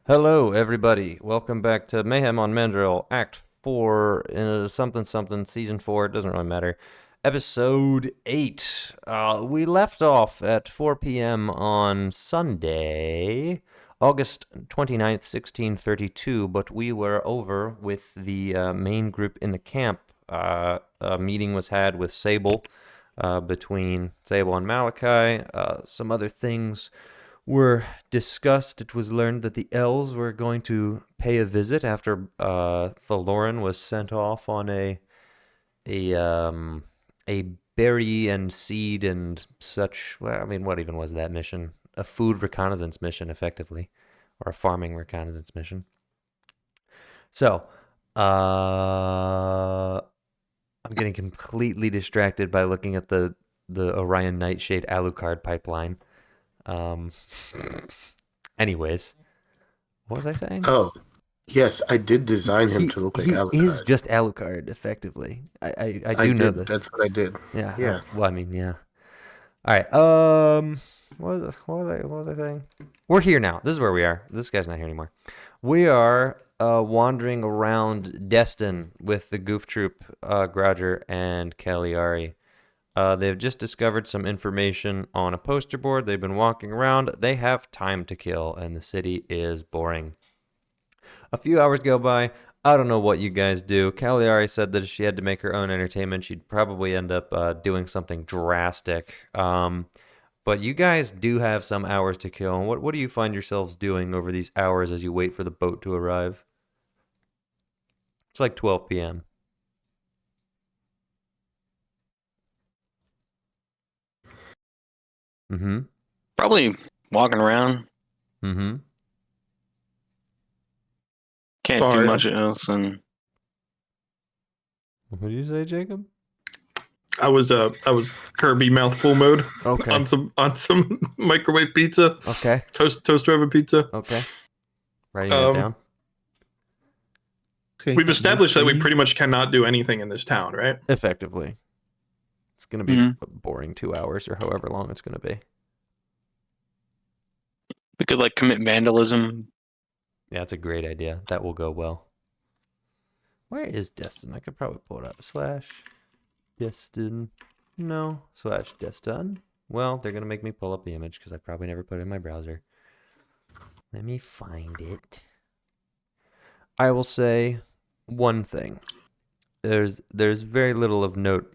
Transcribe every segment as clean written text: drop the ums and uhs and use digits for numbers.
Hello, everybody. Welcome back to Mayhem on Mandril, Act 4, something something, Season 4, it doesn't really matter. Episode 8. We left off at 4 p.m. on Sunday, August 29th, 1632, but we were over with the main group in the camp. A meeting was had with Sable, between Sable and Malachi. Some other things were discussed. It was learned that the elves were going to pay a visit after Thaloran was sent off on a a berry and seed and such. Well, I mean, what even was that mission? A food reconnaissance mission, effectively, or a farming reconnaissance mission. So, I'm getting completely distracted by looking at the Orion Nightshade Alucard pipeline. Um, Anyways, what was I saying? Oh, yes, I did design him He to look like he is Alucard. just Alucard, effectively. I I do know did. this. That's what I did. Yeah. Yeah. Well, I mean, yeah. All right. What was I saying? We're here now. This is where we are. This guy's not here anymore. We are wandering around Destin with the Goof Troop, Grouger, and Cagliari. They've just discovered some information on a poster board. They've been walking around. They have time to kill, and the city is boring. A few hours go by. I don't know what you guys do. Cagliari said that if she had to make her own entertainment, she'd probably end up doing something drastic. But you guys do have some hours to kill. And what do you find yourselves doing over these hours as you wait for the boat to arrive? It's like 12 p.m. Mm-hmm. Probably walking around. Mm-hmm. Can't do Far. much else. And What did you say, Jacob? I was Kirby mouthful mode Okay. on some microwave pizza, Okay. toaster oven pizza. Okay. Writing that down. We've established that we pretty much cannot do anything in this town, right? Effectively. It's going to be a boring 2 hours or however long it's going to be. we could commit vandalism. Yeah, it's a great idea. That will go well. Where is Destin? I could probably pull it up. /Destin. No. /Destin. Well, they're going to make me pull up the image because I probably never put it in my browser. Let me find it. I will say one thing. There's very little of note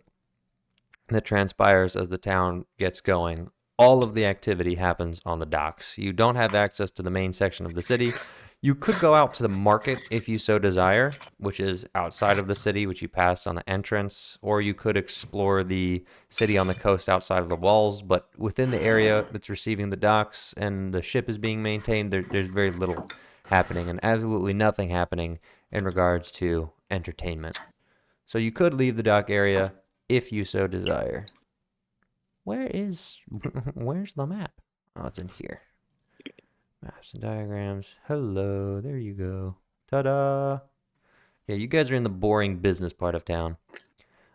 that transpires as the town gets going. All of the activity happens on the docks. You don't have access to the main section of the city. You could go out to the market if you so desire, which is outside of the city, which you pass on the entrance, or you could explore the city on the coast outside of the walls, but within the area that's receiving the docks and the ship is being maintained, there's very little happening and absolutely nothing happening in regards to entertainment. So you could leave the dock area if you so desire. Where's the map? Oh, it's in here. Maps and diagrams. Hello, there you go. Ta-da! Yeah, you guys are in the boring business part of town.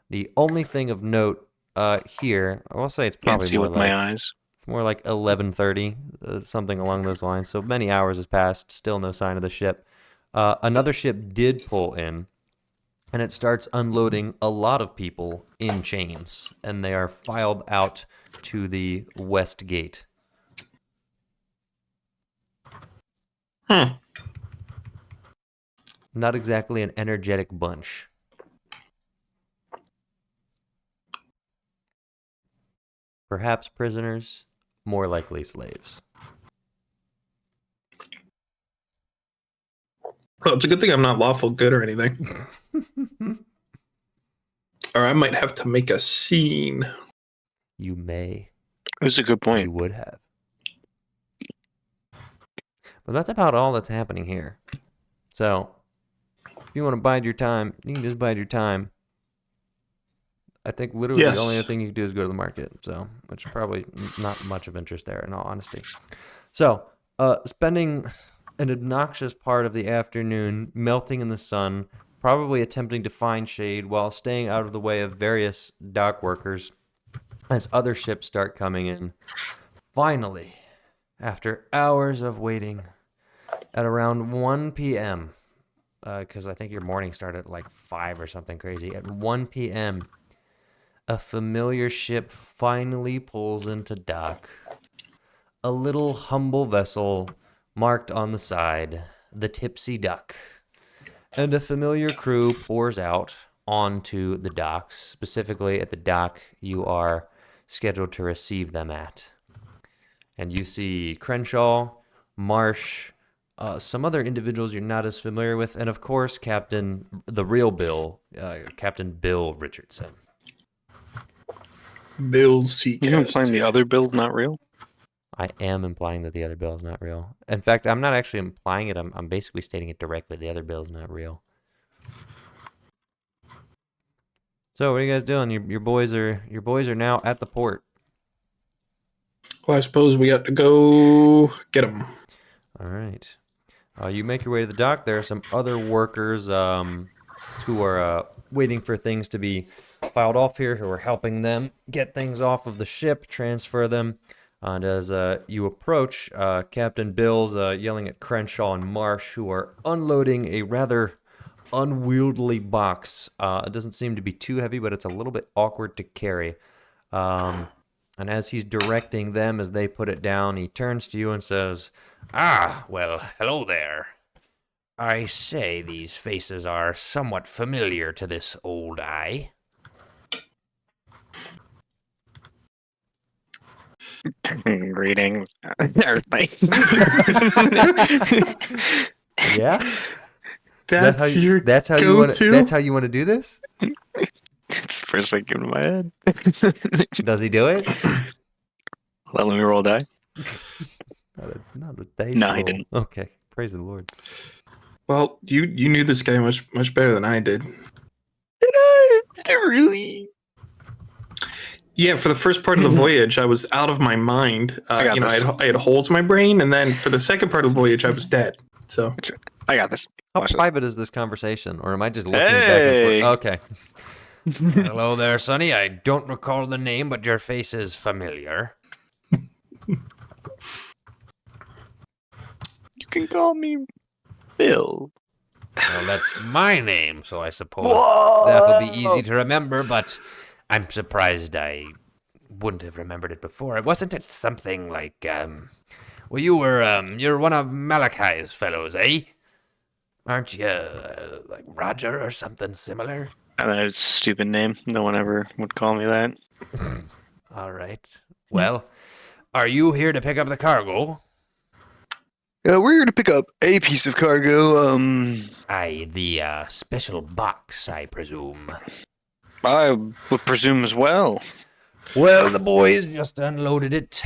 The only thing of note here, I will say it's Can't probably see with my eyes. it's more like 11:30, something along those lines. So many hours has passed, still no sign of the ship. Another ship did pull in, and it starts unloading a lot of people in chains, and they are filed out to the west gate. Not exactly an energetic bunch. Perhaps prisoners, more likely slaves. Well, it's a good thing I'm not lawful good or anything. Or I might have to make a scene. You may. That's a good point. You would have. But that's about all that's happening here. So, if you want to bide your time, you can just bide your time. I think literally the only other thing you can do is go to the market. So, which is probably not much of interest there, in all honesty. So, spending an obnoxious part of the afternoon melting in the sun, probably attempting to find shade while staying out of the way of various dock workers as other ships start coming in. Finally, after hours of waiting, At around 1 p.m., because I think your morning started at like 5 or something crazy. At 1 p.m., a familiar ship finally pulls into dock. A little humble vessel marked on the side, the Tipsy Duck. And a familiar crew pours out onto the docks, specifically at the dock you are scheduled to receive them at. And you see Crenshaw, Marsh, some other individuals you're not as familiar with, and of course, Captain Bill Richardson. Bill Seacast. You don't find the other build not real? I am implying that the other bill is not real. In fact, I'm not actually implying it. I'm basically stating it directly. The other bill is not real. So, what are you guys doing? Your boys are now at the port. Well, I suppose we got to go get them. All right. You make your way to the dock. There are some other workers who are waiting for things to be filed off here, who are helping them get things off of the ship, transfer them. And as you approach, Captain Bill's yelling at Crenshaw and Marsh, who are unloading a rather unwieldy box. It doesn't seem to be too heavy, but it's a little bit awkward to carry. And as he's directing them as they put it down, he turns to you and says, "Ah, well, hello there. I say these faces are somewhat familiar to this old eye." Greetings, Earthling. Yeah? That's how you want to that's how you want to do this? It's the first thing came to my head. Does he do it? Let me roll a die. Not a dice No, roll. he didn't. Okay, praise the Lord. Well, you knew this guy much better than I did. Did I? Did I really? Yeah, for the first part of the voyage, I was out of my mind. I had holes in my brain, and then for the second part of the voyage, I was dead. So I got this. How Watch this. private is this conversation, or am I just looking back Hey! and forth? Okay. Hello there, Sonny. I don't recall the name, but your face is familiar. You can call me Bill. Well, that's my name, so I suppose that'll be easy to remember, but I'm surprised I wouldn't have remembered it before. Wasn't it something like, well, you're one of Malachi's fellows, eh? Aren't you, like Roger or something similar? That's a stupid name. No one ever would call me that. All right. Well, are you here to pick up the cargo? We're here to pick up a piece of cargo. Aye, the special box, I presume. I would presume as well. Well, the boys just unloaded it.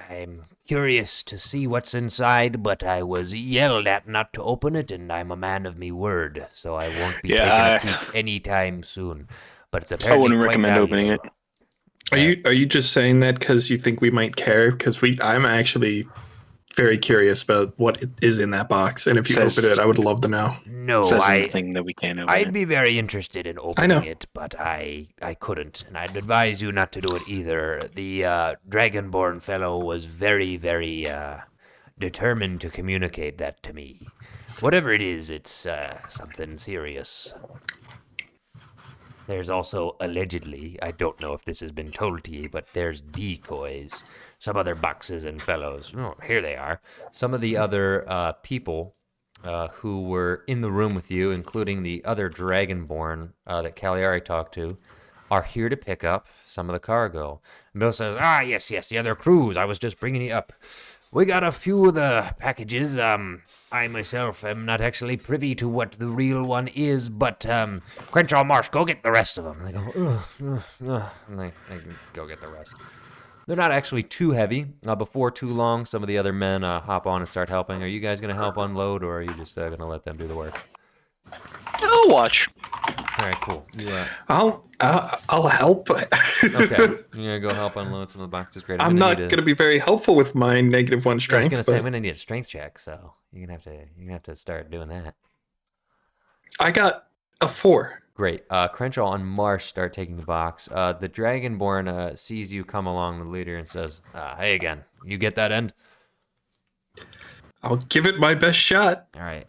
I'm curious to see what's inside, but I was yelled at not to open it, and I'm a man of me word, so I won't be taking a peek anytime soon. But it's apparently I wouldn't quite recommend opening it. valuable. are you just saying that because you think we might care? Because I'm actually very curious about what is in that box, and if you Says- open it, I would love to know. No, Says something that we can't open. I'd it. be very interested in know. opening it, but I couldn't, and I'd advise you not to do it either. The Dragonborn fellow was very, very determined to communicate that to me. Whatever it is, it's something serious. There's also, allegedly, I don't know if this has been told to you, but there's decoys. Some other boxes and fellows. Oh, here they are. Some of the other people who were in the room with you, including the other Dragonborn that Cagliari talked to, are here to pick up some of the cargo. And Bill says, yes, the other crews. I was just bringing you up. We got a few of the packages. I myself am not actually privy to what the real one is, but Crenshaw, Marsh, go get the rest of them. And they go, and they go get the rest. They're not actually too heavy. Before too long, some of the other men hop on and start helping. Are you guys going to help unload, or are you just going to let them do the work? I'll watch. All right, cool. Yeah. I'll help. Okay. You're going to go help unload some of the boxes. Great. I'm not going to be very helpful with my -1 I was strength. going to say, I'm but going to need a strength check, so you're going to have to start doing that. I got a 4. Great. Crenshaw and Marsh start taking the box. The Dragonborn sees you come along, the leader, and says, hey again, you get that end? I'll give it my best shot. All right.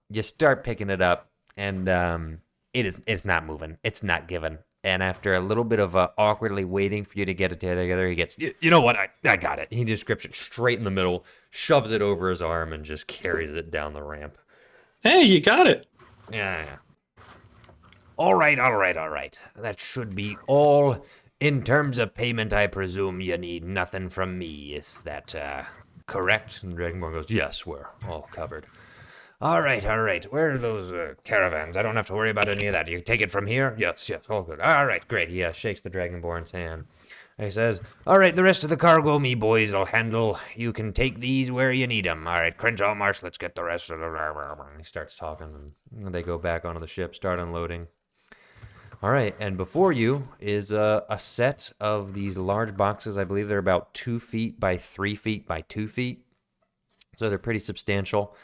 You start picking it up, and it's not moving. It's not giving. And after a little bit of awkwardly waiting for you to get it together, he gets, you know what? I got it. He just grips it straight in the middle, shoves it over his arm, and just carries it down the ramp. Hey, you got it. Yeah. All right. That should be all. In terms of payment, I presume you need nothing from me. Is that correct? And Dragonborn goes, yes, we're all covered. All right. Where are those caravans? I don't have to worry about any of that. You take it from here? Yes, all good. All right, great. He shakes the Dragonborn's hand. He says, all right, the rest of the cargo me boys will handle. You can take these where you need them. All right, Crenshaw Marsh, let's get the rest of the... He starts talking, and they go back onto the ship, start unloading. All right, and before you is a set of these large boxes. I believe they're about 2 feet by 3 feet by 2 feet. So they're pretty substantial.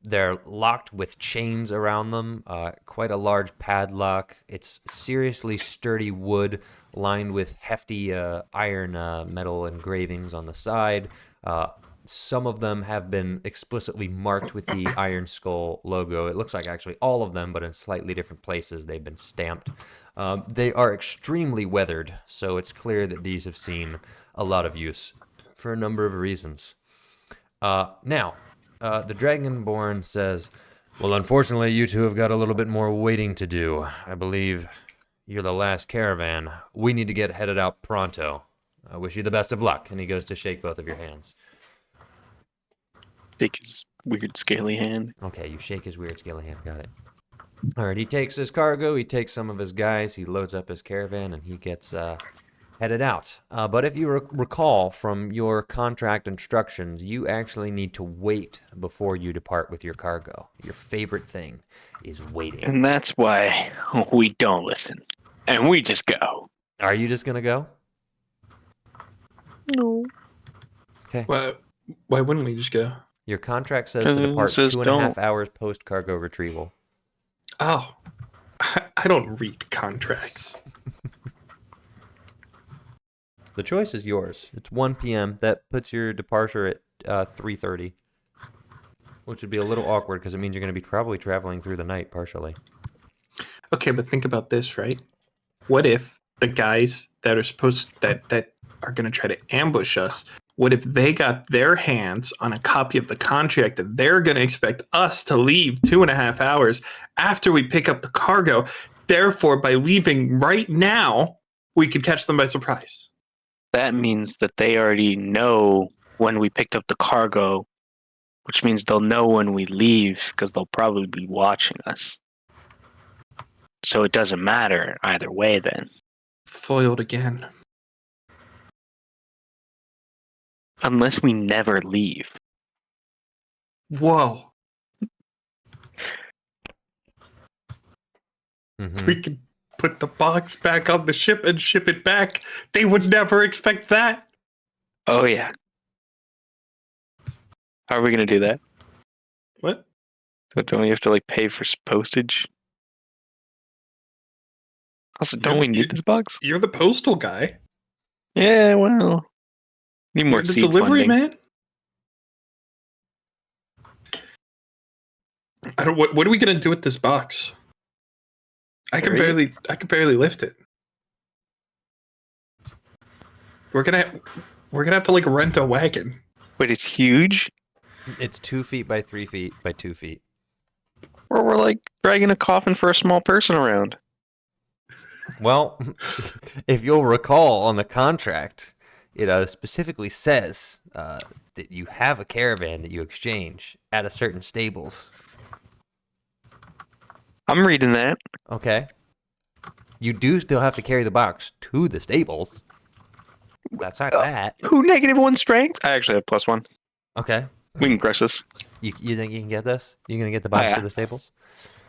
They're locked with chains around them, quite a large padlock. It's seriously sturdy wood lined with hefty iron metal engravings on the side. Some of them have been explicitly marked with the Iron Skull logo. It looks like actually all of them, but in slightly different places they've been stamped. They are extremely weathered, so it's clear that these have seen a lot of use for a number of reasons. Now, the Dragonborn says, well, unfortunately, you two have got a little bit more waiting to do. I believe you're the last caravan. We need to get headed out pronto. I wish you the best of luck. And he goes to shake both of your hands. Shake his weird scaly hand. Okay, you shake his weird scaly hand. Got it. All right, he takes his cargo. He takes some of his guys. He loads up his caravan, and he gets headed out. But if you recall from your contract instructions, you actually need to wait before you depart with your cargo. Your favorite thing is waiting. And that's why we don't listen. And we just go. Are you just going to go? No. Okay. Why wouldn't we just go? Your contract says to depart 2.5 hours post-cargo retrieval. Oh, I don't read contracts. The choice is yours. It's 1 p.m. That puts your departure at 3:30, which would be a little awkward because it means you're going to be probably traveling through the night partially. Okay, but think about this, right? What if the guys that are that are going to try to ambush us, what if they got their hands on a copy of the contract and they're going to expect us to leave 2.5 hours after we pick up the cargo? Therefore, by leaving right now, we could catch them by surprise. That means that they already know when we picked up the cargo, which means they'll know when we leave because they'll probably be watching us. So it doesn't matter either way then. Foiled again. Unless we never leave. Whoa. Mm-hmm. We could put the box back on the ship and ship it back. They would never expect that. Oh, yeah. How are we going to do that? What? So don't we have to pay for postage? Also, don't we need this box? You're the postal guy. Yeah, well, need more You're the seed delivery funding. man. I don't. What are we gonna do with this box? I can barely lift it. We're gonna have to rent a wagon. Wait, it's huge? It's 2 feet by 3 feet by 2 feet. Or we're dragging a coffin for a small person around. Well, if you'll recall on the contract, it specifically says that you have a caravan that you exchange at a certain stables. I'm reading that. Okay. You do still have to carry the box to the stables. That's not that. Who -1 strength? I actually have +1. Okay. We can crush this. You think you can get this? You gonna get the box yeah. to the stables?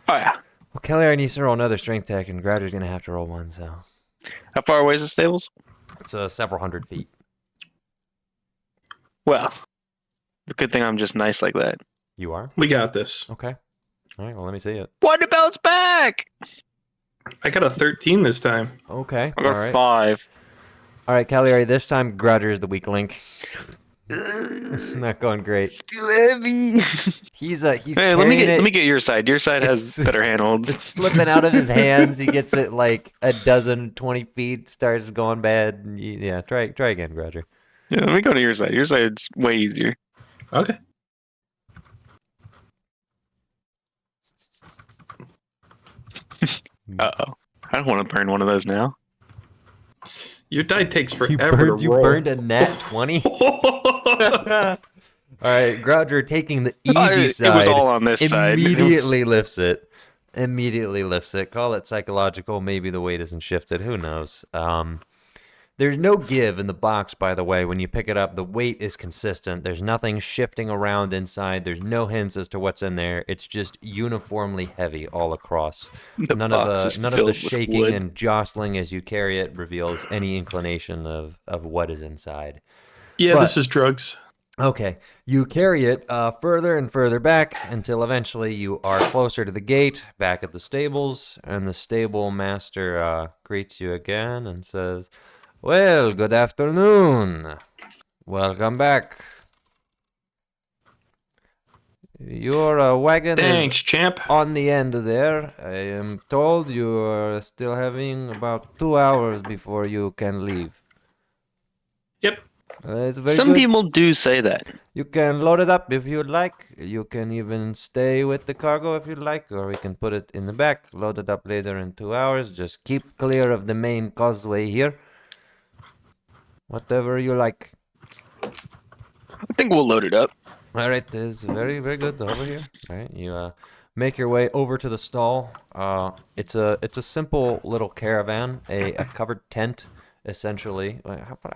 Oh, yeah. Well, Kelly needs to roll another strength check, and Grouder's gonna have to roll one, so. How far away is the stables? It's several hundred feet. Well, the good thing I'm just nice like that. You are? We got this. Okay. All right, well, let me see it. Wonder bounce back! I got a 13 this time. Okay. I got all right. 5. All right, Cagliari, this time Grouder is the weak link. It's not going great. Too heavy. He's Hey, carrying let me it. get your side. Your side has It's- better handholds. It's slipping out of his hands. He gets it like a dozen, 20 feet, starts going bad. And yeah, try again, Roger. Yeah, let me go to your side. Your side's way easier. Okay. Uh-oh. I don't want to burn one of those now. Your die takes You forever to you roll. burned a nat 20? All right, Grouger taking the easy side. It was all on this side. Immediately lifts it. Immediately lifts it. Call it psychological. Maybe the weight isn't shifted. Who knows? There's no give in the box, by the way. When you pick it up, the weight is consistent. There's nothing shifting around inside. There's no hints as to what's in there. It's just uniformly heavy all across. None of the shaking and jostling as you carry it reveals any inclination of what is inside. Yeah, But- this is drugs. Okay, you carry it further and further back until eventually you are closer to the gate, back at the stables, and the stable master greets you again and says, "Well, good afternoon. Welcome back. Your wagon Thanks, is champ. on the end there. I am told you are still having about 2 hours before you can leave. Yep. It's very Some good. people do say that. You can load it up if you'd like. You can even stay with the cargo if you'd like, or we can put it in the back, load it up later in 2 hours. Just keep clear of the main causeway here. Whatever you like. I think we'll load it up. All right, it's very, very good over here. All right, you make your way over to the stall. It's a simple little caravan, a covered tent, essentially.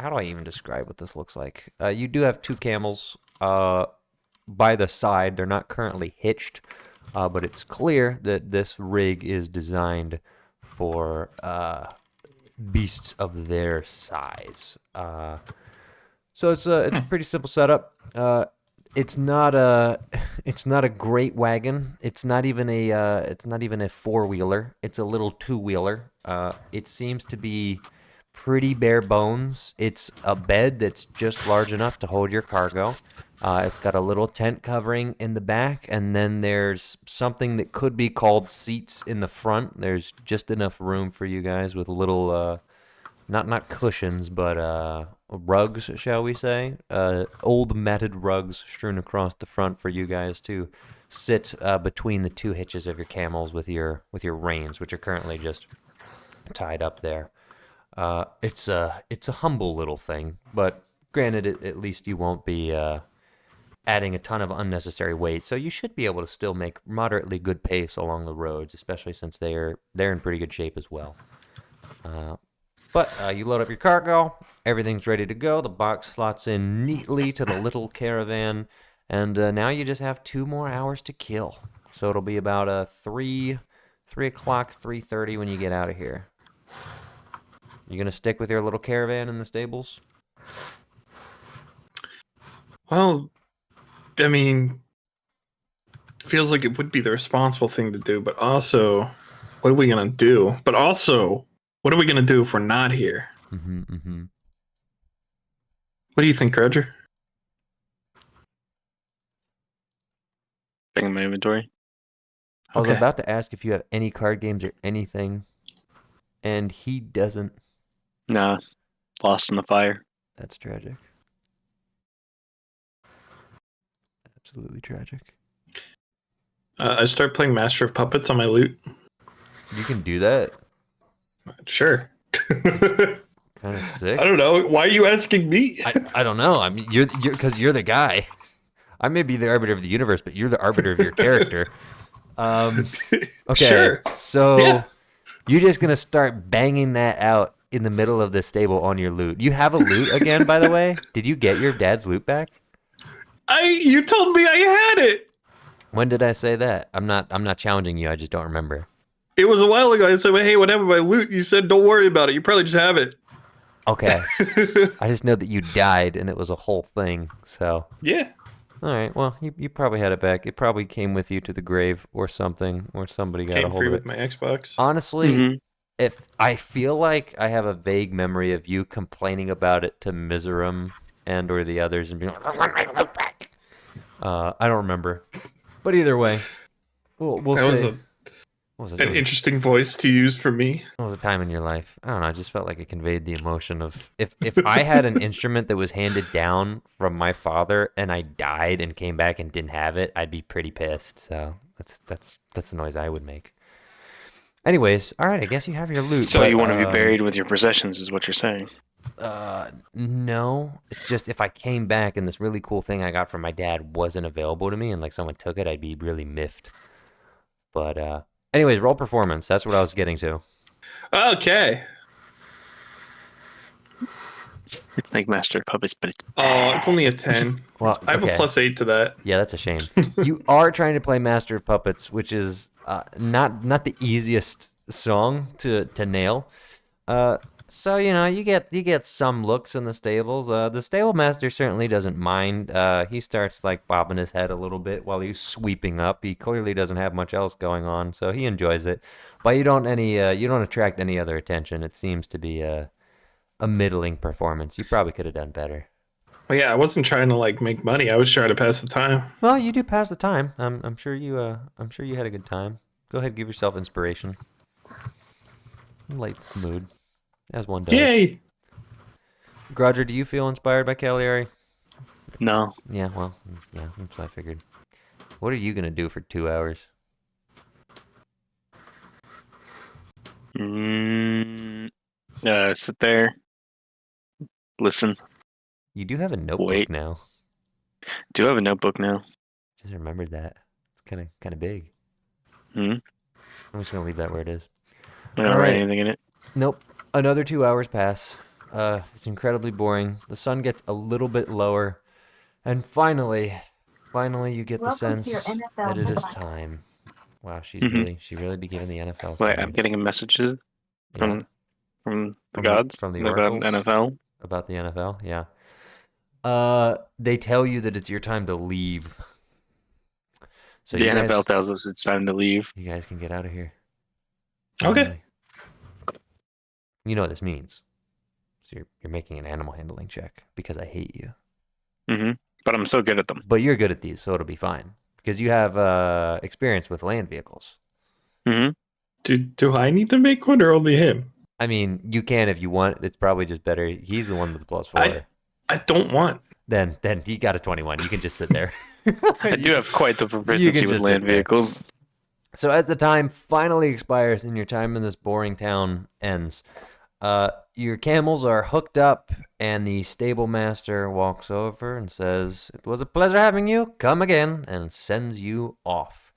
How do I even describe what this looks like? You do have 2 camels by the side. They're not currently hitched, but it's clear that this rig is designed for beasts of their size. So it's a pretty simple setup. It's not a great wagon. It's not even a 4-wheeler. It's a little 2-wheeler. It seems to be pretty bare bones. It's a bed that's just large enough to hold your cargo. It's got a little tent covering in the back, and then there's something that could be called seats in the front. There's just enough room for you guys with little not cushions, but rugs, shall we say? Old matted rugs strewn across the front for you guys to sit between the 2 hitches of your camels with your reins, which are currently just tied up there. It's a humble little thing, but granted, at least you won't be adding a ton of unnecessary weight, so you should be able to still make moderately good pace along the roads, especially since they're in pretty good shape as well. But you load up your cargo, everything's ready to go, the box slots in neatly to the little caravan, and now you just have 2 more hours to kill. So it'll be about 3 o'clock, 3:30 when you get out of here. You gonna stick with your little caravan in the stables? Well, I mean, feels like it would be the responsible thing to do, but also, what are we gonna do? But also, what are we gonna do if we're not here? Mm-hmm. What do you think, Roger? Bring in my inventory. I was Okay. about to ask if you have any card games or anything, and he doesn't. Nah, lost in the fire. That's tragic. Absolutely tragic. I start playing Master of Puppets on my loot. You can do that? Sure. Kind of sick. I don't know. Why are you asking me? I don't know. I mean, you're because you're the guy. I may be the arbiter of the universe, but you're the arbiter of your character. Okay. Sure. So Yeah. you're just gonna start banging that out in the middle of the stable on your loot. You have a loot again, by the way. Did you get your dad's loot back? You told me I had it. When did I say that? I'm not challenging you. I just don't remember. It was a while ago. I said, well, "Hey, what happened to my loot?" You said, "Don't worry about it. You probably just have it." Okay. I just know that you died and it was a whole thing. So, Yeah. all right. Well, you probably had it back. It probably came with you to the grave or something, or somebody got a Came hold free of with it. my Xbox. Honestly, Mhm. if I feel like I have a vague memory of you complaining about it to Miserum and or the others and being like, I want my loot back. I don't remember. But either way, we'll That was say... an What was it? interesting voice to use for me. What was a time in your life? I don't know. I just felt like it conveyed the emotion of if I had an instrument that was handed down from my father and I died and came back and didn't have it, I'd be pretty pissed. So that's the noise I would make. Anyways, all right. I guess you have your loot. So but, you want to be buried with your possessions, is what you're saying? No. It's just if I came back and this really cool thing I got from my dad wasn't available to me and like someone took it, I'd be really miffed. But anyways, roll performance. That's what I was getting to. Okay. It's like Master of Puppets, but it's It's only a 10. Well, I have a okay. +8 to that. Yeah, that's a shame. You are trying to play Master of Puppets, which is not the easiest song to nail. So you get some looks in the stables. The stable master certainly doesn't mind. He starts like bobbing his head a little bit while he's sweeping up. He clearly doesn't have much else going on, so he enjoys it. But you don't attract any other attention. It seems to be a middling performance. You probably could have done better. Well, yeah, I wasn't trying to like make money. I was trying to pass the time. Well, you do pass the time. I'm sure you had a good time. Go ahead, give yourself inspiration. Lights the mood, as one does. Yay! Grodger, do you feel inspired by Cagliari? no. Yeah, well, yeah, that's what I figured. What are you gonna do for 2 hours? Sit there, listen. You do have a notebook Wait. now. Do have a notebook now? Just remembered that. It's kind of big. Hmm. I'm just gonna leave that where it is. I don't All write right. anything in it. Nope. Another 2 hours pass. It's incredibly boring. The sun gets a little bit lower, and finally, you get the Welcome to your sense NFL that it is highlight. time. Wow, she Mhm. really be giving the NFL. Wait, I'm signs. getting messages Yeah, from the From gods from the about oracles? NFL. About the NFL. Yeah. They tell you that it's your time to leave. So The you NFL guys, tells us it's time to leave. you guys can get out of here. Okay. Finally. You know what this means. So you're making an animal handling check because I hate you. Hmm. But I'm so good at them. But you're good at these, so it'll be fine because you have experience with land vehicles. Hmm. Do I need to make one or only him? I mean, you can if you want. It's probably just better. He's the one with the +4. I don't want. Then he got a 21. You can just sit there. I do have quite the You proficiency can with just land sit there. vehicles. So as the time finally expires and your time in this boring town ends, your camels are hooked up, and the stable master walks over and says, "It was a pleasure having you. Come again," and sends you off.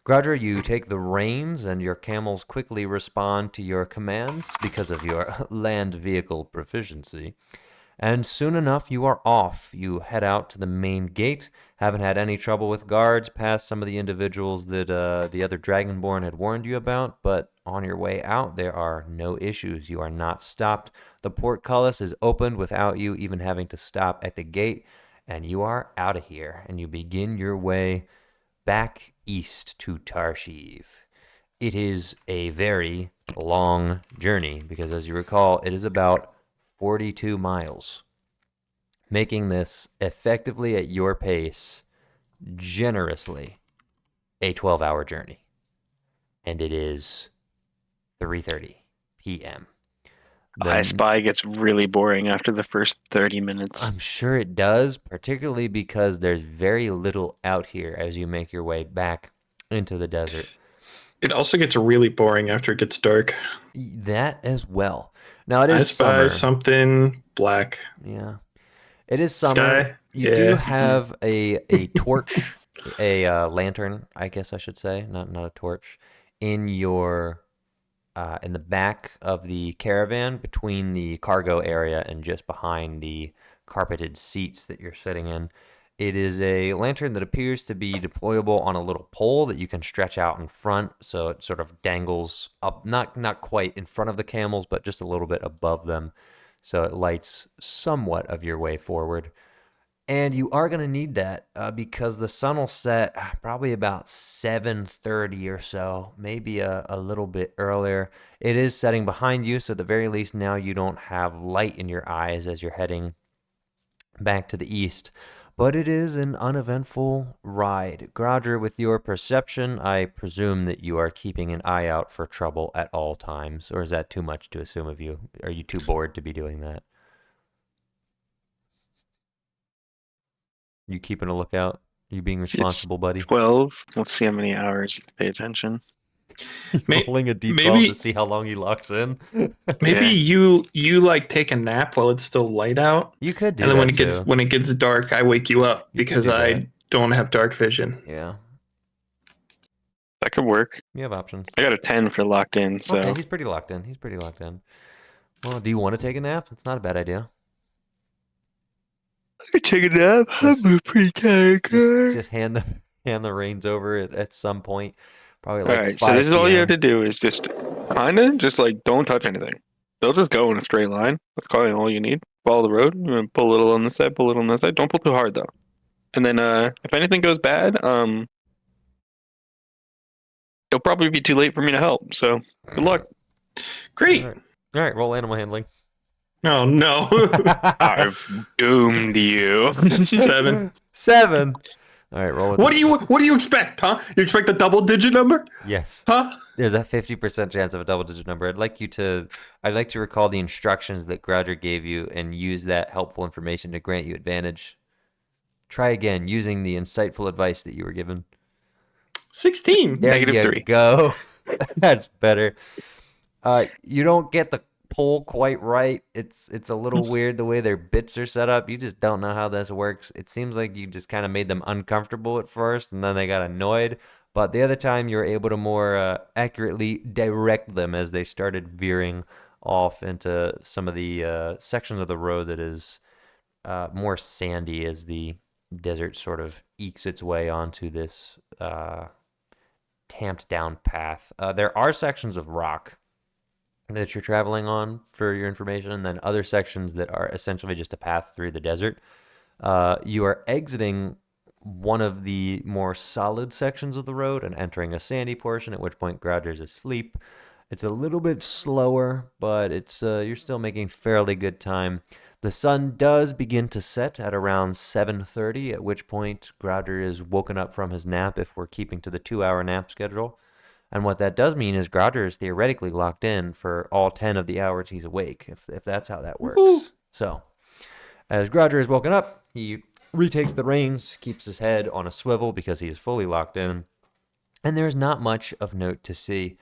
Grodger, you take the reins, and your camels quickly respond to your commands because of your land vehicle proficiency. And soon enough, you are off. You head out to the main gate. Haven't had any trouble with guards, past some of the individuals that the other Dragonborn had warned you about. But on your way out, there are no issues. You are not stopped. The portcullis is opened without you even having to stop at the gate. And you are out of here. And you begin your way back east to Tarshiv. It is a very long journey because, as you recall, it is about 42 miles, making this effectively at your pace, generously, a 12-hour journey. And it is 3:30 p.m. I Spy gets really boring after the first 30 minutes. I'm sure it does, particularly because there's very little out here as you make your way back into the desert. It also gets really boring after it gets dark. That as well. Now it I is spy summer. something black. Yeah. It is summer. Sky? You Yeah. do have a torch, a lantern, I guess I should say, not a torch, in your in the back of the caravan between the cargo area and just behind the carpeted seats that you're sitting in. It is a lantern that appears to be deployable on a little pole that you can stretch out in front, so it sort of dangles up, not quite in front of the camels, but just a little bit above them, so it lights somewhat of your way forward. And you are going to need that because the sun will set probably about 7:30 or so, maybe a little bit earlier. It is setting behind you, so at the very least now you don't have light in your eyes as you're heading back to the east. But it is an uneventful ride. Grodger, with your perception, I presume that you are keeping an eye out for trouble at all times. Or is that too much to assume of you? Are you too bored to be doing that? You keeping a lookout? You being It's responsible, buddy? 12. Let's see how many hours you pay attention. Rolling a d12 maybe- to see how long he locks in. Maybe Yeah. you like take a nap while it's still light out, You could do and then that when it gets dark, I wake you up You could because do I that. don't have dark vision. Yeah, That could work. you have options. I got a 10 for locked in, so Okay, he's pretty locked in. He's pretty locked in. Well, do you want to take a nap? It's not a bad idea. I could take a nap. Just- I'm a pretty tired guy. Just hand the reins over at some point. Probably All like right, so 5 this is all you have p.m. to do is just kind of just like don't touch anything. They'll just go in a straight line. That's probably all you need. Follow the road. Pull a little on this side, pull a little on this side. Don't pull too hard though. And then if anything goes bad, it'll probably be too late for me to help. So good luck. Great. All right, roll animal handling. Oh no. I've doomed you. 7. 7. All right, roll with What it. do you expect, huh? You expect a double digit number? Yes. Huh? There's a 50% chance of a double-digit number. I'd like to recall the instructions that Grouger gave you and use that helpful information to grant you advantage. Try again using the insightful advice that you were given. 16. There Negative you 3. go. That's better. You don't get the pull quite right. It's a little weird the way their bits are set up. You just don't know how this works. It seems like you just kind of made them uncomfortable at first, and then they got annoyed. But the other time, you were able to more accurately direct them as they started veering off into some of the sections of the road that is more sandy as the desert sort of ekes its way onto this tamped down path. There are sections of rock that you're traveling on for your information, and then other sections that are essentially just a path through the desert. You are exiting one of the more solid sections of the road and entering a sandy portion, at which point Grouger's asleep. It's a little bit slower, but it's you're still making fairly good time. The sun does begin to set at around 7:30, at which point Grouger is woken up from his nap if we're keeping to the 2-hour nap schedule. And what that does mean is Grouger is theoretically locked in for all 10 of the hours he's awake, if that's how that works. Woo-hoo. So, as Grouger is woken up, he retakes the reins, keeps his head on a swivel because he is fully locked in, and there's not much of note to see.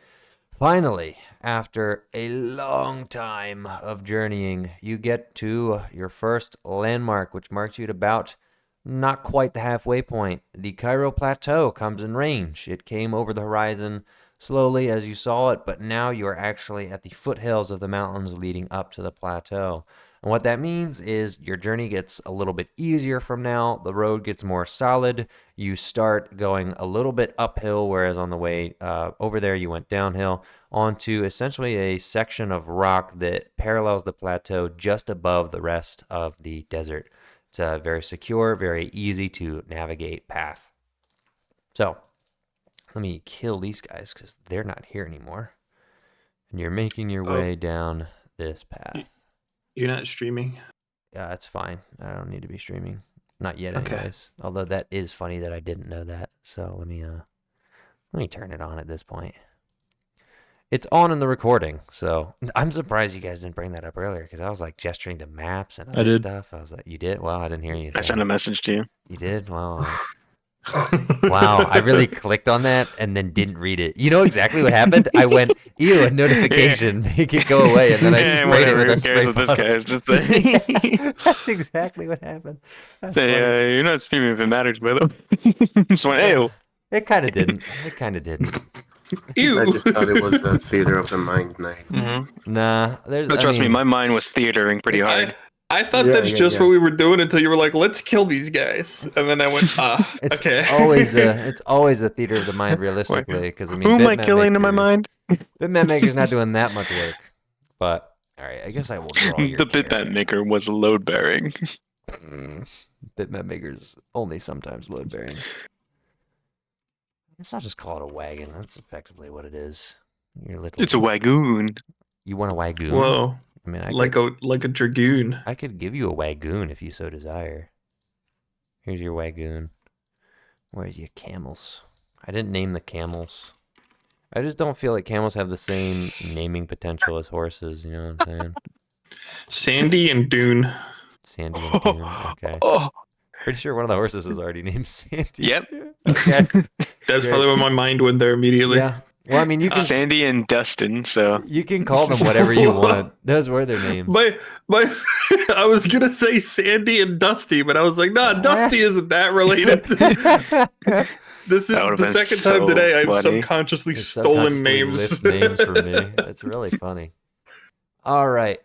Finally, after a long time of journeying, you get to your first landmark, which marks you at about not quite the halfway point. The Cairo Plateau comes in range. It came over the horizon slowly as you saw it, but now you are actually at the foothills of the mountains leading up to the plateau. And what that means is your journey gets a little bit easier from now. The road gets more solid. You start going a little bit uphill, whereas on the way over there you went downhill onto essentially a section of rock that parallels the plateau just above the rest of the desert. It's a very secure, very easy to navigate path. So let me kill these guys because they're not here anymore. And you're making your way down this path. You're not streaming. Yeah, that's fine. I don't need to be streaming. Not yet, Okay. anyways. Although that is funny that I didn't know that. So let me turn it on at this point. It's on in the recording, so I'm surprised you guys didn't bring that up earlier because I was like gesturing to maps and other did. stuff. I was like, you did? Well, I didn't hear you. I sent a message to you. You did? Wow. Wow, I really clicked on that and then didn't read it. You know exactly what happened? I went, ew, a notification, make it go away, and then I sprayed it with a spray This bottle. guy is just saying. That's exactly what happened. That's Say, funny. you're not streaming if it matters, by the way. Just went, ew. It kind of didn't. It kind of didn't. Ew. I just thought it was a theater of the mind night. Nah, there's. No, trust me, my mind was theatering pretty hard. I thought Yeah, that's yeah, just yeah. what we were doing until you were like, "Let's kill these guys," and then I went, It's okay." always a theater of the mind, realistically, because I mean, Who am I Bitmap killing in my Maker- mind? Bitmap Maker's not doing that much work, but all right, I guess I will draw your The Bitmap Maker was load bearing. Bitmap Maker's only sometimes load bearing. Let's not just call it a wagon. That's effectively what it is. You're little. It's a wagoon. You want a wagoon? Whoa. I mean, like a dragoon. I could give you a wagoon if you so desire. Here's your wagoon. Where's your camels? I didn't name the camels. I just don't feel like camels have the same naming potential as horses. You know what I'm saying? Sandy and Dune. Sandy and Dune. Okay. Oh, Pretty sure one of the horses is already named Sandy. yep. Okay. That's Great. probably where my mind went there immediately. Yeah. Well, I mean, you can Sandy and Dustin. So you can call them whatever you want. Those were their names. My I was gonna say Sandy and Dusty, but I was like, nah, Dusty isn't that related. This is That would've the been second time so today I've funny. subconsciously They stolen subconsciously names. lift names from me. It's really funny. All right.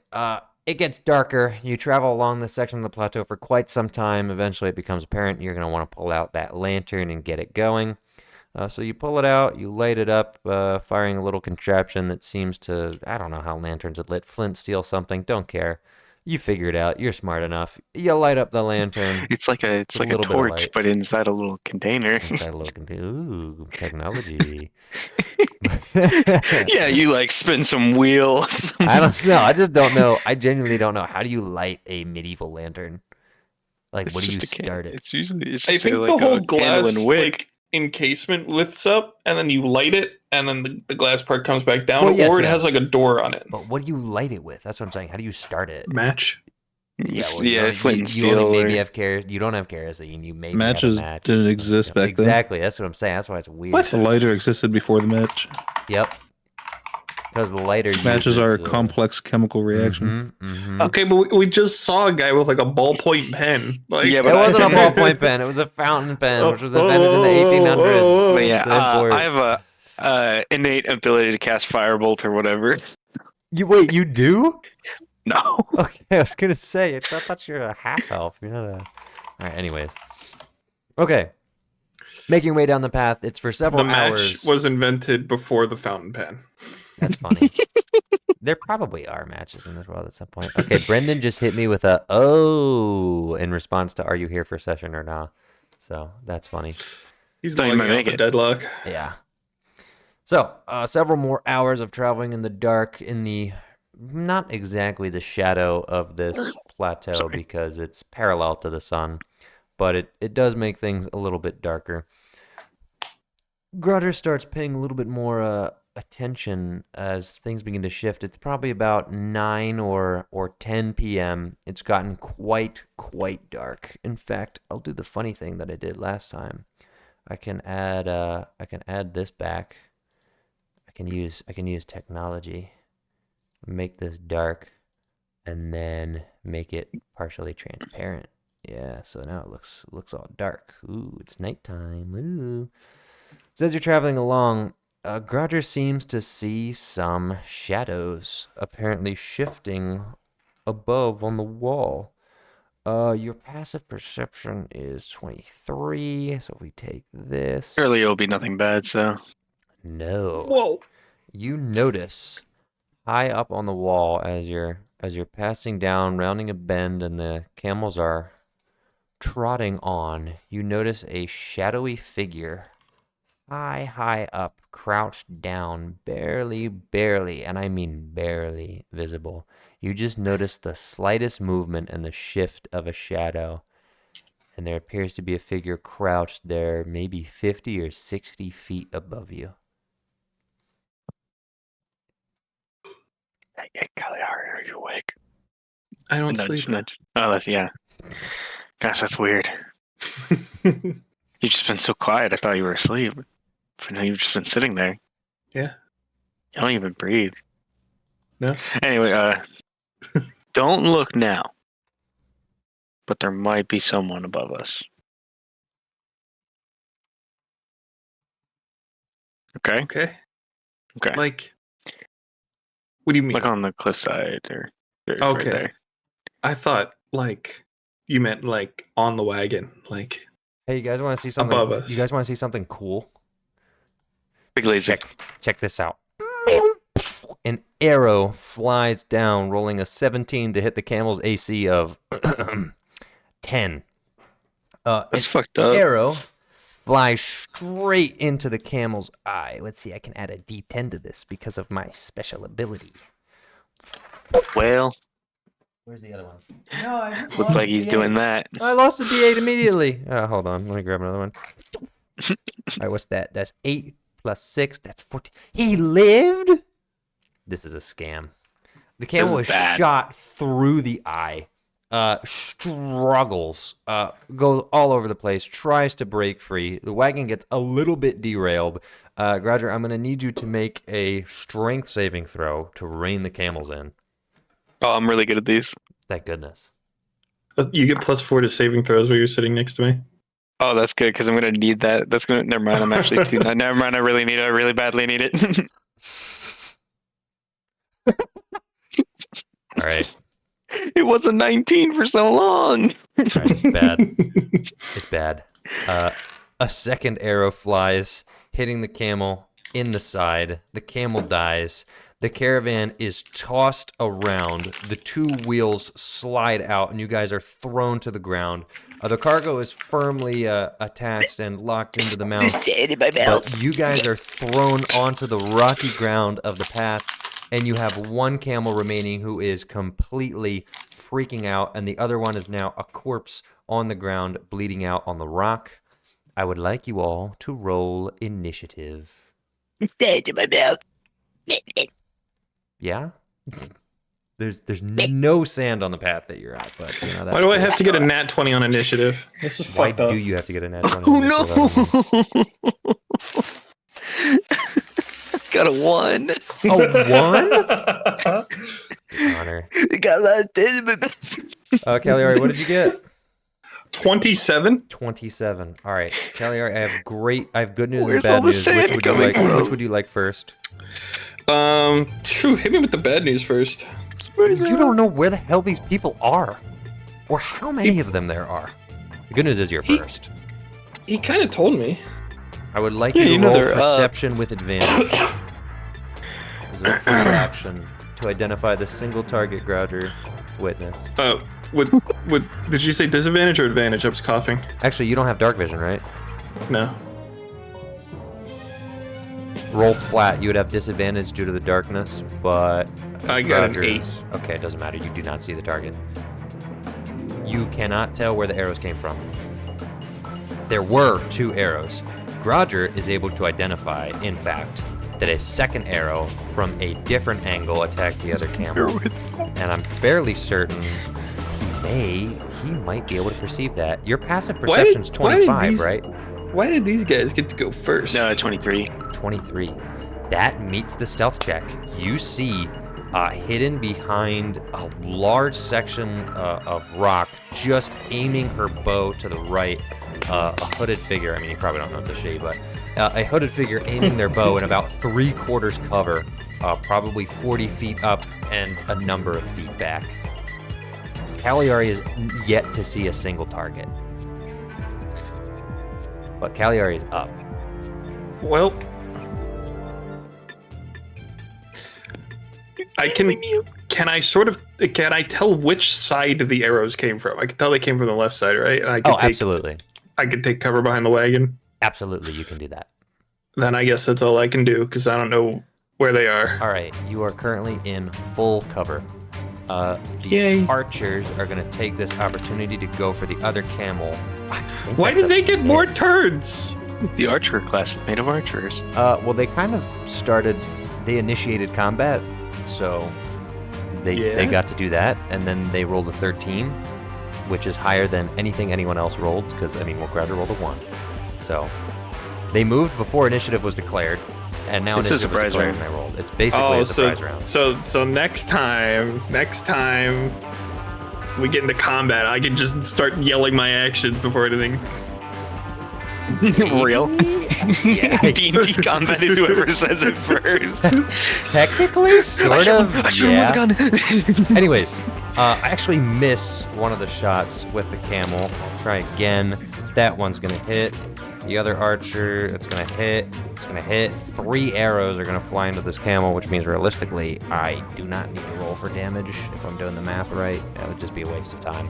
It gets darker. You travel along this section of the plateau for quite some time. Eventually, it becomes apparent you're going to want to pull out that lantern and get it going. So you pull it out, you light it up, firing a little contraption that seems to, I don't know how lanterns are lit, flint, steel, something, don't care. You figure it out. You're smart enough. You light up the lantern. it's like a little bit of torch, light. but inside a little container. Inside a little container. Ooh, technology. Yeah, you like spin some wheels. I don't know. I just don't know. I genuinely don't know. How do you light a medieval lantern? Like, It's what do you just a start it? It's usually I just think like the whole a candle glass and wick. like encasement lifts up, and then you light it, and then the glass part comes back down, Well, yes, or it yes. has like a door on it. But what do you light it with? That's what I'm saying. How do you start it? Match. Yeah, well, yeah, flint and you steel. only maybe or- have you don't have kerosene. You maybe Matches have a match. didn't exist back then. Exactly. That's what I'm saying. That's why it's weird. What? The lighter existed before the match. Yep. Because the lighter Matches are a uses, complex chemical reaction. Okay, but we just saw a guy with like a ballpoint pen. Like, Yeah, It but wasn't a ballpoint pen. It was a fountain pen, which was invented in the 1800s. But yeah, It's an import. I have a innate ability to cast firebolt or whatever. Wait, you do? No. Okay, I was gonna say. I thought you're a half elf. You're not a. All right. Anyways. Okay. Making your way down the path. It's for several The match hours. was invented before the fountain pen. That's funny. There probably are matches in this world at some point. Okay, Brendan just hit me with a "oh" in response to "Are you here for session or not?" So that's funny. He's Thought you logging might out make for it. deadlock. Yeah. So several more hours of traveling in the dark in the not exactly the shadow of this plateau because it's parallel to the sun, but it does make things a little bit darker. Grudger starts paying a little bit more attention as things begin to shift. It's probably about 9 or 10 p.m. It's gotten quite dark. In fact, I'll do the funny thing that I did last time. I can add this back. I can use technology. Make this dark and then make it partially transparent. Yeah, so now it looks all dark. Ooh, it's nighttime. Ooh. So as you're traveling along, Grudger seems to see some shadows apparently shifting above on the wall. Your passive perception is 23, so if we take this... Surely it'll be nothing bad, so. No. Whoa. You notice high up on the wall as you're passing down, rounding a bend, and the camels are trotting on, you notice a shadowy figure high up, crouched down, barely, and I mean barely visible. You just notice the slightest movement and the shift of a shadow, and there appears to be a figure crouched there, maybe 50 or 60 feet above you. Hey, Kelly, are you awake? I don't Nudge, sleep. nudge. Oh, that's, yeah. Gosh, that's weird. You've just been so quiet. I thought you were asleep. But no, you've just been sitting there. Yeah. You don't even breathe. No. Anyway, don't look now. But there might be someone above us. Okay? Okay. Okay. Like, what do you mean? Like on the cliffside or right Okay. there. I thought like you meant like on the wagon, like Hey, you guys want to see something? above us. You guys want to see something cool? Big laser. Check this out. An arrow flies down, rolling a 17 to hit the camel's AC of 10. That's an fucked up. arrow flies straight into the camel's eye. Let's see, I can add a D10 to this because of my special ability. Well, Where's the other one? No, I just looks like he's doing that. I lost the D8 immediately. Hold on. Let me grab another one. All right, what's that? That's 8 plus 6. That's 14. He lived? This is a scam. The camel was shot through the eye. Struggles. Goes all over the place. Tries to break free. The wagon gets a little bit derailed. Grouger, I'm going to need you to make a strength saving throw to rein the camels in. Oh, I'm really good at these. Thank goodness. You get +4 to saving throws while you're sitting next to me. Oh, that's good because I'm gonna need that. That's gonna. Never mind. I'm actually too. Never mind. I really need it. I really badly need it. All right. It was a 19 for so long. All right, it's bad. It's bad. A second arrow flies, hitting the camel in the side. The camel dies. The caravan is tossed around. The two wheels slide out, and you guys are thrown to the ground. The cargo is firmly attached and locked into the mount. But you guys are thrown onto the rocky ground of the path, and you have one camel remaining who is completely freaking out, and the other one is now a corpse on the ground, bleeding out on the rock. I would like you all to roll initiative. Yeah? There's no sand on the path that you're at, but you know that's. Why do I have to get a nat 20 on initiative? This is Why fucked up. do you have to get a nat 20? Oh no! Got a 1. A 1? Honor. Got a lot of things in my Cagliari, what did you get? 27. 27. All right, Cagliari, I have good news Where's and all bad the news. sand coming from? Which would you like first? Hit me with the bad news first. You don't know where the hell these people are, or how many of them there are. The good news is you're first. He kind of told me. I would like you to roll perception with advantage. This is a free action to identify the single target Grouger witnessed. Did you say disadvantage or advantage? I was coughing. Actually, you don't have dark vision, right? No. Roll flat. You would have disadvantage due to the darkness, but I got an 8. Okay, it doesn't matter. You do not see the target. You cannot tell where the arrows came from. There were 2 arrows. Grouger is able to identify, in fact, that a second arrow from a different angle attacked the other camel. And I'm fairly certain he might be able to perceive that. Your passive perception's 25, right? Why did these guys get to go first? No, 23. 23. That meets the stealth check. You see, hidden behind a large section of rock, just aiming her bow to the right, a hooded figure. I mean, you probably don't know it's a she, but a hooded figure aiming their bow in about 3/4 cover, probably 40 feet up and a number of feet back. Cagliari is yet to see a single target. But Cagliari is up. Well, can I tell which side the arrows came from? I can tell they came from the left side, right? And absolutely. I could take cover behind the wagon. Absolutely, you can do that. Then I guess that's all I can do because I don't know where they are. All right, you are currently in full cover. Yay. Archers are going to take this opportunity to go for the other camel. Why did they get more turns? The archer class is made of archers. Well, they kind of they initiated combat, so they got to do that, and then they rolled a 13, which is higher than anything anyone else rolled, because, I mean, Grouger rolled a 1. So they moved before initiative was declared, and now This is initiative was surprise declared round. and they rolled. It's basically a surprise round. So next time we get into combat, I can just start yelling my actions before anything. Real? Yeah. D&D combat is whoever says it first. Technically, sort of. I should have gun. Anyways, I actually miss one of the shots with the camel. I'll try again. That one's gonna hit. The other archer, it's gonna hit. It's gonna hit. 3 arrows are gonna fly into this camel, which means realistically, I do not need to roll for damage if I'm doing the math right. That would just be a waste of time.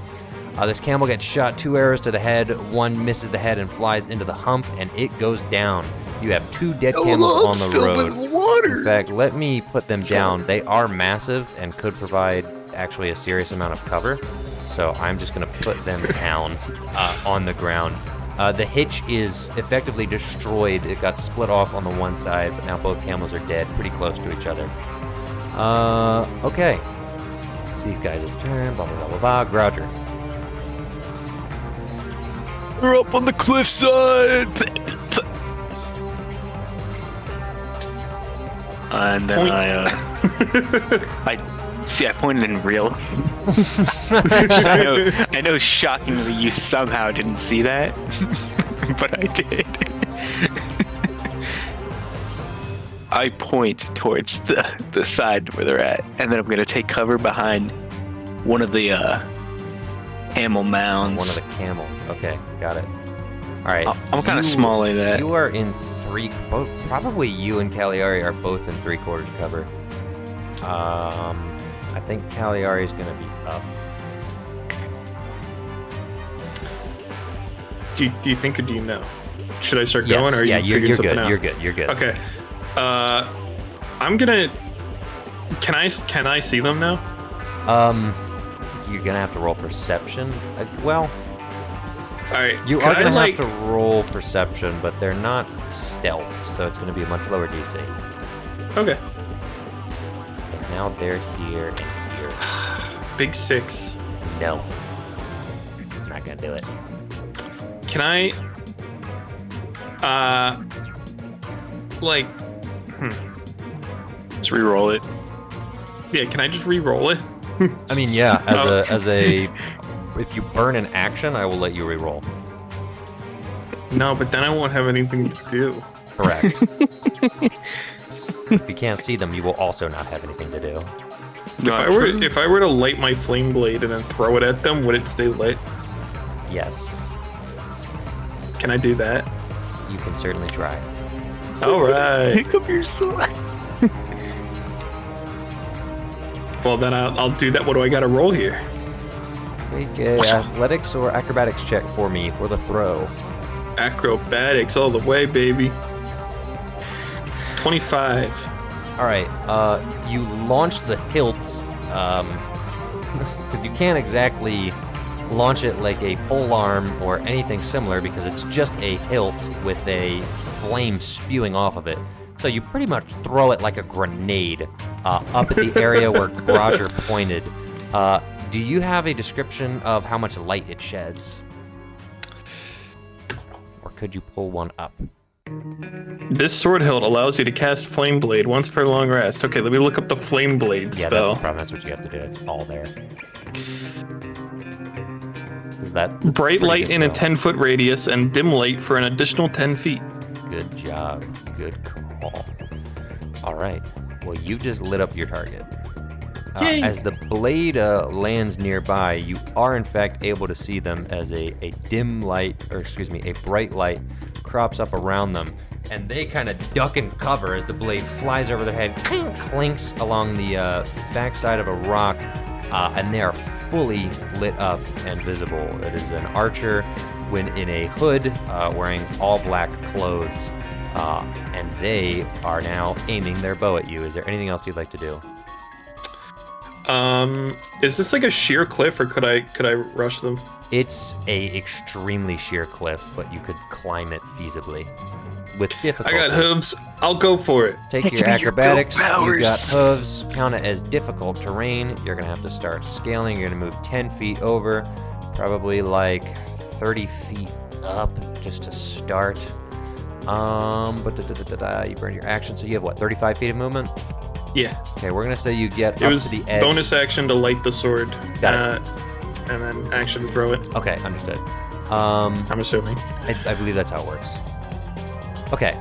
This camel gets shot 2 arrows to the head. 1 misses the head and flies into the hump, and it goes down. You have 2 dead camels on the road. In fact, let me put them down. They are massive and could provide actually a serious amount of cover. So I'm just going to put them down on the ground. The hitch is effectively destroyed. It got split off on the one side, but now both camels are dead, pretty close to each other. Okay. It's these guys' turn, blah, blah, blah, blah, blah. Grouger. We're up on the cliffside. And then I pointed in real. I know shockingly you somehow didn't see that, but I did. I point towards the side where they're at, and then I'm gonna take cover behind one of the camel mounds. One of the camel. Okay, got it. All right. I'm kind of small like that. You are in probably you and Cagliari are both in 3/4 cover. I think Cagliari is gonna be up. Do you think, or do you know? Should I start going, or are you figuring something out? You're good. You're good. Okay. I'm gonna. Can I see them now? You're gonna have to roll perception. Well, all right. you are gonna have to roll perception, but they're not stealth, so it's gonna be a much lower DC. Okay. Now they're here and here. Big 6. No, it's not gonna do it. Can I? Just re-roll it. Yeah. Can I just re-roll it? I mean, yeah. As a, if you burn an action, I will let you re-roll. No, but then I won't have anything to do. Correct. If you can't see them, you will also not have anything to do. If I were to light my flame blade and then throw it at them, would it stay lit? Yes. Can I do that? You can certainly try. All right. Pick up your sword. Well, then I'll do that. What do I got to roll here? Make a athletics or acrobatics check for me for the throw. Acrobatics all the way, baby. 25. All right. You launch the hilt. You can't exactly launch it like a polearm or anything similar because it's just a hilt with a flame spewing off of it. So you pretty much throw it like a grenade up at the area where Roger pointed. Do you have a description of how much light it sheds? Or could you pull one up? This sword hilt allows you to cast Flame Blade once per long rest. Okay, let me look up the Flame Blade Yeah, spell. that's the problem. That's what you have to do. It's all there. That Bright light in a 10-foot radius and dim light for an additional 10 feet. Good job. Good call. All right. Well, you just lit up your target. As the blade lands nearby, you are in fact able to see them as a dim light, or excuse me, a bright light crops up around them. And they kind of duck and cover as the blade flies over their head, clinks along the backside of a rock, and they are fully lit up and visible. It is an archer in a hood, wearing all black clothes, and they are now aiming their bow at you. Is there anything else you'd like to do? Is this like a sheer cliff, or could I rush them? It's a extremely sheer cliff, but you could climb it feasibly with difficulty. I got hooves. I'll go for it. Take your acrobatics. You got hooves. Count it as difficult terrain. You're gonna have to start scaling. You're gonna move 10 feet over, probably like 30 feet up just to start. You burned your action, so you have what? 35 feet of movement. Yeah. Okay, we're gonna say you get It up was to the edge. bonus action to light the sword. Got it. And then action to throw it. Okay, understood. I'm assuming. I believe that's how it works. Okay,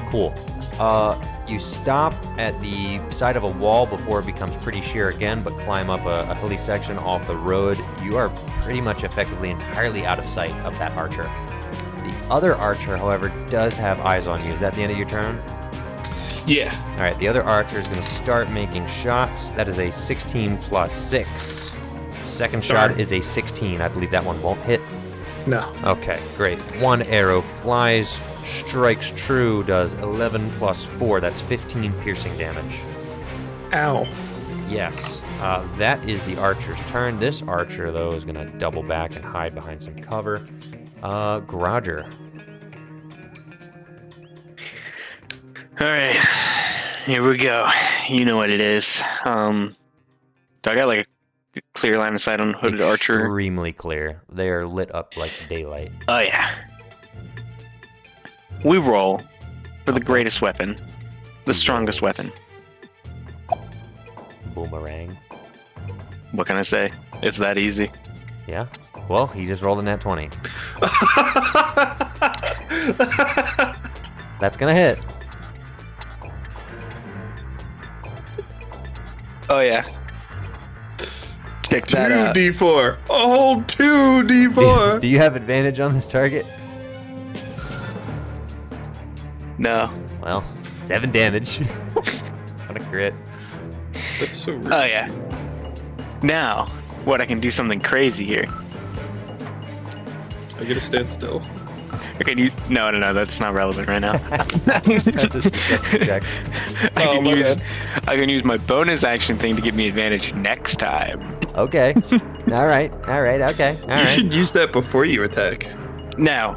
cool. You stop at the side of a wall before it becomes pretty sheer again, but climb up a hilly section off the road. You are pretty much effectively entirely out of sight of that archer. The other archer, however, does have eyes on you. Is that the end of your turn? Yeah. All right, the other archer is going to start making shots. That is a 16 plus 6. Second shot is a 16. I believe that one won't hit. No. Okay, great. One arrow flies, strikes true, does 11 plus 4. That's 15 piercing damage. Ow. Yes, that is the archer's turn. This archer, though, is going to double back and hide behind some cover. Roger. All right, here we go. You know what it is. Do I got like a clear line of sight on hooded archer? Extremely clear. They are lit up like daylight. Oh yeah. We roll for the greatest weapon, the strongest weapon. Boomerang. What can I say? It's that easy. Yeah. Well, he just rolled a nat 20. That's gonna hit. Oh yeah. Check that out. 2d4. Oh, 2d4. Do you have advantage on this target? No. Well, 7 damage. What a crit. That's so rude. Oh yeah. Now, what I can do something crazy here. I get a standstill. I can use no, that's not relevant right now. That's a perception check. I my bad. can use my bonus action thing to give me advantage next time. Okay. All right. Okay. All You right. should use that before you attack. Now,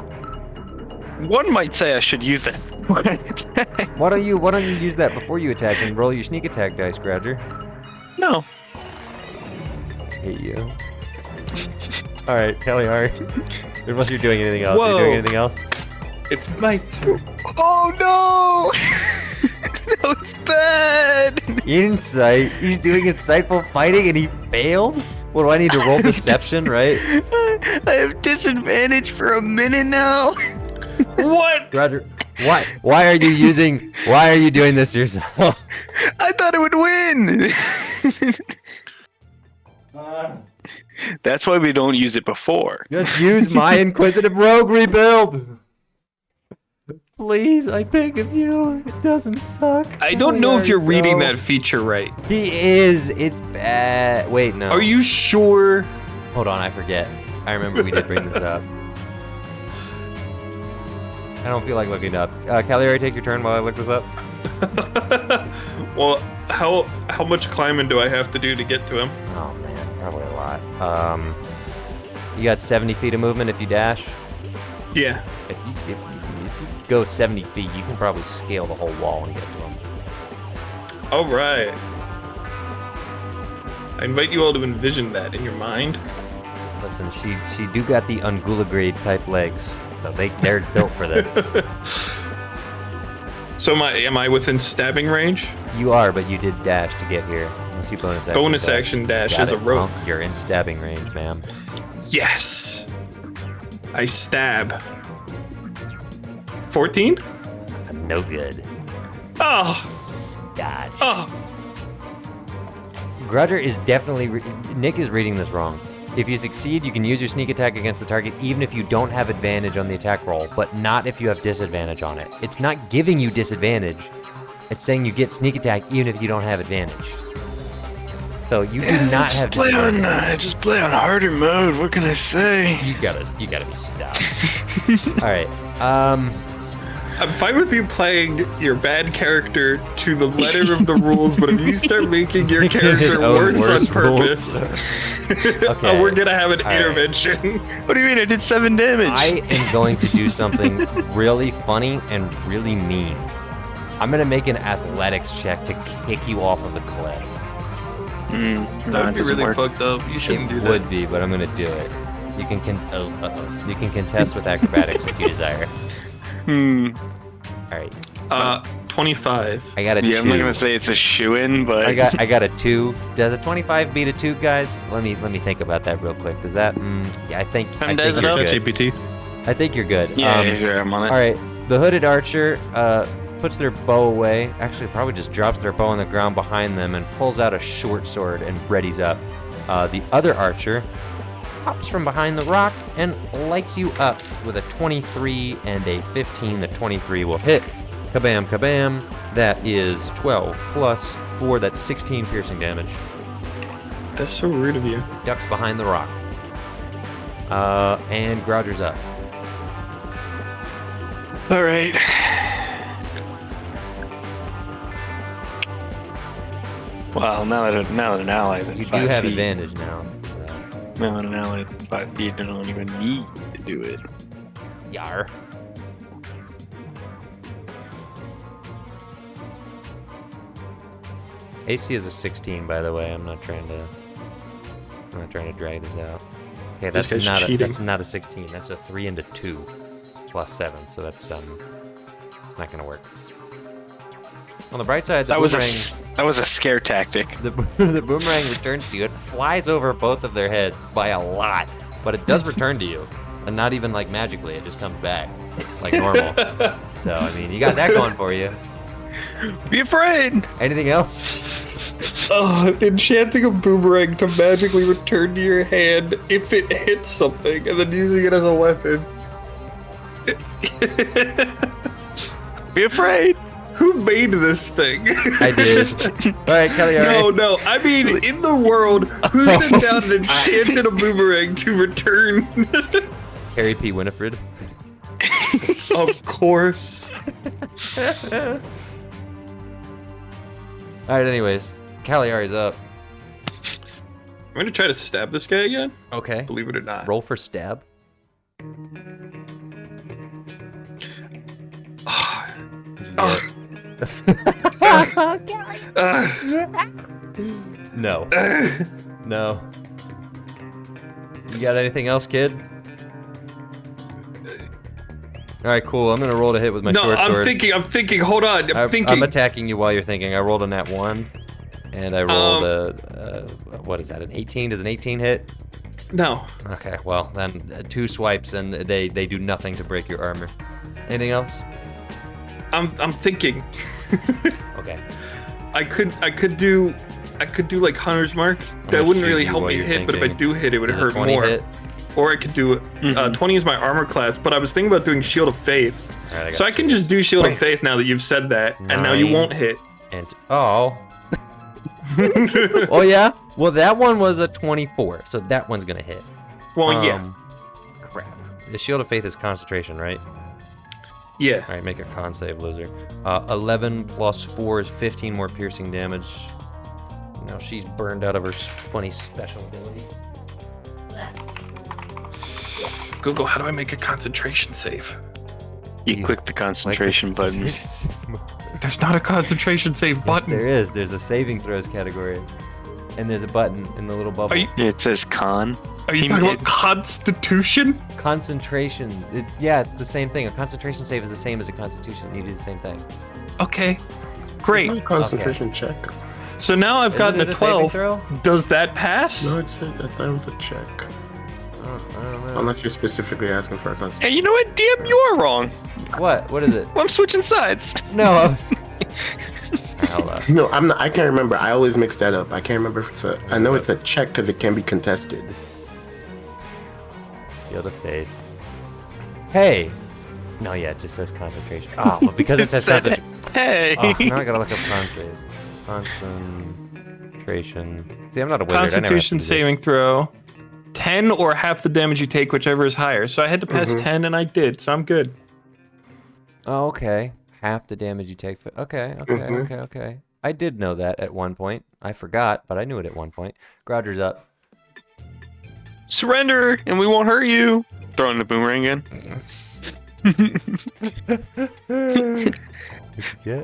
one might say I should use that when I attack. Why don't you use that before you attack and roll your sneak attack dice, Grouger? No. Hate you. All right, Kelly, all right. Unless you're doing anything else. Are you Whoa. doing anything else? It's my turn. Oh no! No, it's bad. Insight. He's doing insightful fighting and he failed? What do I need to roll deception, right? I have disadvantage for a minute now. What? Roger, why are you doing this to yourself? I thought it would win. That's why we don't use it before. Just use my Inquisitive Rogue rebuild. Please, I beg of you. It doesn't suck. I don't know if you're reading No. that feature right. He is. It's bad. Wait, no. Are you sure? Hold on, I forget. I remember we did bring this up. I don't feel like looking it up. Cagliari, take your turn while I look this up. Well, how much climbing do I have to do to get to him? Oh man, probably a lot. You got 70 feet of movement if you dash. Yeah. If you go 70 feet, you can probably scale the whole wall and get to him. All right. I invite you all to envision that in your mind. Listen, she do got the Ungulagrade type legs, so they're built for this. So am I within stabbing range? You are, but you did dash to get here. Unless you bonus action. Bonus action dash Got as a it. rope. Well, you're in stabbing range, ma'am. Yes. I stab. 14? No good. Oh. Dodge. Oh. Grudger is definitely... Nick is reading this wrong. If you succeed, you can use your sneak attack against the target even if you don't have advantage on the attack roll, but not if you have disadvantage on it. It's not giving you disadvantage. It's saying you get sneak attack even if you don't have advantage. So you do not have disadvantage. Just play on harder mode. What can I say? You gotta be stopped. All right. I'm fine with you playing your bad character to the letter of the rules, but if you start making your Making character his own worse on worse purpose, Okay. we're gonna have an All right. intervention. What do you mean? I did 7 damage. I am going to do something really funny and really mean. I'm gonna make an athletics check to kick you off of the cliff. No, That'd it be doesn't really work. fucked up. You shouldn't It do would that. be, but I'm gonna do it. You can you can contest with acrobatics if you desire. All right, 25. I got a Yeah, 2. I'm not gonna say it's a shoe-in, but I got a 2. Does a 25 beat a 2, guys? Let me think about that real quick. Does that? Yeah, I think does it you're up? good. GPT. I think you're good. yeah, I'm on it. All right, the hooded archer puts their bow away. Actually, probably just drops their bow on the ground behind them and pulls out a short sword and readies up. The other archer hops from behind the rock and lights you up with a 23 and a 15. The 23 will hit. Kabam, kabam. That is 12 plus 4. That's 16 piercing damage. That's so rude of you. Ducks behind the rock. And Grouger's up. All right. Well, now that an ally is You do 5 have feet, advantage now. So. now that an ally is 5 feet, I don't even need to do it. Yar. AC is a 16, by the way. I'm not trying to drag this out. Okay, This that's guy's not cheating. that's not a 16. That's a 3 into 2 plus 7. So that's it's not gonna work. On the bright side, the That was boomerang that was a scare tactic. the boomerang returns to you. It flies over both of their heads by a lot, but it does return to you, and not even like magically. It just comes back like normal. So I mean, you got that going for you. Be afraid. Anything else? Enchanting a boomerang to magically return to your hand if it hits something, and then using it as a weapon. Be afraid. Who made this thing? I did. All right, Kelly. All right. No, I mean, in the world, who sent down and enchanted a boomerang to return? Harry P. Winifred. Of course. All right. Anyways, Cagliari's up. I'm gonna try to stab this guy again. Okay. Believe it or not. Roll for stab. No. No. You got anything else, kid? All right, cool. I'm gonna roll to hit with my No, short sword. I'm thinking. Hold on, I'm thinking. I'm attacking you while you're thinking. I rolled a nat 1, and I rolled what is that? An 18? Does an 18 hit? No. Okay, well then 2 swipes and they do nothing to break your armor. Anything else? I'm thinking. Okay. I could do like Hunter's Mark. That gonna wouldn't shoot really you help while me you're hit, but if I thinking. do hit, it would Does a hurt 20 more. hit? Or I could do 20 is my armor class, but I was thinking about doing Shield of Faith. All right, So I can just do Shield of Faith now that you've said that, and now you 9. won't hit. And oh. Oh yeah. Well, that one was a 24, so that one's gonna hit. Well, yeah. Crap. The Shield of Faith is concentration, right? Yeah. All right, make a con save, loser. 11 plus 4 is 15 more piercing damage. Now she's burned out of her funny special ability. Google, how do I make a concentration save? You click the concentration button. Yes, There's not a concentration save button. there is. There's a saving throws category, and there's a button in the little bubble. Are you- It says con. Are you He talking made- about Constitution? Concentration. It's the same thing. A concentration save is the same as a constitution. You do the same thing. Okay. Great. Not a concentration check. So now I've gotten Isn't a it saving 12. throw? Does that pass? No, I thought it was a check. I don't know. Unless you're specifically asking for a concentration. Hey, you know what, DM? You are wrong. What? What is it? I'm switching sides. No. I was... Hold on. No, I'm not. I can't remember. I always mix that up. I can't remember if it's a. I know it's a check because it can be contested. Shield of Faith. Hey. No, yeah, it just says concentration. Oh, well, because it says concentration. Hey. Oh, now I gotta look up con saves. Concentration. See, I'm not a wizard. Constitution saving throw. 10 or half the damage you take, whichever is higher. So I had to pass 10 and I did, so I'm good. Oh, okay. Half the damage you take. Okay. Okay. I did know that at one point. I forgot, but I knew it at one point. Grouger's up. Surrender, and we won't hurt you. Throwing the boomerang in. Yeah.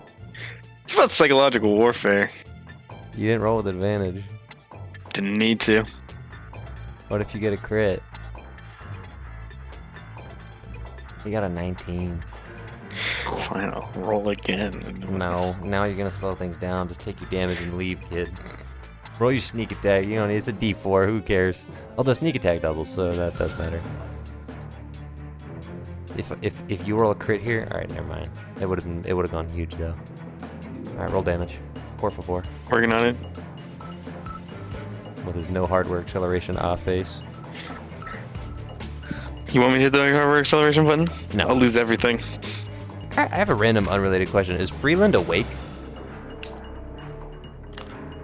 It's about psychological warfare. You didn't roll with advantage. Didn't need to. What if you get a crit? You got a 19. Fine, I'll roll again. No, now you're gonna slow things down. Just take your damage and leave, kid. Roll your sneak attack. You know, it's a D4. Who cares? Although sneak attack doubles, so that does matter. If you roll a crit here, all right, never mind. It would have gone huge though. All right, roll damage. 4 for 4 Working on it. with his no hardware acceleration off face. You want me to hit the hardware acceleration button? No. I'll lose everything. I have a random unrelated question. Is Freeland awake?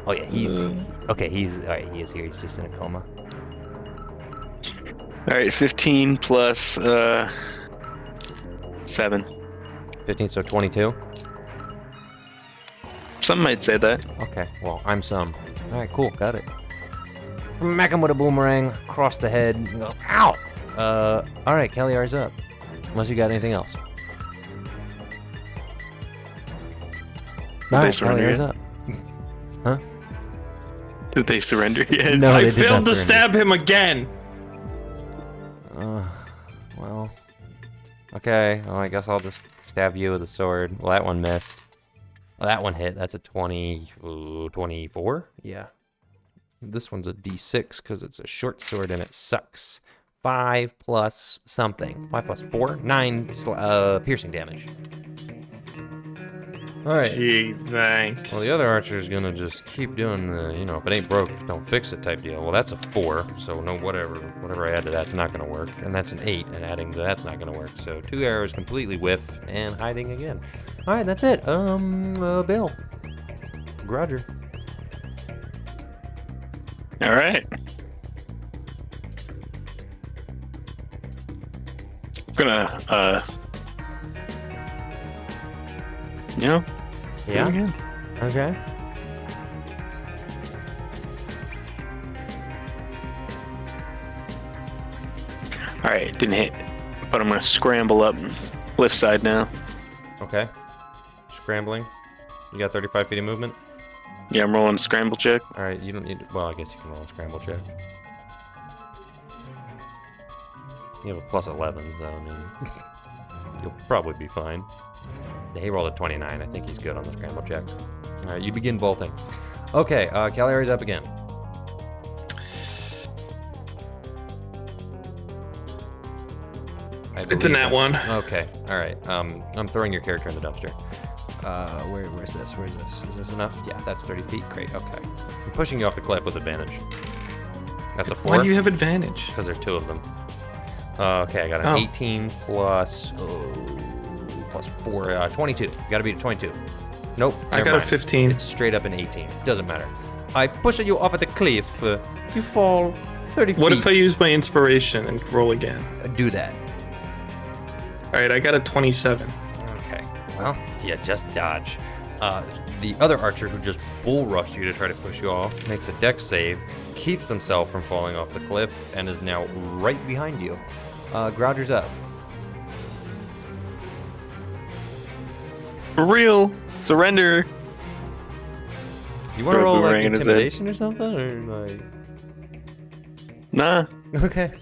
Oh yeah, he's okay. He's all right. He is here. He's just in a coma. All right, 15 plus 7. 15, so 22. Some might say that. Okay, well, I'm some. All right, cool, got it. Smack him with a boomerang across the head. And go, ow! All right, Kaliar's up. Unless you got anything else. All right, surrender Kaliar's yet? up. Huh? Did they surrender yet? No, I they did failed not to surrender. stab him again. Well. Okay, well, I guess I'll just stab you with a sword. Well, that one missed. Well, that one hit. That's a 24? Yeah. This one's a d6 because it's a short sword and it sucks. 5 plus something. 5 plus 4? 9 piercing damage. Alright. Gee, thanks. Well, the other archer's gonna just keep doing the, you know, if it ain't broke, don't fix it type deal. Well, that's a 4, so no, whatever I add to that's not gonna work. And that's an 8, and adding to that's not gonna work. So 2 arrows completely whiff and hiding again. Alright, that's it. Bill. Roger. All right. I'm gonna, Yeah? again. Okay. All right, didn't hit, but I'm gonna scramble up left side now. Okay. Scrambling. You got 35 feet of movement? Yeah, I'm rolling a scramble check. Alright, you don't need well, I guess you can roll a scramble check. You have a plus 11, so I mean, you'll probably be fine. He rolled a 29. I think he's good on the scramble check. Alright, you begin vaulting. Okay, Cagliari's up again. It's a nat 1. Okay, alright. I'm throwing your character in the dumpster. Where's this? Where's this? Is this enough? Yeah, that's 30 feet. Great, okay. I'm pushing you off the cliff with advantage. That's a 4. Why do you have advantage? Because there's 2 of them. Okay, I got an 18 plus 4, 22. You gotta beat a 22. Nope. I never got a mind. 15. It's straight up an 18. Doesn't matter. I push you off at the cliff. You fall 30 feet. What if I use my inspiration and roll again? do that? All right, I got a 27. Okay. Well, yeah, just dodge. The other archer who just bull rushed you to try to push you off makes a dex save, keeps himself from falling off the cliff, and is now right behind you. Grouger's up. For real, surrender. You want to Throw a roll like boomerang in his head. intimidation or something, or like? Nah. Okay.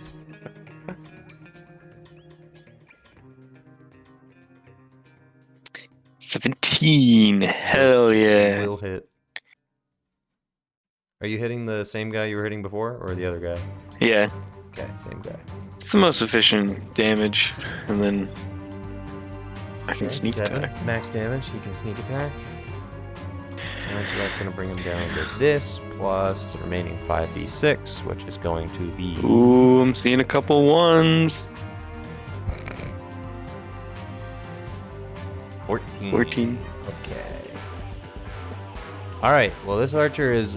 $17. Hell yeah. Will hit. Are you hitting the same guy you were hitting before, or the other guy? Yeah, Okay, same guy. it's the most efficient damage, and then I can Okay, sneak 7 attack. max damage. You can sneak attack. And so that's going to bring him down to this plus the remaining 5d6, which is going to be Ooh, I'm seeing a couple ones. 14. 14. Okay. All right. Well, this archer is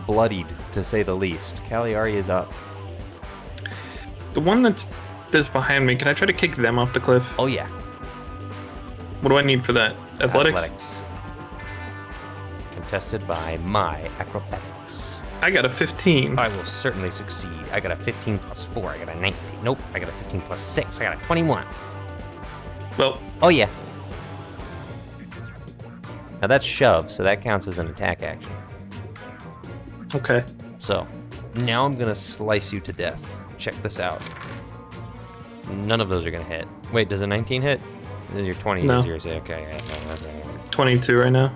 bloodied, to say the least. Cagliari is up. The one that's behind me, can I try to kick them off the cliff? Oh yeah. What do I need for that? Athletics? Athletics. Contested by my acrobatics. I got a 15. I will certainly succeed. I got a 15 plus 4. I got a 19. Nope. I got a 15 plus 6. I got a 21. Well, Oh yeah. Now that's shove, so that counts as an attack action. okay. So, now I'm gonna slice you to death. Check this out. None of those are gonna hit. Wait, does a 19 hit? Your 20 No. is yours. Okay, yeah, no, that's not gonna work. 22 right now.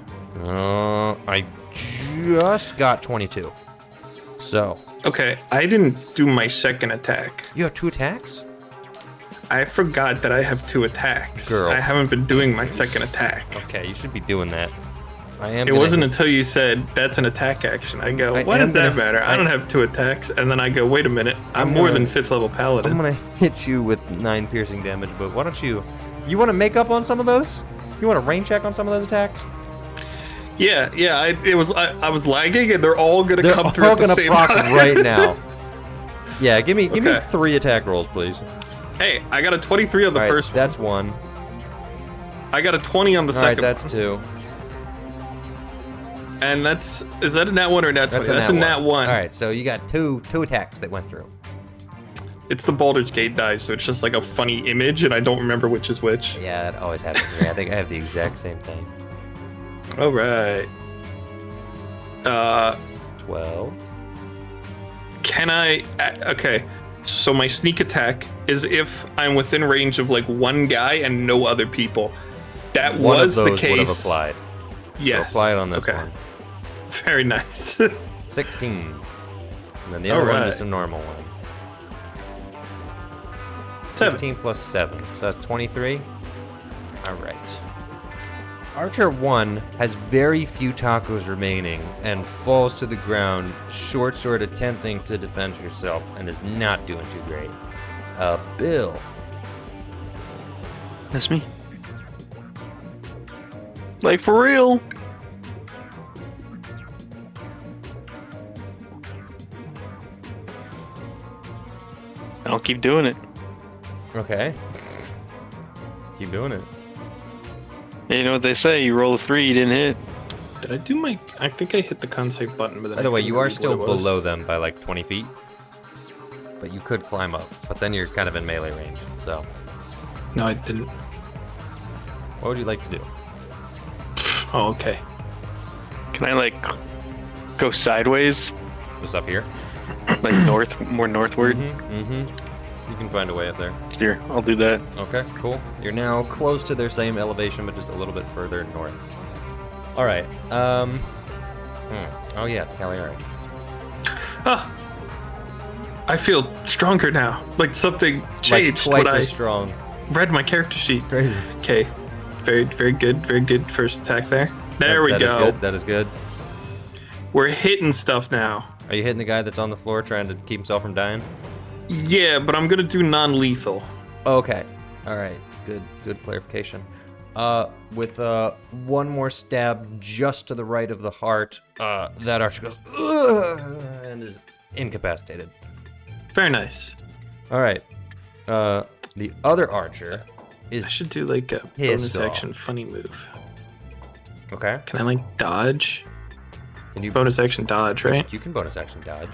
I just got 22. So, Okay, I didn't do my second attack. you have 2 attacks? I forgot that I have 2 attacks. Girl. I haven't been doing my second attack. Okay, you should be doing that. I am. It gonna wasn't hit- until you said that's an attack action. I go, I why am does that gonna- matter? I don't have 2 attacks. And then I go, wait a minute. I'm more gonna- than 5th level paladin. I'm gonna hit you with 9 piercing damage, but why don't you? You want to make up on some of those? You want to rain check on some of those attacks? Yeah. I was lagging, and they're all gonna They're come through all at the gonna same proc time. right now. Yeah, give me Okay. 3 attack rolls, please. Hey, I got a 23 on the All right, first one. that's 1. I got a 20 on the All right, second that's one. 2. And is that a nat 1 or a nat 20? That's a nat 1. 1. All right, so you got two attacks that went through. It's the Baldur's Gate dice, so it's just like a funny image, and I don't remember which is which. Yeah, that always happens to me. I think I have the exact same thing. All right. 12. Can I? Okay. So my sneak attack is if I'm within range of like one guy and no other people. That One was of the those case. would have applied. Yes. So apply it on this Okay. one. Very nice. 16. And then the other one, Alright. just a normal one. 7. 16 plus 7. So that's 23. All right. Archer 1 has very few tacos remaining and falls to the ground, short sword attempting to defend herself, and is not doing too great. Bill. That's me. Like, for real? I'll keep doing it. Okay. Keep doing it. You know what they say, you roll a 3, you didn't hit. Did I do my? I think I hit the con save button, but then By the I way, couldn't you are read still what it was. below them by like 20 feet. But you could climb up. But then you're kind of in melee range. So, No, I didn't. what would you like to do? Oh, okay. Can I, like, go sideways? Just up here? Like, more northward? You can find a way up there. Here, I'll do that. Okay, cool. You're now close to their same elevation, but just a little bit further north. All right. Oh yeah, it's Cagliari. Ah, I feel stronger now. Like something Like changed twice when I as strong. read my character sheet. Crazy. Okay, very good. Very good first attack there. There we That is go. good. That is good. We're hitting stuff now. Are you hitting the guy that's on the floor trying to keep himself from dying? Yeah, but I'm gonna do non-lethal. Okay. All right. Good clarification. With one more stab just to the right of the heart, that archer goes "Ugh," and is incapacitated. Very nice. All right. The other archer is I should do like a Pissed bonus off. action funny move. okay. Can I like dodge? Can you Bonus action dodge, right? You can bonus action dodge.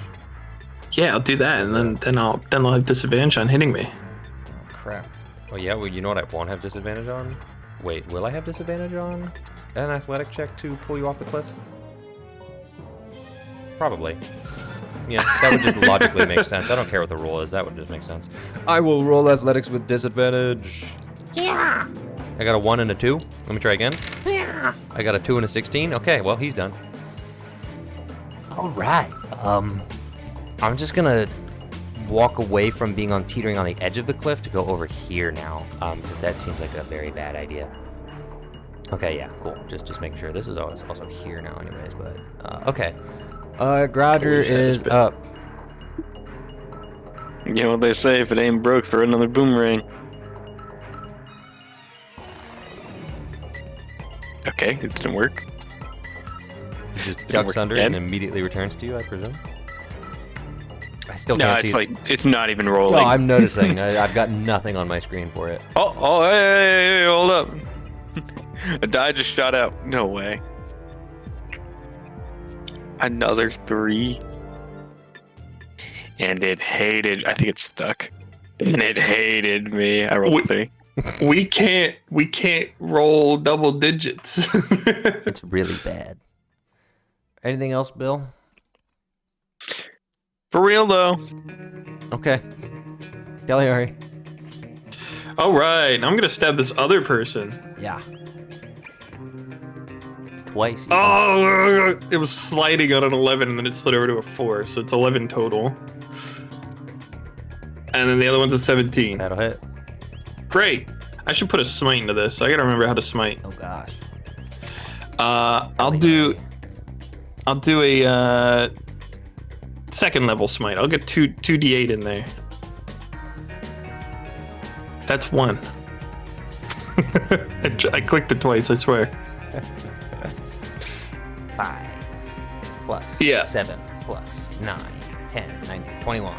Yeah, I'll do that, and then I'll have disadvantage on hitting me. Crap. Oh yeah. Well, you know what I won't have disadvantage on? Wait, will I have disadvantage on an athletic check to pull you off the cliff? Probably. Yeah, that would just logically make sense. I don't care what the rule is. That would just make sense. I will roll athletics with disadvantage. Yeah. I got a 1 and a 2. Let me try again. Yeah. I got a 2 and a 16. Okay, well, he's done. All right. I'm just gonna walk away from being teetering on the edge of the cliff to go over here now, because that seems like a very bad idea. Okay, yeah, cool. Just making sure. This is also here now, anyways. But okay. Grodger Always has is been. up. You know what they say, if it ain't broke, throw another boomerang. Okay, it didn't work. He just Didn't ducks work under it and again? immediately returns to you, I presume. I still No, can't it's see. like, it's not even rolling. No, I'm noticing. I've got nothing on my screen for it. Oh, hey, hold up. A die just shot out. No way. Another 3. And it hated, I think it's stuck. And it hated me. I rolled a 3. We can't roll double digits. It's really bad. Anything else, Bill? For real though. Okay. Cagliari. All right, I'm gonna stab this other person. Yeah. Twice. even. Oh, it was sliding on an 11 and then it slid over to a 4, so it's 11 total. And then the other one's a 17. That'll hit. Great. I should put a smite into this. I gotta remember how to smite. Oh gosh. I'll do a second level smite. I'll get 2d8 in there. That's 1. I clicked it twice, I swear. 5 plus Yeah. 7 plus 9, 10, 19, 21.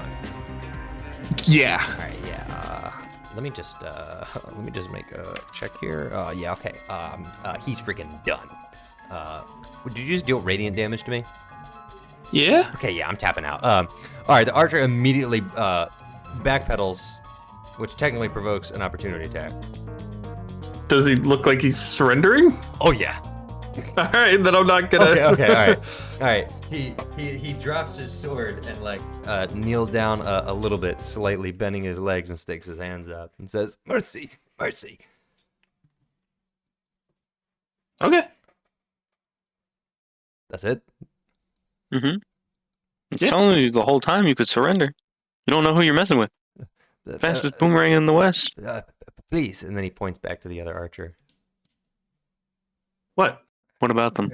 Yeah. All right, yeah. Let me just make a check here. Yeah, okay. He's freaking done. Did you just deal radiant damage to me? Yeah. Okay, yeah, I'm tapping out. All right, the archer immediately backpedals, which technically provokes an opportunity attack. Does he look like he's surrendering? Oh yeah. All right, then I'm not gonna. Okay, all right. He drops his sword and like kneels down a little bit, slightly bending his legs and sticks his hands up and says, "Mercy, mercy." Okay. That's it. Mm-hmm. It's Yeah. telling you the whole time you could surrender. You don't know who you're messing with. Fastest boomerang in the West. Please, and then he points back to the other archer. What? What about them?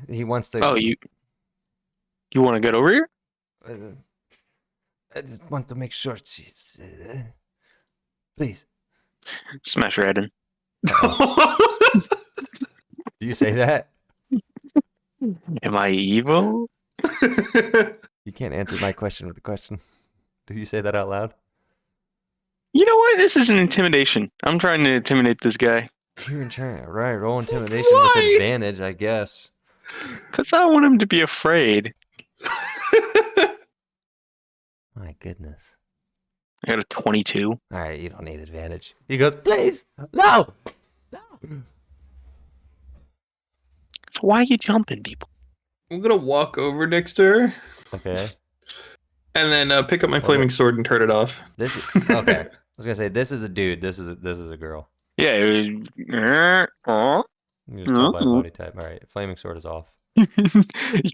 He wants to. Oh, you want to get over here? I just want to make sure she's. Please. Smash her head in. Do you say that? Am I evil? You can't answer my question with a question. Did you say that out loud? You know what? This is an intimidation. I'm trying to intimidate this guy. Right, roll intimidation Why? with advantage, I guess. Because I want him to be afraid. My goodness. I got a 22. All right, you don't need advantage. He goes, please, no. So why are you jumping, people? I'm gonna walk over next to her Okay. and then pick up my flaming sword and turn it off. This is, okay. I was gonna say this is a dude. This is a girl. Yeah. You just tell by body type. All right, flaming sword is off. You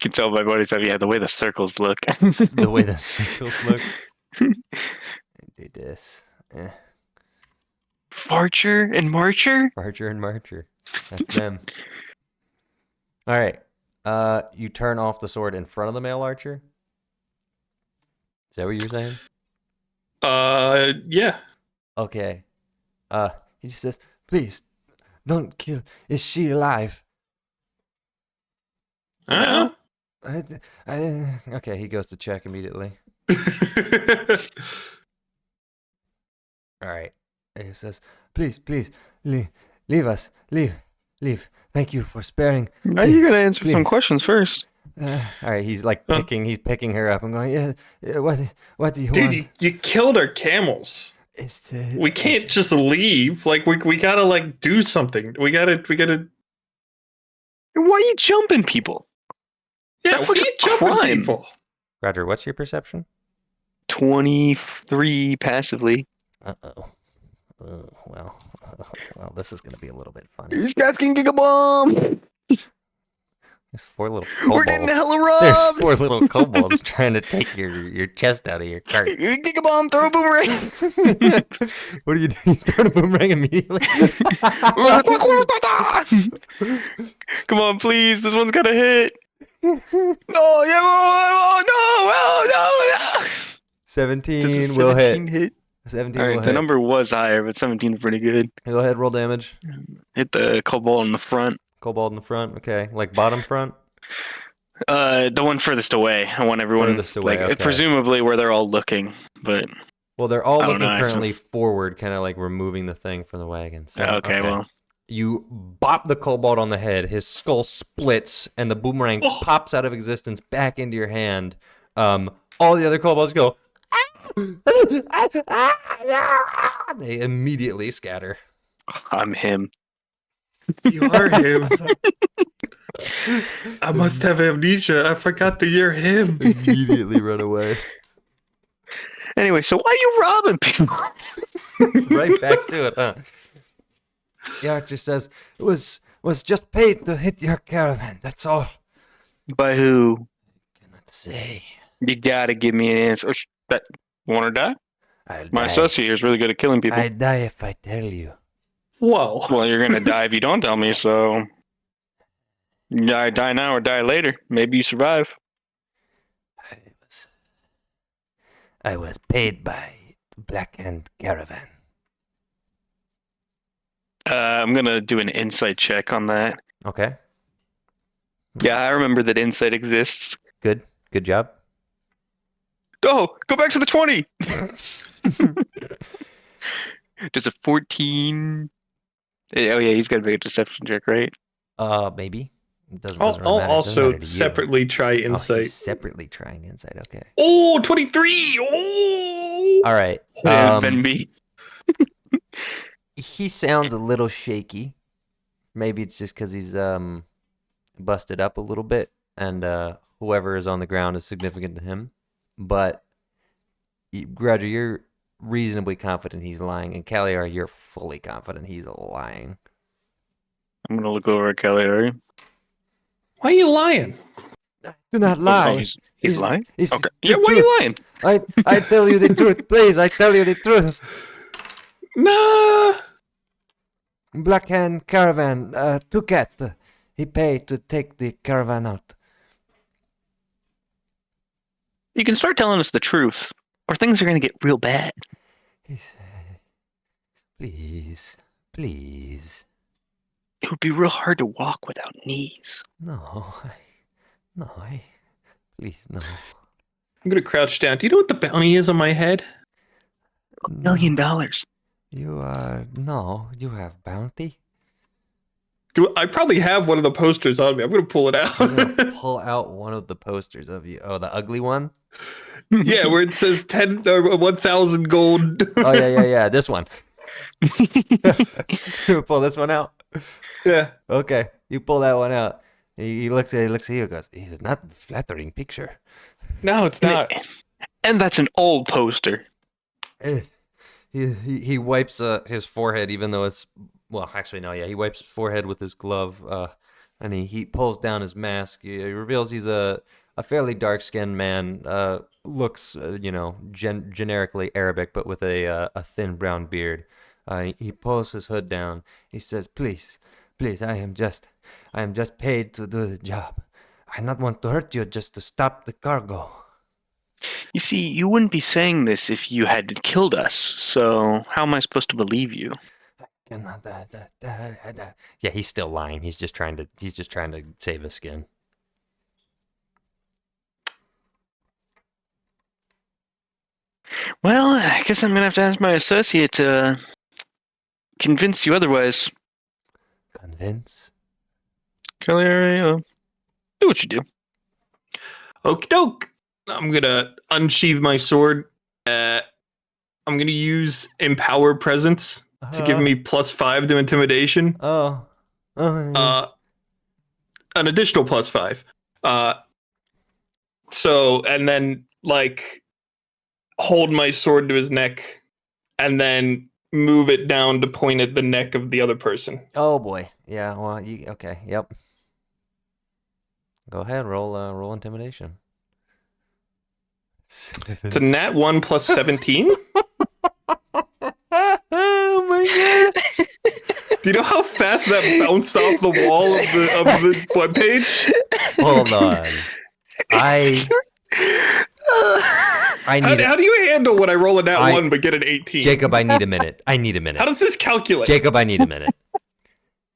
can tell by body type. Yeah, the way the circles look. The way the circles look. Do this. Archer and Marcher? Archer and Marcher. That's them. All right. You turn off the sword in front of the male archer. Is that what you're saying? Yeah. Okay. He just says, "Please, don't kill. Is she alive?" I Okay, he goes to check immediately. All right. He says, "Please, leave us. Leave. Thank you for sparing." Now you gotta answer some Please. questions first. All right, he's like picking her up. I'm going, yeah. What do you Dude, want? you killed our camels. It's We can't just leave. Like we gotta like do something. We gotta. Why are you jumping people? Yeah, That's we like a ain't jumping crime. people. Roger, what's your perception? 23 passively. Uh-oh. Well, this is gonna be a little bit funny. These guys can kick a bomb. There's 4 little kobolds. We're getting hella robbed. There's 4 little kobolds trying to take your chest out of your cart. Kick a bomb, throw a boomerang. What do you do? You throw the boomerang immediately? Come on, please. This one's got a hit. No, yeah, no. 17 will hit. 17 17 All will right, hit. the number was higher, but 17 is pretty good. Go ahead, roll damage. Hit the kobold in the front. Kobold in the front. Okay, like bottom front. The one furthest away. I want everyone Furthest away, like okay. presumably where they're all looking, but Well, they're all I don't looking know, currently forward, kind of like removing the thing from the wagon. So, okay, well, you bop the kobold on the head. His skull splits, and the boomerang pops out of existence back into your hand. All the other kobolds go. They immediately scatter. I'm him. You are him. I must have amnesia. I forgot that you're him. Immediately run away. Anyway, so why are you robbing people? Right back to it, huh? The archer says, it was just paid to hit your caravan. That's all. By who? Cannot say. You gotta give me an answer. Want to die? I'll My die. associate is really good at killing people. I'd die if I tell you. Whoa. Well, you're gonna die if you don't tell me. So, I die now or die later. Maybe you survive. I was paid by Black and Caravan. I'm gonna do an insight check on that. Okay. Yeah, I remember that insight exists. Good job. Oh, go back to the 20. Does a 14? Oh yeah, he's got to make a deception check, right? Maybe. It doesn't I'll really matter. It doesn't also matter to you. separately try Oh, insight. he's separately trying insight. Okay. Oh, 23! Oh! All right. Yeah, been me. He sounds a little shaky. Maybe it's just because he's busted up a little bit, and whoever is on the ground is significant to him. But Roger, you're reasonably confident he's lying, and Kaliar, you're fully confident he's lying. I'm gonna look over at Kelly. Why are you lying? Do not Oh, lie. he's lying? It's Okay. the Yeah, why are truth. you lying? I tell you the truth, please. I tell you the truth. Nah. Black Hand Caravan, Tuket. He paid to take the caravan out. You can start telling us the truth, or things are gonna get real bad. Please, please. It would be real hard to walk without knees. Please, no. I'm gonna crouch down. Do you know what the bounty is on my head? $1 million. You have bounty? I probably have one of the posters on me. I'm gonna pull it out. I'm gonna pull out one of the posters of you. Oh, the ugly one? Yeah, where it says 1,000 gold. Oh, yeah. This one. You pull this one out? Yeah. Okay, you pull that one out. He looks at you and goes, "It's not a flattering picture." No, it's not. And that's an old poster. He wipes his forehead, even though it's actually no, yeah, he wipes his forehead with his glove, and he pulls down his mask. He reveals he's a fairly dark-skinned man. Looks generically Arabic, but with a thin brown beard. He pulls his hood down. He says, "Please, I am just paid to do the job. I not want to hurt you, just to stop the cargo." You see, you wouldn't be saying this if you had killed us, so how am I supposed to believe you? Yeah, he's still lying. He's just trying to save his skin. Well, I guess I'm gonna have to ask my associate to convince you otherwise. Convince? Kelly, do what you do. Okie doke. I'm gonna unsheath my sword. I'm gonna use Empower Presence to give me +5 to Intimidation. Yeah. An additional +5. And then hold my sword to his neck, and then move it down to point at the neck of the other person. Oh boy. Yeah. Well, okay. Yep. Go ahead. Roll intimidation. It's a nat 1 + 17. Oh my god! Do you know how fast that bounced off the wall of the webpage? Hold on. How do you handle when I roll a nat 1 but get an 18? Jacob, I need a minute. How does this calculate? Jacob, I need a minute.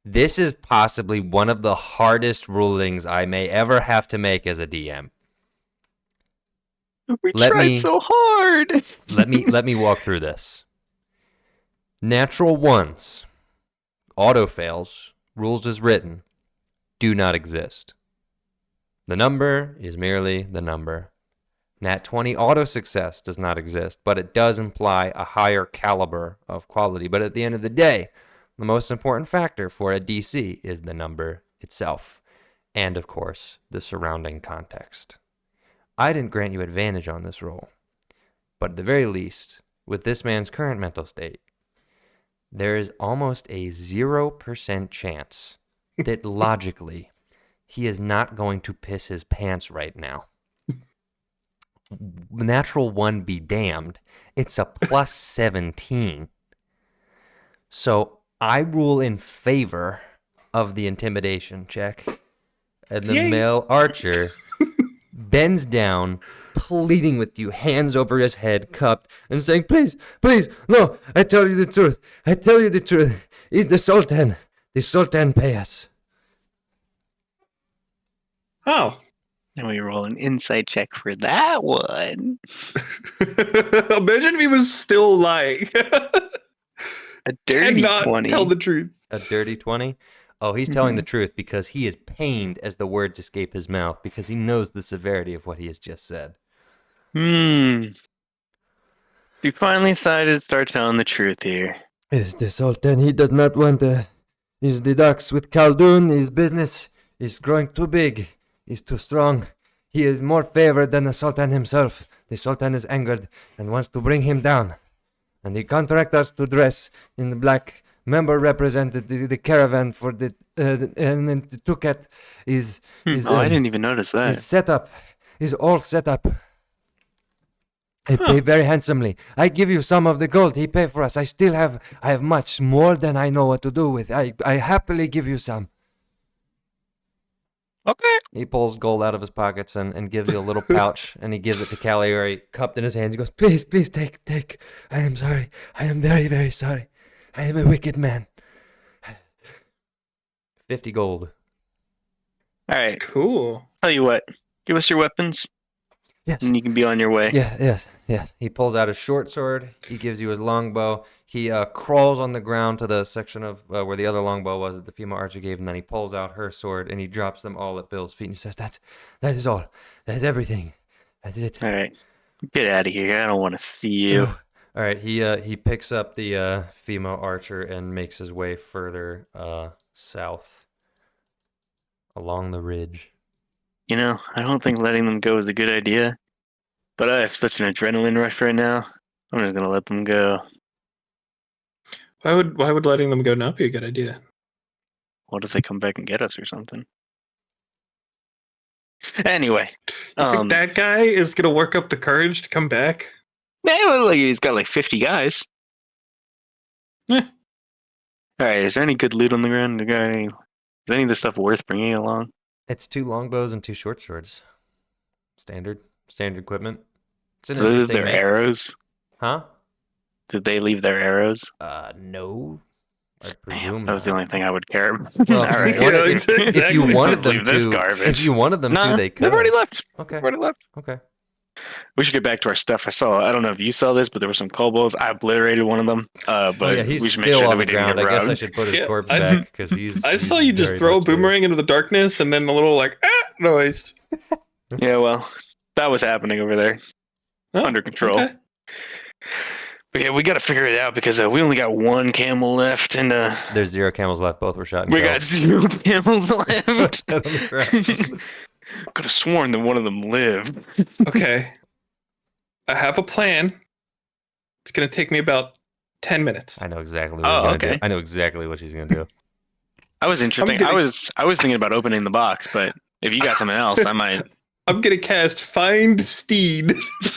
This is possibly one of the hardest rulings I may ever have to make as a DM. We tried so hard. Let me walk through this. Natural ones, auto fails, rules as written, do not exist. The number is merely the number. Nat 20 auto success does not exist, but it does imply a higher caliber of quality. But at the end of the day, the most important factor for a DC is the number itself, and of course, the surrounding context. I didn't grant you advantage on this roll, but at the very least, with this man's current mental state, there is almost a 0% chance that logically he is not going to piss his pants right now. Natural 1 be damned. It's a +17. So I rule in favor of the intimidation check. And the male archer bends down, pleading with you, hands over his head, cupped, and saying, "Please, no, I tell you the truth. He's the Sultan. The Sultan pay us." Oh. And we roll an insight check for that one. Imagine if he was still lying. A dirty Cannot 20. tell the truth. A dirty 20? Oh, he's telling the truth because he is pained as the words escape his mouth because he knows the severity of what he has just said. We finally decided to start telling the truth here. Is the Sultan, he does not want is the ducks with Khaldun, his business is growing too big, he's too strong. He is more favored than the Sultan himself. The Sultan is angered and wants to bring him down. And he contract us to dress in the black. Member represented the caravan for and then the Tukat is I didn't even notice that. is set up. Is all set up. I pay very handsomely. I give you some of the gold he paid for us. I have much more than I know what to do with. I happily give you some. Okay. He pulls gold out of his pockets and gives you a little pouch, and he gives it to Caligari, cupped in his hands. He goes, please, take. I am sorry. I am very, very sorry. I am a wicked man. 50 gold. All right. Cool. Tell you what. Give us your weapons, Yes. and you can be on your way. Yes. He pulls out his short sword. He gives you his longbow. He crawls on the ground to the section of where the other longbow was that the female archer gave, and then he pulls out her sword and he drops them all at Bill's feet and he says, that is all. That is everything. That's it. All right. Get out of here. I don't want to see you. All right. He picks up the female archer and makes his way further south along the ridge. You know, I don't think letting them go is a good idea. But I have such an adrenaline rush right now. I'm just gonna let them go. Why would letting them go not be a good idea? What if they come back and get us or something? Anyway, You think that guy is gonna work up the courage to come back? he's got like 50 guys. Yeah. All right. Is there any good loot on the ground? Is any of this stuff worth bringing along? It's 2 longbows and 2 short swords. Standard equipment. It's an Did they leave interesting their make. arrows? Huh? Did they leave their arrows? No. I presume Damn, that was the not. only thing I would care about. Well, All right. if you wanted them Leave this to, garbage. if you wanted them Nah, to, they could. they've already left. Okay. They've already left. Okay. We should get back to our stuff. I don't know if you saw this, but there were some kobolds. I obliterated one of them. But Oh yeah, he's we should still make sure on that we the didn't ground. get I guess I robbed. should put his Yeah, corpse I- back because he's. I saw he's you just very throw a much there. boomerang into the darkness and then a little like noise. Yeah, well, that was happening over there. Oh, Under control. okay. But yeah, we got to figure it out because we only got one camel left, and There's 0 camels left. Both were shot and we killed. got 0 camels left. Dead on the ground. Could have sworn that one of them lived. Okay. I have a plan. It's gonna take me about 10 minutes. I know exactly what Oh, he's gonna okay. do. I know exactly what she's gonna do. I was interesting. gonna- I was thinking about opening the box, but if you got something else, I might. I'm gonna cast Find Steed.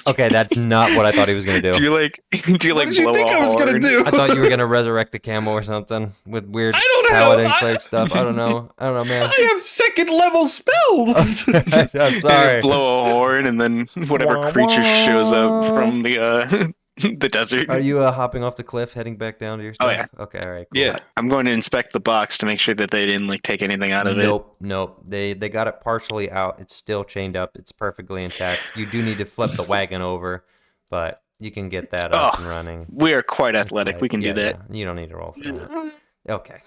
Okay, that's not what I thought he was gonna do. Do you like What blow did you a think I was gonna horn? do? I thought you were gonna resurrect the camel or something with weird I don't know. paladin cleric stuff. I don't know, man. I have second level spells. I'm They sorry. blow a horn, and then whatever creature shows up from the the desert. Are you hopping off the cliff, heading back down to your stuff? Oh, yeah. Okay, all right. Cool. Yeah. I'm going to inspect the box to make sure that they didn't like take anything out of it. Nope. They got it partially out. It's still chained up. It's perfectly intact. You do need to flip the wagon over, but you can get that up and running. We are quite It's athletic. like- We can do that. yeah. You don't need to roll for that. Okay.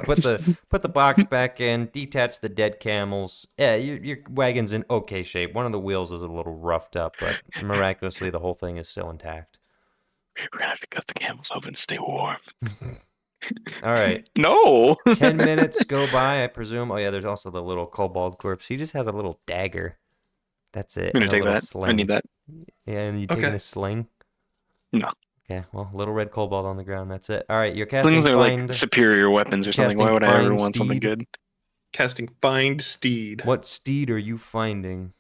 put the box back in. Detach the dead camels. Yeah, your wagon's in okay shape. One of the wheels is a little roughed up, but miraculously the whole thing is still intact. We're gonna have to cut the camels open to stay warm. All right. No. 10 minutes go by, I presume. Oh yeah, there's also the little kobold corpse. He just has a little dagger. That's it. I'm gonna and a take little that. Sling. I need that. Yeah, and you Okay. taking a sling? No. Okay, well, little red kobold on the ground. That's it. All right, you're casting Slings are find. like superior weapons or something. Why casting would I ever find want something steed. good? Casting Find Steed. What steed are you finding?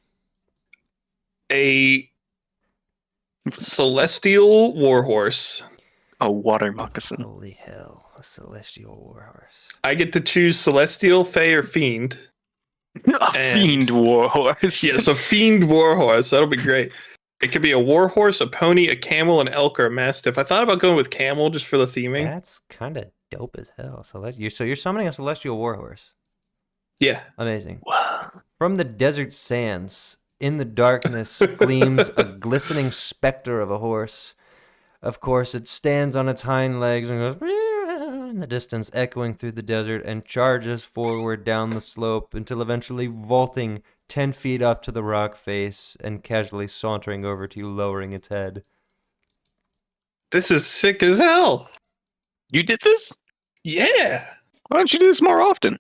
A celestial warhorse. A water moccasin. Holy hell, a celestial warhorse. I get to choose celestial, fey, or fiend. A fiend warhorse. Yes, a fiend warhorse. That'll be great. It could be a warhorse, a pony, a camel, an elk, or a mastiff. I thought about going with camel just for the theming. That's kind of dope as hell. So you're summoning a celestial warhorse. Yeah. Amazing. Wow. From the desert sands, in the darkness, gleams a glistening specter of a horse. Of course, it stands on its hind legs and goes in the distance, echoing through the desert, and charges forward down the slope until eventually vaulting 10 feet up to the rock face and casually sauntering over to you, lowering its head. This is sick as hell. You did this? Yeah. Why don't you do this more often?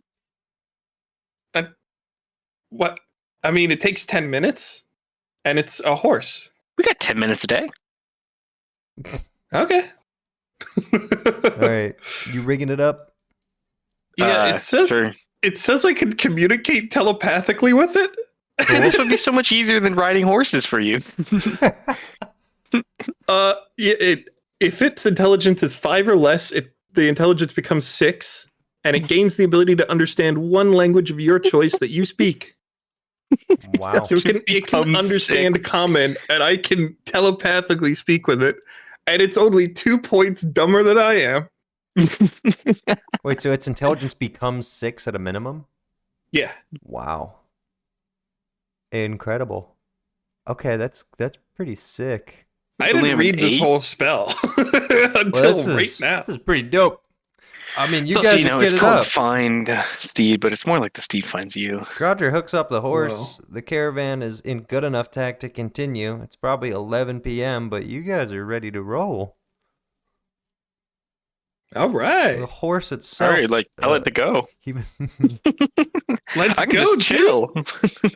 What? I mean, it takes 10 minutes, and it's a horse. We got 10 minutes a day. Okay. All right, you rigging it up? Yeah, Sure. it says I can communicate telepathically with it. This would be so much easier than riding horses for you. If its intelligence is 5 or less, the intelligence becomes 6, and it gains the ability to understand one language of your choice that you speak. Wow. So it can becomes understand 6. common, and I can telepathically speak with it. And it's only 2 points dumber than I am. Wait, so its intelligence becomes 6 at a minimum? Yeah. Wow. Incredible. Okay, that's pretty sick. I only didn't have an read this 8? whole spell Well, until right now. This is pretty dope. I mean, you So, guys you know, get it's it called up. Find Steed, but it's more like the Steed finds you. Roger hooks up the horse. The caravan is in good enough tack to continue. It's probably 11 p.m., but you guys are ready to roll. All right. The horse All itself. right, like, I'll let it go. He was Let's I can go, just chill.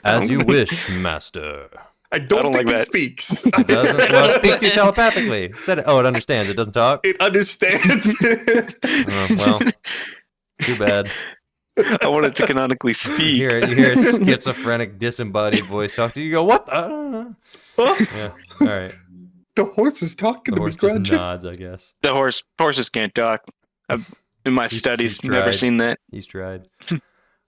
As you wish, master. I don't don't think like it that. speaks. It doesn't. Well, it speaks to you telepathically. It said it. Oh, it understands. It doesn't talk. It understands. Well, too bad. I want it to canonically You speak. hear a schizophrenic, disembodied voice talk to you. You go, what the? Huh? Yeah. All right. The horse is talking The to me, horse just Grudge. nods, I guess. The horses can't talk. I've, in my He's studies, never tried. seen that. He's tried.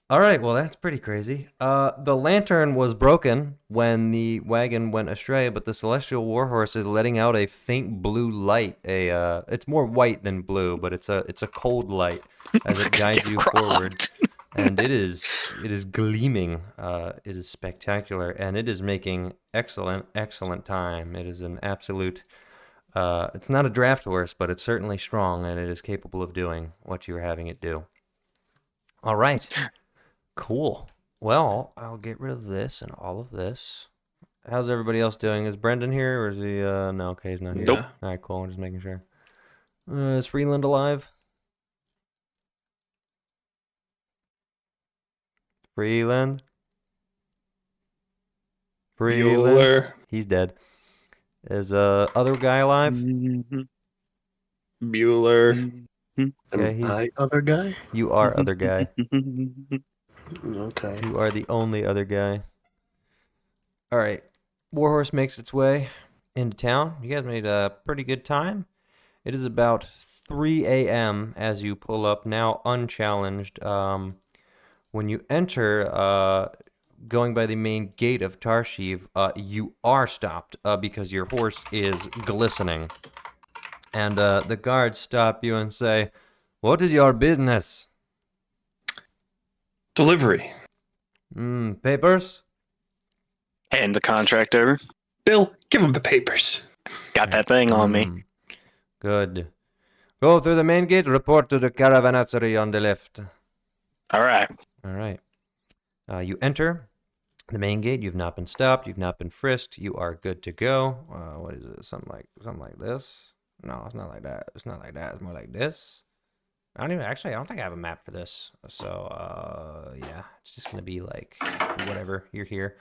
All right, well, that's pretty crazy. The lantern was broken when the wagon went astray, but the celestial warhorse is letting out a faint blue light. It's more white than blue, but it's a cold light as it guides you forward, and it is gleaming. It is spectacular, and it is making excellent time. It is an absolute. It's not a draft horse, but it's certainly strong, and it is capable of doing what you are having it do. All right. Cool. Well, I'll get rid of this and all of this. How's everybody else doing? Is Brendan here, or is he? No, okay, he's not here. Nope. All right, cool. I'm just making sure. Is Freeland alive? Freeland? Bueller. He's dead. Is other guy alive? Bueller. Okay, Am I other guy? you are other guy. Okay. You are the only other guy. All right. Warhorse makes its way into town. You guys made a pretty good time. It is about 3 a.m. as you pull up, now unchallenged. When you enter, going by the main gate of Tarshiv, you are stopped because your horse is glistening. And the guards stop you and say, "What is your business?" Delivery. Papers? And the contract over. Bill, give him the papers. Got that thing on me. Good. Go through the main gate, report to the caravanserai on the left. All right. All right. You enter the main gate. You've not been stopped. You've not been frisked. You are good to go. What is it? Something like this? No, it's not like that. It's not like that. It's more like this. I don't think I have a map for this. So, yeah, it's just going to be like whatever. You're here.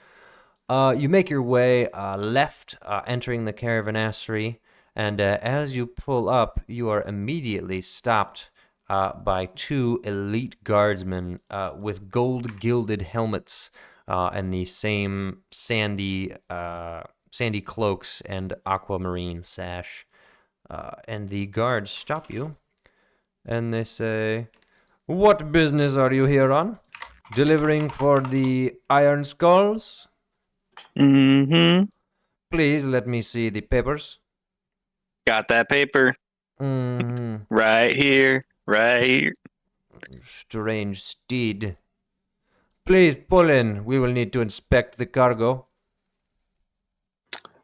You make your way left, entering the caravanserai, and as you pull up, you are immediately stopped by 2 elite guardsmen with gold-gilded helmets and the same sandy cloaks and aquamarine sash. And the guards stop you, and they say, "What business are you here on? Delivering for the Iron Skulls? Mm-hmm. Please let me see the papers." Got that paper right here. Right here. Strange steed. Please pull in. We will need to inspect the cargo.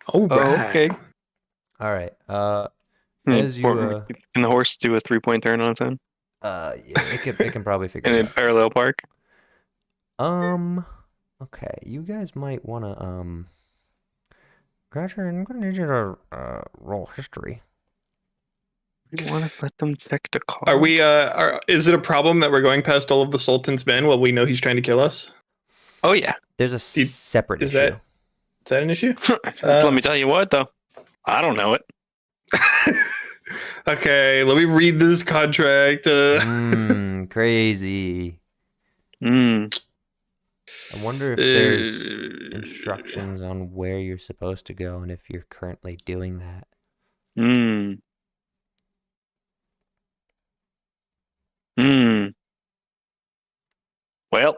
All right. Okay. All right. As Can the horse do a 3-point turn on its own yeah, it can probably figure in it a out. parallel park? Okay, you guys might wanna Gretchen, I'm gonna need you to roll history. We want to let them check the car. Are we? Is it a problem that we're going past all of the Sultan's men while we know he's trying to kill us? Oh yeah. There's a separate is issue. Is that an issue? Let me tell you what though. I don't know it. Okay, let me read this contract. Crazy. Hmm. I wonder if there's instructions on where you're supposed to go and if you're currently doing that. Hmm. Hmm. Well,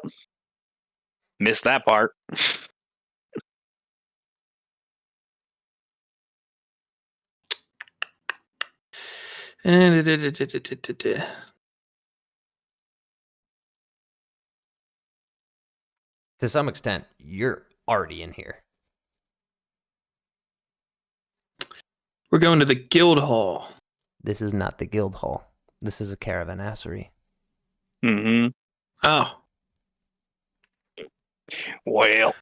missed that part. To some extent, you're already in here. We're going to the guild hall. This is not the guild hall. This is a caravanserai. Mm-hmm. Oh. Well,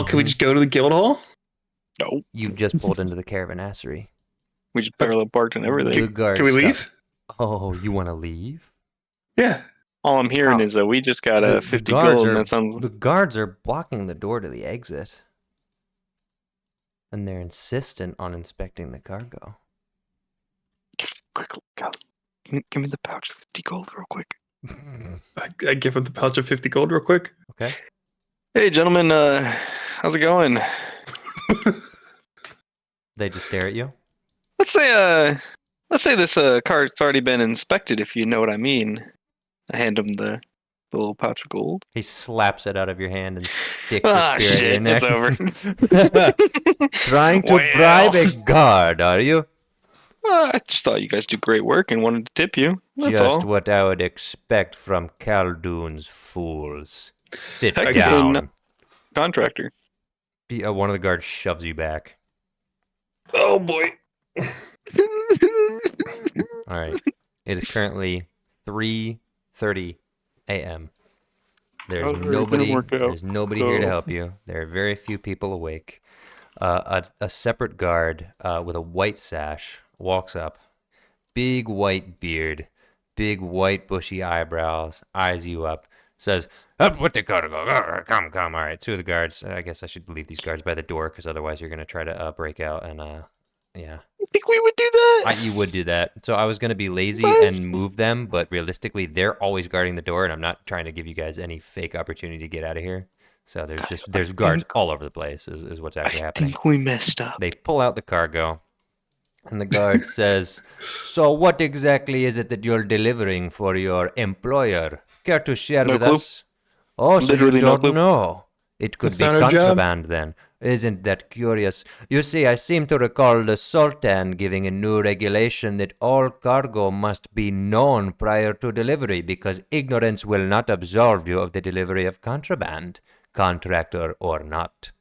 Can we just go to the guild hall? no. You just pulled into the caravanserai. We just parallel parked and everything. The guard Can we stopped. leave? Oh, you want to leave? Yeah. All I'm hearing is that we just got a 50 gold, and that sounds. The guards are blocking the door to the exit. And they're insistent on inspecting the cargo. Quick, give me the pouch of 50 gold real quick. I give him the pouch of 50 gold real quick. Okay. Hey, gentlemen, how's it going? They just stare at you? Let's say this cart's already been inspected, if you know what I mean. I hand him the little pouch of gold. He slaps it out of your hand and sticks a spear at your Shit, neck. it's over. Trying to bribe a guard, are you? I just thought you guys do great work and wanted to tip you. That's Just all. what I would expect from Khaldoon's fools. Sit Technically down. not- Contractor. One of the guards shoves you back. Oh boy. All right. It is currently 3:30 a.m. There's How's everything nobody. work out? There's nobody here to Oh. help you. There are very few people awake. A separate guard with a white sash walks up. Big white beard, big white bushy eyebrows, eyes you up, says, "Up with the cargo. Come. All right, two of the guards. I guess I should leave these guards by the door because otherwise you're going to try to break out and yeah. You think we would do that? You would do that. So I was going to be lazy What? and move them, but realistically, they're always guarding the door, and I'm not trying to give you guys any fake opportunity to get out of here. So there's guards all over the place is what's actually happening. I think we messed up. They pull out the cargo, and the guard says, "So what exactly is it that you're delivering for your employer? Care to share No with clue. us?" "Oh, so you Literally no don't clue. know. It could It's be not our job. contraband then. Isn't that curious? You see, I seem to recall the Sultan giving a new regulation that all cargo must be known prior to delivery because ignorance will not absolve you of the delivery of contraband, contractor or not.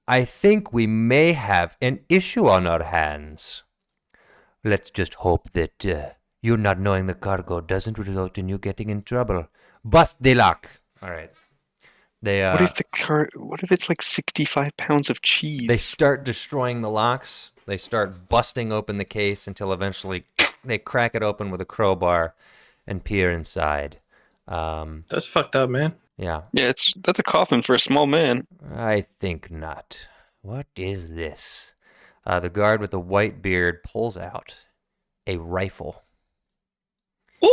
I think we may have an issue on our hands. Let's just hope that you not knowing the cargo doesn't result in you getting in trouble. Bust the lock." All right. They What if it's like 65 pounds of cheese? They start destroying the locks. They start busting open the case until eventually they crack it open with a crowbar and peer inside. That's fucked up, man. Yeah, Yeah, that's a coffin for a small man. I think not. What is this? The guard with the white beard pulls out a rifle.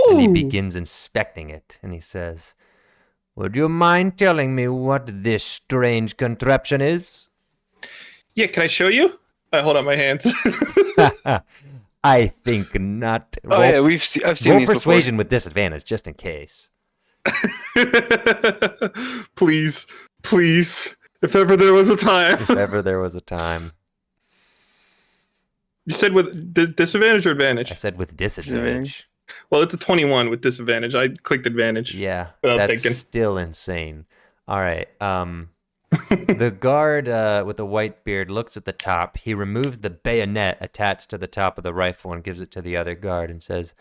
And he begins inspecting it. And he says, "Would you mind telling me what this strange contraption is?" Yeah, can I show you? I hold out my hands. I think not. Oh yeah, I've seen Roll these persuasion with disadvantage, just in case. Please. If ever there was a time. If ever there was a time. You said with disadvantage or advantage? I said with disadvantage. Well, it's a 21 with disadvantage. I clicked advantage. Yeah, Without that's thinking. still insane. All right. The guard with the white beard looks at the top. He removes the bayonet attached to the top of the rifle and gives it to the other guard and says,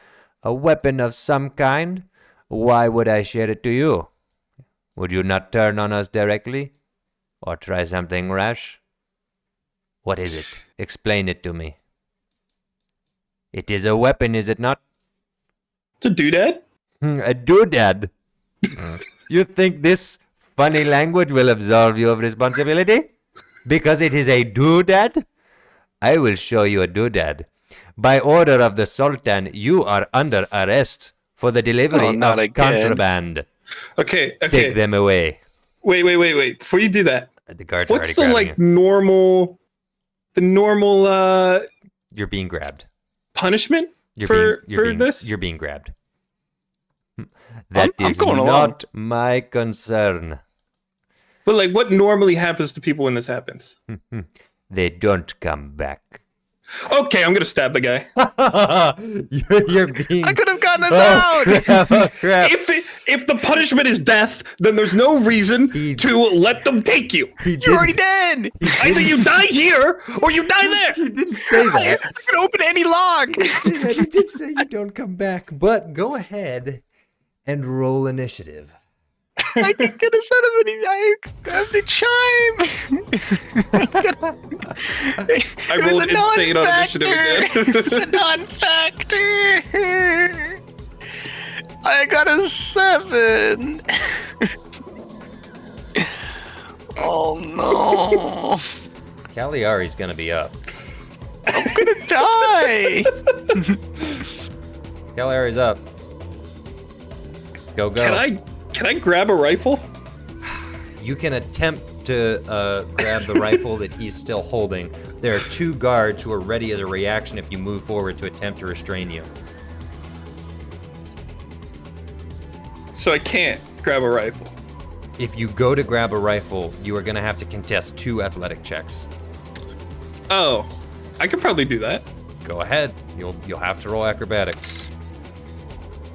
"A weapon of some kind? Why would I share it to you? Would you not turn on us directly? Or try something rash? What is it? Explain it to me. It is a weapon, is it not?" It's a doodad? A doodad. You think this funny language will absolve you of responsibility? Because it is a doodad? I will show you a doodad. By order of the Sultan, you are under arrest for the delivery Oh, not of again. contraband. Okay. Take them away. Wait. Before you do that, The guards what's are the already grabbing the normal you. You're being grabbed. punishment You're for being, this? You're being grabbed. That I'm is going along. not my concern. But like, what normally happens to people when this happens? They don't come back. Okay, I'm gonna stab the guy. You're being. I could have gotten us Oh, out. crap, oh, crap. If the punishment is death, then there's no reason to let them take you. You're already dead. Either you die here or you die there. You didn't say that. I can open any lock. You did say you don't come back, but go ahead and roll initiative. I can get us out of any. I have the chime. I rolled insane on initiative again. It's a non-factor. I got a 7. Oh no! Cagliari's gonna be up. I'm gonna die. Cagliari's up. Go. Can I grab a rifle? You can attempt to grab the rifle that he's still holding. There are 2 guards who are ready as a reaction if you move forward to attempt to restrain you. So I can't grab a rifle. If you go to grab a rifle, you are going to have to contest 2 athletic checks. Oh, I could probably do that. Go ahead. You'll have to roll acrobatics.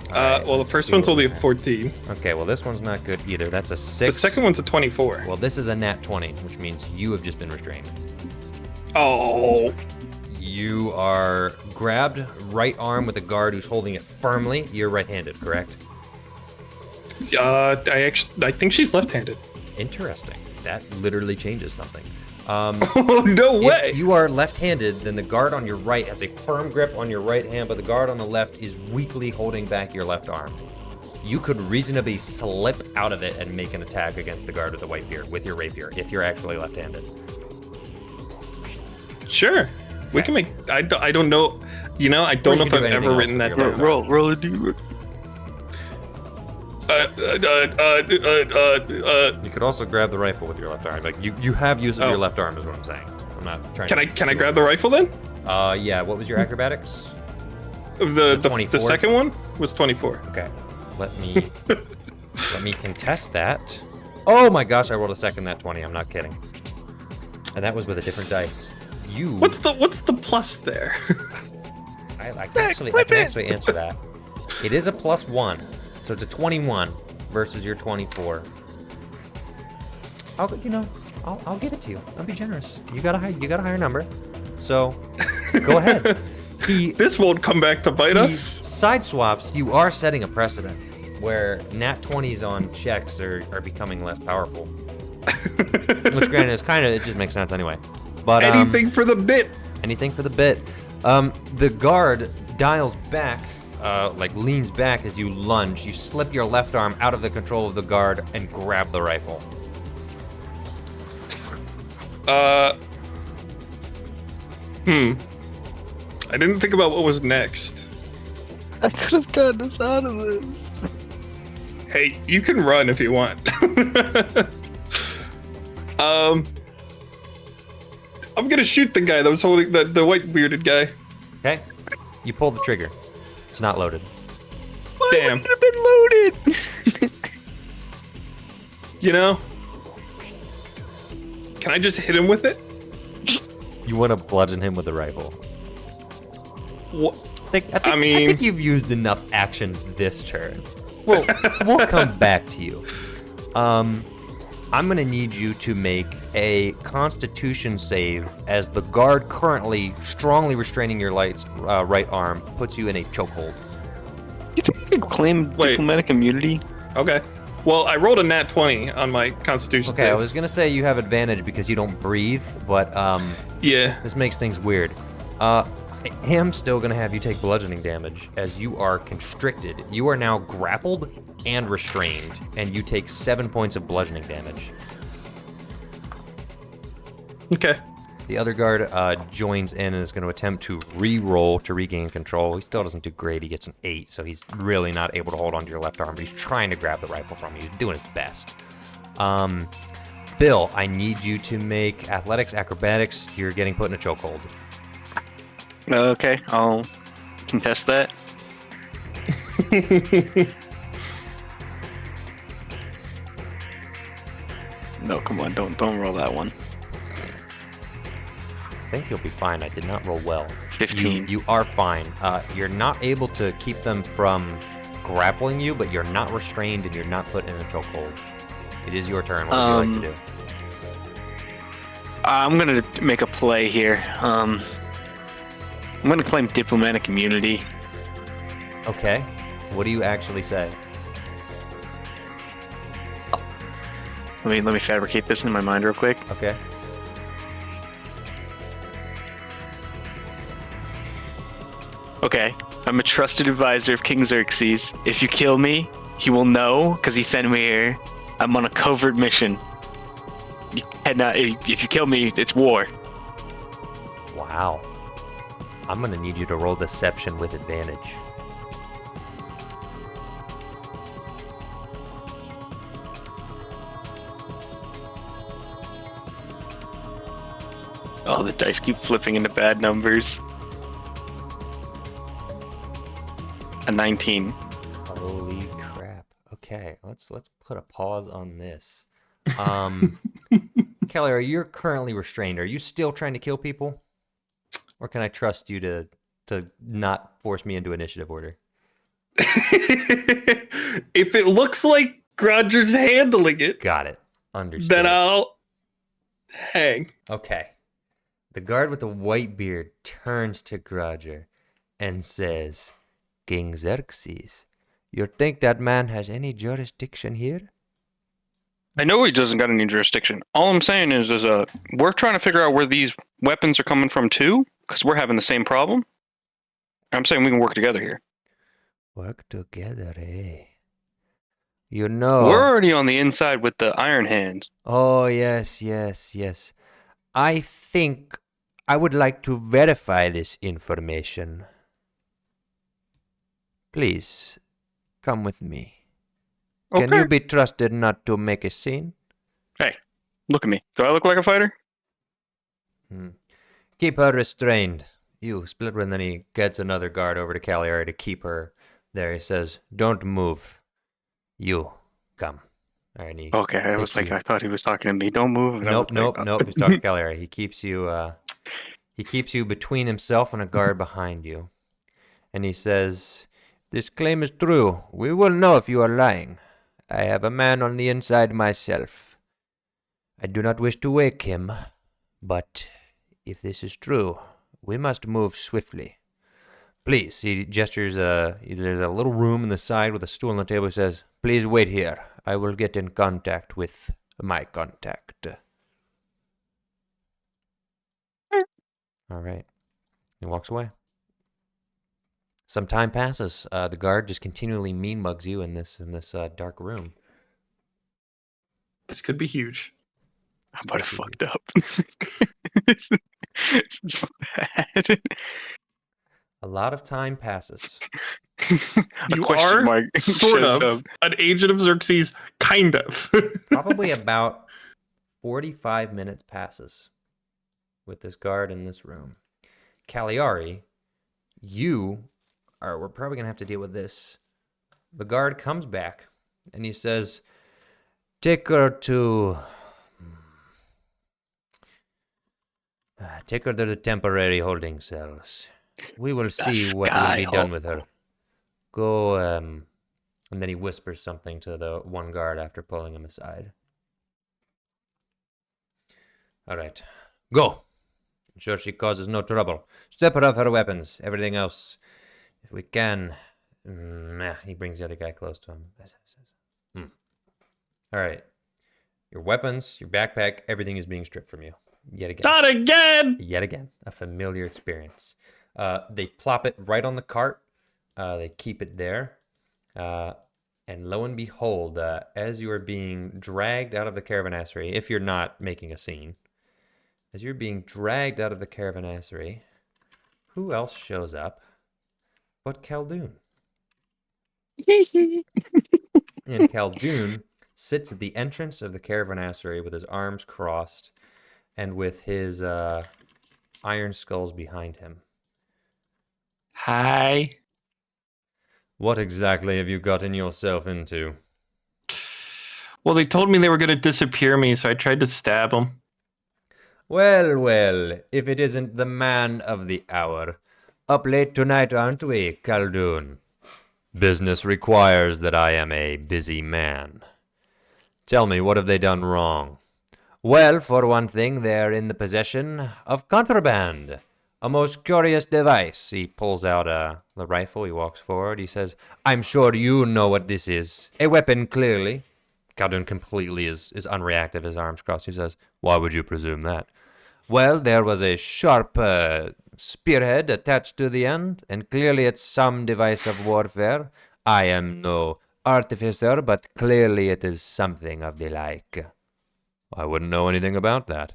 Alright, Well, the let's first see one's what only a we have. 14. Okay, well this one's not good either. That's a The 6. second one's a 24. Well, this is a nat 20, which means you have just been restrained. Oh, You are grabbed right arm with a guard who's holding it firmly. You're right-handed, correct? I think she's left-handed. Interesting. That literally changes something. Oh, no way! If you are left-handed, then the guard on your right has a firm grip on your right hand, but the guard on the left is weakly holding back your left arm. You could reasonably slip out of it and make an attack against the guard with the white beard with your rapier, if you're actually left-handed. Sure, we can make. I don't know. You know, I don't Or know you if can I've do ever anything written else that with down. your left Roll a d. You could also grab the rifle with your left arm. Like you have use of Oh. your left arm, is what I'm saying. I'm not trying. Can I grab the rifle then? Yeah. What was your acrobatics? The 24? second one was 24. Okay. Let me contest that. Oh my gosh! I rolled a second nat 20. I'm not kidding. And that was with a different dice. What's the plus there? I can actually answer that. It is a +1, so it's a 21 versus your 24. I'll give it to you. I'll be generous. You got a higher number, so go ahead. This won't come back to bite He us. side swaps. You are setting a precedent where nat 20s on checks are becoming less powerful. Which granted is it just makes sense anyway. But Anything for the bit. anything for the bit. The guard dials back, leans back as you lunge. You slip your left arm out of the control of the guard and grab the rifle. I didn't think about what was next. I could have gotten us out of this. Hey, you can run if you want. I'm gonna shoot the guy that was holding the white bearded guy. Okay? You pull the trigger. It's not loaded. Damn. Could have been loaded. You know? Can I just hit him with it? You want to bludgeon him with a rifle. What? I think you've used enough actions this turn. We'll come back to you. I'm gonna need you to make a Constitution save as the guard currently strongly restraining your right arm puts you in a chokehold. You think I could claim diplomatic immunity? Okay. Well, I rolled a nat 20 on my Constitution Okay, save. I was gonna say you have advantage because you don't breathe, but Yeah. this makes things weird. I am still gonna have you take bludgeoning damage as you are constricted. You are now grappled and restrained, and you take 7 points of bludgeoning damage. Okay. The other guard joins in and is going to attempt to re-roll to regain control. He still doesn't do great. He gets an 8, so he's really not able to hold onto your left arm, but he's trying to grab the rifle from you. He's doing his best. Bill, I need you to make athletics, acrobatics. You're getting put in a chokehold. Okay, I'll contest that. No, come on, don't roll that one. I think you'll be fine. I did not roll well. 15. You are fine. You're not able to keep them from grappling you, but you're not restrained and you're not put in a chokehold. It is your turn. What would you like to do? I'm gonna make a play here. I'm gonna claim diplomatic immunity. Okay. What do you actually say? Let me fabricate this in my mind real quick. Okay. Okay, I'm a trusted advisor of King Xerxes. If you kill me, he will know because he sent me here. I'm on a covert mission. If you kill me, it's war. Wow. I'm gonna need you to roll deception with advantage. Oh, the dice keep flipping into bad numbers. A 19. Holy crap. Okay, let's put a pause on this. Kelly, you're currently restrained. Are you still trying to kill people? Or can I trust you to not force me into initiative order? If it looks like Roger's handling it, Got it. Understood. then I'll hang. Okay. The guard with the white beard turns to Groger and says, King Xerxes, you think that man has any jurisdiction here? I know he doesn't got any jurisdiction. All I'm saying is we're trying to figure out where these weapons are coming from too, because we're having the same problem. I'm saying we can work together here. Work together, eh? You know... We're already on the inside with the Iron Hands. Oh, yes. I think I would like to verify this information. Please, come with me. Okay. Can you be trusted not to make a scene? Hey, look at me. Do I look like a fighter? Keep her restrained. You, Splitwin, and then he gets another guard over to Cagliari to keep her there. He says, don't move. You, come. All right, he Okay, I was like, I thought he was talking to me. Don't move. And I was Nope. like, He's talking to Cagliari. He keeps you between himself and a guard behind you. And he says, this claim is true. We will know if you are lying. I have a man on the inside myself. I do not wish to wake him, but if this is true, we must move swiftly. Please, he gestures, there's a little room in the side with a stool on the table. He says, please wait here. I will get in contact with my contact. All right. He walks away. Some time passes. The guard just continually mean mugs you in this dark room. This could be huge. I might have fucked up. This is bad. A lot of time passes. You are sort shows of an agent of Xerxes, kind of. Probably about 45 minutes passes with this guard in this room. Cagliari, we're probably going to have to deal with this. The guard comes back and he says, take her to the temporary holding cells. We will see what will be done with her. Go, and then he whispers something to the one guard after pulling him aside. All right. Go. Ensure she causes no trouble. Strip her of her weapons. Everything else, if we can. He brings the other guy close to him. All right. Your weapons, your backpack, everything is being stripped from you. Yet again. Not again! Yet again. A familiar experience. They plop it right on the cart. They keep it there. And lo and behold, as you are being dragged out of the caravanserai, if you're not making a scene, as you're being dragged out of the caravanserai, who else shows up but Khaldun? And Khaldun sits at the entrance of the caravanserai with his arms crossed and with his iron skulls behind him. Hi. What exactly have you gotten yourself into? Well, they told me they were going to disappear me, so I tried to stab them. Well, well, if it isn't the man of the hour. Up late tonight, aren't we, Khaldun? Business requires that I am a busy man. Tell me, what have they done wrong? Well, for one thing, they're in the possession of contraband. A most curious device. He pulls out the rifle. He walks forward. He says, I'm sure you know what this is. A weapon, clearly. Khaldun completely is unreactive, his arms crossed. He says, why would you presume that? Well, there was a sharp spearhead attached to the end, and clearly it's some device of warfare. I am no artificer, but clearly it is something of the like. I wouldn't know anything about that.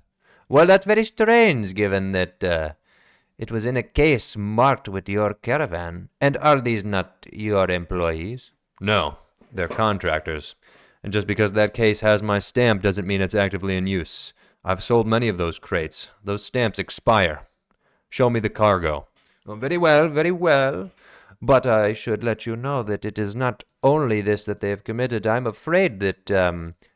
Well, that's very strange, given that it was in a case marked with your caravan. And are these not your employees? No, they're contractors. And just because that case has my stamp doesn't mean it's actively in use. I've sold many of those crates. Those stamps expire. Show me the cargo. Oh, very well, very well. But I should let you know that it is not only this that they have committed. I'm afraid that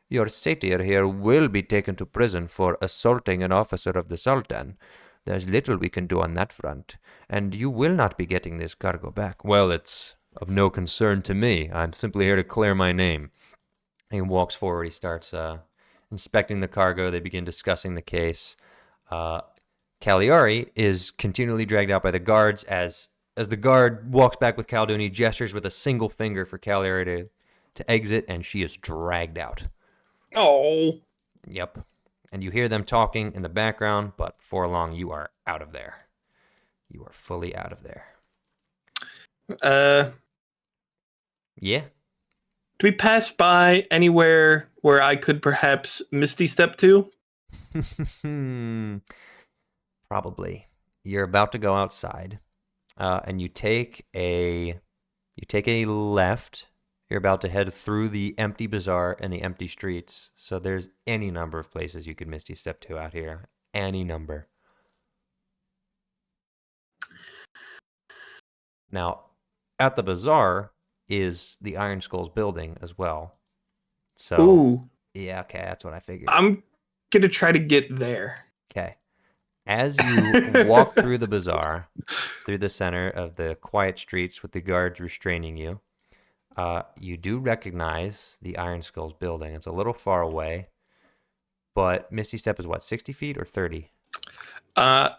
your satyr here will be taken to prison for assaulting an officer of the Sultan. There's little we can do on that front, and you will not be getting this cargo back. Well, it's of no concern to me. I'm simply here to clear my name. He walks forward. He starts inspecting the cargo. They begin discussing the case. Cagliari is continually dragged out by the guards. As the guard walks back with Khaldun, he gestures with a single finger for Cagliari to exit, and she is dragged out. Oh. Yep. And you hear them talking in the background, but before long, you are out of there. You are fully out of there. Yeah? Do we pass by anywhere where I could perhaps Misty Step to? Probably. You're about to go outside, and you take a left. You're about to head through the empty bazaar and the empty streets. So there's any number of places you could Misty Step to out here. Any number. Now, at the bazaar is the Iron Skulls building as well. So, ooh. Yeah, okay, that's what I figured. I'm going to try to get there. Okay. As you walk through the bazaar, through the center of the quiet streets with the guards restraining you, you do recognize the Iron Skulls building. It's a little far away, but Misty Step is what, 60 feet or 30? I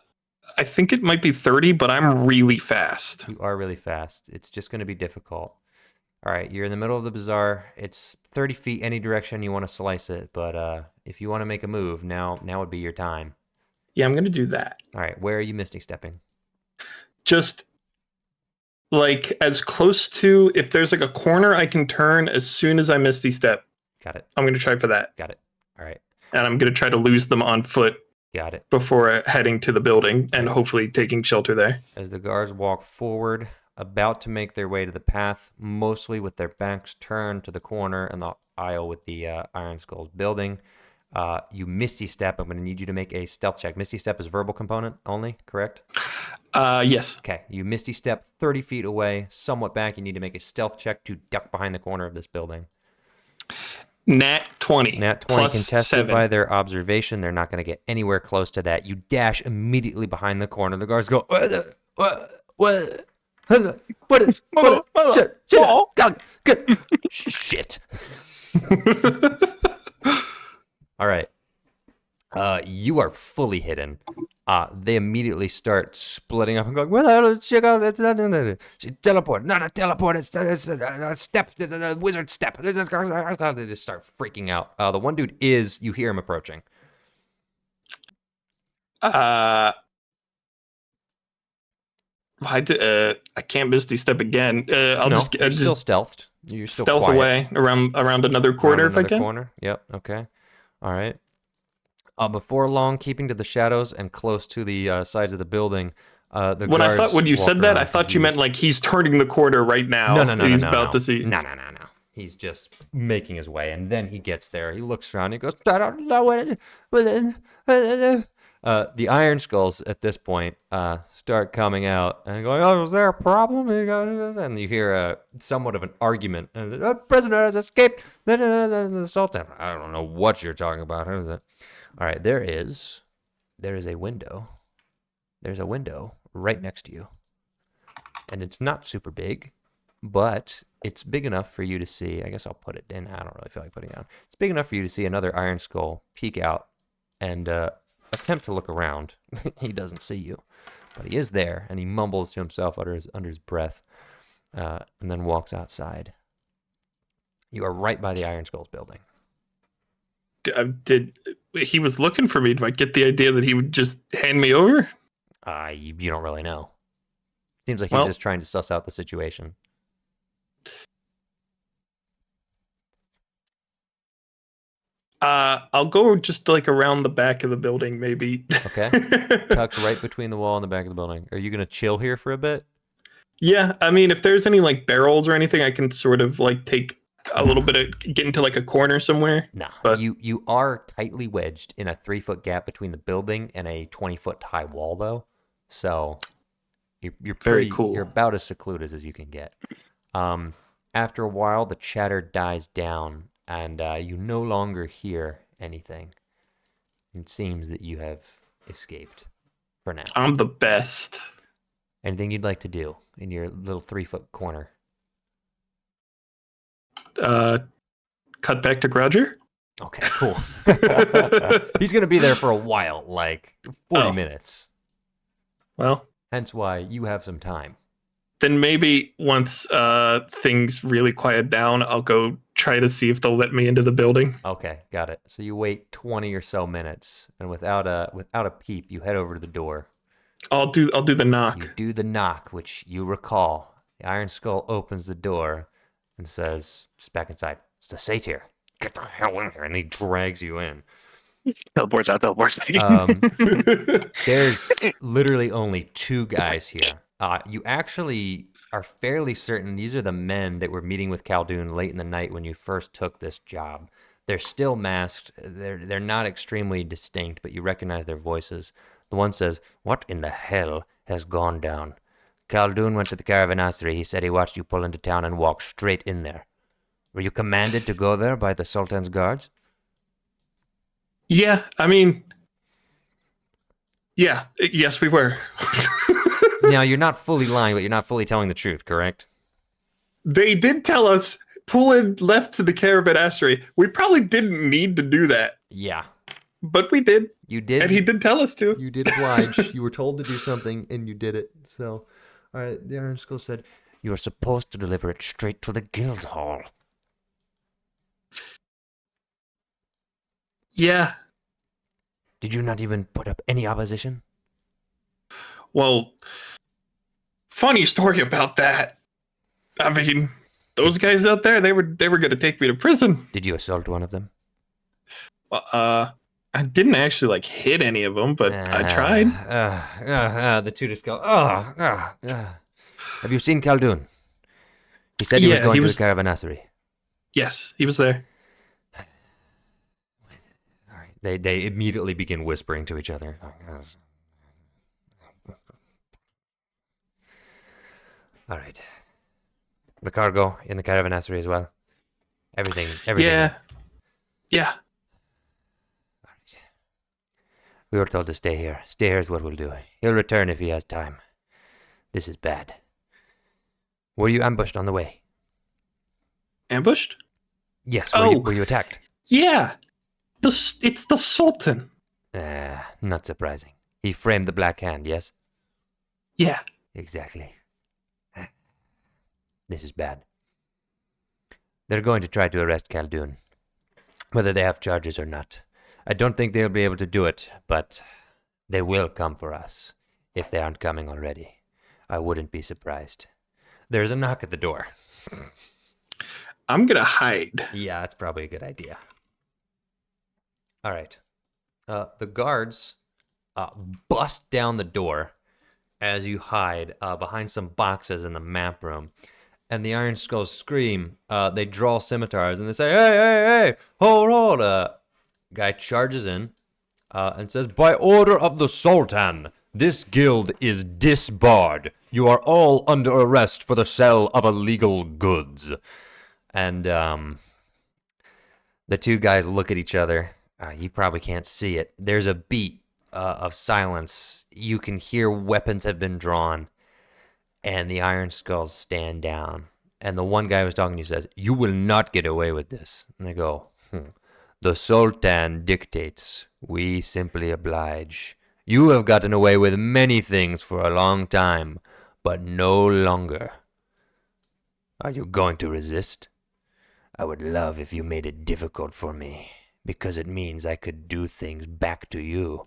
think it might be 30, but I'm really fast. You are really fast. It's just going to be difficult. All right, you're in the middle of the bazaar. It's 30 feet any direction you want to slice it, but if you want to make a move, now would be your time. Yeah, I'm going to do that. All right, where are you Misty Stepping? Just like as close to, if there's like a corner I can turn as soon as I Misty Step. Got it. I'm going to try for that. Got it. All right. And I'm going to try to lose them on foot. Got it. Before heading to the building and hopefully taking shelter there. As the guards walk forward, about to make their way to the path, mostly with their backs turned to the corner and the aisle with the Iron Skulls building, you Misty Step. I'm going to need you to make a stealth check. Misty Step is verbal component only, correct? Yes. Okay. You Misty Step 30 feet away, somewhat back. You need to make a stealth check to duck behind the corner of this building. Nat 20. Nat 20 contested 7. by their observation. They're not going to get anywhere close to that. You dash immediately behind the corner. The guards go, What? Shit. All right. You are fully hidden. They immediately start splitting up and going, where the hell is she going? She teleport. Not a teleport. It's a step. The wizard step. They just start freaking out. The one dude you hear him approaching. I can't Misty Step again. I'll No, just you're still stealthed. You're still stealth quiet. away around another corner Around if I another can. corner. Yep. Okay. All right. Before long, keeping to the shadows and close to the sides of the building, When you said that, I thought you meant like he's turning the corner right now. No. He's about to see. No. He's just making his way, and then he gets there. He looks around. He goes, I don't know what. The Iron Skulls at this point start coming out and going, "Oh, is there a problem?" And you hear somewhat of an argument. And the prisoner has escaped. The Sultan. I don't know what you're talking about. Who is it? All right, there is a window. There's a window right next to you. And it's not super big, but it's big enough for you to see. I guess I'll put it in. I don't really feel like putting it on. It's big enough for you to see another Iron Skull peek out and attempt to look around. He doesn't see you, but he is there, and he mumbles to himself under his breath, and then walks outside. You are right by the Iron Skull's building. He was looking for me? Do I get the idea that he would just hand me over? You don't really know. Seems like he's just trying to suss out the situation. I'll go just like around the back of the building, maybe. Okay. Tucked right between the wall and the back of the building. Are you gonna chill here for a bit? Yeah, I mean, if there's any like barrels or anything, I can sort of like take a little bit of get into like a corner somewhere. No, but you are tightly wedged in a 3-foot gap between the building and a 20-foot high wall, though. So you're very cool. You're about as secluded as you can get. After a while, the chatter dies down, and you no longer hear anything. It seems that you have escaped for now. I'm the best. Anything you'd like to do in your little 3-foot corner? Cut back to Grudger. Okay, cool. He's gonna be there for a while, like 40 minutes. Well, hence why you have some time. Then maybe once things really quiet down, I'll go try to see if they'll let me into the building. Okay, got it. So you wait 20 or so minutes, and without a peep, you head over to the door. I'll do the knock. You do the knock, which you recall. The Iron Skull opens the door and says, "Just back inside. It's the satyr. Get the hell in here!" And he drags you in. Teleports out, teleports. There's literally only 2 guys here. You actually are fairly certain these are the men that were meeting with Khaldun late in the night when you first took this job. They're still masked. They're not extremely distinct, but you recognize their voices. The one says, "What in the hell has gone down? Khaldun went to the caravanserai. He said he watched you pull into town and walk straight in there. Were you commanded to go there by the Sultan's guards?" Yeah, I mean, yes, we were. Now, you're not fully lying, but you're not fully telling the truth, correct? They did tell us, pull in left to the caravanserai. We probably didn't need to do that. Yeah. But we did. You did. And he did tell us to. You did oblige. You were told to do something, and you did it. So, all right, the Iron Skull said, "You are supposed to deliver it straight to the guild hall." Yeah. Did you not even put up any opposition? Well, funny story about that. I mean, those guys out there, they were going to take me to prison. Did you assault one of them? I didn't actually like hit any of them, but I tried. The 2 just go, Have you seen Khaldun? He said he was going to the caravanserai. Yes, he was there. All right. They immediately begin whispering to each other. All right. The cargo in the caravanserai as well. Everything. Yeah. All right. We were told to stay here. Stay here is what we'll do. He'll return if he has time. This is bad. Were you ambushed on the way? Ambushed? Yes. Oh. Were you attacked? Yeah. It's the Sultan. Not surprising. He framed the Black Hand, yes? Yeah. Exactly. This is bad. They're going to try to arrest Khaldun, whether they have charges or not. I don't think they'll be able to do it, but they will come for us, if they aren't coming already. I wouldn't be surprised. There's a knock at the door. I'm gonna hide. Yeah, that's probably a good idea. All right. The guards bust down the door as you hide behind some boxes in the map room. And the Iron Skulls scream. They draw scimitars and they say, hey, hey, hey, hold on. Guy charges in and says, by order of the Sultan, this guild is disbarred. You are all under arrest for the sale of illegal goods. And the two guys look at each other. You probably can't see it. There's a beat of silence. You can hear weapons have been drawn. And the Iron Skulls stand down. And the one guy who was talking to you says, you will not get away with this. And they go, The Sultan dictates. We simply oblige. You have gotten away with many things for a long time, but no longer. Are you going to resist? I would love if you made it difficult for me, because it means I could do things back to you.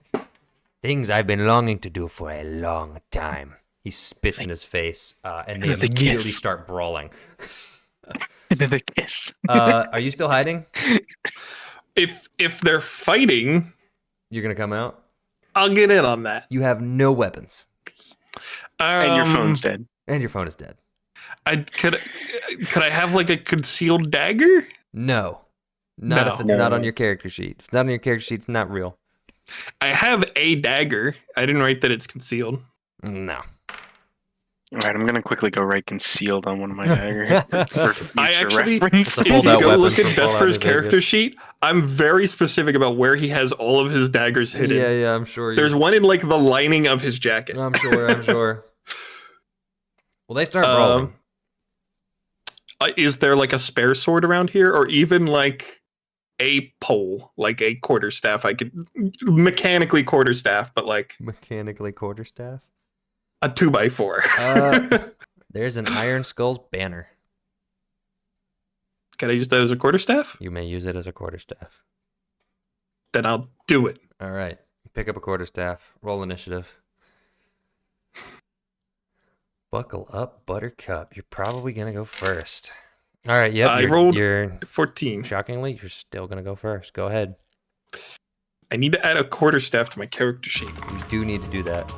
Things I've been longing to do for a long time. He spits in his face, and they immediately start brawling. And then the kiss. Are you still hiding? If they're fighting, You're gonna come out? I'll get in on that. You have no weapons. And your phone's dead. And your phone is dead. Could I have like a concealed dagger? No. Not No. if it's not on your character sheet. If it's not on your character sheet, it's not real. I have a dagger. I didn't write that it's concealed. No. All right, I'm gonna quickly go write concealed on one of my daggers. For future I actually, reference. if you fold-out go weapon look for at Fallout Vesper's New character Vegas. sheet, I'm very specific about where he has all of his daggers hidden. Yeah, I'm sure. There's one in like the lining of his jacket. I'm sure. Well, they start brawling. Is there like a spare sword around here, or even like a pole, like a quarterstaff? I could mechanically quarterstaff, but like Mechanically quarterstaff. a 2x4. There's an Iron Skull's banner. Can I use that as a quarterstaff? You may use it as a quarterstaff. Then I'll do it. All right. Pick up a quarterstaff. Roll initiative. Buckle up, Buttercup. You're probably going to go first. All right. Yep. I rolled you're 14. shockingly, you're still going to go first. Go ahead. I need to add a quarterstaff to my character sheet. You do need to do that.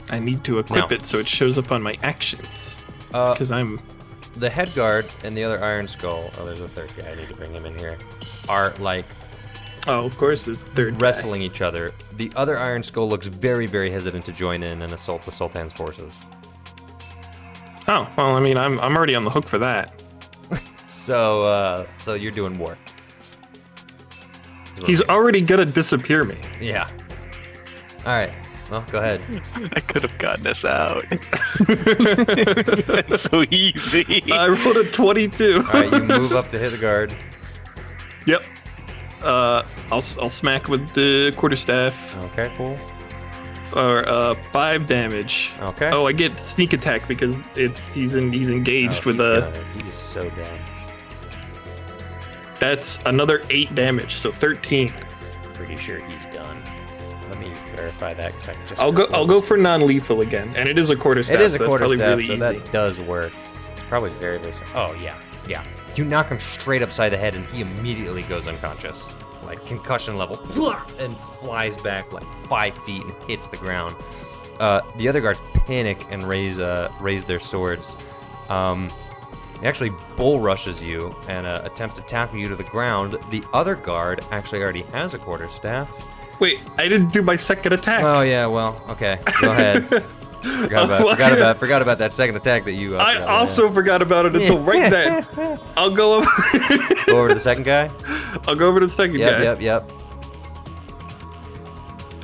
I need to equip No. it so it shows up on my actions. Uh, Because I'm... the head guard and the other Iron Skull, oh, there's a third guy, I need to bring him in here, are like Oh, of course, there's a third guy. wrestling each other. The other Iron Skull looks very, very hesitant to join in and assault the Sultan's forces. Oh, well, I mean, I'm already on the hook for that. So you're doing war. He's already gonna disappear me. Yeah. All right. Well, go ahead. I could have gotten us out. That's so easy. I rolled a 22. All right, you move up to hit the guard. Yep. I'll smack with the quarterstaff. Okay, cool. Or 5 damage. Okay. Oh, I get sneak attack because he's engaged with a. He's so down. That's another 8 damage, so 13. Pretty sure he's done. Let me verify that because I just. I'll go for non-lethal again, and it is a quarterstaff. It is a so that's probably quarterstaff, really so easy. that does work. It's probably very, very. Oh yeah. You knock him straight upside the head, and he immediately goes unconscious, like concussion level, and flies back like 5 feet and hits the ground. The other guards panic and raise their swords. He actually bull rushes you and attempts to tackle you to the ground. The other guard actually already has a quarterstaff. Wait, I didn't do my second attack. Oh yeah, well, okay, go ahead. Forgot about that second attack that you. I also forgot about it until right then. I'll go over. Go over to the second guy. I'll go over to the second guy. Yep.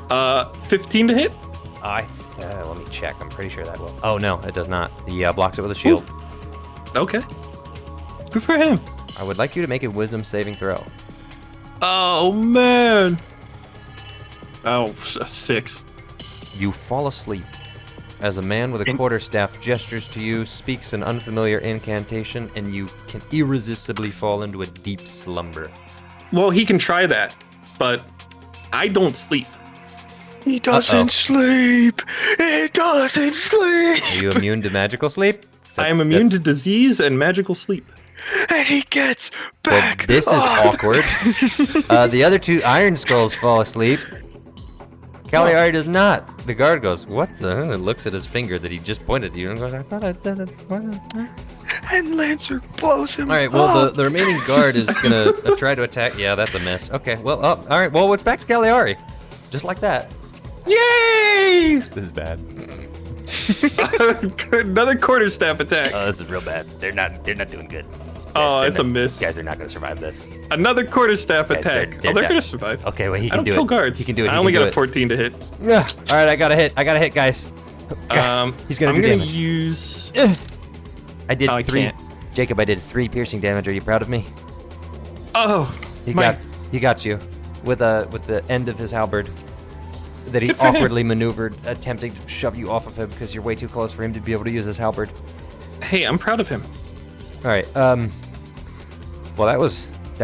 15 to hit. Let me check. I'm pretty sure that will. Oh no, it does not. He blocks it with a shield. Ooh. Okay. Good for him. I would like you to make a wisdom saving throw. Oh man. Oh, 6. You fall asleep as a man with a quarterstaff gestures to you, speaks an unfamiliar incantation, and you can irresistibly fall into a deep slumber. Well, he can try that, but I don't sleep. He doesn't sleep. He doesn't sleep. Are you immune to magical sleep? I am immune to disease and magical sleep. And he gets Well, back. this is up. awkward. The other 2 Iron Skulls fall asleep. Cagliari does not. The guard goes, what the? And looks at his finger that he just pointed to you and goes, I thought I did it. What? And Lancer blows him. All right, well, up. the remaining guard is going to try to attack. Yeah, that's a miss. Okay, well, all right, well, it's back to Cagliari. Just like that. Yay! This is bad. Another quarterstaff attack. Oh, this is real bad. They're not doing good. Oh, Guys, it's a miss. Guys, they're not going to survive this. Another quarterstaff Guys, attack. they're They're dead. gonna survive. Okay, well, he I can don't do kill it. guards. He can do it. I He only can got do a it. 14 to hit. Yeah. All right, I got a hit. Guys. He's going to I'm do gonna damage. use. I did I 3. can't. Jacob, I did 3 piercing damage. Are you proud of me? Oh, He my- got you with the end of his halberd that he Good for him. awkwardly maneuvered, attempting to shove you off of him because you're way too close for him to be able to use his halberd. Hey, I'm proud of him. All right. Well, that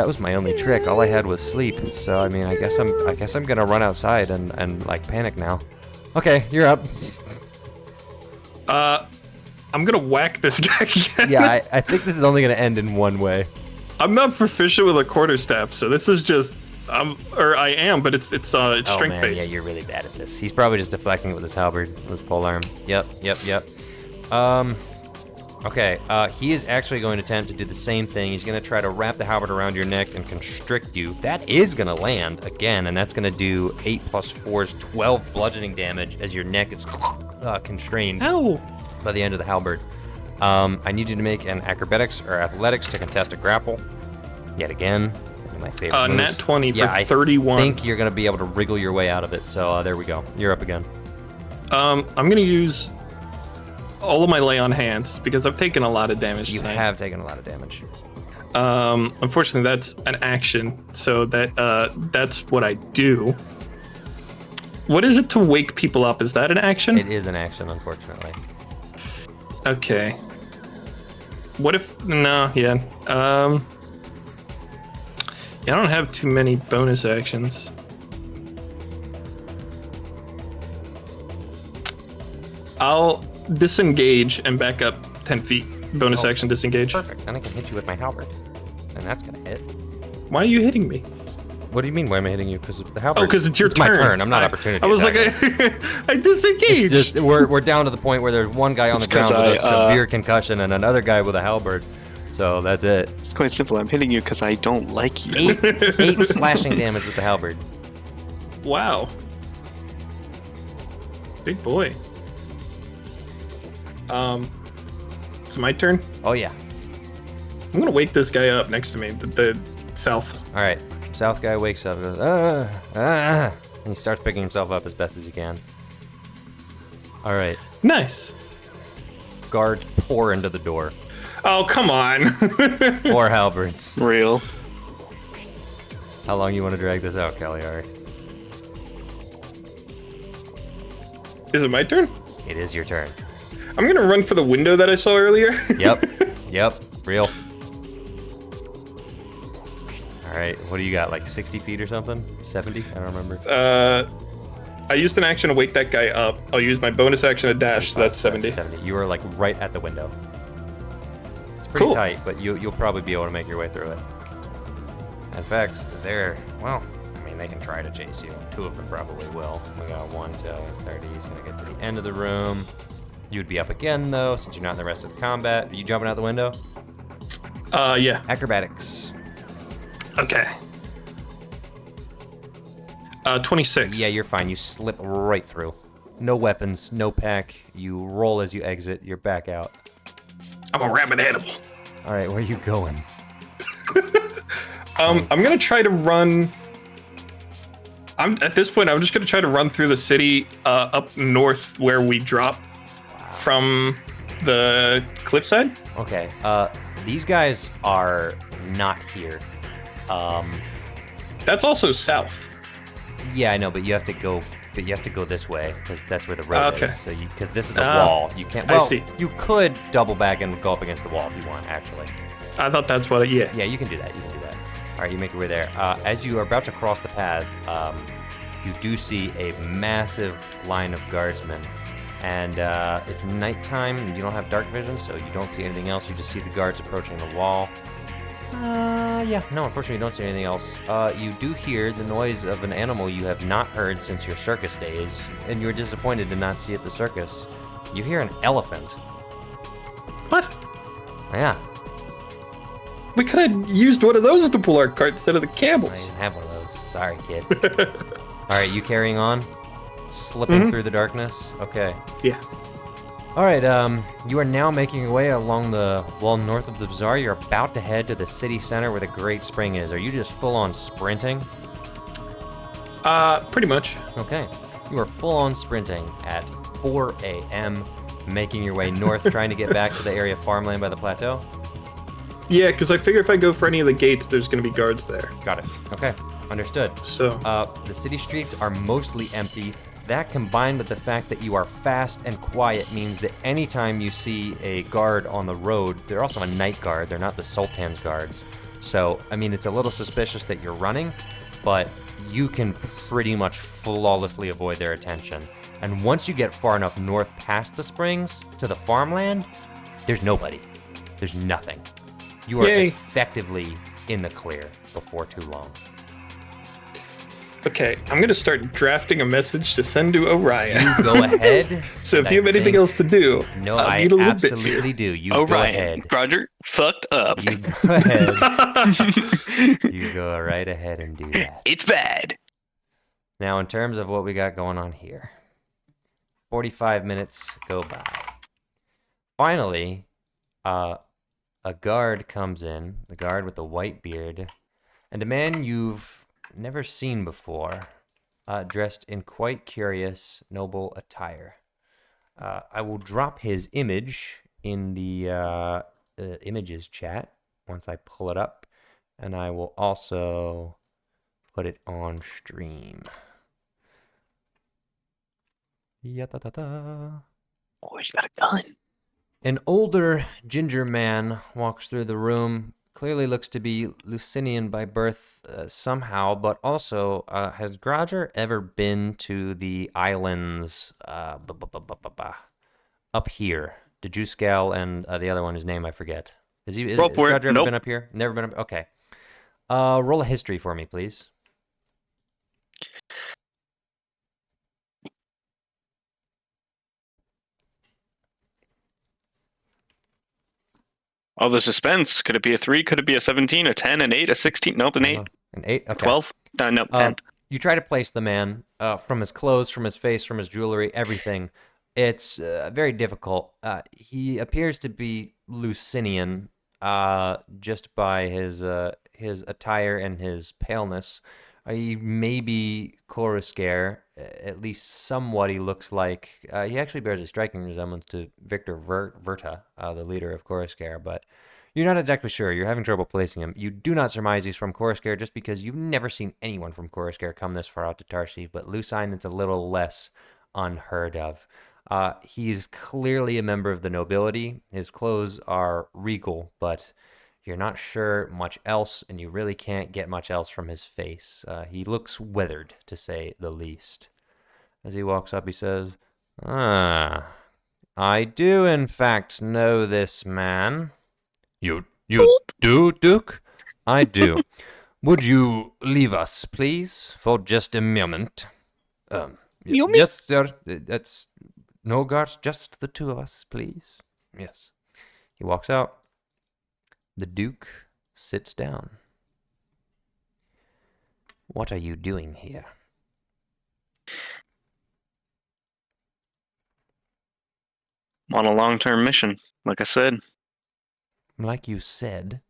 was my only trick. All I had was sleep. So I mean, I guess I'm gonna run outside and like panic now. Okay, you're up. I'm gonna whack this guy again. Yeah, I think this is only gonna end in one way. I'm not proficient with a quarterstaff, so this is just. I am, but it's Oh strength man, based. yeah, you're really bad at this. He's probably just deflecting it with his halberd, with his polearm. Yep. Okay, he is actually going to attempt to do the same thing. He's going to try to wrap the halberd around your neck and constrict you. That is going to land again, and that's going to do 8 + 4 is 12 bludgeoning damage as your neck is constrained Ow! by the end of the halberd. I need you to make an acrobatics or athletics to contest a grapple. Yet again, one of my favorite moves. Nat 20 for Yeah, 31. I think you're going to be able to wriggle your way out of it. So there we go. You're up again. I'm gonna use all of my lay on hands because I've taken a lot of damage You tonight. have taken a lot of damage. Unfortunately, that's an action, so that's what I do. What is it to wake people up? Is that an action? It is an action, unfortunately. Okay. What if no? Yeah. Yeah, I don't have too many bonus actions. I'll disengage and back up 10 feet. Bonus action disengage. Perfect. Then I can hit you with my halberd. And that's going to hit. Why are you hitting me? What do you mean, why am I hitting you? Because the halberd. Oh, because it's your my turn. turn. I'm not opportunity. I was like, attacking. I disengaged. It's just, we're down to the point where there's one guy on the It's 'cause ground with a I, severe concussion and another guy with a halberd. So that's it. It's quite simple. I'm hitting you because I don't like you. 8 slashing damage with the halberd. Wow. Big boy. It's my turn. Oh, yeah. I'm gonna wake this guy up next to me, the south. All right. South guy wakes up and goes, and he starts picking himself up as best as he can. All right. Nice. Guard pour into the door. Oh, come on. 4 halberds. Real. How long you want to drag this out, Cagliari? Is it my turn? It is your turn. I'm gonna run for the window that I saw earlier. Yep. Real. All right. What do you got? Like 60 feet or something? 70? I don't remember. I used an action to wake that guy up. I'll use my bonus action to dash, so that's 70. 70. You are like right at the window. It's pretty Cool. tight, but you'll probably be able to make your way through it. In fact, well, I mean, they can try to chase you. 2 of them probably will. We got 1 till 30. He's gonna get to the end of the room. You would be up again though, since you're not in the rest of the combat. Are you jumping out the window? Yeah. Acrobatics. Okay. 26. Yeah, you're fine. You slip right through. No weapons, no pack. You roll as you exit. You're back out. I'm a rabid animal. All right, where are you going? I'm gonna try to run I'm at this point. I'm just gonna try to run through the city up north where we drop from the cliffside. Okay. These guys are not here. That's also south. Yeah, I know, but you have to go. But you have to go this way because that's where the road Okay. is. So because this is a wall, you can't. Well, I see. you could double back and go up against the wall if you want. Actually. I thought that's what. Yeah. Yeah, you can do that. You can do that. All right, you make your way there. As you are about to cross the path, you do see a massive line of guardsmen, and it's nighttime. And you don't have dark vision, so you don't see anything else. You just see the guards approaching the wall. Yeah, no, unfortunately you don't see anything else. You do hear the noise of an animal you have not heard since your circus days, and you're disappointed to not see it at the circus. You hear an elephant. What? Yeah, We could have used one of those to pull our cart instead of the I camels. didn't have one of those. Sorry, kid. All right, you carrying on? Slipping through the darkness? Okay. Yeah. All right, you are now making your way along the wall north of the bazaar. You're about to head to the city center where the Great Spring is. Are you just full-on sprinting? Pretty much. Okay. You are full-on sprinting at 4 a.m., making your way north, trying to get back to the area of farmland by the plateau. Yeah, because I figure if I go for any of the gates, there's going to be guards there. Got it. Okay, understood. So, The city streets are mostly empty. That combined with the fact that you are fast and quiet means that anytime you see a guard on the road, they're also a night guard, they're not the Sultan's guards. So, I mean, it's a little suspicious that you're running, but you can pretty much flawlessly avoid their attention. And once you get far enough north past the springs to the farmland, there's nobody. There's nothing. You are Yay. effectively in the clear before too long. okay, I'm going to start drafting a message to send to Orion. You go ahead. So if and you have I anything think- else to do, No, I'll I need a little bit absolutely do. You Oh, go Ryan. ahead. Roger, fucked up. You go ahead. You go right ahead and do that. It's bad. Now, in terms of what we got going on here, 45 minutes go by. Finally, a guard comes in, the guard with the white beard, and a man you've never seen before, dressed in quite curious, noble attire. I will drop his image in the images chat once I pull it up, and I will also put it on stream. Ya-da-da-da. Oh, he's got a gun. An older ginger man walks through the room. Clearly looks to be Lucinian by birth somehow, but also has Groger ever been to the islands up here? Dejuscal and the other one, his name I forget. Has Rope word. Groger ever Nope. been up here? Never been up. Okay. Roll a history for me, please. All the suspense. Could it be a 3? Could it be a 17, a 10, an 8, a 16? Nope, an 8. An 8? Okay. 12? Nope, 10. You try to place the man from his clothes, from his face, from his jewelry, everything. It's very difficult. He appears to be Lucinian just by his attire and his paleness. He may be Coruscare, at least somewhat he looks like. He actually bears a striking resemblance to Victor Verta, the leader of Coruscare, but you're not exactly sure. You're having trouble placing him. You do not surmise he's from Coruscare just because you've never seen anyone from Coruscare come this far out to Tarshiv, but Lucine, it's a little less unheard of. He's clearly a member of the nobility. His clothes are regal, but you're not sure much else, and you really can't get much else from his face. He looks weathered, to say the least. As he walks up, he says, I do, in fact, know this man. You do, Duke? I do. Would you leave us, please, for just a moment? Yes, sir. That's no guards, just the two of us, please. Yes. He walks out. The Duke sits down. What are you doing here? I'm on a long-term mission, like I said. Like you said,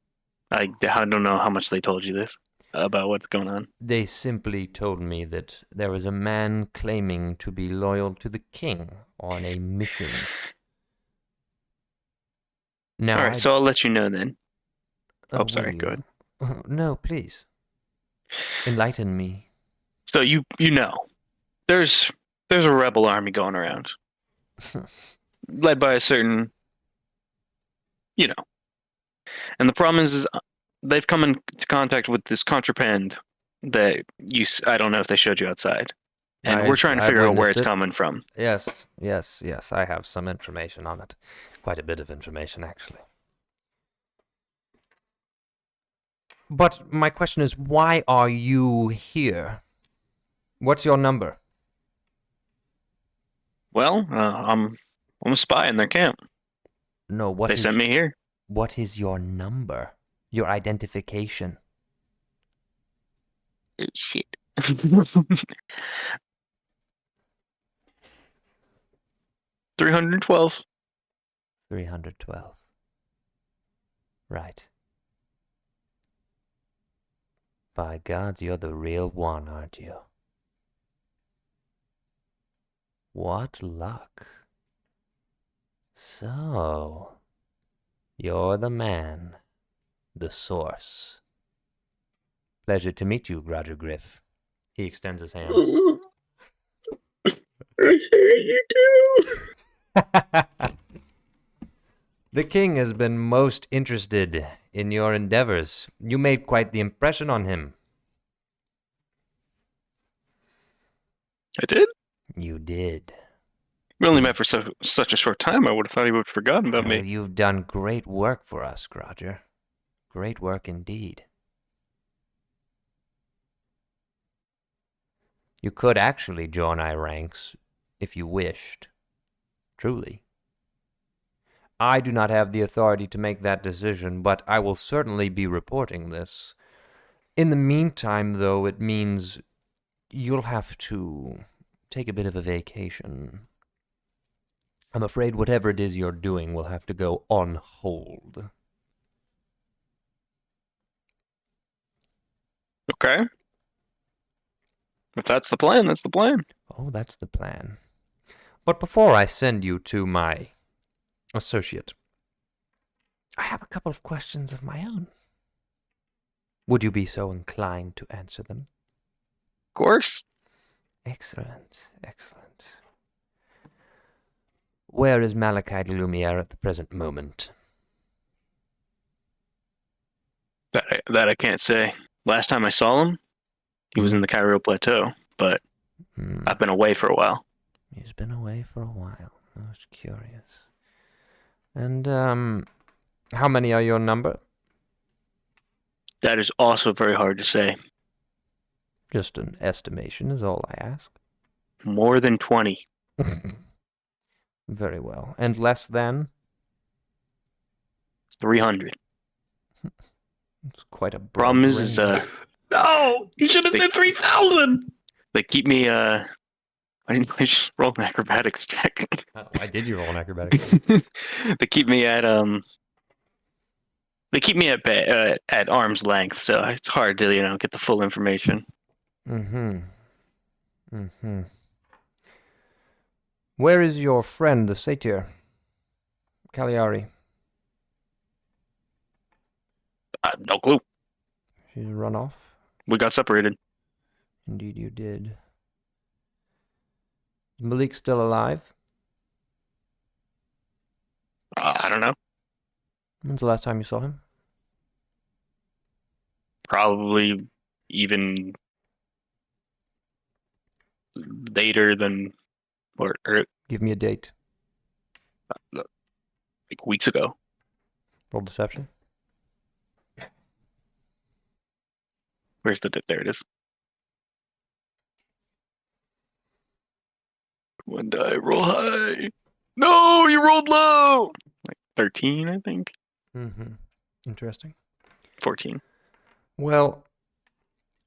I don't know how much they told you this. about what's going on? They simply told me that there was a man claiming to be loyal to the king on a mission. Now, All right, so I'll let you know then. Oh, sorry. will Go ahead. you? No, please. Enlighten me. So you know, there's a rebel army going around, led by a certain, you know. And the problem is they've come into contact with this contraband that I don't know if they showed you outside. And we're trying to I've figure out where witnessed it's it. coming from. Yes. I have some information on it. Quite a bit of information, actually. But my question is, why are you here? What's your number? Well, I'm a spy in their camp. No, They sent me here. What is your number? Your identification? Shit. 312. 312. Right. By God, you're the real one, aren't you? What luck. So, you're the man. The source. Pleasure to meet you, Roger Griff. He extends his hand. You too. The king has been most interested in your endeavors. You made quite the impression on him. I did? You did. We only met for such a short time. I would have thought he would have forgotten about Well, me. you've done great work for us, Roger. Great work indeed. You could actually join our ranks if you wished. Truly. I do not have the authority to make that decision, but I will certainly be reporting this. In the meantime, though, it means you'll have to take a bit of a vacation. I'm afraid whatever it is you're doing will have to go on hold. Okay. If that's the plan, that's the plan. Oh, that's the plan. But before I send you to my associate, I have a couple of questions of my own. Would you be so inclined to answer them? Of course. Excellent, excellent. Where is Malachi de Lumiere at the present moment? That I can't say. Last time I saw him, he was in the Cairo Plateau, but I've been away for a while. He's been away for a while. Most curious. And, how many are your number? That is also very hard to say. Just an estimation is all I ask. More than 20. Very well. And less than? 300. It's quite a broad Problem range. is No, you should have said 3,000. they keep me I just rolled an acrobatics check. Why did you roll an acrobatic? They keep me at at arm's length, so it's hard to get the full information. Where is your friend, the satyr? Cagliari. No clue. She's run off? We got separated. Indeed you did. Is Malik still alive? I don't know. When's the last time you saw him? Probably even later than or Give me a date. like weeks ago. Roll deception. Where's the there it is. When did I roll high? No, you rolled low. Like 13, I think. Interesting. 14. Well,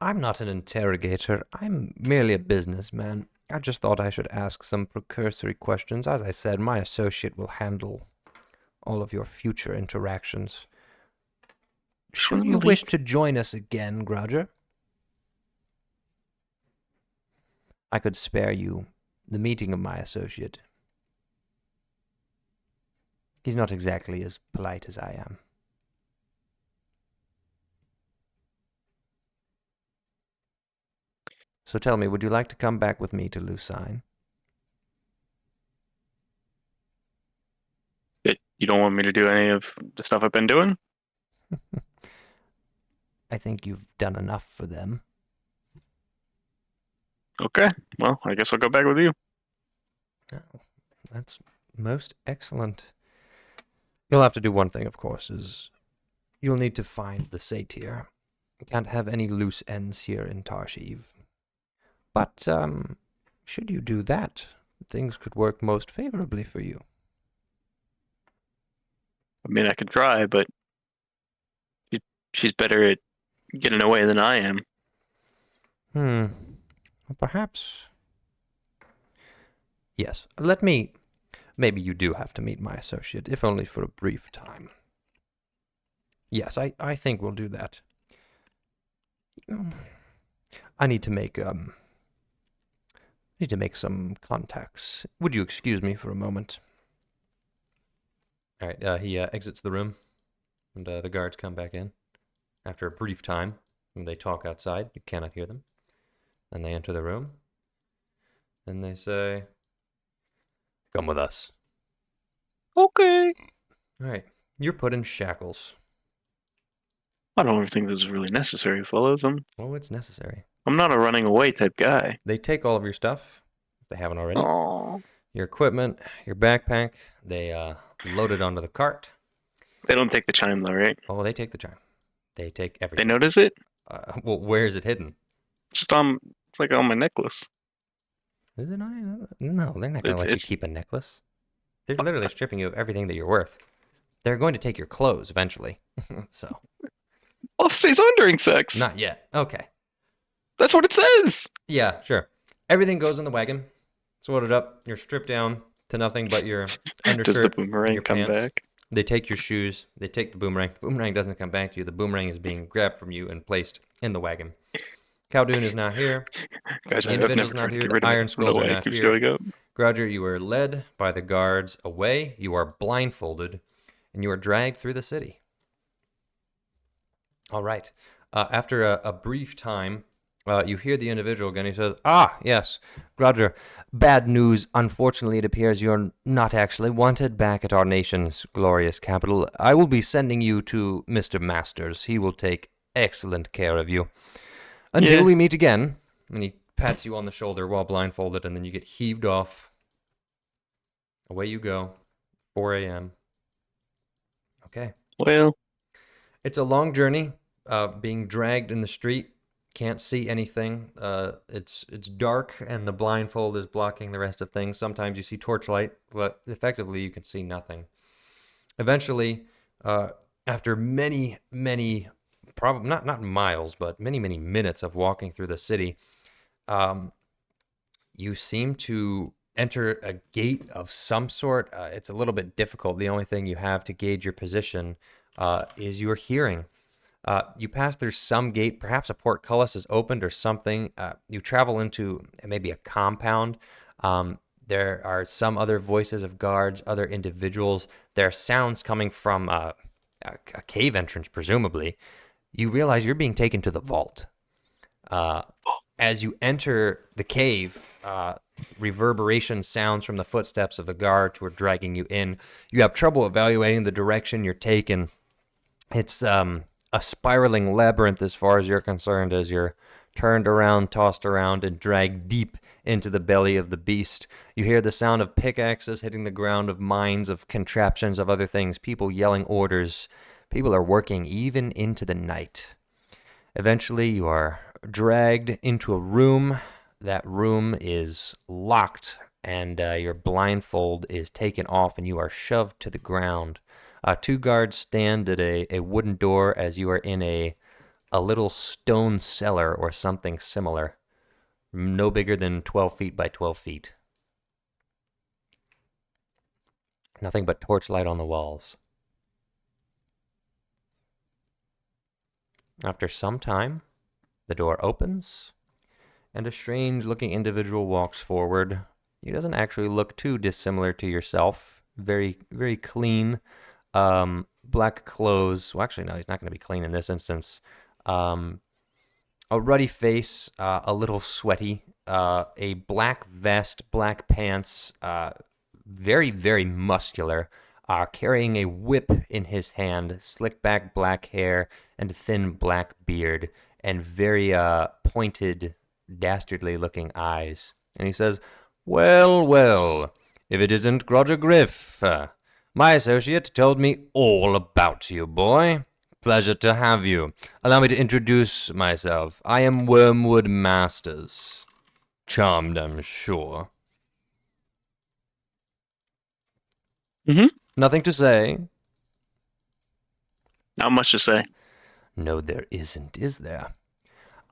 I'm not an interrogator. I'm merely a businessman. I just thought I should ask some precursory questions. As I said, my associate will handle all of your future interactions. Should you wish to join us again, Grudger, I could spare you the meeting of my associate. He's not exactly as polite as I am. So tell me, would you like to come back with me to Lucine? You don't want me to do any of the stuff I've been doing? I think you've done enough for them. Okay. Well, I guess I'll go back with you. Oh, that's most excellent. You'll have to do one thing, of course, is you'll need to find the satyr. You can't have any loose ends here in Tarshiv. But, should you do that, things could work most favorably for you. I mean, I could try, but she's better at getting away than I am. Well, perhaps. Yes, maybe you do have to meet my associate, if only for a brief time. Yes, I think we'll do that. I need to make some contacts. Would you excuse me for a moment? All right, he exits the room, and the guards come back in. After a brief time, when they talk outside, you cannot hear them. Then they enter the room, and they say, "Come with us." Okay. All right, you're put in shackles. I don't think this is really necessary, fellas. Oh, it's necessary. I'm not a running away type guy. They take all of your stuff, if they haven't already. Aww. Your equipment, your backpack, they load it onto the cart. They don't take the chime though, right? Oh, they take the chime. They take They everything. notice it? Well, where is it hidden? It's like on my necklace. Is it on it? No, they're not going to let you It's- keep a necklace. They're literally stripping you of everything that you're worth. They're going to take your clothes eventually. So, Well, it stays on during sex. not yet. Okay. That's what it says. Yeah, sure. Everything goes in the wagon. It's loaded up. You're stripped down to nothing but your undershirt. Does the and boomerang your come pants. back? They take your shoes. They take the boomerang. The boomerang doesn't come back to you. The boomerang is being grabbed from you and placed in the wagon. Khaldun is not here. Guys, The I've individual's never not tried to here. get The rid of Iron it. Skulls No are way, not it keeps here. showing up. Grouger, you are led by the guards away. You are blindfolded, and you are dragged through the city. All right. After a brief time, you hear the individual again. He says, "Ah, yes, Grouger. Bad news. Unfortunately, it appears you're not actually wanted back at our nation's glorious capital. I will be sending you to Mr. Masters. He will take excellent care of you. Until we meet again." And he pats you on the shoulder while blindfolded, and then you get heaved off. Away you go. 4 a.m. Okay. Well, It's a long journey, being dragged in the street. Can't see anything. It's dark, and the blindfold is blocking the rest of things. Sometimes you see torchlight, but effectively you can see nothing. Eventually, after many, probably not miles, but many minutes of walking through the city, you seem to enter a gate of some sort. It's a little bit difficult. The only thing you have to gauge your position is your hearing. You pass through some gate, perhaps a portcullis is opened or something. You travel into maybe a compound. There are some other voices of guards, other individuals. There are sounds coming from a cave entrance, presumably. You realize you're being taken to the vault. As you enter the cave, reverberation sounds from the footsteps of the guards who are dragging you in. You have trouble evaluating the direction you're taken. It's a spiraling labyrinth as far as you're concerned, as you're turned around, tossed around, and dragged deep into the belly of the beast. You hear the sound of pickaxes hitting the ground, of mines, of contraptions, of other things, people yelling orders. People are working even into the night. Eventually, you are dragged into a room. That room is locked, and your blindfold is taken off, and you are shoved to the ground. Two guards stand at a wooden door as you are in a little stone cellar or something similar, no bigger than 12 feet by 12 feet. Nothing but torchlight on the walls. After some time, the door opens, and a strange-looking individual walks forward. He doesn't actually look too dissimilar to yourself. Very, very clean. Black clothes. Well, actually, no, he's not going to be clean in this instance. A ruddy face, a little sweaty, a black vest, black pants, very, very muscular, carrying a whip in his hand, slick back black hair, and a thin black beard, and very pointed, dastardly looking eyes. And he says, "Well, well, if it isn't Roger Griff. My associate told me all about you, boy. Pleasure to have you. Allow me to introduce myself. I am Wormwood Masters. Charmed, I'm sure." Nothing to say? Not much to say. No, there isn't, is there?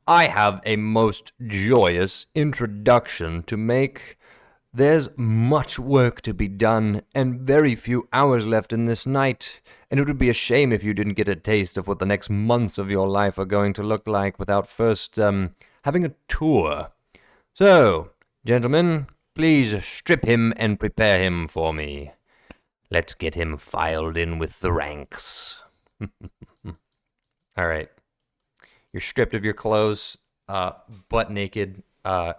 I have a most joyous introduction to make. There's much work to be done, and very few hours left in this night, and it would be a shame if you didn't get a taste of what the next months of your life are going to look like without first, having a tour. So, gentlemen, please strip him and prepare him for me. Let's get him filed in with the ranks. All right. You're stripped of your clothes, butt naked.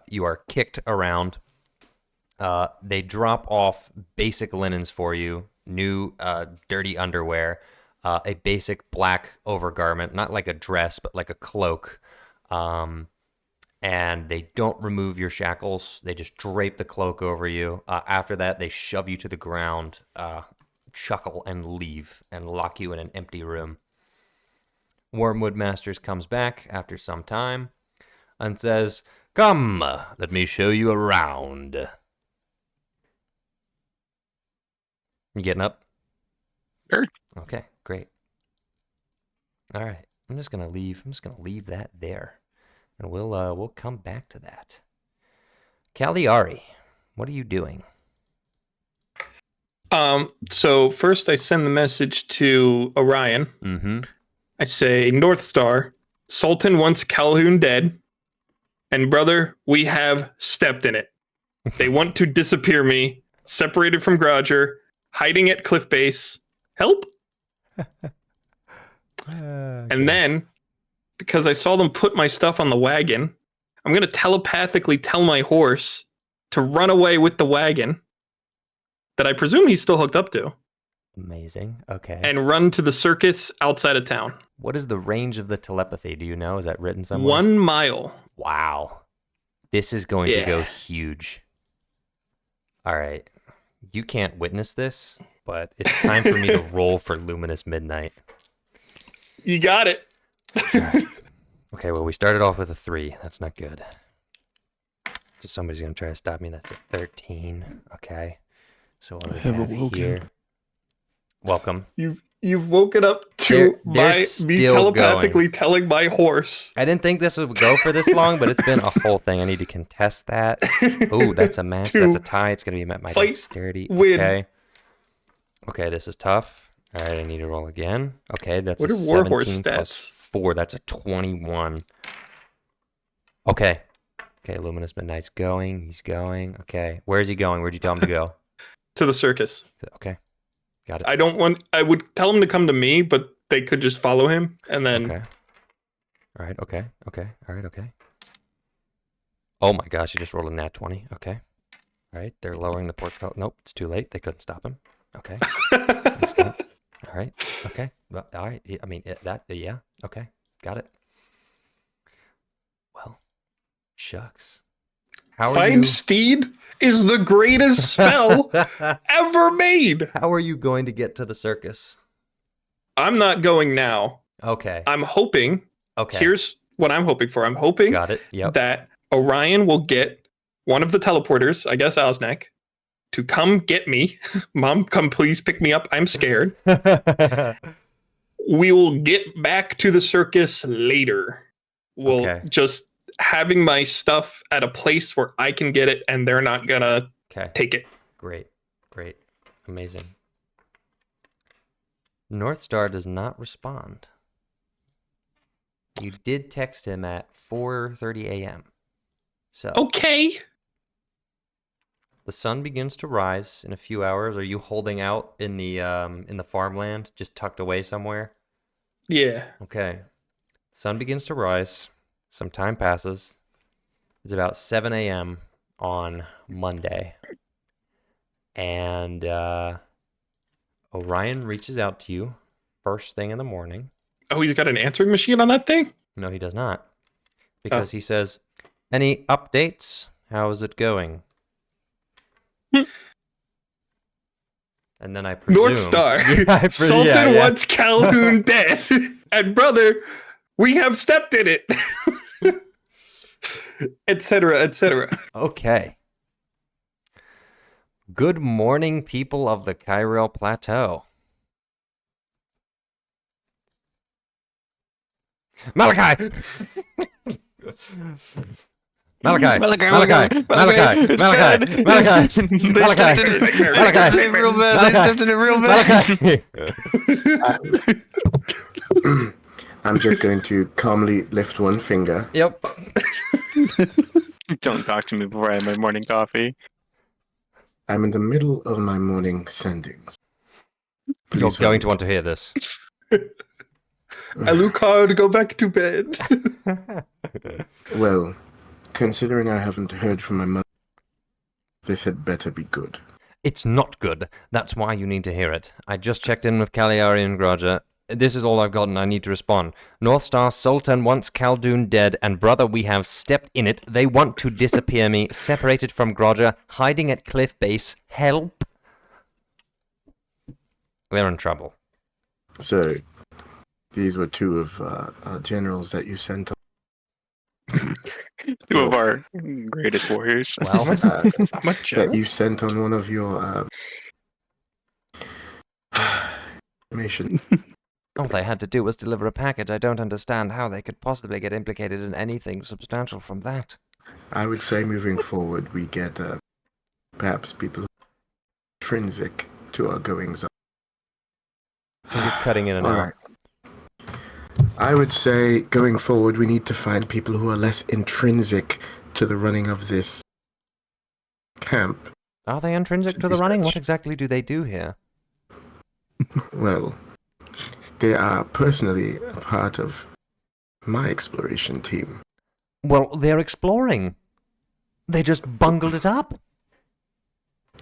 You are kicked around. They drop off basic linens for you, new dirty underwear, a basic black overgarment, not like a dress, but like a cloak. And they don't remove your shackles. They just drape the cloak over you. After that, they shove you to the ground, chuckle and leave, and lock you in an empty room. Wormwood Masters comes back after some time and says, "Come, let me show you around." You getting up? Sure. Okay, great. All right, I'm just gonna leave that there, and we'll come back to that. Cagliari, what are you doing? So first I send the message to Orion. Mm-hmm. I say, North Star, Sultan wants Calhoun dead, and brother, we have stepped in it. They want to disappear me, separated from Groger, hiding at cliff base. Help? And then, because I saw them put my stuff on the wagon, I'm going to telepathically tell my horse to run away with the wagon that I presume he's still hooked up to. Amazing. Okay. And run to the circus outside of town. What is the range of the telepathy? Do you know? Is that written somewhere? 1 mile. Wow. This is going to go huge. All right. You can't witness this, but it's time for me to roll for Luminous Midnight. You got it. All right. Okay, well, we started off with a 3. That's not good. So somebody's going to try to stop me. That's a 13. Okay. So what do we have here? Welcome. You've woken up to me telepathically telling my horse. I didn't think this would go for this long, but it's been a whole thing. I need to contest that. Oh, that's a match. That's a tie. It's going to be my dexterity. Win. Okay, this is tough. All right, I need to roll again. Okay, that's what a are 17 Warhorse plus stats? 4. That's a 21. Okay. Okay, Luminous Midnight's going. He's going. Okay. Where is he going? Where'd you tell him to go? To the circus. Okay. Got it. I would tell him to come to me, but they could just follow him and then. Okay. All right. Okay. All right. Okay. Oh my gosh, you just rolled a nat 20. Okay. All right. They're lowering the portcullis. Nope, it's too late. They couldn't stop him. Okay. All right. Okay. Well, all right. I mean, yeah. Okay. Got it. Well, shucks. Find Steed is the greatest spell ever made. How are you going to get to the circus? I'm not going now. Okay. I'm hoping. Okay. Here's what I'm hoping for. I'm hoping Got it. Yep. that Orion will get one of the teleporters, I guess Alsnek, to come get me. Mom, come please pick me up. I'm scared. We will get back to the circus later. We'll just having my stuff at a place where I can get it and they're not gonna take it. Great. Amazing. North Star does not respond. You did text him at 4:30 a.m. So Okay. the sun begins to rise in a few hours. Are you holding out in the farmland, just tucked away somewhere? Yeah. Okay. Sun begins to rise. Some time passes. It's about 7 a.m. on Monday. And Orion reaches out to you first thing in the morning. Oh, he's got an answering machine on that thing? No, he does not. Because he says, any updates? How is it going? And then I presume... North Star. Yeah, Sultan wants Calhoun dead. And brother, we have stepped in it. Etc., etc. Okay. Good morning, people of the Kyril Plateau. Malachi! Malachi! Malachi! Malachi! Malachi! Malachi! They real bad. They stepped in it real bad. I'm just going to calmly lift one finger. Yep. Don't talk to me before I have my morning coffee. I'm in the middle of my morning sendings. You're Please going to hold. want to hear this. Alucard, go back to bed. Well, considering I haven't heard from my mother, this had better be good. It's not good. That's why you need to hear it. I just checked in with Cagliari and Graja. This is all I've got and I need to respond. North Star Sultan wants Khaldun dead, and brother, we have stepped in it. They want to disappear me, separated from Graja, hiding at cliff base. Help! We're in trouble. So, these were two of our generals that you sent on. Two of our greatest warriors. Well, I'm a That general. you sent on one of your mission. all they had to do was deliver a package. I don't understand how they could possibly get implicated in anything substantial from that. I would say moving forward, we get perhaps people who are intrinsic to our goings on. You're cutting in and All out. right. I would say going forward, we need to find people who are less intrinsic to the running of this camp. Are they intrinsic to the running? What exactly do they do here? Well, they are personally a part of my exploration team. Well, they're exploring. They just bungled it up.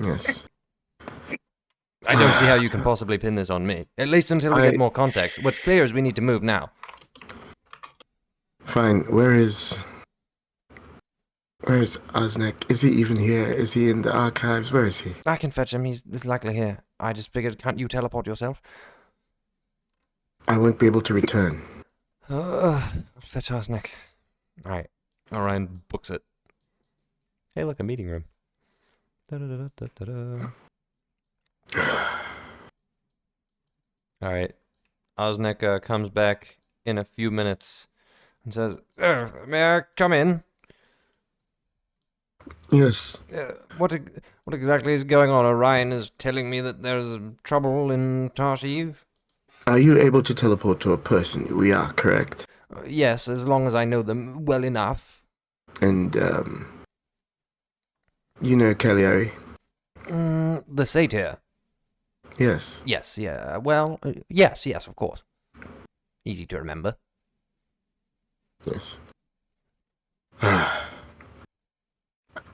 Yes. I don't see how you can possibly pin this on me. At least until we get more context. What's clear is we need to move now. Fine. Where's Osnek? Is he even here? Is he in the archives? Where is he? I can fetch him. He's likely here. I just figured, can't you teleport yourself? I won't be able to return. Fetch Osnek. Alright. Orion books it. Hey, look, a meeting room. Da-da-da-da-da-da. Alright. Osnek comes back in a few minutes and says, may I come in? Yes. What exactly is going on? Orion is telling me that there's trouble in Tarshiv. Are you able to teleport to a person? We are, correct? Yes, as long as I know them well enough. And, you know Cagliari? The satyr. Yes. Yes, yeah. Well, yes, of course. Easy to remember. Yes.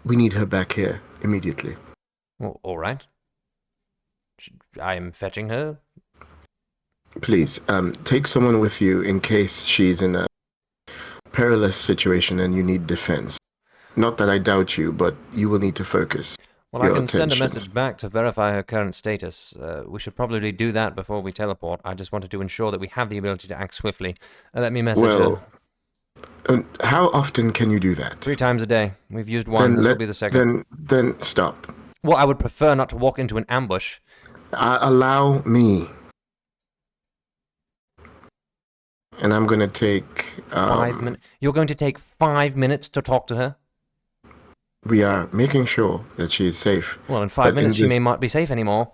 We need her back here immediately. Well, all right. I am fetching her. Please, take someone with you in case she's in a perilous situation and you need defense. Not that I doubt you, but you will need to focus. Well, I your can send a attention. message back to verify her current status. We should probably do that before we teleport. I just wanted to ensure that we have the ability to act swiftly. Let me message her. How often can you do that? 3 times a day. We've used one. This will be the second. Then stop. Well, I would prefer not to walk into an ambush. Allow me. And I'm going to take... 5 minutes. You're going to take 5 minutes to talk to her? We are making sure that she is safe. Well, in 5 minutes she may not be safe anymore.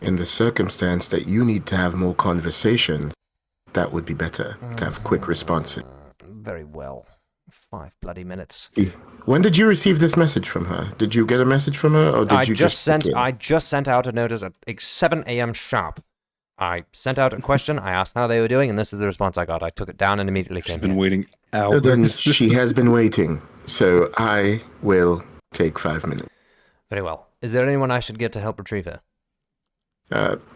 In the circumstance that you need to have more conversations, that would be better, to have quick responses. Very well. 5 bloody minutes. When did you receive this message from her? Did you get a message from her, or did you just I just sent out a notice at 7 a.m. sharp. I sent out a question. I asked how they were doing, and this is the response I got. I took it down and immediately She's came been here. waiting So hours. then she has been waiting. So I will take 5 minutes. Very well. Is there anyone I should get to help retrieve her?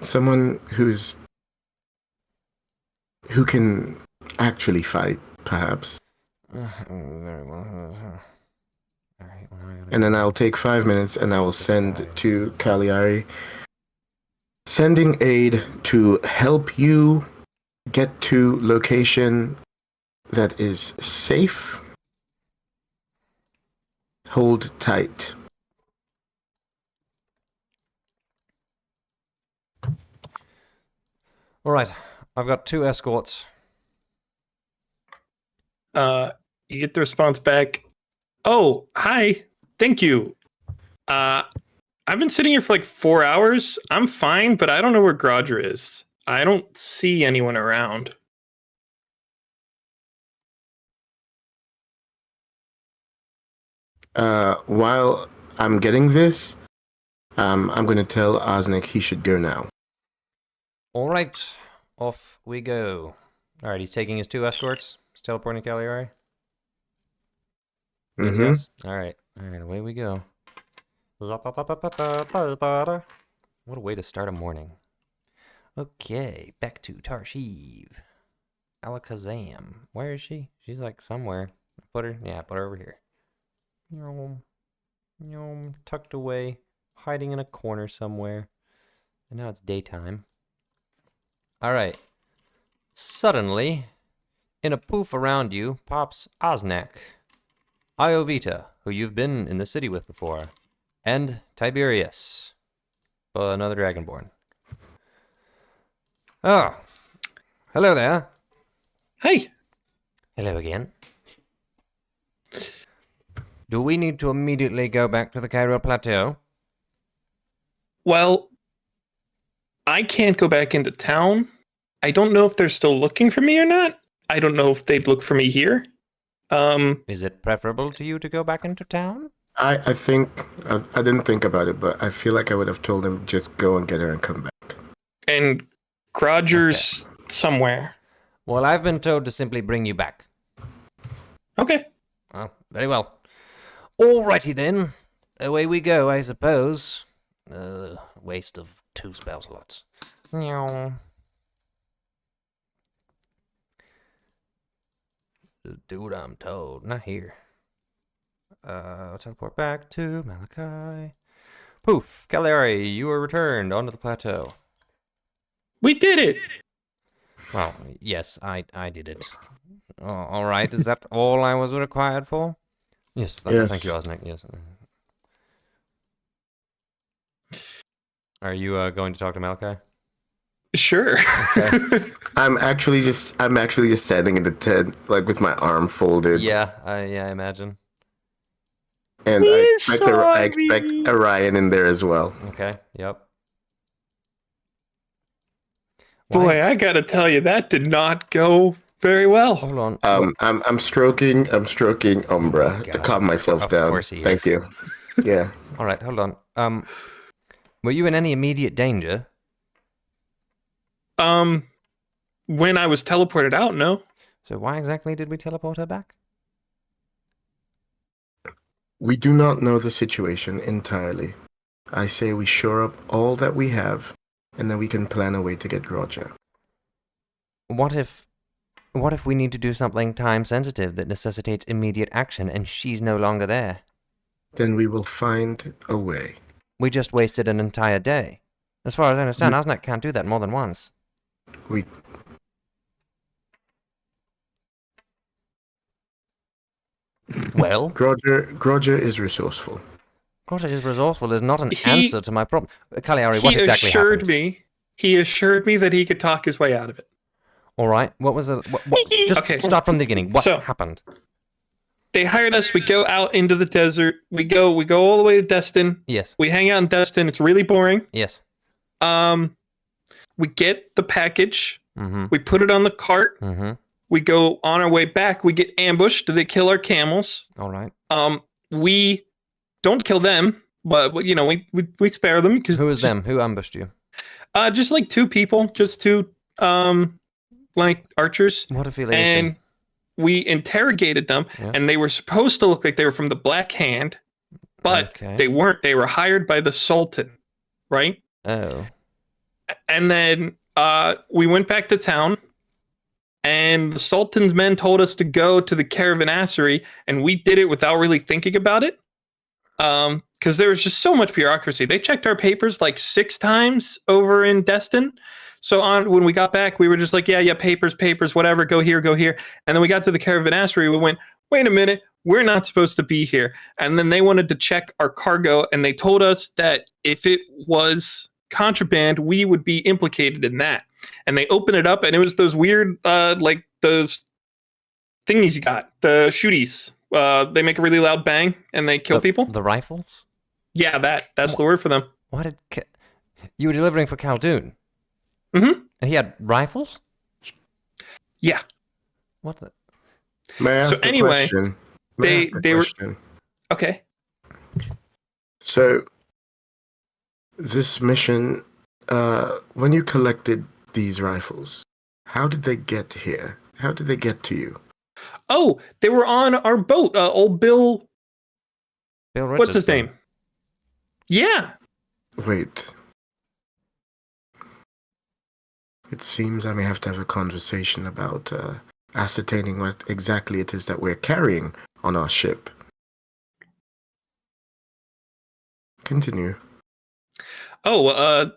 Someone who can actually fight, perhaps. Very well. All right. And then I'll take 5 minutes and I will send to Cagliari, sending aid to help you get to location that is safe. Hold tight. All right. I've got 2 escorts. You get the response back. Oh, hi. Thank you. I've been sitting here for like 4 hours. I'm fine, but I don't know where Grodger is. I don't see anyone around. While I'm getting this, I'm going to tell Osnick he should go now. All right. Off we go. All right. He's taking his 2 escorts. He's teleporting to Cagliari. Yes, Mhm. yes. All right. All right. Away we go. What a way to start a morning. Okay. Back to Tarshiv. Alakazam. Where is she? She's like somewhere. Put her over here. Tucked away, hiding in a corner somewhere. And now it's daytime. All right. Suddenly, in a poof around you, pops Osnak, Iovita, who you've been in the city with before, and Tiberius, another Dragonborn. Oh, hello there. Hey. Hello again. Do we need to immediately go back to the Cairo Plateau? Well, I can't go back into town. I don't know if they're still looking for me or not. I don't know if they'd look for me here. Is it preferable to you to go back into town? I think, I didn't think about it, but I feel like I would have told him just go and get her and come back. And Grodger's somewhere. Well, I've been told to simply bring you back. Okay. Oh, very well. Alrighty then. Away we go, I suppose. Waste of 2 spell slots. Meow. Do what I'm told. Not here. Teleport back to Malachi. Poof! Cagliari, you are returned onto the plateau. We did it! Well, yes, I did it. All right, is that all I was required for? Yes, Yes. Thank you, Osnick. Yes. Are you going to talk to Malachi? Sure. Okay. I'm actually just standing in the tent, like with my arm folded. Yeah, I imagine. And I expect Orion in there as well. Okay. Yep. Boy, I gotta tell you, that did not go very well. Hold on. I'm stroking Umbra to Gosh, calm myself of down. course he Thank is. you. Yeah. All right, hold on. Were you in any immediate danger? When I was teleported out, no. So why exactly did we teleport her back? We do not know the situation entirely. I say we shore up all that we have, and then we can plan a way to get Grodger. What if we need to do something time sensitive that necessitates immediate action and she's no longer there? Then we will find a way. We just wasted an entire day. As far as I understand, Osnak can't do that more than once. We Well, Grodger is resourceful. Grodger is resourceful is not an answer to my problem. Cagliari, what He exactly assured happened? He assured me that he could talk his way out of it. All right, what was the... just Okay. start from the beginning. What So- happened? They hired us. We go out into the desert. We go all the way to Destin. Yes, We hang out in Destin. It's really boring. yes. We get the package. Mm-hmm, We put it on the cart. mm-hmm. We go on our way back. We get ambushed. They kill our camels. All right. We don't kill them, but we spare them because Who is them? Who ambushed you? just like two people, just two like archers, What affiliation? and we interrogated them, Yeah. and they were supposed to look like they were from the Black Hand, but Okay. they weren't. They were hired by the Sultan, right? Oh. And then we went back to town, and the Sultan's men told us to go to the caravanserai, and we did it without really thinking about it. Because there was just so much bureaucracy. They checked our papers like 6 times over in Destin. So when we got back, we were just like, yeah, papers, whatever, go here. And then we got to the caravanserai. We went, wait a minute, we're not supposed to be here. And then they wanted to check our cargo, and they told us that if it was contraband, we would be implicated in that. And they opened it up, and it was those weird, like those thingies you got, the shooties. They make a really loud bang, and they kill people. The rifles? Yeah, that's the word for them. Why did you were delivering for Khaldun? Mm-hmm. And he had rifles? Yeah. What the? May I ask So a anyway, question? they were okay. So, this mission, when you collected these rifles, how did they get here? How did they get to you? Oh, they were on our boat. Old Bill. Bill Richardson. What's his name? Yeah. Wait. It seems I may have to have a conversation about ascertaining what exactly it is that we're carrying on our ship. Continue. Oh,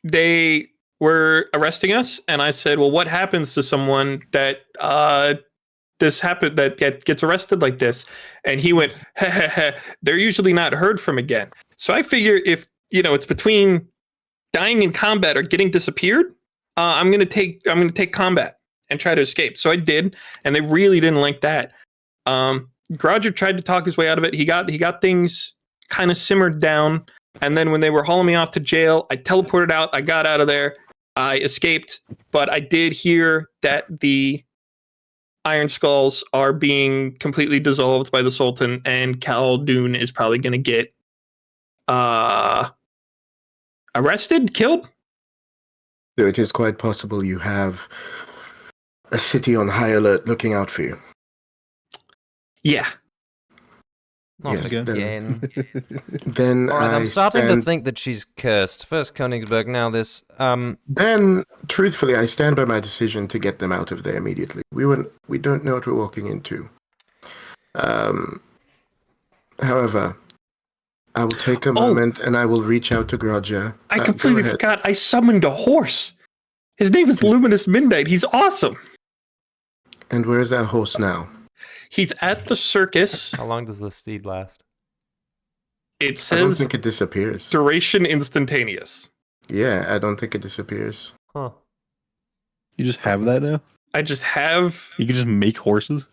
they were arresting us, and I said, well, what happens to someone that gets arrested like this? And he went, they're usually not heard from again. So I figure if it's between dying in combat or getting disappeared, I'm gonna take combat and try to escape. So I did, and they really didn't like that. Roger tried to talk his way out of it. He got things kind of simmered down, and then when they were hauling me off to jail, I teleported out. I got out of there. I escaped, but I did hear that the Iron Skulls are being completely dissolved by the Sultan, and Khaldun is probably going to get arrested, killed. So it is quite possible you have a city on high alert looking out for you. Yeah. Not Yes, again. Then All right, I'm starting to stand- think that she's cursed. First Königsberg, now this. Then, truthfully, I stand by my decision to get them out of there immediately. We don't know what we're walking into. However, I will take a moment and I will reach out to Grodja. I completely forgot. I summoned a horse. His name is Luminous Midnight. He's awesome. And where is our horse now? He's at the circus. How long does the steed last? It I don't says think it disappears. duration instantaneous. Yeah, I don't think it disappears. Huh. You just have that now? I just have You can just make horses?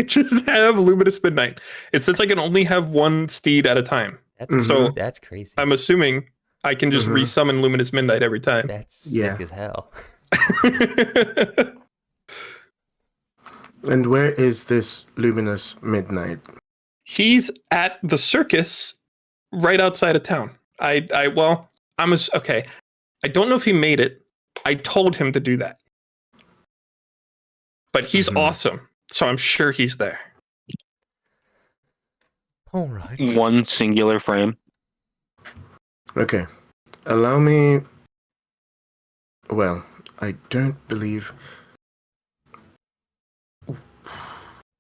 Luminous Midnight. It says I can only have one steed at a time. That's So that's crazy. I'm assuming I can just resummon Luminous Midnight every time. That's sick as hell. And where is this Luminous Midnight? He's at the circus right outside of town. Okay. I don't know if he made it. I told him to do that. But he's awesome. So I'm sure he's there. All right. One singular frame. Okay. Allow me... Well, I don't believe...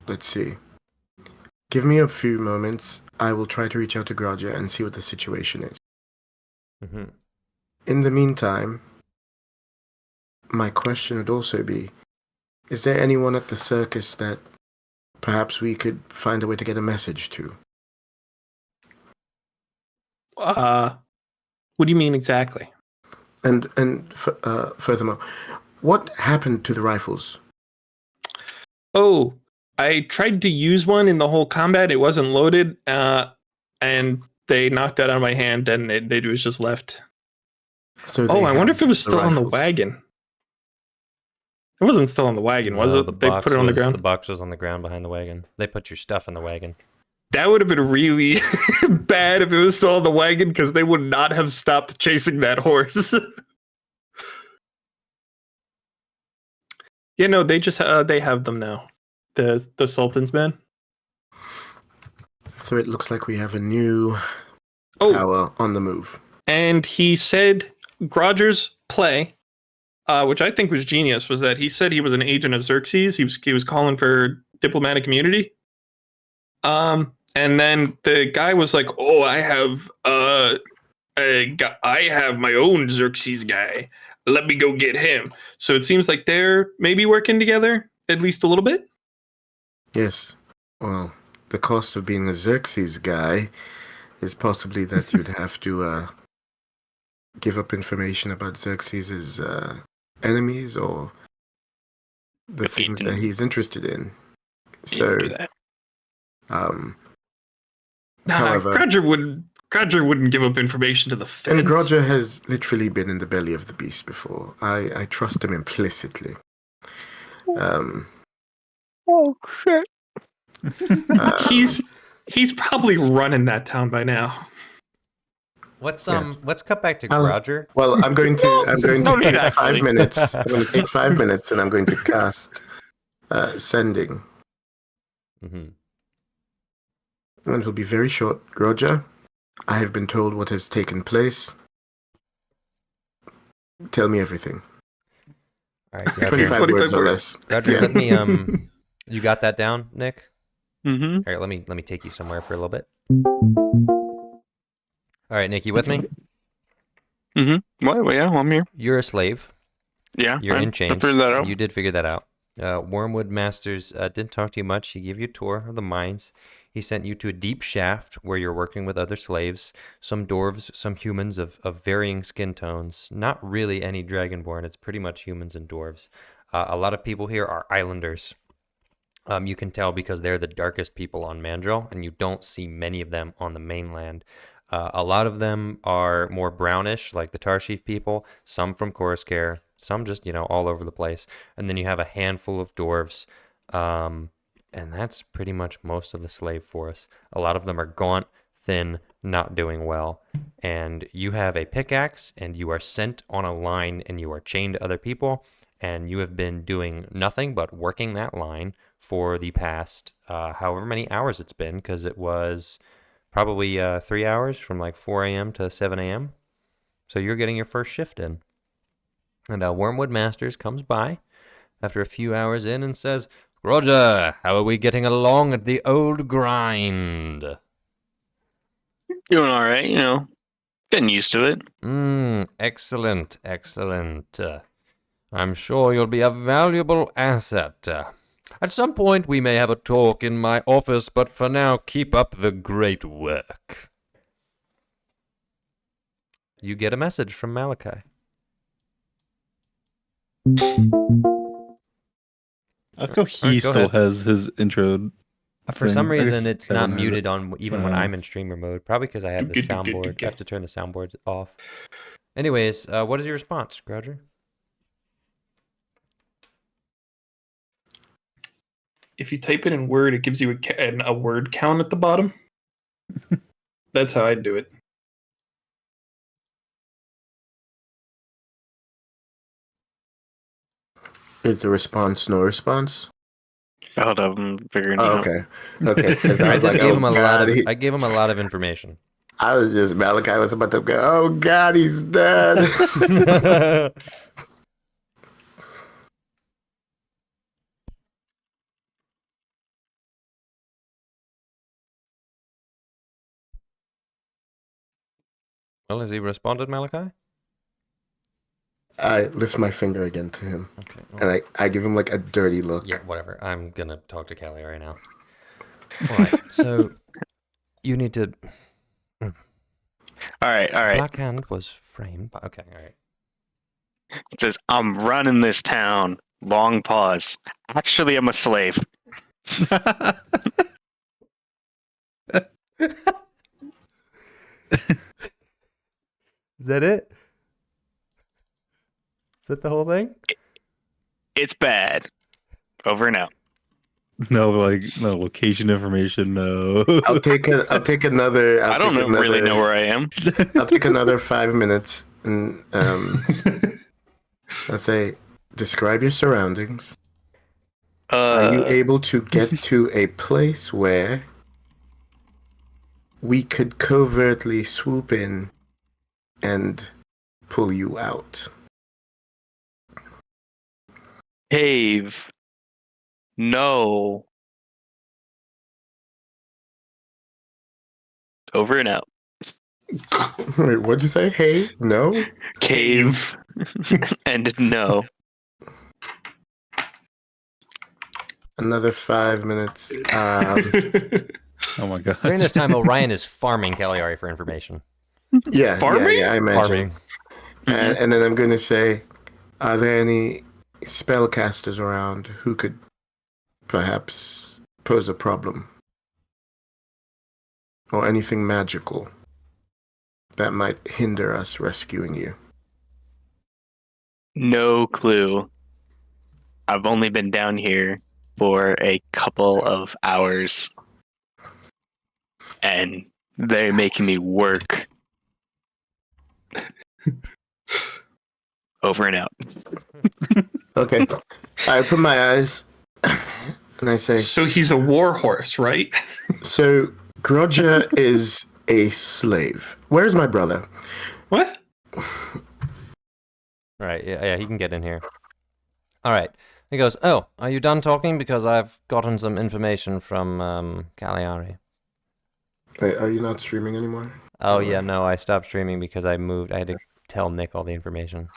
Let's see. Give me a few moments. I will try to reach out to Grodja and see what the situation is. Mm-hmm. In the meantime, my question would also be, is there anyone at the circus that perhaps we could find a way to get a message to? What do you mean exactly? And furthermore, what happened to the rifles? Oh, I tried to use one in the whole combat. It wasn't loaded, and they knocked it out of my hand, and it was just left. So I wonder if it was the still on the rifles. wagon. It wasn't still on the wagon, was No, it? They put it on the ground. The box was on the ground behind the wagon. They put your stuff in the wagon. That would have been really bad if it was still on the wagon, because they would not have stopped chasing that horse. Yeah, no, they just they have them now. The Sultan's men. So it looks like we have a new Oh, power on the move. and he said Groger's play, which I think was genius, was that he said he was an agent of Xerxes. He was calling for diplomatic immunity. And then the guy was like, "Oh, I have my own Xerxes guy. Let me go get him." So it seems like they're maybe working together at least a little bit. Yes. Well, the cost of being a Xerxes guy is possibly that you'd have to give up information about Xerxes' enemies or the things that he's interested in. So, do that. however, Groger wouldn't give up information to the feds. and Groger has literally been in the belly of the beast before. I trust him implicitly. Oh shit! He's probably running that town by now. Let's Yeah. let's cut back to I'll- Roger. Well, I'm going to No need, take actually. 5 minutes. I'm going to take 5 minutes, and I'm going to cast sending. Mm-hmm. And it will be very short. Roger, I have been told what has taken place. Tell me everything. All right, 25 Roger. words or 25 less. Roger, Yeah. let me you got that down, Nick? Mm-hmm. All right, let me take you somewhere for a little bit. All right, Nick, you with me? Well, yeah, I'm here. You're a slave. Yeah, You're in I chains. figured that out. You did figure that out. Wormwood Masters didn't talk to you much. He gave you a tour of the mines. He sent you to a deep shaft where you're working with other slaves, some dwarves, some humans of varying skin tones. Not really any dragonborn. It's pretty much humans and dwarves. A lot of people here are islanders. You can tell because they're the darkest people on Mandril, and you don't see many of them on the mainland. A lot of them are more brownish, like the Tarshief people, some from Coruscant, some just, all over the place. And then you have a handful of dwarves, and that's pretty much most of the slave force. A lot of them are gaunt, thin, not doing well. And you have a pickaxe, and you are sent on a line, and you are chained to other people, and you have been doing nothing but working that line for the past however many hours it's been, because it was probably 3 hours from like 4 a.m. to 7 a.m. So you're getting your first shift in. And Wormwood Masters comes by after a few hours in and says, "Roger, how are we getting along at the old grind?" Doing all right, getting used to it. Excellent, excellent. I'm sure you'll be a valuable asset. At some point, we may have a talk in my office, but for now, keep up the great work. You get a message from Malachi. How come All he right, go still ahead. has his intro? For some thing? I reason, guess it's not Kevin has muted it. on even when I'm in streamer mode. Probably because I have the soundboard. I have to turn the soundboard off. Anyways, what is your response, Roger? If you type it in Word, it gives you a word count at the bottom. That's how I'd do it. Is the response no response? Hold up, I'm figuring it Oh, out. okay. Okay. 'cause I was just like, gave oh, him a lot God, of. he- I gave him a lot of information. I was just, Malachi was about to go, oh, God, he's dead. Well, has he responded, Malachi? I lift my finger again to him, Okay. and I give him like a dirty look. Yeah, whatever. I'm gonna talk to Callie right now. All right. So you need to. All right. Black Hand was framed. Okay. All right. It says, "I'm running this town." Long pause. Actually, I'm a slave. Is that it? Is that the whole thing? It's bad. Over and out. No, no location information. No. I'll take another. I don't really know where I am. I'll take another 5 minutes and I'll say, describe your surroundings. Are you able to get to a place where we could covertly swoop in and pull you out? Cave. No. Over and out. Wait, what'd you say? Hey, no? Cave. And no. Another 5 minutes. Oh my god. During this time, Orion is farming Cagliari for information. Yeah, Farming? Yeah, I imagine. Farming. And then I'm going to say, are there any spellcasters around who could perhaps pose a problem? Or anything magical that might hinder us rescuing you? No clue. I've only been down here for a couple of hours. And they're making me work. Over and out. Okay. I open my eyes and I say, So he's a war horse, right? so Grodja is a slave. Where's my brother? What? Right, yeah, he can get in here. All right. He goes, oh, are you done talking? Because I've gotten some information from Cagliari. Wait, are you not streaming anymore? Oh, yeah, no, I stopped streaming because I moved. I had to tell Nick all the information.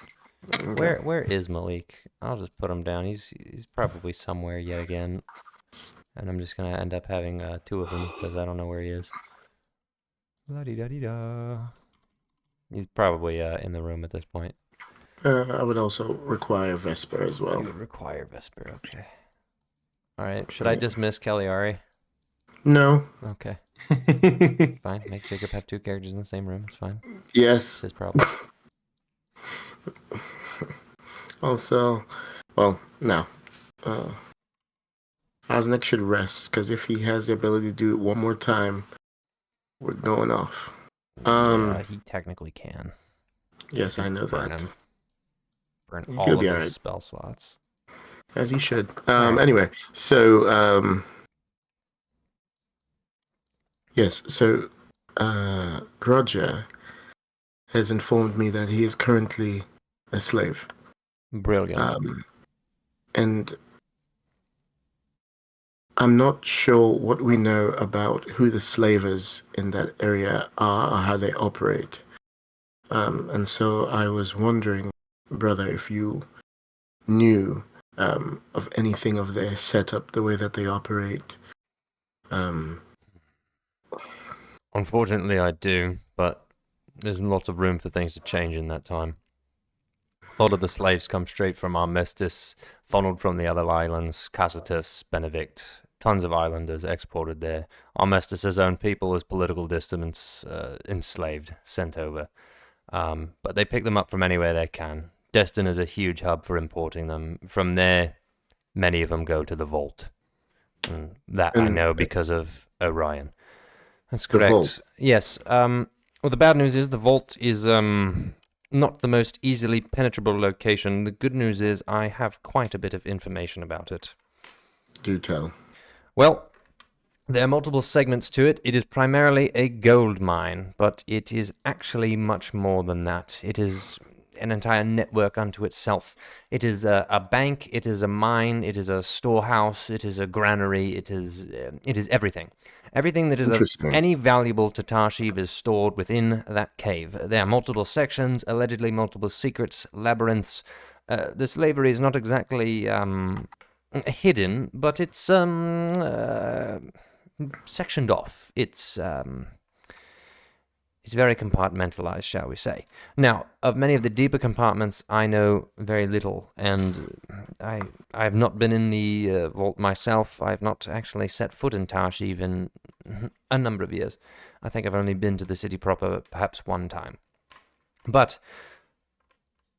Okay. Where is Malik? I'll just put him down. He's probably somewhere yet again. And I'm just going to end up having two of them because I don't know where he is. La-di-da-di-da. He's probably in the room at this point. I would also require Vesper as well. You would require Vesper, okay. Alright, should I dismiss Cagliari? No. Okay, fine. Make Jacob have two characters in the same room, it's fine. It's Yes. his problem. Also, well, no. Osnick should rest, because if he has the ability to do it one more time, we're going off. He technically can. Yes, I know Burn that. him. Burn He'll all of be his alright. spell slots. As he should. Alright. Anyway, so, yes, so, Grodja has informed me that he is currently a slave. Brilliant. And I'm not sure what we know about who the slavers in that area are or how they operate. And so I was wondering, brother, if you knew of anything of their setup, the way that they operate. Unfortunately, I do, but there's lots of room for things to change in that time. A lot of the slaves come straight from Armistice, funneled from the other islands, Cassitus, Benedict, tons of islanders exported there. Armistice's own people as political dissidents, enslaved, sent over. But they pick them up from anywhere they can. Destin is a huge hub for importing them. From there, many of them go to the Vault. And that I know because of Orion. That's The correct. Vault. Yes. Well, the bad news is the Vault is not the most easily penetrable location. The good news is I have quite a bit of information about it. Do tell. Well, there are multiple segments to it. It is primarily a gold mine, but it is actually much more than that. It is an entire network unto itself. It is a bank, it is a mine, it is a storehouse, it is a granary, it is everything. Everything that is of Interesting. any valuable to Tarshiv is stored within that cave. There are multiple sections, allegedly multiple secrets, labyrinths. The slavery is not exactly hidden, but it's sectioned off. It's very compartmentalized, shall we say. Now, of many of the deeper compartments, I know very little, and I have not been in the vault myself. I have not actually set foot in Tarshiv in a number of years. I think I've only been to the city proper perhaps one time. But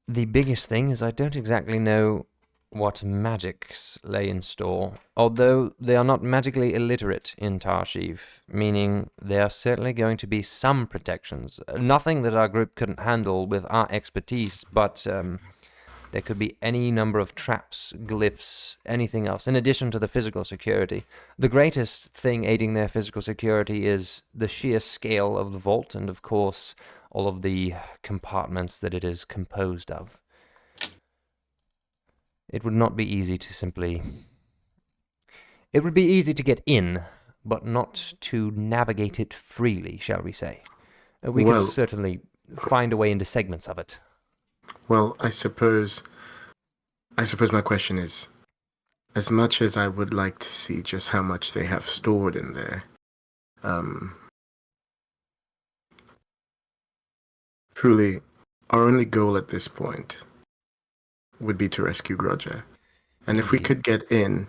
the biggest thing is I don't exactly know what magics lay in store, although they are not magically illiterate in Tarshiv, meaning there are certainly going to be some protections. Nothing that our group couldn't handle with our expertise, but there could be any number of traps, glyphs, anything else, in addition to the physical security. The greatest thing aiding their physical security is the sheer scale of the vault and, of course, all of the compartments that it is composed of. It would not be easy to simply... It would be easy to get in, but not to navigate it freely, shall we say. We could certainly find a way into segments of it. Well, I suppose my question is, as much as I would like to see just how much they have stored in there, truly, our only goal at this point would be to rescue Roger. And if we could get in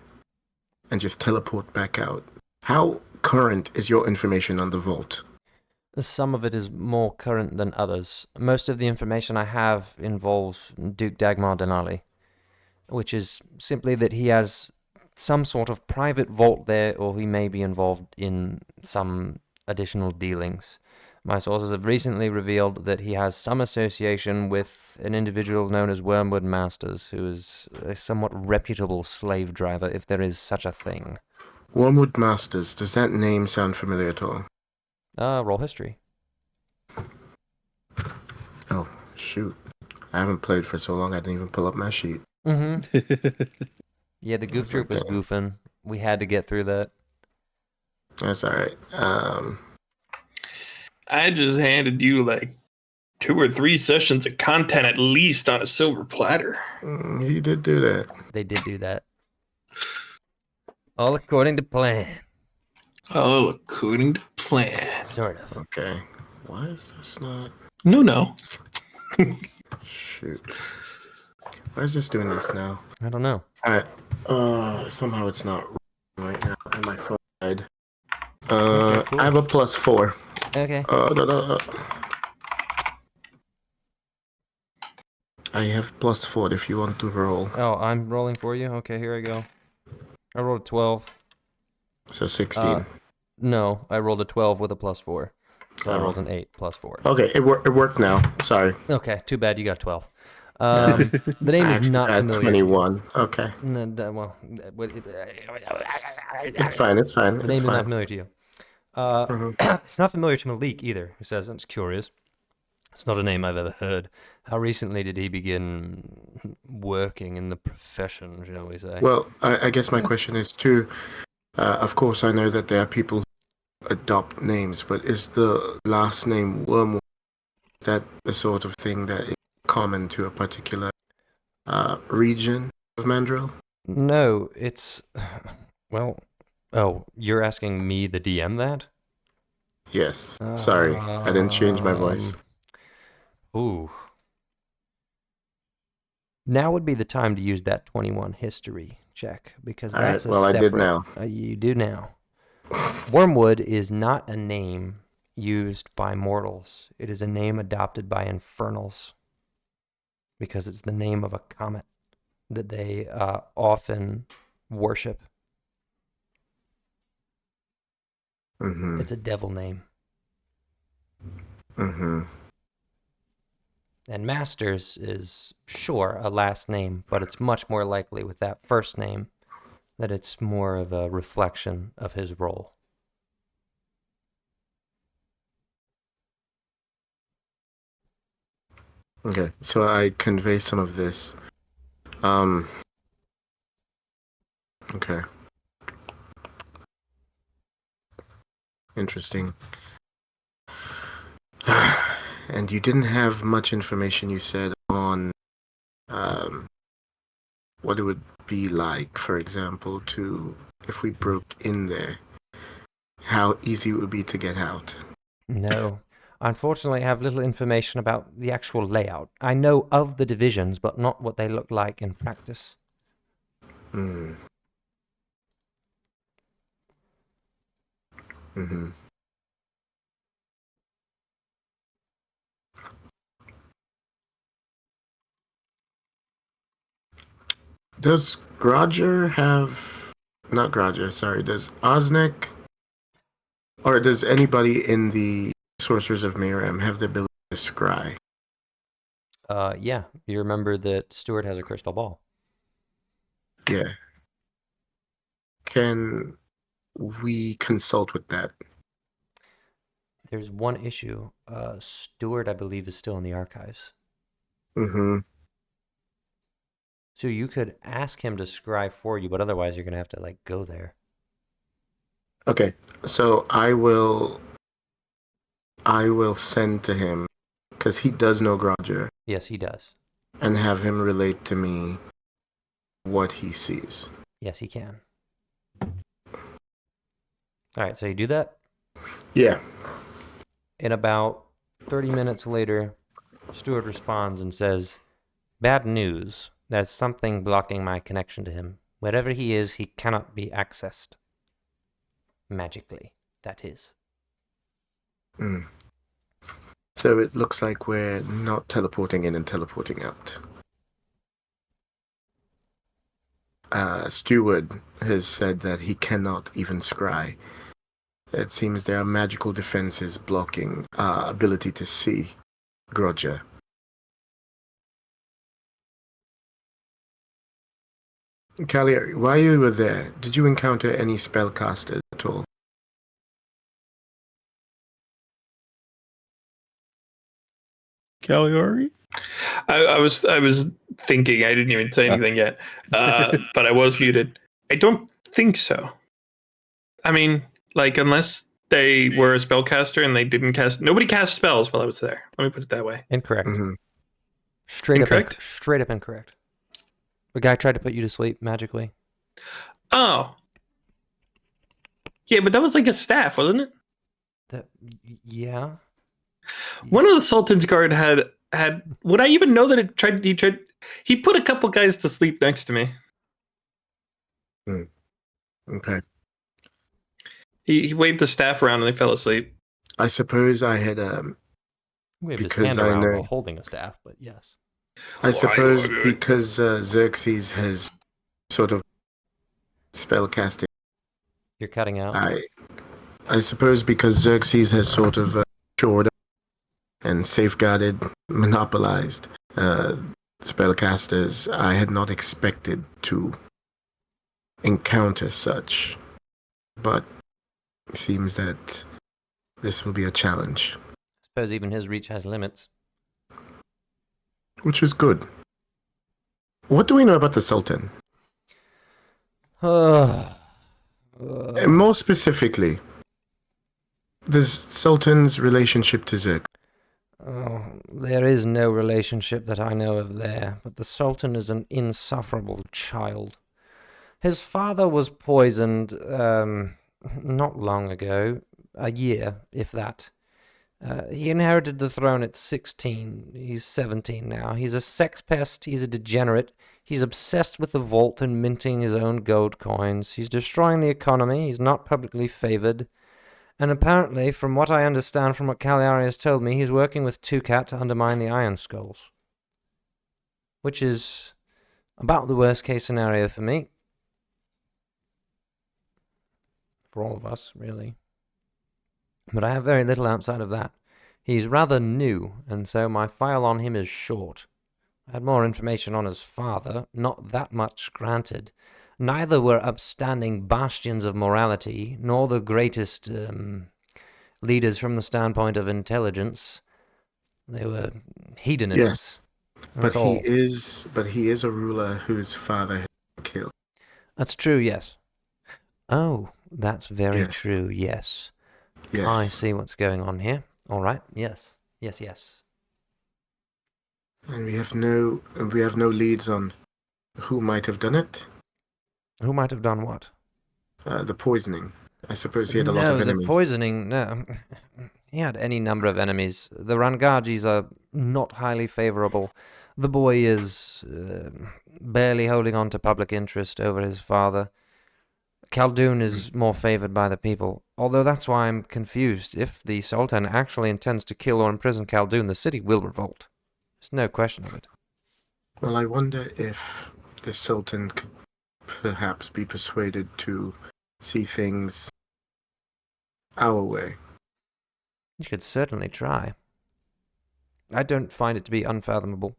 and just teleport back out, how current is your information on the vault? Some of it is more current than others. Most of the information I have involves Duke Dagmar Denali, which is simply that he has some sort of private vault there, or he may be involved in some additional dealings. My sources have recently revealed that he has some association with an individual known as Wormwood Masters, who is a somewhat reputable slave driver, if there is such a thing. Wormwood Masters, does that name sound familiar at all? Roll history. Oh, shoot. I haven't played for so long I didn't even pull up my sheet. Mm-hmm. Yeah, the goof That's troop was okay. goofing. We had to get through that. That's alright. I just handed you like 2 or 3 sessions of content at least on a silver platter. He did do that. They did do that. All according to plan. All according to plan. Sort of. Okay. Why is this not... No. Shoot. Why is this doing this now? I don't know. Alright. Somehow it's not right now. And my phone died. Okay, cool. I have a +4. Okay. I have +4 if you want to roll. Oh, I'm rolling for you? Okay, here I go. I rolled a 12. So 16. No, I rolled a 12 with a +4. So I rolled an 8 +4. Okay, it worked now. Sorry. Okay, too bad you got 12. The name I is actually not got familiar. 21. Okay. No, well, It's fine. the name is not familiar to you. It's not familiar to Malik either, who says, I'm just curious. It's not a name I've ever heard. How recently did he begin working in the profession, shall we say? Well, I guess my question is too, of course I know that there are people who adopt names, but is the last name Wormwood, is that the sort of thing that is common to a particular region of Mandril? No, it's... Well... Oh, you're asking me, the DM, that? Yes. Sorry, I didn't change my voice. Ooh. Now would be the time to use that 21 history check, because All that's right, well, a separate... I did now. You do now. Wormwood is not a name used by mortals. It is a name adopted by infernals, because it's the name of a comet that they often worship. Mm-hmm. It's a devil name. Mm-hmm. And Masters is, sure, a last name, but it's much more likely with that first name that it's more of a reflection of his role. Okay, so I convey some of this. Okay. Interesting. And you didn't have much information, you said, on what it would be like, for example, to, if we broke in there, how easy it would be to get out. No. Unfortunately, I have little information about the actual layout. I know of the divisions, but not what they look like in practice. Hmm. Mm-hmm. Does Grodger have... Not Grodger, sorry. Does Osnek... Or does anybody in the Sorcerers of Mayhem have the ability to scry? Yeah, you remember that Stuart has a crystal ball. Yeah. Can we consult with that? There's one issue. Stuart, I believe, is still in the archives. Mm-hmm. So you could ask him to scry for you, but otherwise you're going to have to, like, go there. Okay, so I will send to him, because he does know Grodger, Yes, he does. and have him relate to me what he sees. Yes, he can. All right, so you do that. Yeah. In about 30 minutes later, Stuart responds and says, "Bad news. There's something blocking my connection to him. Wherever he is, he cannot be accessed. Magically, that is." Mm. So it looks like we're not teleporting in and teleporting out. Steward has said that he cannot even scry. It seems there are magical defenses blocking ability to see Grodger. Callie, while you were there, did you encounter any spellcasters at all? Caligari? I was thinking. I didn't even say anything yet, but I was muted. I don't think so. I mean, like, unless they were a spellcaster and they didn't cast. Nobody cast spells while I was there. Let me put it that way. Incorrect. Mm-hmm. Incorrect? Straight up incorrect. The guy tried to put you to sleep magically. Oh, yeah, but that was like a staff, wasn't it? Yeah. One of the Sultan's guard had. Would I even know that it tried? He put a couple guys to sleep next to me. Okay. He waved the staff around and they fell asleep. I suppose I had Waved his because hand I around know- while holding a staff, but yes. I suppose because Xerxes has sort of spellcasting. You're cutting out. I suppose because Xerxes has sort of shored up and safeguarded, monopolized spellcasters, I had not expected to encounter such. But it seems that this will be a challenge, I suppose even his reach has limits. which is good. What do we know about the Sultan? And more specifically, the Sultan's relationship to Xerxes. Oh, there is no relationship that I know of there, but the Sultan is an insufferable child. His father was poisoned, not long ago, a year, if that. He inherited the throne at 16. He's 17 now. He's a sex pest. He's a degenerate. He's obsessed with the vault and minting his own gold coins. He's destroying the economy. He's not publicly favored. And apparently, from what I understand from what Cagliari has told me, he's working with Tucat to undermine the Iron Skulls. Which is about the worst case scenario for me. For all of us, really. But I have very little outside of that. He's rather new, and so my file on him is short. I had more information on his father, not that much granted. Neither were upstanding bastions of morality, nor the greatest leaders from the standpoint of intelligence. They were hedonists. Yes, That's all. but he is a ruler whose father has been killed. That's true, yes. Oh, that's very Yes. true, yes. Yes. I see what's going on here. All right, yes. Yes. And we have no leads on who might have done it. Who might have done what? The poisoning. I suppose he had a lot of enemies. The poisoning, no. He had any number of enemies. The Rangajis are not highly favorable. The boy is barely holding on to public interest over his father. Khaldun is more favored by the people, although that's why I'm confused. If the Sultan actually intends to kill or imprison Khaldun, the city will revolt. There's no question of it. Well, I wonder if the Sultan could perhaps be persuaded to see things our way. You could certainly try. I don't find it to be unfathomable.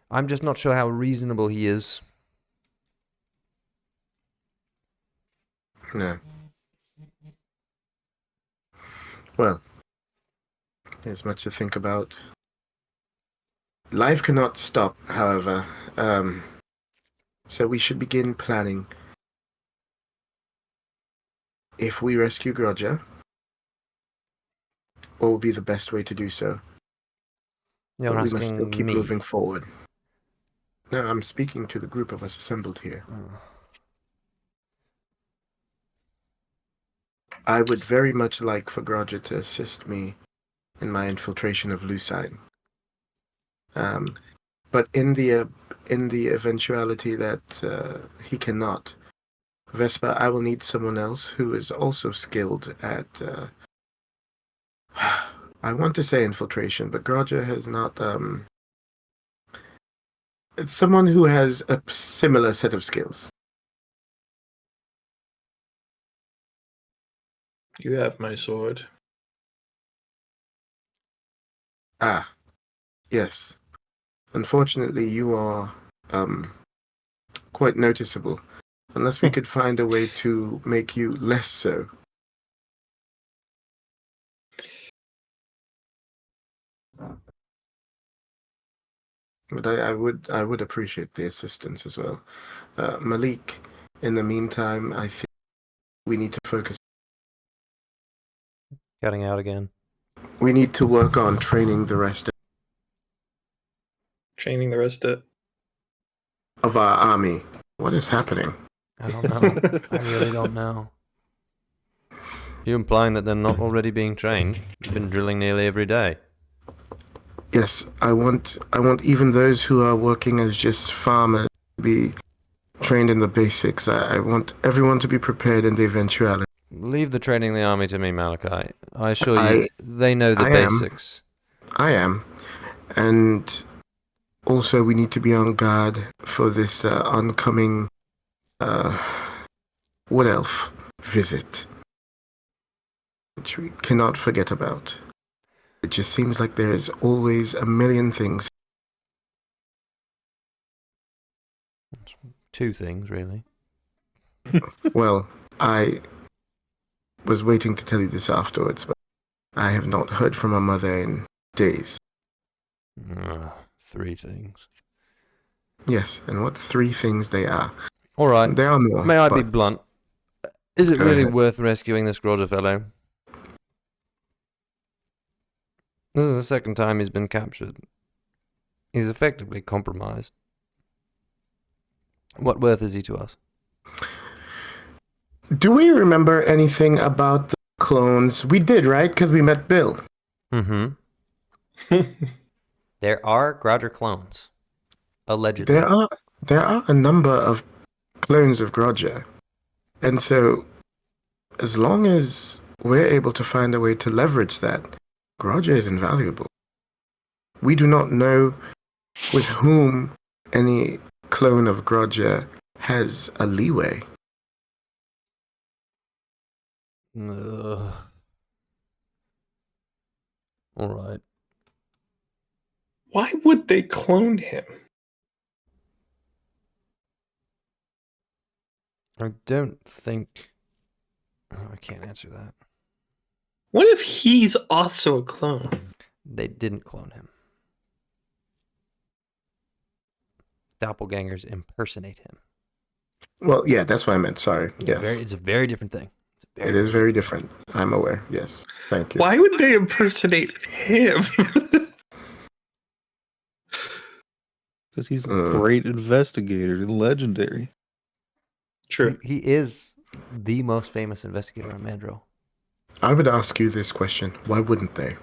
I'm just not sure how reasonable he is. No. Well, there's much to think about. Life cannot stop, however. So we should begin planning. If we rescue Grodja, what would be the best way to do so? You're But we must still asking keep me. moving forward. No, I'm speaking to the group of us assembled here. I would very much like for Grodja to assist me in my infiltration of Lucine. But in the eventuality that he cannot, Vespa, I will need someone else who is also skilled at. I want to say infiltration, but Grodja has not. It's someone who has a similar set of skills. You have my sword. Ah, yes. Unfortunately, you are quite noticeable. Unless we could find a way to make you less so. But I would appreciate the assistance as well. Malik, in the meantime, I think we need to focus. Cutting out again. We need to work on training the rest Training the rest of our army. What is happening? I don't know. I really don't know. You implying that they're not already being trained? You've been drilling nearly every day. Yes, I want even those who are working as just farmers to be trained in the basics. I want everyone to be prepared in the eventuality. Leave the training in the army to me, Malachi. I assure you, they know the I am. basics. I am. And also we need to be on guard for this oncoming wood elf visit, which we cannot forget about. It just seems like there's always a million things. Two things, really. Well, I was waiting to tell you this afterwards, but I have not heard from my mother in days. Three things. Yes, and what three things they are. All right. There are more. May I be but blunt? Is it Go really ahead. worth rescuing this Grodja fellow? This is the second time he's been captured. He's effectively compromised. What worth is he to us? Do we remember anything about the clones? We did, right? Because we met Bill. Mm-hmm. There are Grodja clones. Allegedly. There are a number of clones of Grodja. And so, as long as we're able to find a way to leverage that, Grodja is invaluable. We do not know with whom any clone of Grodja has a leeway. All right. Why would they clone him? I don't think... Oh, I can't answer that. What if he's also a clone? They didn't clone him. Doppelgangers impersonate him. Well, yeah, that's what I meant. Sorry. Yes. It's a very different thing. It is very different. I'm aware. Yes. Thank you. Why would they impersonate him? Because he's a great investigator, legendary. True. He is the most famous investigator on Mandril. I would ask you this question. Why wouldn't they?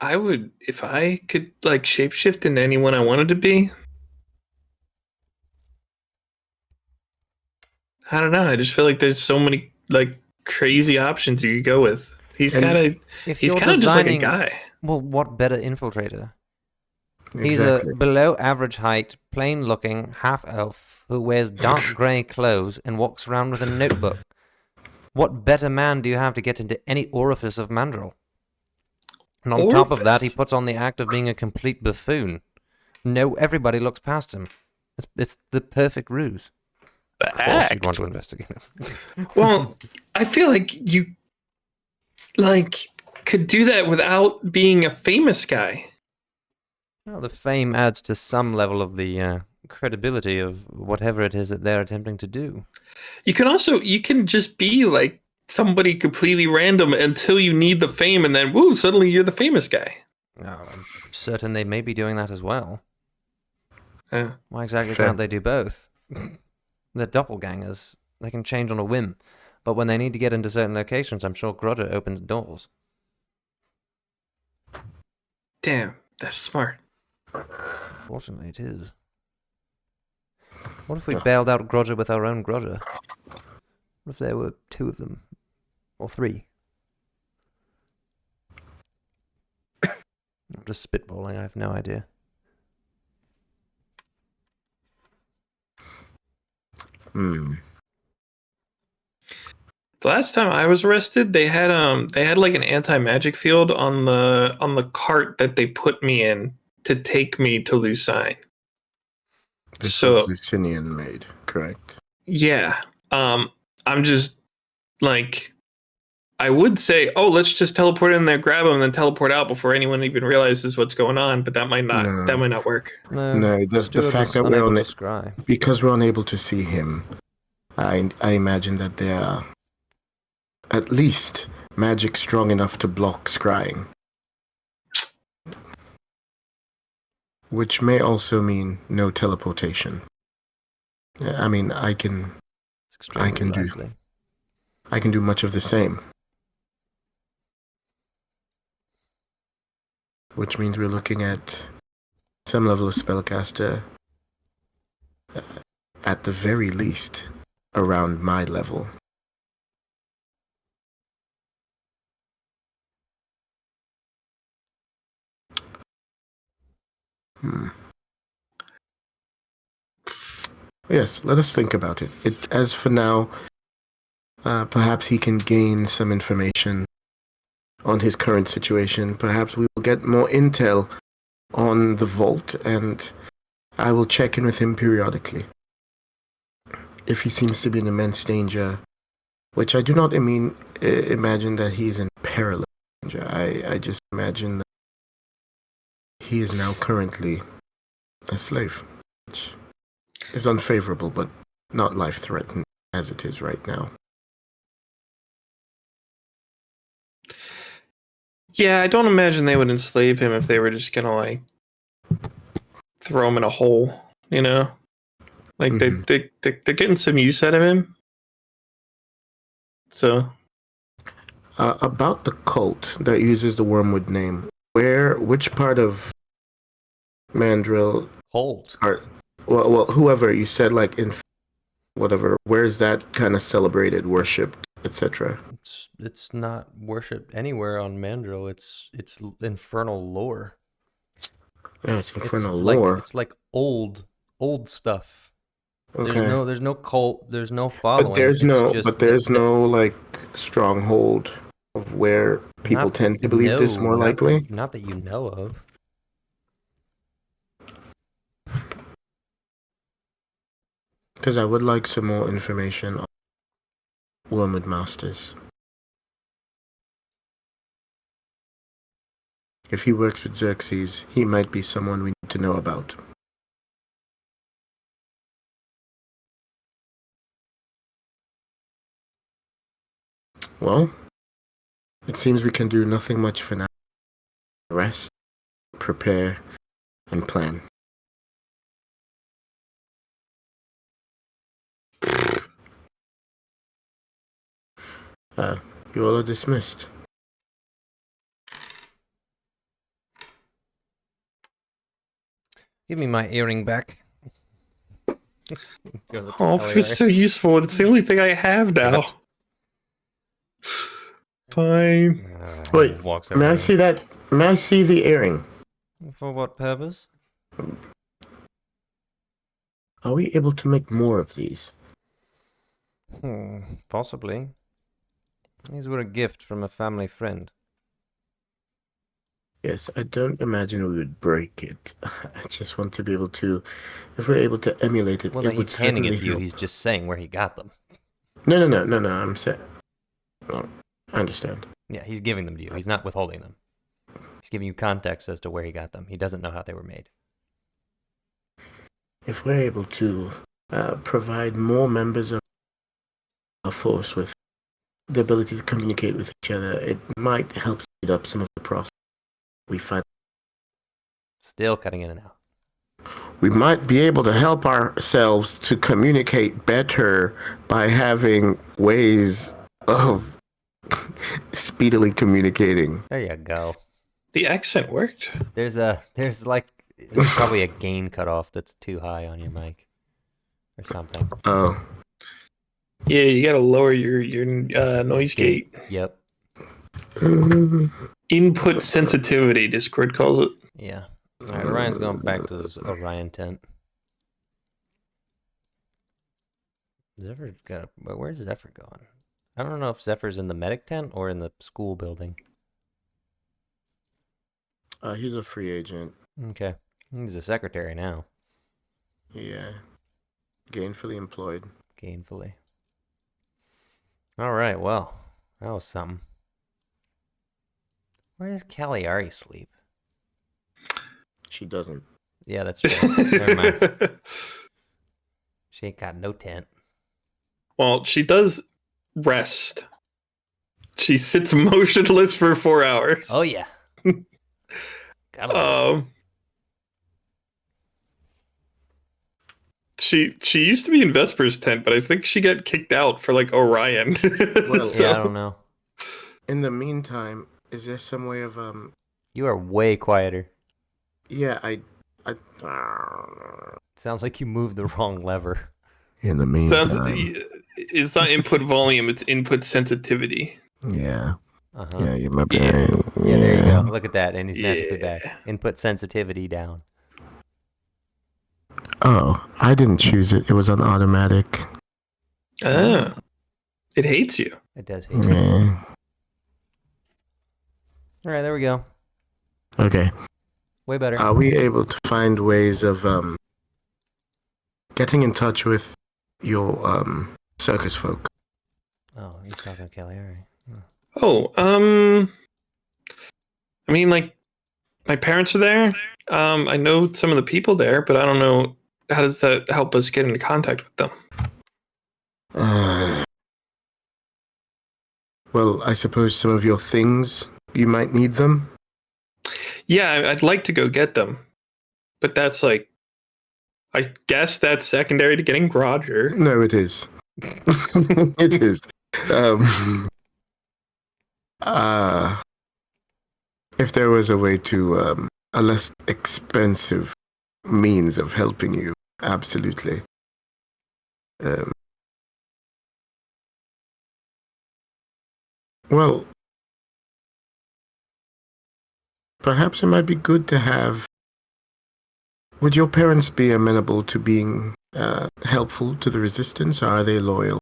I would, if I could like shapeshift into anyone I wanted to be. I don't know. I just feel like there's so many like crazy options you could go with. He's And kind of If he's you're kind of just like a designing- guy. Well, what better infiltrator He's Exactly. a below average height, plain looking half elf who wears dark grey clothes and walks around with a notebook. What better man do you have to get into any orifice of Mandril? And on top of that, he Orifice? puts on the act of being a complete buffoon. No, everybody looks past him. It's the perfect ruse. The Of course, you'd act. want to investigate him. Well, I feel like you could do that without being a famous guy. Well, the fame adds to some level of the credibility of whatever it is that they're attempting to do. You can just be like somebody completely random until you need the fame, and then woo, suddenly you're the famous guy. I'm certain they may be doing that as well. Yeah. Why exactly Fair. can't they do both? They're doppelgangers. They can change on a whim. But when they need to get into certain locations, I'm sure Grudger opens doors. Damn, that's smart. Fortunately, it is. What if we bailed out Grudger with our own Grudger? What if there were two of them? Or three? I'm just spitballing, I have no idea. Hmm. The last time I was arrested, they had like an anti-magic field on the cart that they put me in to take me to Lucine. This So was Lucinian made, correct? yeah, I'm just like, I would say, oh, let's just teleport in there, grab him, and then teleport out before anyone even realizes what's going on. But that might not No. that might not work. No, the Steward fact was that we're unable on to it, scry. because we're unable to see him, I imagine that there are at least magic strong enough to block scrying. Which may also mean no teleportation. I mean, I can It's extremely can do- likely. do much of the same. Which means we're looking at some level of spellcaster, at the very least, around my level. Yes, let us think about it. As for now, perhaps he can gain some information on his current situation. Perhaps we will get more intel on the vault, and I will check in with him periodically. If he seems to be in immense danger, which I do not imagine that he is in perilous danger. I just imagine that he is now currently a slave, which is unfavorable, but not life-threatening as it is right now. Yeah, I don't imagine they would enslave him if they were just gonna like throw him in a hole. You know, like Mhm. they're getting some use out of him. So About the cult that uses the Wormwood name, which part of Mandril Hold. are, well, whoever you said, like in whatever, where's that kind of celebrated, worshipped, etc.? It's not worshipped anywhere on Mandril. It's infernal lore. Yeah, it's infernal It's lore. like it's like old stuff. Okay, There's no cult. There's no following. but there's It's just no like stronghold of where people tend to believe this more likely. Not that you know of. Because I would like some more information on Wormwood Masters. If he works with Xerxes, he might be someone we need to know about. Well, it seems we can do nothing much for now. Rest, prepare, and plan. You all are dismissed. Give me my earring back. oh, it's so useful. It's the only thing I have now. Fine. Wait, may I see that? May I see the earring? For what purpose? Are we able to make more of these? Possibly. These were a gift from a family friend. Yes, I don't imagine we would break it. I just want to be able to, if we're able to emulate it, Well, it no, would he's handing it certainly to you. help. He's just saying where he got them. No. I'm saying, no, I understand. Yeah, he's giving them to you. He's not withholding them. He's giving you context as to where he got them. He doesn't know how they were made. If we're able to provide more members of our force with the ability to communicate with each other, it might help speed up some of the process we find. Still cutting in and out. We might be able to help ourselves to communicate better by having ways of speedily communicating. There you go. The accent worked. There's probably a gain cutoff that's too high on your mic or something. Oh, Yeah, you gotta lower your noise gate. Yep. Input sensitivity, Discord calls it. Yeah. All right, Orion's going back to his Orion tent. Where's Zephyr going? I don't know if Zephyr's in the medic tent or in the school building. he's a free agent. Okay. He's a secretary now, Yeah, gainfully employed. gainfully. All right, well, that was something. Where does Cagliari sleep? She doesn't. Yeah, that's true. Never mind. She ain't got no tent. Well, she does rest. She sits motionless for 4 hours. Oh, yeah. Gotta She used to be in Vesper's tent, but I think she got kicked out for like Orion. Well, Yeah, I don't know. In the meantime, is there some way of You are way quieter. Yeah, I. Sounds like you moved the wrong lever. In the meantime. It's not input volume; it's input sensitivity. Yeah. Uh-huh. Yeah, you might be Yeah. right. Yeah, there you go. Look at that, and he's magically Yeah. back. Input sensitivity down. Oh, I didn't choose it. It was on automatic. Ah, it hates you. It does hate. Yeah. All right, there we go. Okay. Way better. Are we able to find ways of getting in touch with your circus folk? Oh, he's talking to Cagliari. Oh, I mean, like, my parents are there. I know some of the people there, but I don't know how does that help us get into contact with them. Well, I suppose some of your things, you might need them. Yeah, I'd like to go get them, but that's like, I guess that's secondary to getting Roger. No, it is. It is. If there was a way to a less expensive means of helping you, absolutely. Well, perhaps it might be good to have. Would your parents be amenable to being helpful to the resistance, or are they loyal?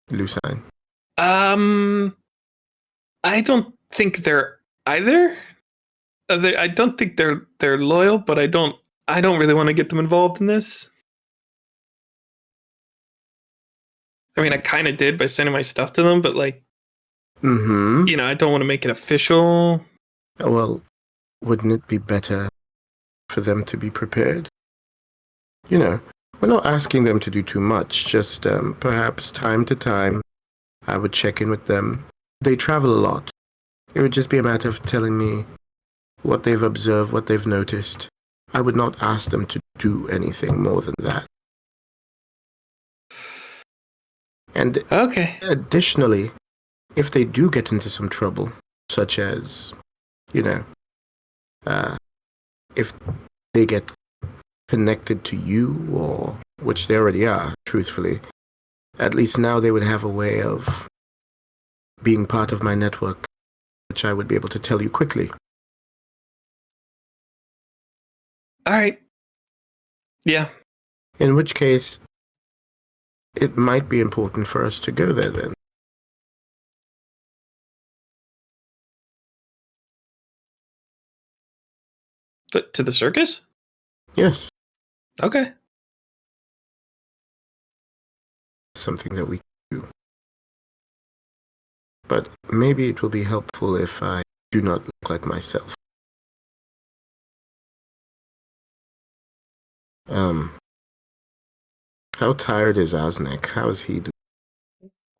Lucine. I don't think they're either. I don't think they're loyal, but I don't really want to get them involved in this. I mean, I kind of did by sending my stuff to them, but like, Mm-hmm. I don't want to make it official. Well, wouldn't it be better for them to be prepared? We're not asking them to do too much, just perhaps time to time, I would check in with them. They travel a lot. It would just be a matter of telling me what they've observed, what they've noticed. I would not ask them to do anything more than that. And Okay. additionally, if they do get into some trouble, such as, if they get connected to you, or which they already are, truthfully, at least now they would have a way of being part of my network, which I would be able to tell you quickly. All right. Yeah. In which case, it might be important for us to go there then. To the circus? Yes, Okay. something that we can do. But maybe it will be helpful if I do not look like myself. How tired is Osnek? How is he doing?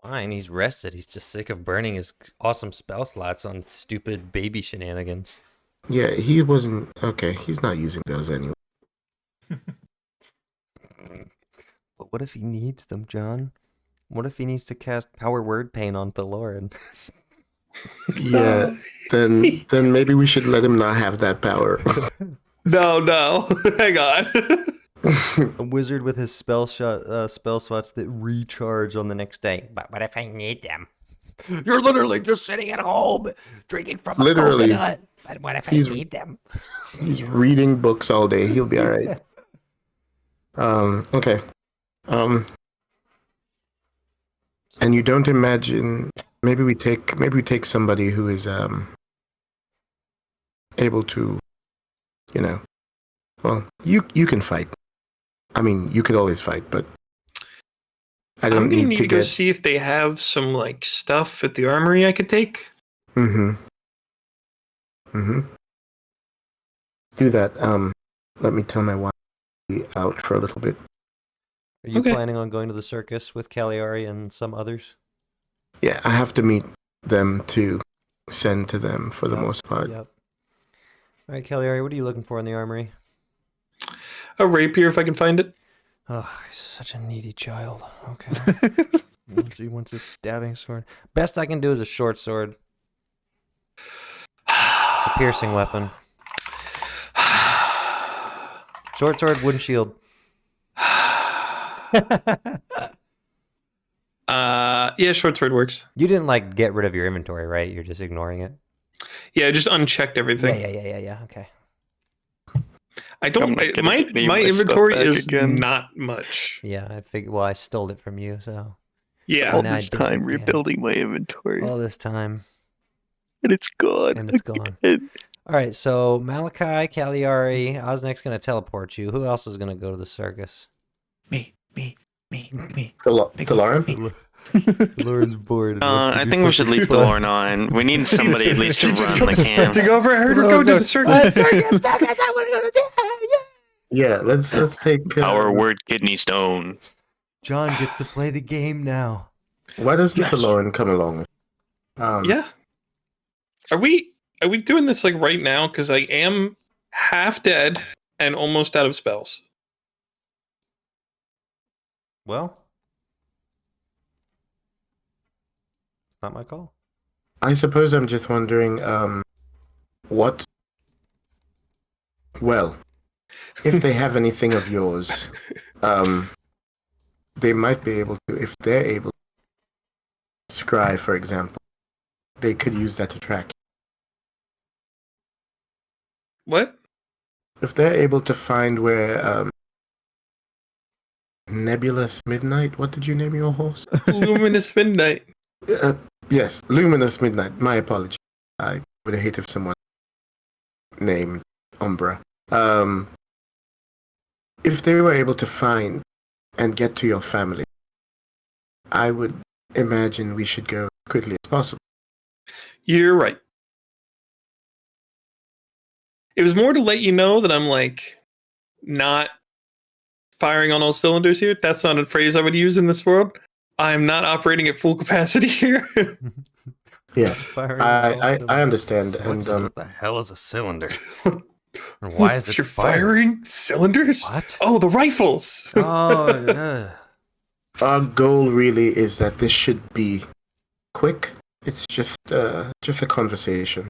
Fine, he's rested. He's just sick of burning his awesome spell slots on stupid baby shenanigans. Yeah, he wasn't... Okay, he's not using those anyway. But what if he needs them, John? What if he needs to cast Power Word Paint on Thorin? Yeah, then maybe we should let him not have that power. No. Hang on. A wizard with his spell slots that recharge on the next day. But what if I need them? You're literally just sitting at home drinking from a coconut. But what if I need them? He's reading books all day. He'll be all right. Okay. And you don't imagine? Maybe we take somebody who is able to, well, you can fight. I mean, you could always fight, but I don't need need to go get. see if they have some like stuff at the armory I could take. Do that. Let me tell my wife to be out for a little bit. Are you Okay. planning on going to the circus with Cagliari and some others? Yeah, I have to meet them to send to them for the most part. Yep. All right, Cagliari, what are you looking for in the armory? A rapier if I can find it. Oh, he's such a needy child. Okay. He wants his stabbing sword. Best I can do is a short sword. It's a piercing weapon. Short sword, wooden shield. Yeah, short sword works. You didn't like get rid of your inventory, right? You're just ignoring it. Yeah, I just unchecked everything. Yeah. Okay. I don't. I'm not gonna My get any of my inventory stuff back is again. not much. Yeah, I figured. Well, I stole it from you, so Yeah. All now I this did it time again. rebuilding my inventory, all this time, and it's gone. and it's gone. again. All right, so Malachi, Cagliari, Osnek's gonna teleport you. Who else is gonna go to the circus? Me. To Lauren? Lauren's bored. I think we should leave Thorn on. We need somebody at least to She just run the comes camp. sprinting over. I heard her go to the circus. Yeah, let's take. Our word kidney stone. John gets to play the game now. Why doesn't Yes. Lauren come along? Yeah. Are we doing this like right now? Because I am half dead and almost out of spells. Well, not my call. I suppose I'm just wondering, what? Well, if they have anything of yours, they might be able to, if they're able to scry, for example, they could use that to track. What? If they're able to find where, Nebulous Midnight, what did you name your horse? Luminous Midnight. Yes, Luminous Midnight, my apology. I would hate if someone named Umbra. If they were able to find and get to your family, I would imagine we should go as quickly as possible. You're right. It was more to let you know that I'm like not firing on all cylinders here. That's not a phrase I would use in this world. I'm not operating at full capacity here. Yes, Firing I all understand, cylinders. and What the hell is a cylinder? And why is it You're firing? firing cylinders? What? Oh, the rifles. Oh, our goal really is that this should be quick. It's just a conversation,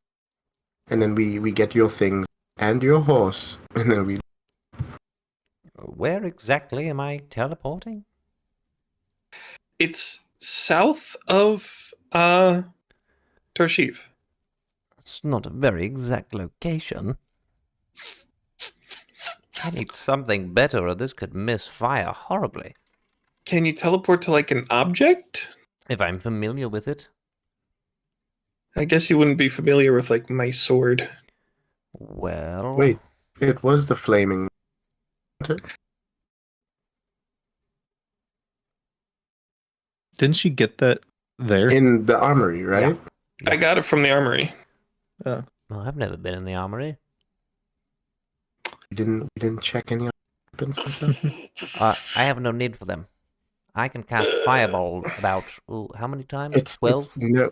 and then we get your things and your horse, and then we. Where exactly am I teleporting? It's south of Tarshiv. It's not a very exact location. I need something better, or this could misfire horribly. Can you teleport to like an object? If I'm familiar with it. I guess you wouldn't be familiar with like my sword. Well... Wait, it was the flaming. Didn't she get that there? In the armory, right? Yeah. I got it from the armory. Well, I've never been in the armory. We didn't check any weapons and stuff. I have no need for them. I can cast Fireball about, how many times? 12? No,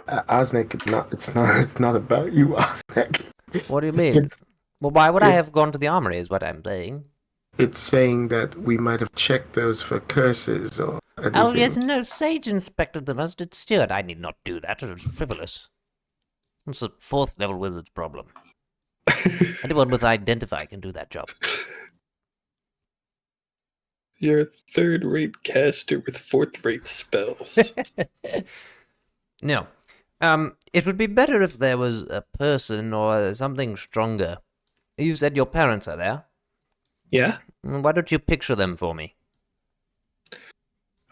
Osnek, it's not about you, Osnek. What do you mean? Well, why would I have gone to the armory is what I'm saying. It's saying that we might have checked those for curses or anything. Oh, yes, no, Sage inspected them, as did Stuart. I need not do that. It was frivolous. It's a 4th level wizard's problem. Anyone with Identify can do that job. You're a third-rate caster with fourth-rate spells. No. It would be better if there was a person or something stronger. You said your parents are there. Yeah? Why don't you picture them for me? He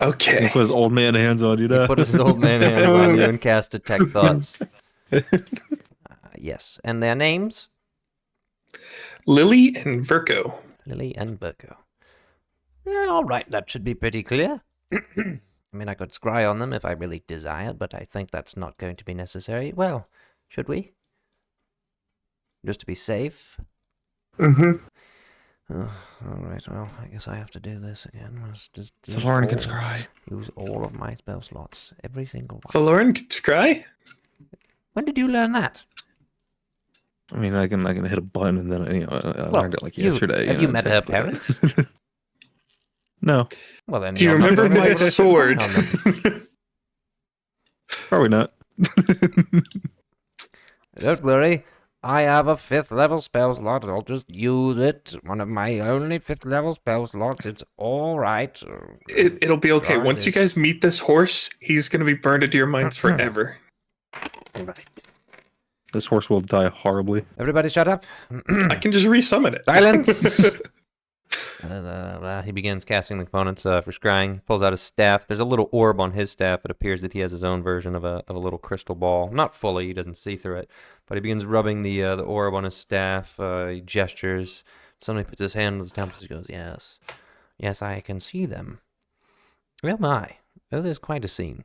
Okay. put his old man hands on you He now. put his old man hands on you and cast Detect Thoughts. Yes, and their names? Lily and Virgo. Lily and Burko. Yeah, all right, that should be pretty clear. I mean, I could scry on them if I really desired, but I think that's not going to be necessary. Well, should we? Just to be safe? Mm-hmm. All right, well, I guess I have to do this again. Let's just Lauren can scry. use all of my spell slots. Every single one. Valoran can scry? When did you learn that? I mean, I can hit a button and then I Well, learned it like you- yesterday. have you met her parents? No, Well, then Do you you're not remember gonna be my able to sword? scry on them. probably not. Don't worry. I have a 5th level spell slot. I'll just use it. One of my only 5th level spell slots. It's all right. It'll be okay. Darn Once you this. guys meet this horse, he's going to be burned into your minds forever. This horse will die horribly. Everybody shut up. I can just resummon it. Silence! He begins casting the components for scrying. Pulls out his staff. There's a little orb on his staff. It appears that he has his own version of a little crystal ball. Not fully, he doesn't see through it. But he begins rubbing the orb on his staff. He gestures. Suddenly puts his hand on his temples. He goes, yes. Yes, I can see them. Oh my. Oh, there's quite a scene.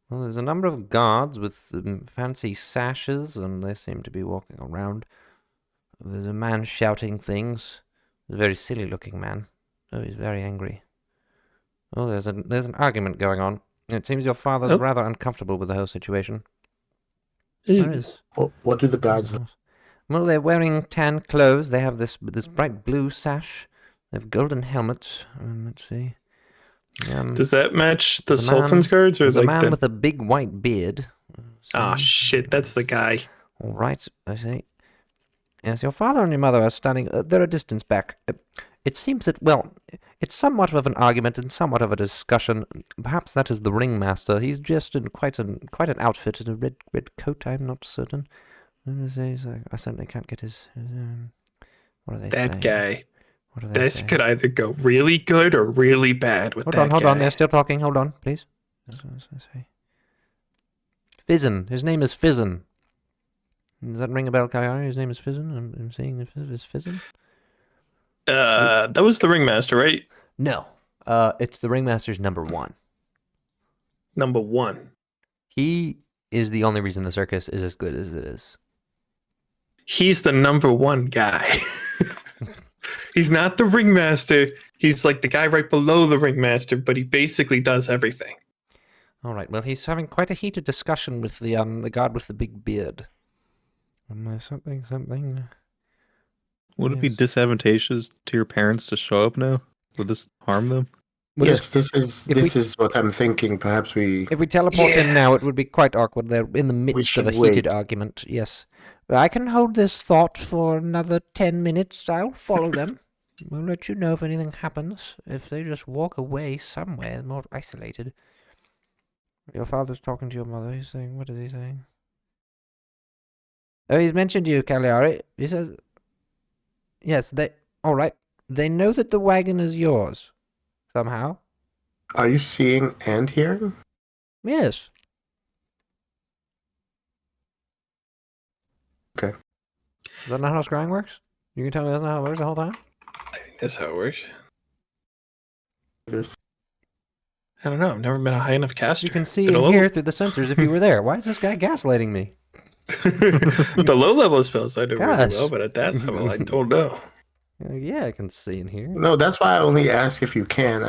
Well, there's a number of guards with fancy sashes, and they seem to be walking around. There's a man shouting things. A very silly-looking man. Oh, he's very angry. Oh, there's an argument going on. It seems your father's Oh. rather uncomfortable with the whole situation. Where is? What do the guards? Well, they're wearing tan clothes. They have this bright blue sash. They have golden helmets. Let's see. Does that match the There's a man- Sultan's guards? Or There's a like man the... with a big white beard. Ah, shit, that's the guy. All right, I see. Yes, your father and your mother are standing. They're a distance back. It seems that, well, it's somewhat of an argument and somewhat of a discussion. Perhaps that is the ringmaster. He's dressed in quite an outfit in a red coat. I'm not certain. I certainly can't get his. What are they saying? That guy. What are they This saying? could either go really good or really bad with that Hold guy. on. They're still talking. Hold on, please. That's what I was gonna say. Fizzin. His name is Fizzin. Does that ring a bell, Kayari? His name is Fizzin. I'm saying if it's Fizzin. That was the ringmaster, right? No. It's the ringmaster's number 1. Number 1. He is the only reason the circus is as good as it is. He's the number 1 guy. He's not the ringmaster. He's like the guy right below the ringmaster, but he basically does everything. All right. Well, he's having quite a heated discussion with the guard with the big beard. Something. Would it be Yes. disadvantageous to your parents to show up now? Would this harm them? Yes, this is if this we- is what I'm thinking. Perhaps we. If we teleport in now, it would be quite awkward. They're in the midst of a should heated wait. argument. Yes. But I can hold this thought for another 10 minutes. I'll follow them. We'll let you know if anything happens. If they just walk away somewhere more isolated. Your father's talking to your mother. He's saying, what is he saying? Oh, he's mentioned you, Cagliari. He says, yes, All right. They know that the wagon is yours. Somehow. Are you seeing and hearing? Yes. Okay. Is that not how scrying works? You can tell me that's not how it works the whole time? I think that's how it works. There's I don't know. I've never been a high enough caster. You can see The and low- hear through the sensors if you were there. Why is this guy gaslighting me? the low level spells I do really Gosh. well, but at that level, I don't know. Yeah, I can see and hear. no. That's why I only ask if you can.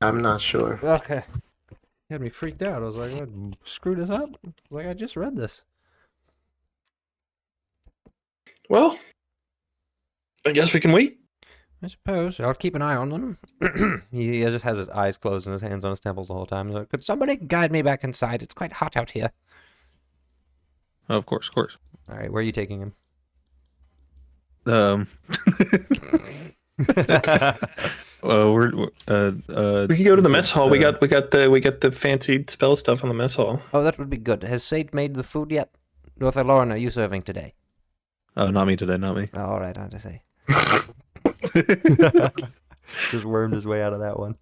I'm not sure. Okay. You had me freaked out. I was like, what, screw this up? I was like, I just read this. Well, I guess we can wait. I suppose. I'll keep an eye on them. He just has his eyes closed and his hands on his temples the whole time. He's like, could somebody guide me back inside? It's quite hot out here. Of course, of course. All right, where are you taking him? We're We can go to the mess hall. We got the fancy spell stuff on the mess hall. Oh, that would be good. Has Sade made the food yet? North Lauren, are you serving today? Oh, not me today, not me. Oh, all right, I'll just say. Just wormed his way out of that one.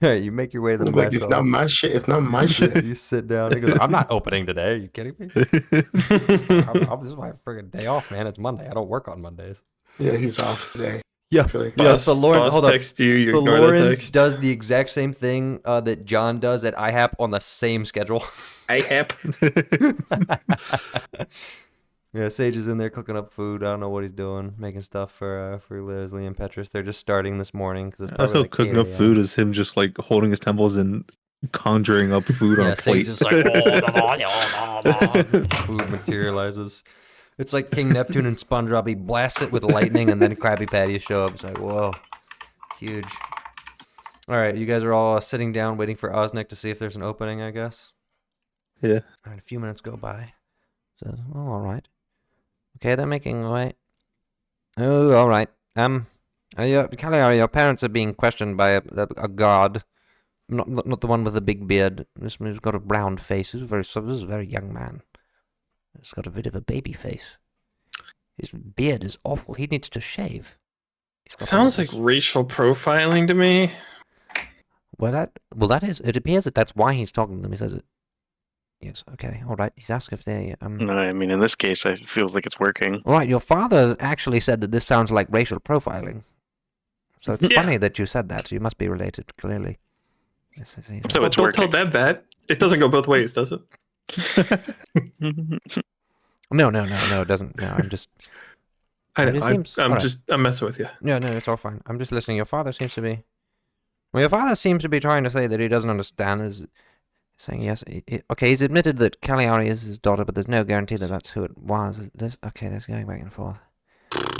Hey, you make your way to the Like, mess it's hall. not my shit. It's not my shit. You sit down. He goes, I'm not opening today. Are you kidding me? This is my friggin' day off, man. It's Monday. I don't work on Mondays. Yeah, he's off today. Yeah. I feel like- Yeah, the Lauren, boss hold on. text you. You The ignore the Lauren text. does the exact same thing that John does at IHAP on the same schedule. I hap. Yeah, Sage is in there cooking up food. I don't know what he's doing, making stuff for Leslie and Petrus. They're just starting this morning because it's I probably feel like cooking 8 up food is him just like holding his temples and conjuring up food on Yeah, a plate. Sage is like, food materializes. It's like King Neptune and SpongeBob. He blasts it with lightning, and then Krabby Patty show up. It's like, whoa, huge. All right, you guys are all sitting down waiting for Osnick to see if there's an opening, I guess. Yeah. All right, a few minutes go by. Says, oh, all right. Okay, they're making way. Oh, all right. Cagliari, your parents are being questioned by a guard. Not the one with the big beard. This one's got a round face. This is a very young man. He's got a bit of a baby face. His beard is awful. He needs to shave. He's got Sounds all like this- racial profiling to me. that is. It appears that that's why he's talking to them. He says it. Yes. Okay. All right. He's asked if they No, I mean, in this case, I feel like it's working. All right, your father actually said that this sounds like racial profiling. So it's Yeah. funny that you said that. You must be related, clearly. Yes, yes, yes. So it's Don't tell working. that. It doesn't go both ways, does it? No, it doesn't. No, I'm just... I It know. seems- I'm alright. I'm messing with you. No, it's all fine. I'm just listening. Your father seems to be... Well, your father seems to be trying to say that he doesn't understand. Is saying yes. Okay, he's admitted that Cagliari is his daughter, but there's no guarantee that that's who it was. Okay, that's going back and forth.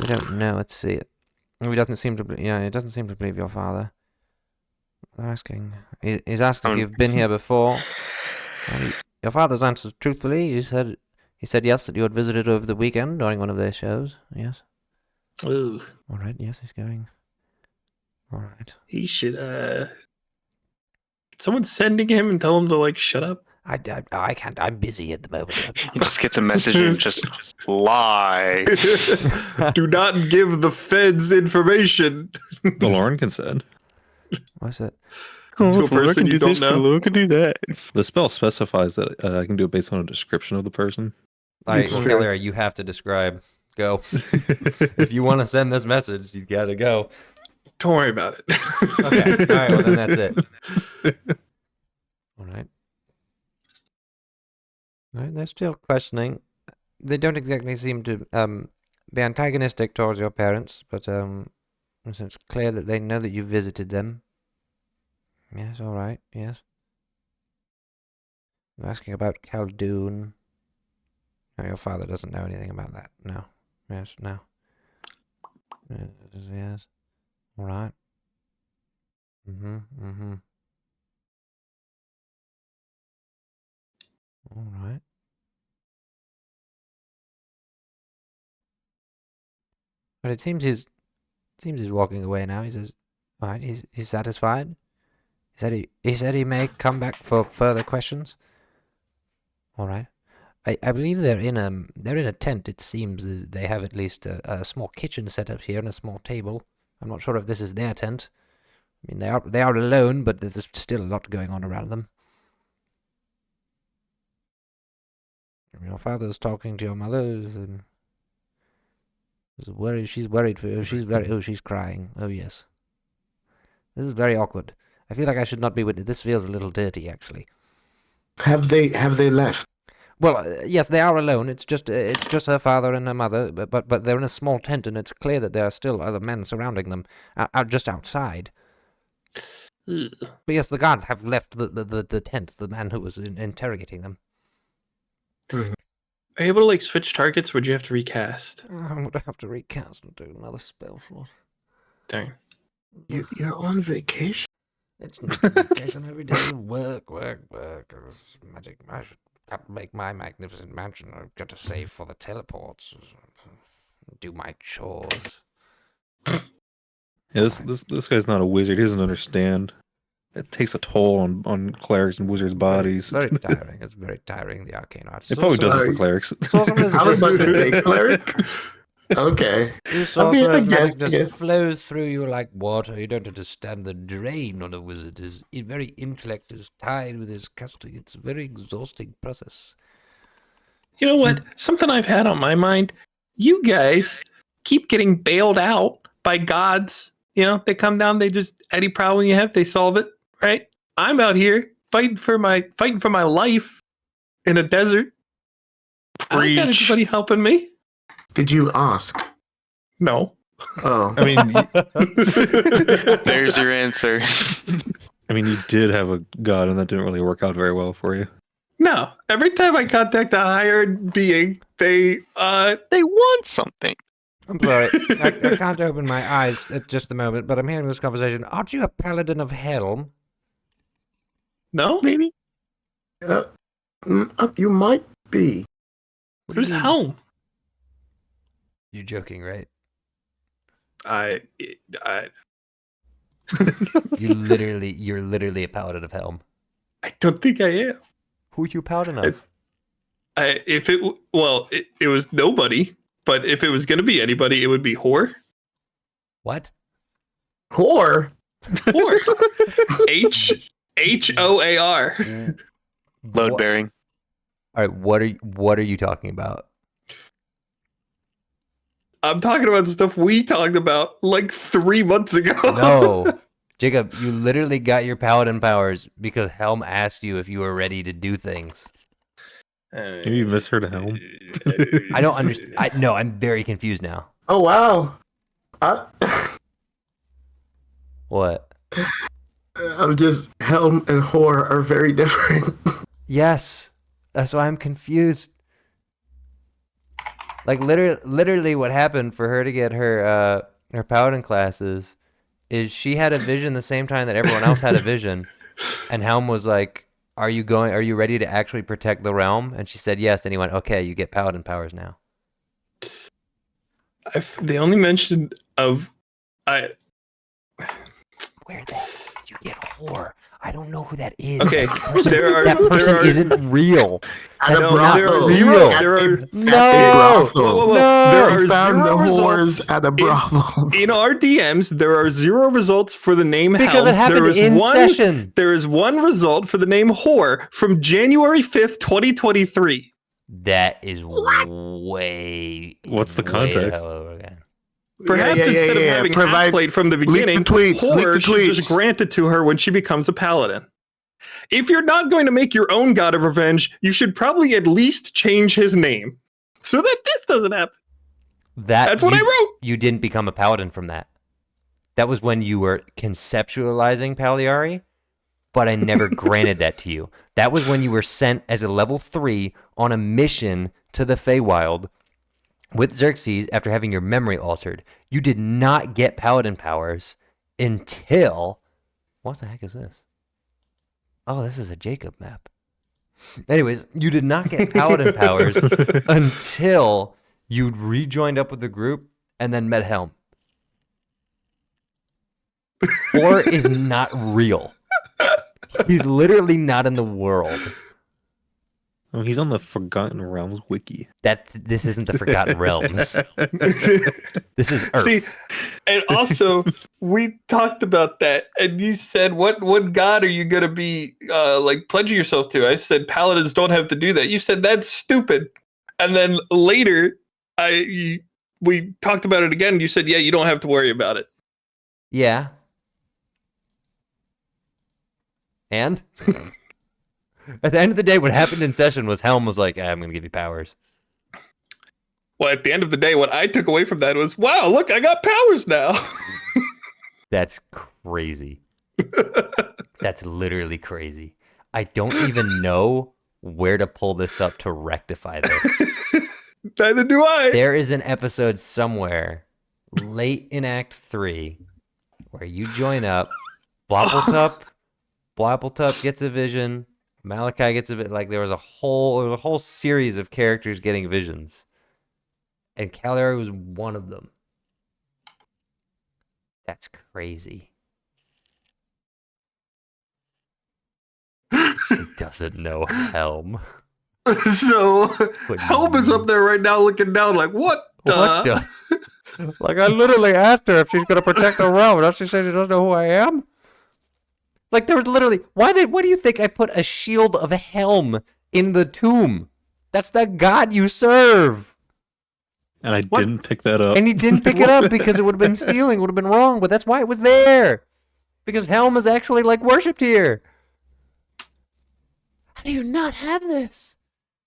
We don't know. Let's see. He doesn't seem to... He doesn't seem to believe your father. They're asking... He's asked if you've been here before. Your father's answered truthfully. He said yes, that you had visited over the weekend during one of their shows. Yes. Ooh, All right. Yes, he's going. All right. he should. Someone sending him and tell him to like shut up. I can't. I'm busy at the moment. He just gets a message and just lie. Do not give the feds information. The Lauren can send. What's it? To a person you don't know. I can do that. The spell specifies that I can do it based on a description of the person. All right, It's true. Cagliari, you have to describe. Go. If you want to send this message, you gotta go. Don't worry about it. Okay. All right. Well, then that's it. All right. All right. They're still questioning. They don't exactly seem to be antagonistic towards your parents, but it's clear that they know that you visited them. Yes. All right. Yes. They're asking about Khaldun. No, your father doesn't know anything about that. No. Yes. No. Yes. All right. Mm-hmm. All right. But it seems he's walking away now. He says, "All right, he's satisfied." He said he may come back for further questions. All right. I believe they're in a tent. It seems they have at least a small kitchen set up here and a small table. I'm not sure if this is their tent. I mean, they are alone, but there's still a lot going on around them. Your father's talking to your mother. And is worried. She's worried for you. She's very. Oh, she's crying. Oh yes. This is very awkward. I feel like I should not be with. This feels a little dirty, actually. Have they left? Well, yes, they are alone. It's just her father and her mother, but they're in a small tent, and it's clear that there are still other men surrounding them, out just outside. Ugh. But yes, the guards have left the tent. The man who was interrogating them. Are you able to like switch targets? Would you have to recast? I would have to recast and do another spell slot. Dang. You're on vacation. It's not vacation every day. Work. It's magic. I should got to make my magnificent mansion. I've got to save for the teleports. Do my chores. Yeah, this guy's not a wizard. He doesn't understand. It takes a toll on clerics and wizards' bodies. Very tiring. It's very tiring, the arcane arts. It probably does it for Sorry. clerics. Sorcerer's I was just- about to say cleric. Okay. Sorcerer's magic I just guess. flows through you like water. You don't understand the drain on a wizard. His very intellect is tied with his custody. It's a very exhausting process. You know what? Something I've had on my mind. You guys keep getting bailed out by gods. You know, they come down, they just any problem you have, they solve it, right? I'm out here fighting for my life in a desert. I don't got Preach. anybody helping me. Did you ask? No. Oh. I mean, There's your answer. you did have a god, and that didn't really work out very well for you. No. Every time I contact a higher being, they They want something. I'm sorry. I can't open my eyes at just the moment, but I'm hearing this conversation. Aren't you a paladin of Helm? no? Maybe. You might be. What do Who's you mean? home? You're joking, right? I You're literally a paladin of Helm. I don't think I am. Who are you paladin of? It was nobody, but if it was gonna be anybody, it would be Whore. What? Whore. Whore. Hoar. Load What- bearing. All right, what are you talking about? I'm talking about stuff we talked about like 3 months ago. No. Jacob, you literally got your paladin powers because Helm asked you if you were ready to do things. Maybe you misheard Helm. I don't understand. No, I'm very confused now. Oh wow. What? I'm just Helm and whore are very different. Yes. That's why I'm confused. Like literally what happened for her to get her paladin classes is she had a vision the same time that everyone else had a vision. And Helm was like, are you ready to actually protect the realm? And she said yes, and he went, okay, you get paladin powers now. The only mention of Where the heck did you get whore? I don't know who that is. Okay, That person isn't real. At a No, brothel. zero. At There a- are- at a No. brothel. Whoa, whoa, whoa. No. There I are found the zero whores results at a brothel. in our DMs. There are 0 results for the name Because Helm. it happened There is in one, session. There is 1 result for the name Whore from January 5th, 2023. That is way. What's the way context? hell over again. Perhaps instead of having Provide plate from the the beginning, tweets, leak Whore the should just tweets. grant it to her when she becomes a paladin. If you're not going to make your own god of revenge, you should probably at least change his name so that this doesn't happen. That's what I wrote. You didn't become a paladin from that. That was when you were conceptualizing Pagliari, but I never granted that to you. That was when you were sent as a level 3 on a mission to the Feywild with Xerxes after having your memory altered. You did not get paladin powers until... What the heck is this? Oh, this is a Jacob map. Anyways, you did not get paladin powers until you rejoined up with the group and then met Helm. Or is not real. He's literally not in the world. Oh, he's on the Forgotten Realms wiki. This isn't the Forgotten Realms. This is Earth. See, and also we talked about that, and you said, "What god are you gonna be like pledging yourself to?" I said, "Paladins don't have to do that." You said that's stupid, and then later, we talked about it again. And you said, "Yeah, you don't have to worry about it." Yeah. And at the end of the day, what happened in session was Helm was like, I'm going to give you powers. Well, at the end of the day, what I took away from that was, wow, look, I got powers now. That's crazy. That's literally crazy. I don't even know where to pull this up to rectify this. Neither do I. There is an episode somewhere late in Act 3 where you join up, Blappletup gets a vision, Malachi gets a vision. Like there was a whole series of characters getting visions. And Cagliari was one of them. That's crazy. She doesn't know Helm. So Helm is up there right now looking down like, what the? Like, I literally asked her if she's going to protect the realm, and she says she doesn't know who I am. Like, there was literally... Why do you think I put a shield of Helm in the tomb? That's the god you serve. And I didn't pick that up. And he didn't pick it up because it would have been stealing, would have been wrong, but that's why it was there. Because Helm is actually, like, worshipped here. How do you not have this?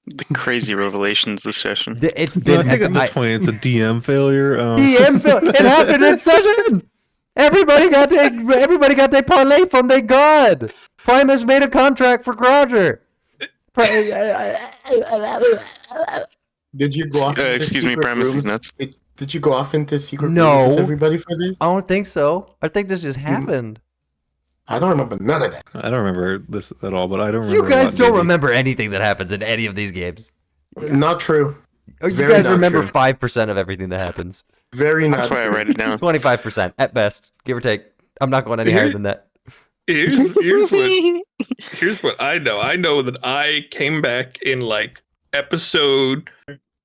The crazy revelations this session. It's been... I think at this point it's a DM failure. DM failure. It happened in session. Everybody got their parlay from their god. Primus made a contract for Roger. Did you go off? Into Excuse me, secret Primus rooms? is nuts. Did you go off into secret No. rooms with everybody for this? I don't think so. I think this just happened. I don't remember none of that. I don't remember this at all, but I don't remember. You guys a lot, don't maybe. remember anything that happens in any of these games. Not true. Or you Very guys not remember true. 5% of everything that happens. Very not That's why I true. write it down. 25% at best, give or take. I'm not going any higher than that. Here's what I know. I know that I came back in like episode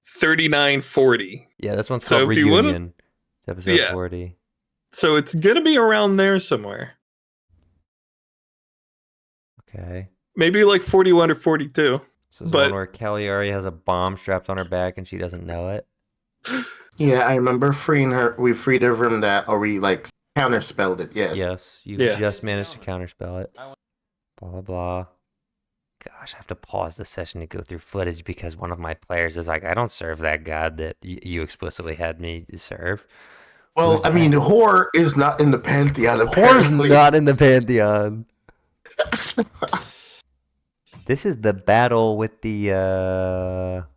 3940. Yeah, this one's So called if you wanna- Reunion. It's episode Yeah. 40. So it's gonna be around there somewhere. Okay. Maybe like 41 or 42. So it's the But- one where Cagliari has a bomb strapped on her back and she doesn't know it. Yeah, I remember freeing her. We freed her from that, or we like counterspelled it. Yes. Yes, you Yeah. just managed to counterspell it. Blah, blah, blah. Gosh, I have to pause the session to go through footage because one of my players is like, I don't serve that god that you explicitly had me serve. Well, Who's I mean, horror is not in the pantheon. Horror's Apparently. not in the Pantheon. This is the battle with the,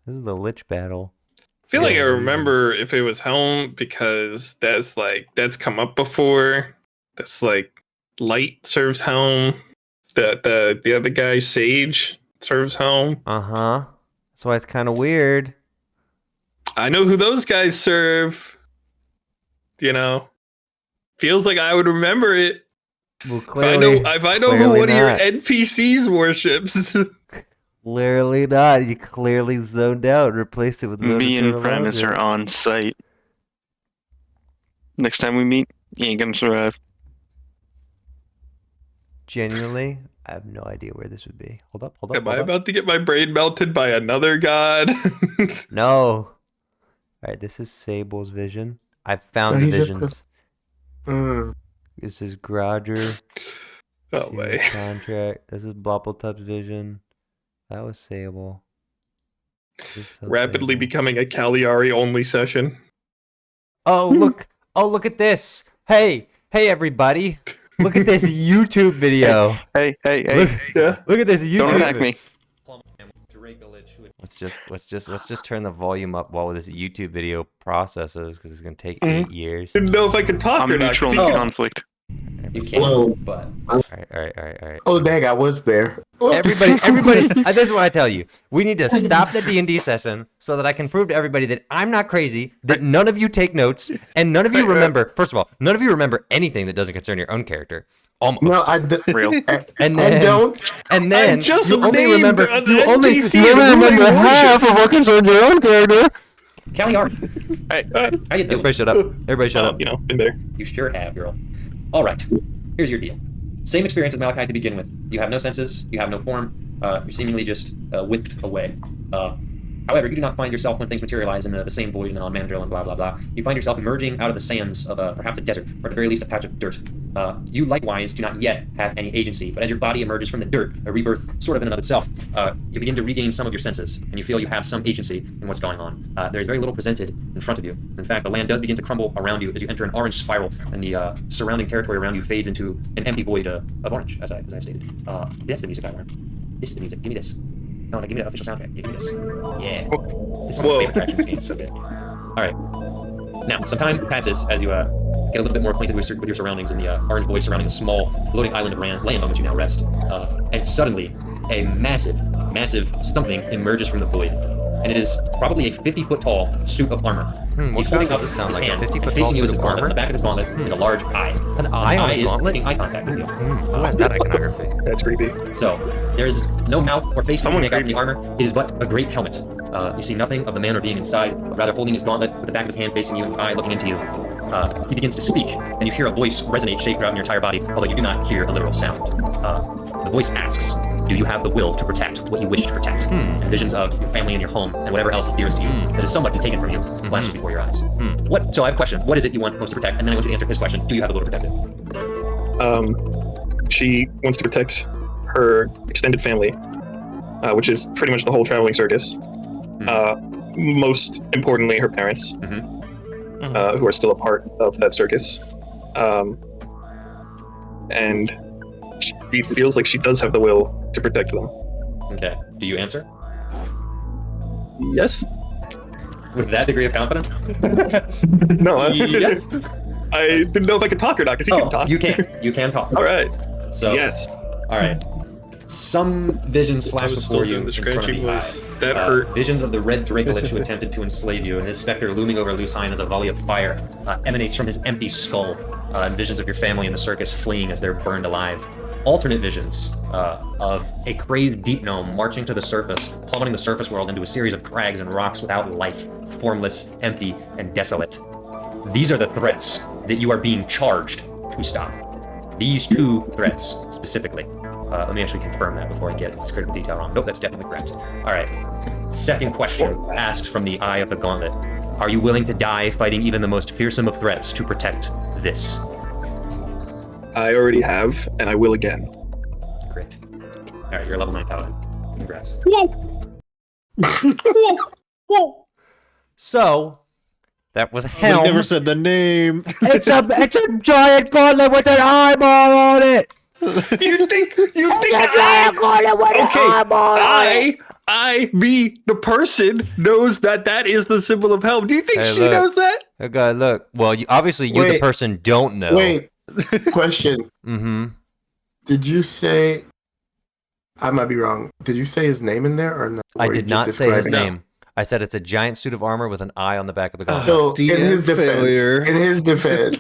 this is the Lich battle. I feel like I Yeah. remember if it was Helm because that's come up before. That's like Light serves Helm. The other guy, Sage, serves Helm. Uh-huh. That's why it's kind of weird. I know who those guys serve. You know, feels like I would remember it. Well, If clearly, I know who clearly one of your not. NPCs worships. Clearly not. You clearly zoned out and replaced it with Zone Me and Eternal Primus Logic. are on site. Next time we meet, you ain't gonna survive. Genuinely, I have no idea where this would be. Hold up. Am I about to get my brain melted by another god? No. All right, this is Sable's vision. I found So the he's just visions. Mm. This is Groger. Oh Human my. Contract. This is Bloppletup's vision. That was Sable. This is so Rapidly Sable. becoming a Cagliari only session. Oh, look. Oh, look at this. Hey, everybody. Look at this YouTube video. Hey, Look, Yeah. look at this YouTube don't attack video. me. Let's just turn the volume up while this YouTube video processes because it's gonna take Mhm. 8 years. Didn't know if I could talk I'm or not. neutral 'cause in he- conflict. You Well, All right. oh dang, I was there. Everybody, this is what I tell you. We need to stop the D&D session so that I can prove to everybody that I'm not crazy, that none of you take notes, and none of you remember, first of all, none of you remember anything that doesn't concern your own character. Almost. No, Real. And I then, don't. and then just you only named remember an you only NPC who they half of what concerns your own character. Caligari, Hey, how you doing? Everybody shut up. Everybody shut up. You know, been there. You sure have, girl. All right, here's your deal. Same experience as Malachi to begin with. You have no senses, you have no form, you're seemingly just whisked away. However, you do not find yourself when things materialize in the same void and on Mandril and blah, blah, blah. You find yourself emerging out of the sands of perhaps a desert, or at the very least a patch of dirt. You likewise do not yet have any agency, but as your body emerges from the dirt, a rebirth sort of in and of itself, you begin to regain some of your senses, and you feel you have some agency in what's going on. There's very little presented in front of you. In fact, the land does begin to crumble around you as you enter an orange spiral, and the surrounding territory around you fades into an empty void of orange, as I've stated. That's the music I learned. This is the music. Give me this. No, give me that official soundtrack. Give me this. Yeah. This is one of my favorite tracks in this game. It's so good. All right. Now, some time passes as you get a little bit more acquainted with your surroundings and the orange void surrounding a small floating island of land on which you now rest. And suddenly, a massive something emerges from the void. And it is probably a 50-foot tall suit of armor. What He's holding does up this sound his like? A hand, 50-foot and facing tall you is suit his of gauntlet. armor? On the back of his gauntlet is a large eye. An eye on his is gauntlet? making eye contact with you. Who has that iconography? That's creepy. So, there is no mouth or face Someone to make out in creepy. the armor. It is but a great helmet. You see nothing of the man or being inside, but rather holding his gauntlet with the back of his hand facing you and the eye looking into you. He begins to speak, and you hear a voice resonate, shake throughout in your entire body, although you do not hear a literal sound. The voice asks, do you have the will to protect what you wish to protect? And visions of your family and your home and whatever else is dearest to you that has somewhat been taken from you flashes before your eyes. So I have a question. What is it you want most to protect? And then I want you to answer his question. Do you have the will to protect it? She wants to protect her extended family, which is pretty much the whole traveling circus. Most importantly, her parents, who are still a part of that circus. And she feels like she does have the will to protect them. Okay. Do you answer? Yes? With that degree of confidence? No, Yes. I didn't know if I could talk or not, because he can talk. You can. You can talk. All right. So, Yes. all right. Some visions flash was before still you doing the in front of scratchy the eye. voice. That hurt. Visions of the red Dracolich who attempted to enslave you, and his specter looming over Lucine as a volley of fire emanates from his empty skull, and visions of your family in the circus fleeing as they're burned alive. Alternate visions of a crazed deep gnome marching to the surface, plummeting the surface world into a series of crags and rocks without life, formless, empty, and desolate. These are the threats that you are being charged to stop. These two threats specifically. Let me actually confirm that before I get this critical detail wrong. Nope, that's definitely correct. All right. Second question asked from the eye of the gauntlet. Are you willing to die fighting even the most fearsome of threats to protect this? I already have, and I will again. Great. All right, you're a level 9 paladin. Congrats. Whoa. So, that was They Helm. never said the name. It's a giant gauntlet with an eyeball on it. You think Giant gauntlet with an eyeball on it. I, me, the person, knows that is the symbol of help. Do you think Hey, she look. knows that? Okay, look. Well, obviously you, the Wait. person, don't know. Wait. Question. Mm-hmm. Did you say? I might be wrong. Did you say his name in there or not? I Or you did just not say his described it? name. I said it's a giant suit of armor with an eye on the back of the gauntlet. So in DM his failure. defense,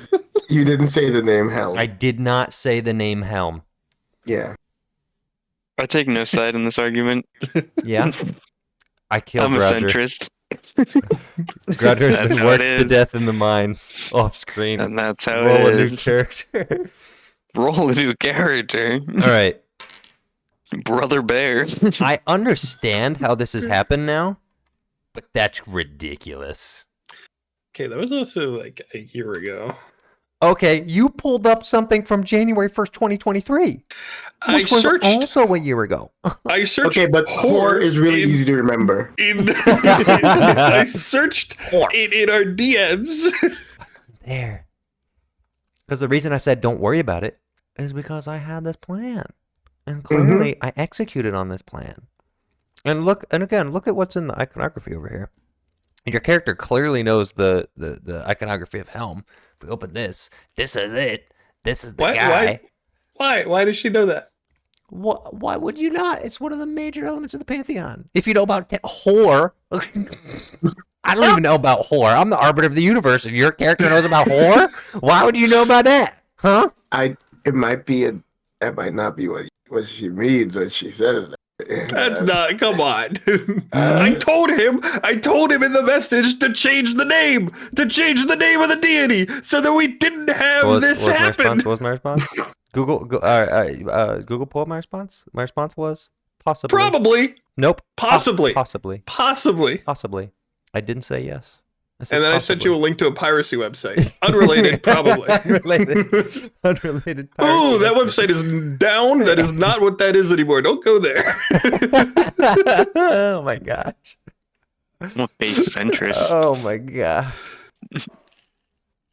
you didn't say the name Helm. I did not say the name Helm. Yeah. I take no side in this argument. Yeah. I killed I'm a Roger. centrist, Grudger's That's been how it worked to is. death in the mines, off screen. and that's how Roll a it new is. character. Roll a new character. All right. Brother Bear. I understand how this has happened now, but that's ridiculous. Okay, that was also like a year ago. Okay, you pulled up something from January 1st, 2023, I which was searched. also a year ago. I searched. Okay, but whore is really easy to remember. I searched in our DMs. There. Because the reason I said don't worry about it is because I had this plan. And clearly I executed on this plan. And again, look at what's in the iconography over here. And your character clearly knows the iconography of Helm. If we open this is it. This is the guy. Why does she know that? Why would you not? It's one of the major elements of the Pantheon. If you know about whore, I don't even know about whore. I'm the arbiter of the universe. If your character knows about whore, why would you know about that? Huh? I it might be that might not be what she means when she says that. That's not. Come on. I told him in the message to change the name of the deity, so that we didn't have this happen. What was my response? Google pulled my response. My response was possibly. Probably. Nope. Possibly. Possibly. I didn't say yes. And then I sent you a link to a piracy website. Unrelated, probably. Unrelated. Ooh, that website is down. That is not what that is anymore. Don't go there. Oh my gosh. I'm a base centrist. Oh my god.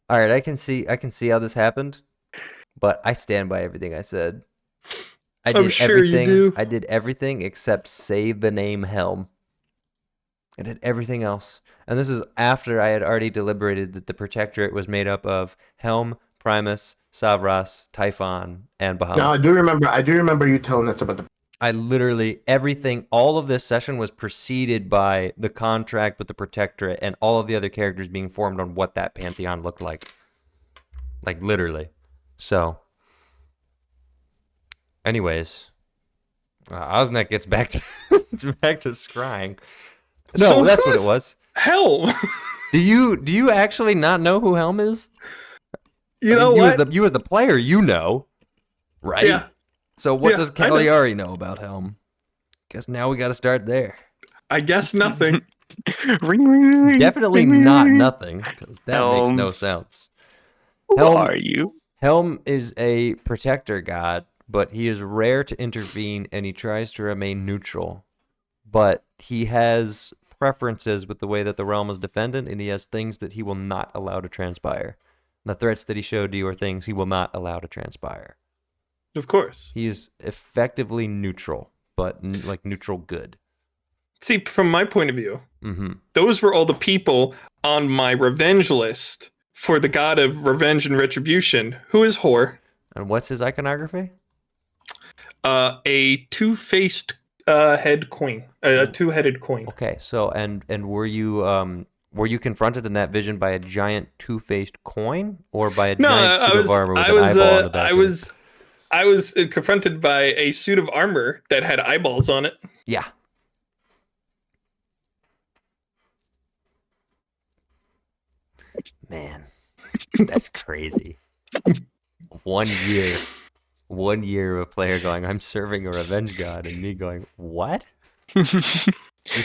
All right, I can see how this happened, but I stand by everything I said. I'm sure you do. I did everything except say the name Helm. I did everything else. And this is after I had already deliberated that the Protectorate was made up of Helm, Primus, Savras, Typhon, and Bahamut. No, I do remember you telling us about the. I literally, all of this session was preceded by the contract with the Protectorate and all of the other characters being formed on what that pantheon looked like. Like, literally. So, anyways, Osnek gets back to scrying. No, So that's what who's it was. Helm. Do you actually not know who Helm is? You know what? You as the player, you know, right? Yeah. So what Yeah, does I know. Cagliari know about Helm? Guess now we got to start there. I guess nothing. Ring, ring, ring, Definitely ring, ring, not ring. nothing, because that makes Helm. no sense. Who Helm- are you? Helm is a protector god, but he is rare to intervene and he tries to remain neutral. But he has preferences with the way that the realm is defended, and he has things that he will not allow to transpire. The threats that he showed you are things he will not allow to transpire. Of course. He is effectively neutral, but like neutral good. See, from my point of view, Mm-hmm. those were all the people on my revenge list for the god of revenge and retribution. Who is Hor? And what's his iconography? A two-faced head coin. A two-headed coin. Okay, so and were you confronted in that vision by a giant two-faced coin or by a giant suit of armor with an eyeball on the back? I was confronted by a suit of armor that had eyeballs on it. Yeah. Man, that's crazy. 1 year. 1 year of a player going, I'm serving a revenge god, and me going, what? You're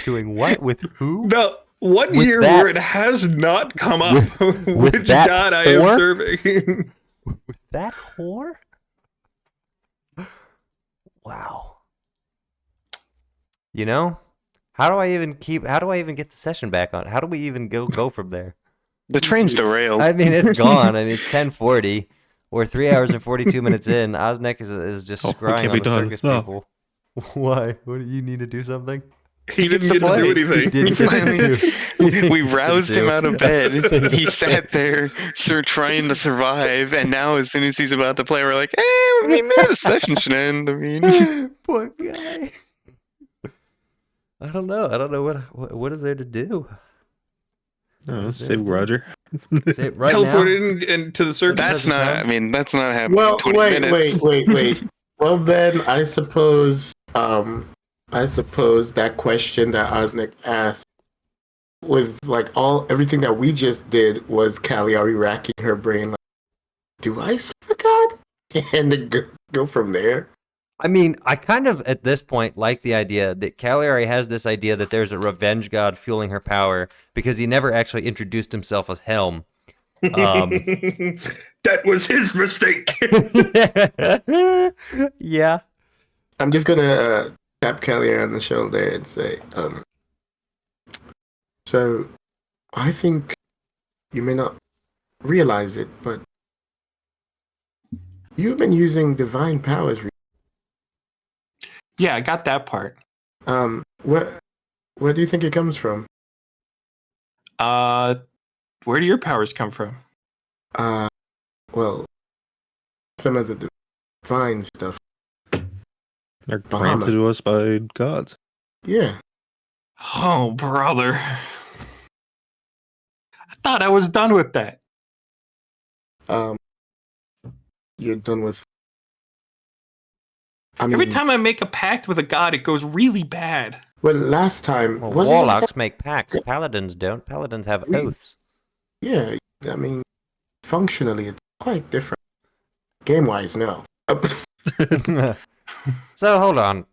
doing what? With who? No, 1 With year that- where it has not come up with which that god I am whore? serving. With that whore? Wow. You know, how do I even get the session back on? How do we even go from there? The train's derailed. I mean, it's gone. I mean, it's 10:40. We're 3 hours and 42 minutes in. Osnek is just Oh, we scrying can't on be the done. circus No. people. Why? What do you need to do something? He didn't gets to get to do play. anything. He didn't get to do. We roused him out of bed. do. He sat there, trying to survive, and now as soon as he's about to play, we're like, "Hey, maybe the session should end." I mean, Poor guy. I don't know. What is there to do. Oh, save Roger. Say it right Teleported into the circus. that's not. I mean, that's not happening. Well, in 20 wait. minutes. Well, then I suppose that question that Osnik asked, with like everything that we just did, was Cagliari racking her brain like, do I serve a god? And then go from there. I mean, I kind of, at this point, like the idea that Cagliari has this idea that there's a revenge god fueling her power because he never actually introduced himself as Helm. That was his mistake. Yeah. I'm just gonna tap Cagliari on the shoulder and say, so I think you may not realize it, but you've been using divine powers. Yeah, I got that part. Where do you think it comes from? Where do your powers come from? Well, some of the divine stuff. They're Bahamut. granted to us by gods. Yeah. Oh, brother. I thought I was done with that. You're done with I mean, Every time I make a pact with a god, it goes really bad. well, last time Well, wasn't it the warlocks same- make pacts. Paladins don't. Paladins have We- oaths. Yeah, I mean, functionally, it's quite different. Game-wise, no. So hold on.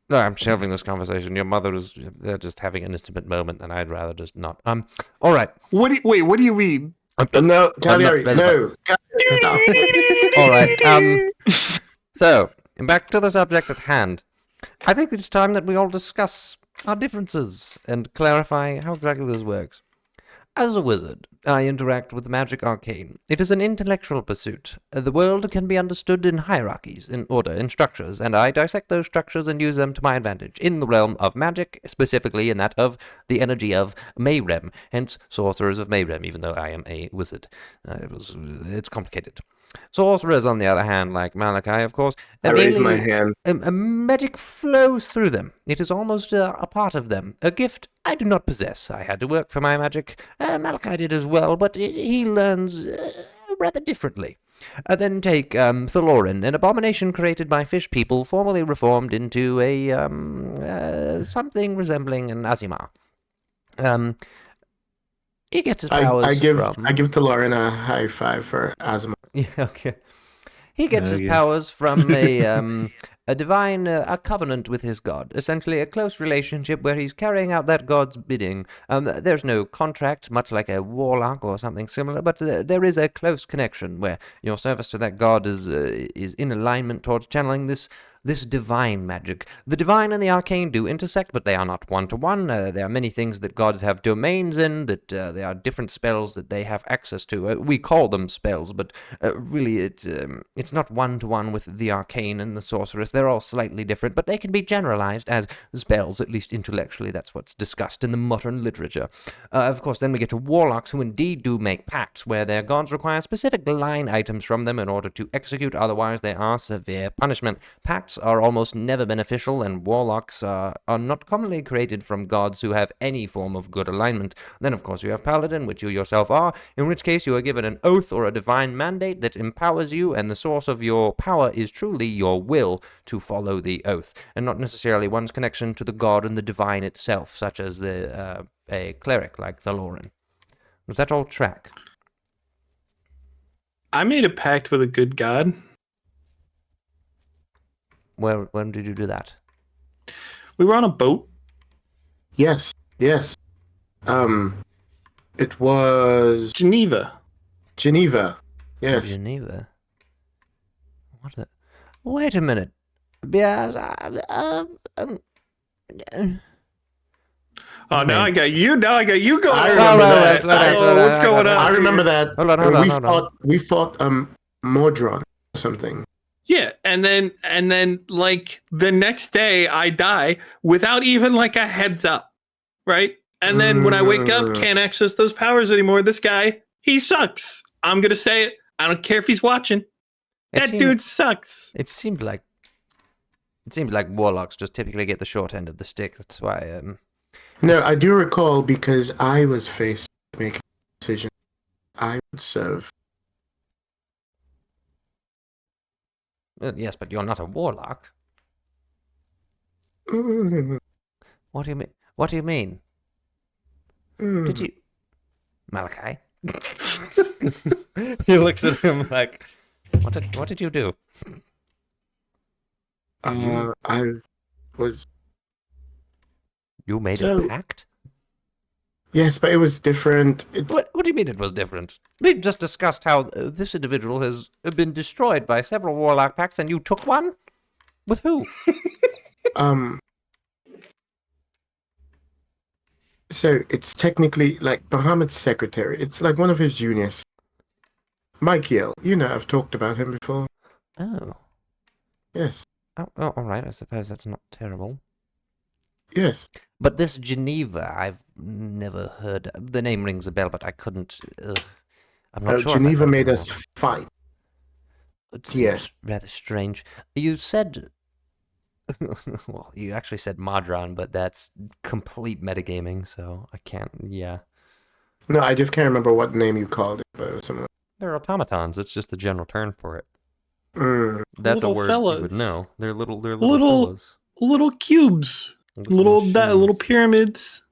No, I'm shelving this conversation. Your mother is they're just having an intimate moment, and I'd rather just not. All right. Wait, what do you mean? No, Cagliari, not no. Stop. All right. So back to the subject at hand. I think it's time that we all discuss our differences and clarify how exactly this works. As a wizard, I interact with magic arcane. It is an intellectual pursuit. The world can be understood in hierarchies, in order, in structures, and I dissect those structures and use them to my advantage in the realm of magic, specifically in that of the energy of Mayhem, hence sorcerers of Mayhem, even though I am a wizard. It's complicated. Sorcerers, on the other hand, like Malachi, of course, I raise merely- my hand. magic flows through them. It is almost a part of them. A gift I do not possess. I had to work for my magic. Malachi did as well, but he learns rather differently. Then take Thalorin, an abomination created by fish people, formerly reformed into a something resembling an Azimar. He gets his powers I give from... to Lauren a high five for asthma. Yeah, okay. He gets his yeah. powers from a divine, a covenant with his god. Essentially, a close relationship where he's carrying out that god's bidding. There's no contract, much like a warlock or something similar, but there is a close connection where your service to that god is in alignment towards channeling this divine magic. The divine and the arcane do intersect, but they are not one-to-one. There are many things that gods have domains in, that there are different spells that they have access to. We call them spells, but really it's not one-to-one with the arcane and the sorceress. They're all slightly different, but they can be generalized as spells, at least intellectually. That's what's discussed in the modern literature. Of course, then we get to warlocks, who indeed do make pacts, where their gods require specific line items from them in order to execute, otherwise there are severe punishment. Pacts are almost never beneficial, and warlocks are not commonly created from gods who have any form of good alignment. Then, of course, you have Paladin, which you yourself are, in which case you are given an oath or a divine mandate that empowers you, and the source of your power is truly your will to follow the oath, and not necessarily one's connection to the god and the divine itself, such as a cleric like Thalorin. Does that all track? I made a pact with a good god. When did you do that? We were on a boat. Yes. It was Geneva. Geneva. Yes. Geneva. Wait a minute. Yeah. Oh, now I got you. Now I got you going. I remember that. Slow down, slow Oh, down, what's slow going down. I on? remember that. Hold on, And hold on. we fought Mordron or something. Yeah, and then like the next day I die without even like a heads up, right? And then when I wake up, can't access those powers anymore. This guy, he sucks. I'm gonna say it. I don't care if he's watching. That dude sucks. It seems like warlocks just typically get the short end of the stick. That's why. No, I do recall because I was faced with making a decision. I would serve. Yes, but you're not a warlock. Mm, What do you mean? What do you mean? mm. Did you, Malachi? He looks at him like, What did you do? I was. You made So- a pact? Yes, but it was different. What do you mean it was different? We've just discussed how this individual has been destroyed by several warlock pacts, and you took one? With who? So it's technically like Muhammad's secretary. It's like one of his juniors. Michael, I've talked about him before. Oh. Yes, Oh, all right. I suppose that's not terrible. yes. But this Geneva, I've never heard. The name rings a bell, but I couldn't. I'm not sure. if I've Geneva heard made of us it. fight. It seems Yes. rather strange. You said. Well, you actually said Madron, but that's complete metagaming, so I can't. Yeah. No, I just can't remember what name you called it, but it was something. they're automatons. It's just the general term for it. That's a Little word you would fellas. know. They're little Little- fellas. Little cubes, little machines. pyramids.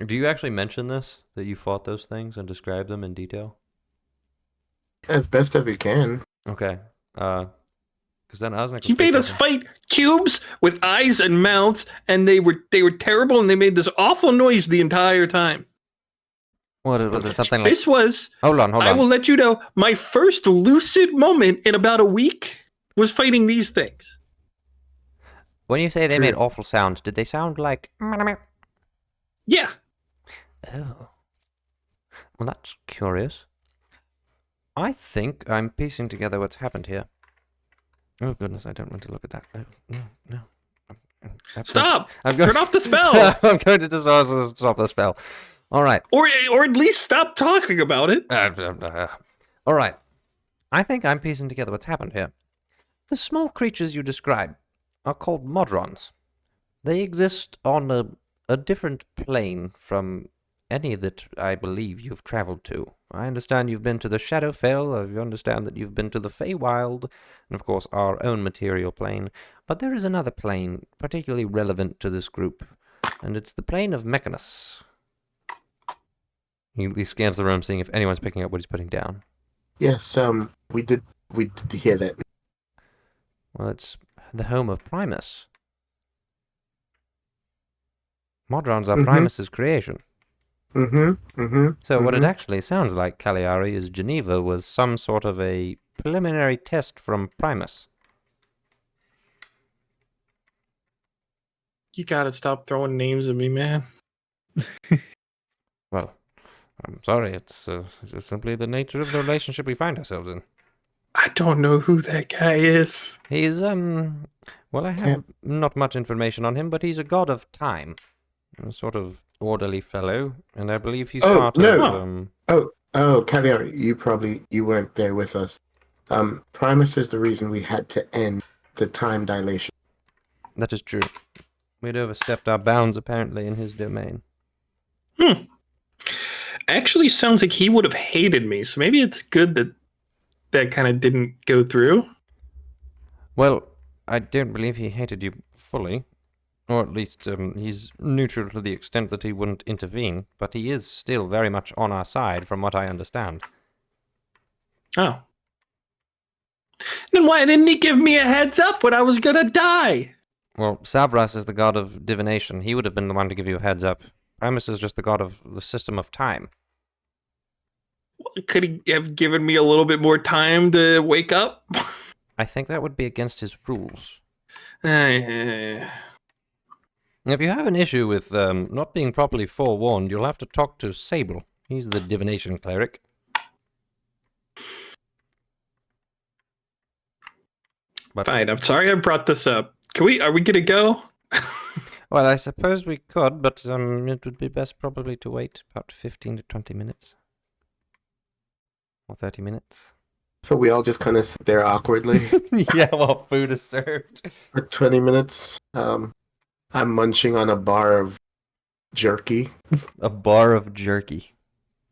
Do you actually mention this, that you fought those things and describe them in detail? As best as we can. Okay. Because then I was He made us fight cubes with eyes and mouths, and they were terrible, and they made this awful noise the entire time. What was it? Something like? This was. Hold on. I will let you know. My first lucid moment in about a week was fighting these things. When you say they True. made awful sounds, did they sound like? Yeah. Oh. Well, that's curious. I think I'm piecing together what's happened here. Oh, goodness, I don't want to look at that. No. Stop. I'm going Turn off the spell. I'm going to just stop the spell. All right. Or at least stop talking about it. All right. I think I'm piecing together what's happened here. The small creatures you describe are called Modrons. They exist on a different plane from any that I believe you've traveled to. I understand you've been to the Shadowfell, I understand that you've been to the Feywild, and of course our own material plane, but there is another plane particularly relevant to this group, and it's the plane of Mechanus. He scans the room, seeing if anyone's picking up what he's putting down. Yes, we did hear that. Well, it's the home of Primus. Modrons are Primus's creation. So what it actually sounds like, Cagliari, is Geneva was some sort of a preliminary test from Primus. You gotta stop throwing names at me, man. Well, I'm sorry, it's just simply the nature of the relationship we find ourselves in. I don't know who that guy is. He's, well, I have not much information on him, but he's a god of time. A sort of orderly fellow, and I believe he's part of, Cagliari, you weren't there with us. Primus is the reason we had to end the time dilation. That is true. We'd overstepped our bounds, apparently, in his domain. Actually, sounds like he would have hated me, so maybe it's good that kind of didn't go through. Well, I don't believe he hated you fully. Or at least he's neutral to the extent that he wouldn't intervene, but he is still very much on our side, from what I understand. Oh. Then why didn't he give me a heads up when I was gonna die? Well, Savras is the god of divination. He would have been the one to give you a heads up. Primus is just the god of the system of time. Could he have given me a little bit more time to wake up? I think that would be against his rules. If you have an issue with not being properly forewarned, you'll have to talk to Sable. He's the divination cleric. But, Fine, I'm sorry I brought this up. Are we gonna go? well, I suppose we could, but it would be best probably to wait about 15 to 20 minutes. Or 30 minutes. So we all just kind of sit there awkwardly Yeah, while food is served. for 20 minutes. I'm munching on a bar of jerky. A bar of jerky.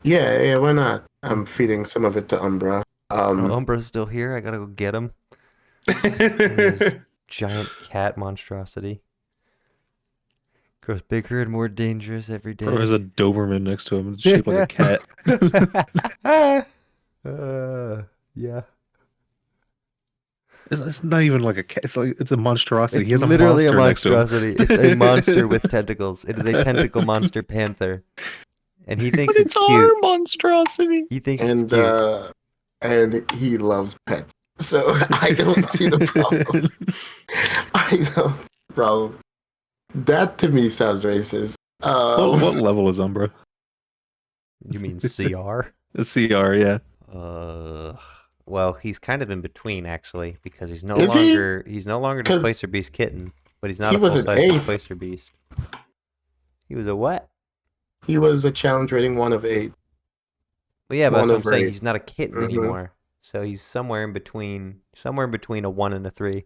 Yeah, why not? I'm feeding some of it to Umbra. Umbra's still here. I gotta go get him. This giant cat monstrosity. Grows bigger and more dangerous every day. Or there's a Doberman next to him, shaped like a cat. Yeah. It's not even like a cat. It's a monstrosity. He has It's literally a monster next to him. monstrosity. It's a monster with tentacles. It is a tentacle monster panther. And he thinks it's our cute. monstrosity. He thinks it's cute. And he loves pets. So I don't see the problem. I don't, bro. That to me sounds racist. What level is Umbra? You mean CR? The CR, yeah. Well, he's kind of in between actually, because he's no Is he? longer 'Cause Displacer Beast kitten, but he's not he a was an full-size eighth. Displacer Beast. He was a what? He was a challenge rating 1 of 8. Well, yeah, but that's One what I'm over saying. 8. He's not a kitten Mhm. anymore, so he's somewhere in between a 1 and a 3,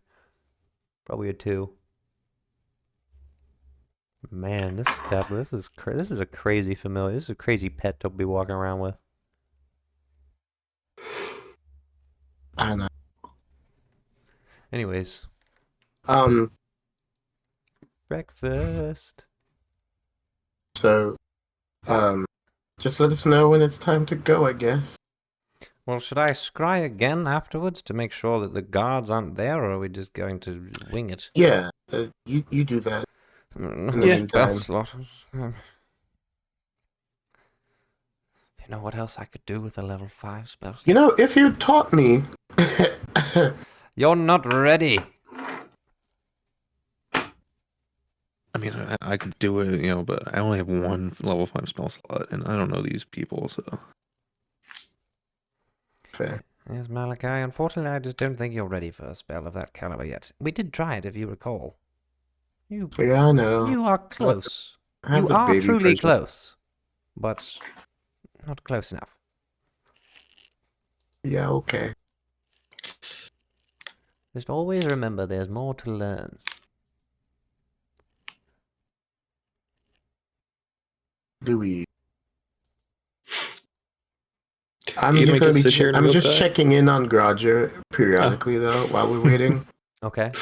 probably a 2. Man, this is a crazy familiar. This is a crazy pet to be walking around with. I know. Anyways, Um. breakfast. So, just let us know when it's time to go, I guess. Well, should I scry again afterwards to make sure that the guards aren't there, or are we just going to wing it? Yeah, you do that. Mm, In the Yeah. meantime. spell slot. You know what else I could do with a level 5 spell slot? You know, if you taught me. You're not ready. I mean, I could do it, you know, but I only have one level 5 spell slot, and I don't know these people, so. Fair. Yes, Malachi, unfortunately, I just don't think you're ready for a spell of that caliber yet. We did try it, if you recall. You Yeah, I know. you are close. I have You the are baby truly version. close, but not close enough. Yeah, okay. Just always remember there's more to learn. Do we? I'm You just make gonna us be. sit here and I'm milk just that? checking in on Grodger periodically, though, while we're waiting. Okay.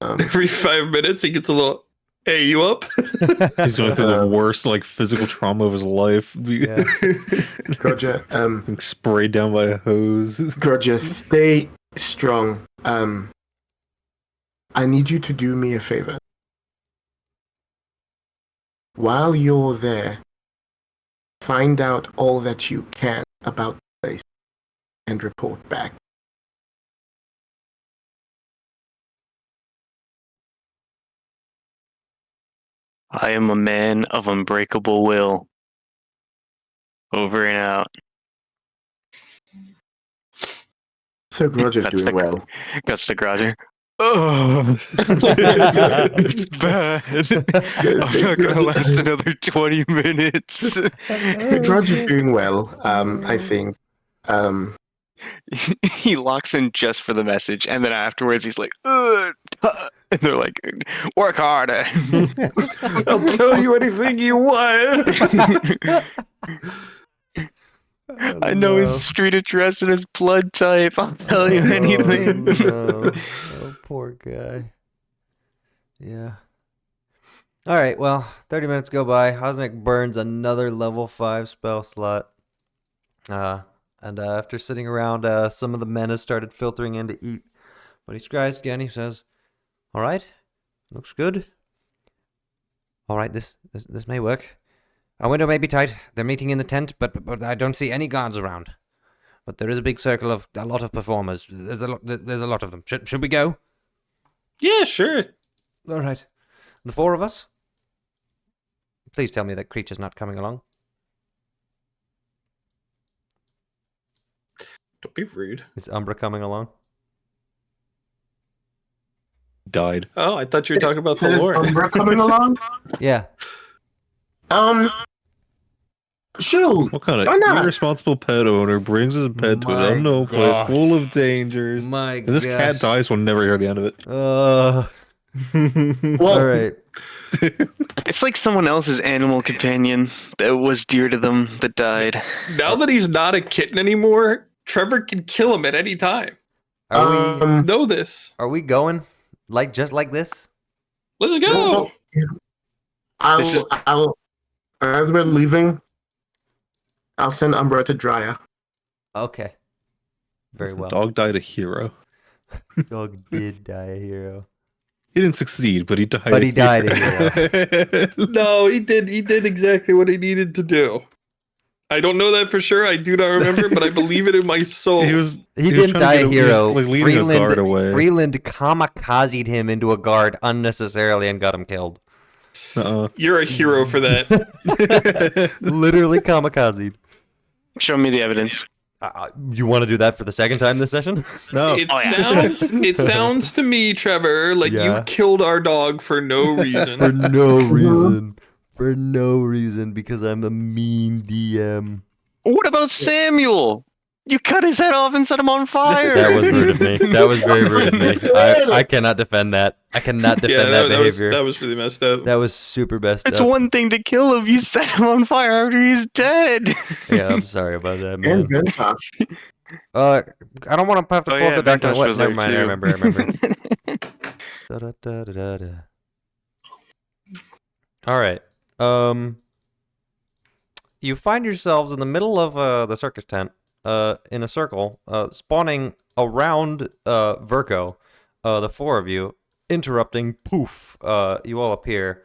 Every 5 minutes, he gets a little. Hey, you up? He's going through the Um, worst, like, physical trauma of his life. Yeah. Grodger, Being sprayed down by a hose. Grodger, stay strong. I need you to do me a favor. While you're there, find out all that you can about the place and report back. I am a man of unbreakable will. Over and out. So Grodger's That's doing the- well. Guts the Grodger. Oh, it's bad. I'm not gonna last another 20 minutes. Grodger's doing well, I think. He locks in just for the message, and then afterwards he's like, "Ugh," and they're like, "Work harder." I'll tell you anything you want. I know his street address and his blood type. I'll tell you anything. Oh, no. Oh, poor guy. Yeah. All right, well, 30 minutes go by. Osnick burns another level 5 spell slot. And after sitting around, some of the men have started filtering in to eat. But he scries again. He says, all right, looks good. All right, this may work. Our window may be tight. They're meeting in the tent, but I don't see any guards around. But there is a big circle of a lot of performers. There's a lot of them. Should we go? Yeah, sure. All right. The 4 of us? Please tell me that creature's not coming along. Don't be rude. Is Umbra coming along? Died. Oh, I thought you were talking about the Is Lord. Umbra coming along? Yeah. Shoot. What kind Why of not? irresponsible pet owner brings his pet to My an unknown place gosh. full of dangers? My If this cat dies, we'll never hear the end of it. Well, All right. It's like someone else's animal companion that was dear to them that died. Now that he's not a kitten anymore, Trevor can kill him at any time. Are Know this. we going just like this? Let's go. This is- I'll, as we're leaving, I'll send Umbra to Drya. Okay. Very The well. dog died a hero. Dog did die a hero. He didn't succeed, but he died. But he died a hero. No, he did. He did exactly what he needed to do. I don't know that for sure. I do not remember, but I believe it in my soul. He was. He was didn't trying to die a get hero. like leading a guard away. Freeland kamikazed him into a guard unnecessarily and got him killed. You're a hero for that. Literally kamikazed. Show me the evidence. You want to do that for the second time this session? No. It sounds to me, Trevor, like Yeah. you killed our dog for no reason. For no reason. For no reason, because I'm a mean DM. What about Samuel? You cut his head off and set him on fire. That was rude of me. That was very rude of me. I cannot defend that. I cannot defend that behavior. that was really messed up. That was super messed It's up. one thing to kill him. You set him on fire after he's dead. Yeah, I'm sorry about that, And man. Vintage. I don't want to have to Oh, close yeah, the document. Ventosh What? was Never there, mind. I too. remember. I remember. Da-da-da-da-da-da. All right. You find yourselves in the middle of the circus tent, in a circle, spawning around Virgo, the four of you, interrupting. Poof! You all appear.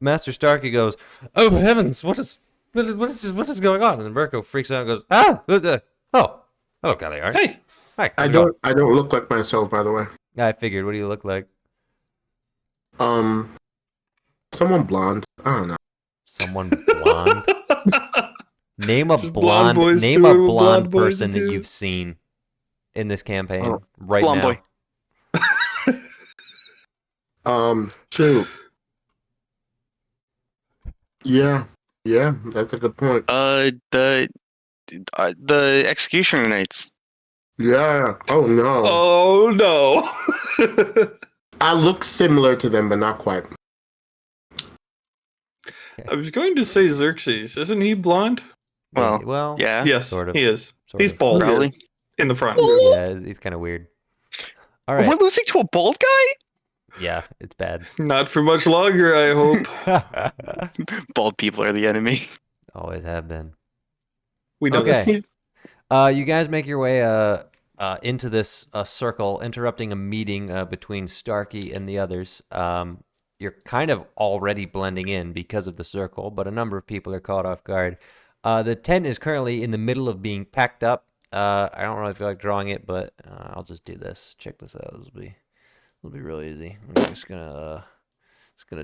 Master Starkey goes, "Oh heavens! What is going on?" And then Virgo freaks out and goes, "Oh, hello, Cagliari. Hey, Hi. I How's it going?" don't look like myself, by the way. I figured. What do you look like? Someone blonde. I don't know. Someone blonde. Name a Just blonde boys Name a doing what blonde blonde boys person that do. you've seen in this campaign Oh. right Blonde now. boy. Shoot. Yeah, that's a good point. The Executioner Knights. Yeah. Oh no. Oh no. I look similar to them, but not quite. I was going to say Xerxes. Isn't he blonde? Well, Yeah, Yes, Sort of. he is. Sort He's of. bald probably. in the front. Yeah, he's kind of weird. All We're right. losing to a bald guy? Yeah, it's bad. Not for much longer, I hope. Bald people are the enemy. Always have been. We know Okay. this. You guys make your way into this circle, interrupting a meeting between Starkey and the others. You're kind of already blending in because of the circle, but a number of people are caught off guard. The tent is currently in the middle of being packed up. I don't really feel like drawing it, but I'll just do this. Check this out. It'll be real easy. I'm just gonna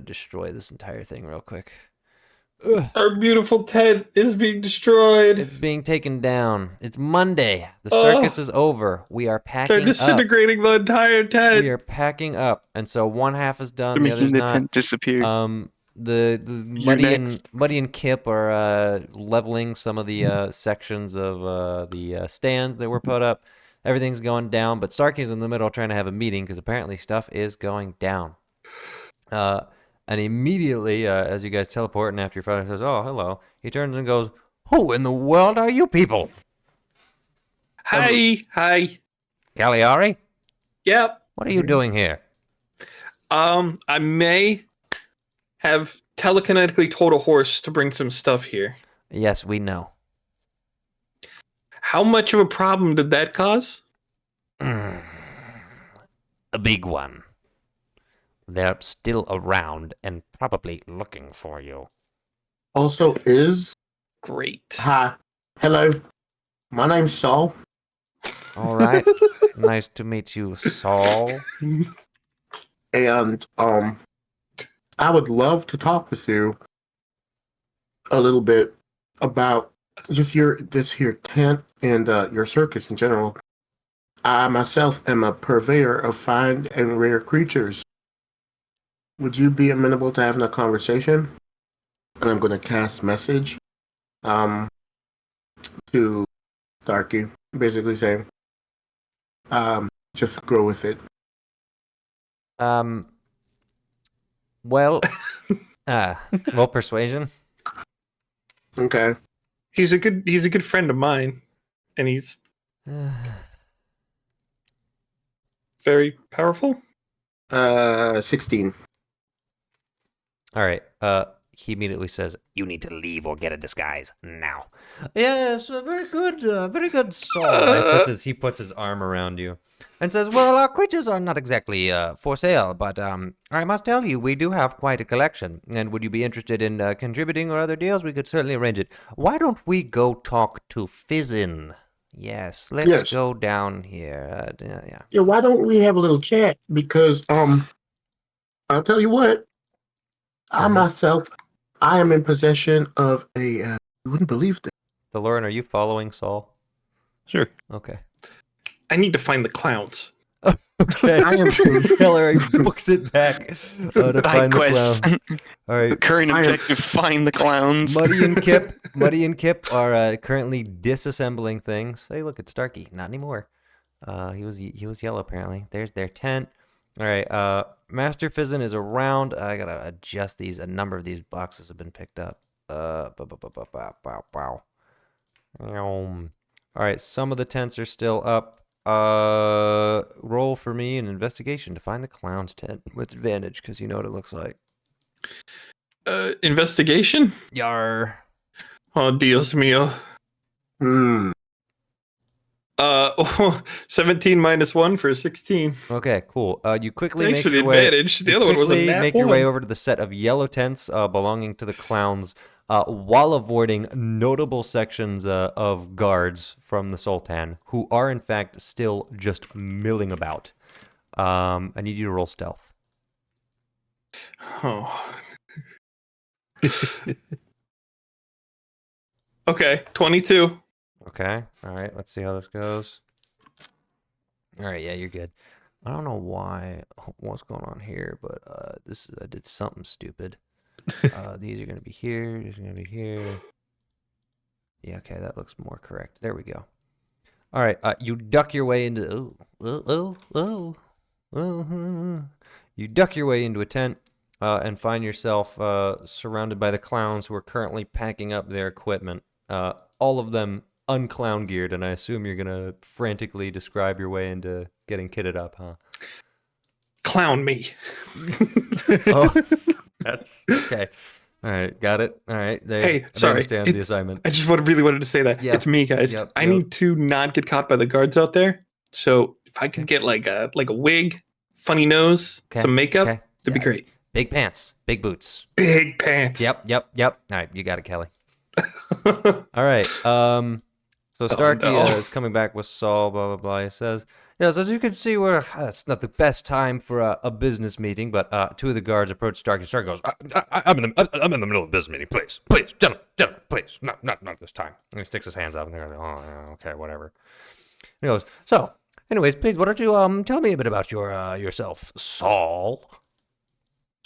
destroy this entire thing real quick. Our beautiful tent is being destroyed. It's being taken down. It's Monday. The circus is over. We are packing They're up. disintegrating the entire tent. We are packing up, and so one half is done, They're the other's making the not. tent disappear. The You're Muddy and Kip are leveling some of the sections of the stands that were put up. Everything's going down, but Starkey's in the middle trying to have a meeting because apparently stuff is going down. And immediately, as you guys teleport, and after your father says, "Oh, hello," he turns and goes, "Who in the world are you people?" Hi. Cagliari? Yep. What are you doing here? I may have telekinetically told a horse to bring some stuff here. Yes, we know. How much of a problem did that cause? A big one. They're still around and probably looking for you. Also, Great. hi, hello. My name's Saul. All right. Nice to meet you, Saul. And I would love to talk with you a little bit about this here tent and your circus in general. I myself am a purveyor of fine and rare creatures. Would you be amenable to having a conversation? And I'm going to cast message to Starkey, basically saying, just go with it. Well, roll persuasion. Okay. He's a good friend of mine, and he's very powerful. 16. All right. He immediately says, "You need to leave or get a disguise now." Yes, very good, Saul. He puts his arm around you, and says, "Well, our creatures are not exactly for sale, but I must tell you, we do have quite a collection. And would you be interested in contributing or other deals? We could certainly arrange it. Why don't we go talk to Fizzin? Yes, let's go down here. Yeah. Yeah, why don't we have a little chat? Because I'll tell you what, I myself, I am in possession of a you wouldn't believe this. DeLorean, are you following Saul? Sure. Okay. I need to find the clowns. Okay. I am Hillary books it back to Side find the quest. clowns. All right. Current objective: find the clowns. Muddy and Kip are currently disassembling things. Hey, look, it's Starkey. Not anymore. He was yellow apparently. There's their tent. All right. Master Fizzin is around. I gotta adjust these. A number of these boxes have been picked up. All All right, some of the tents are still up. Roll for me an investigation to find the clown's tent with advantage, because you know what it looks like. Investigation? Yar. Oh, Dios mío. Hmm. 17 minus 1 for 16. Okay, cool. You quickly Thanks make for the your way. advantage. The You other one was a quickly nat make your way 1. over to the set of yellow tents belonging to the clowns, while avoiding notable sections of guards from the Sultan, who are in fact still just milling about. I need you to roll stealth. Oh. Okay, 22. Okay. All right. Let's see how this goes. All right. Yeah, you're good. I don't know what's going on here, but I did something stupid. These are gonna be here. These are gonna be here. Yeah. Okay, that looks more correct. There we go. All right. You duck your way into. You duck your way into a tent and find yourself surrounded by the clowns who are currently packing up their equipment. All of them unclown geared, and I assume you're gonna frantically describe your way into getting kitted up, huh? Clown me. Oh, that's okay. All right, got it. All right, Hey, they sorry. understand the assignment. I just really wanted to say that. Yeah. It's me, guys. Yep, I yep. need to not get caught by the guards out there. So if I could get like a wig, funny nose, Okay, some makeup, okay. that'd be Yeah. great. Big pants, big boots. Big pants. Yep. All right, you got it, Kelly. All right. So Starkey no. is coming back with Saul. Blah blah blah. He says, "Yes, as you can see, it's not the best time for a business meeting." But two of the guards approach Starkey. Starkey goes, I'm in the middle of a business meeting. Please, gentlemen, please, not this time." And he sticks his hands up, and they're like, "Oh, yeah, okay, whatever." And he goes, "So, anyways, please, why don't you tell me a bit about yourself, Saul?"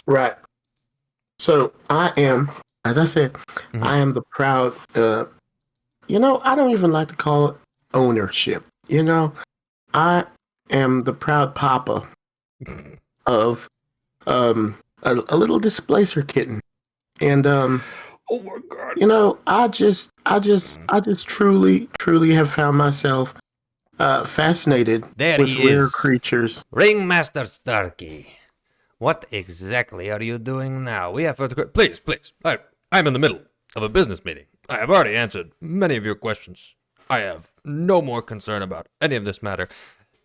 Right. So I am, as I said, I am the proud. I don't even like to call it ownership. I am the proud papa of a little displacer kitten, and Oh my god. I just truly have found myself fascinated There with he rare is. creatures. Ringmaster Starkey, what exactly are you doing now? We have further please. I'm in the middle of a business meeting. I have already answered many of your questions. I have no more concern about any of this matter.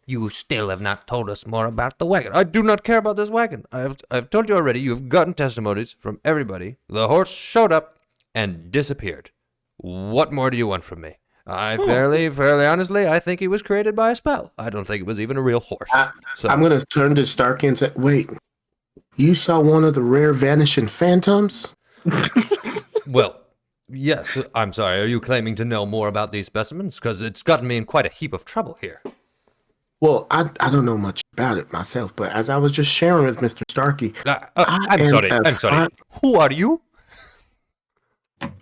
You still have not told us more about the wagon. I do not care about this wagon. I've told you already. You've gotten testimonies from everybody. The horse showed up and disappeared. What more do you want from me? Fairly honestly, I think he was created by a spell. I don't think it was even a real horse. I'm going to turn to Starkey and say, wait, you saw one of the rare vanishing phantoms? Well, yes, I'm sorry. Are you claiming to know more about these specimens? Because it's gotten me in quite a heap of trouble here. Well, I don't know much about it myself, but as I was just sharing with Mr. Starkey, I'm sorry. Who are you?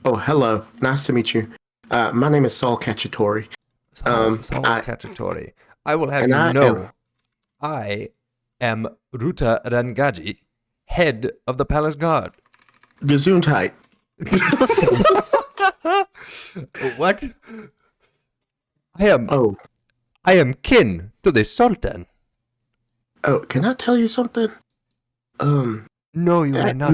Oh, hello. Nice to meet you. My name is Saul Cacciatore. Saul Cacciatore. I will have and you I know, I am Ruta Rangaji, head of the palace guard. Gesundheit. What? I am kin to the Sultan. Oh, can I tell you something? No, you may not.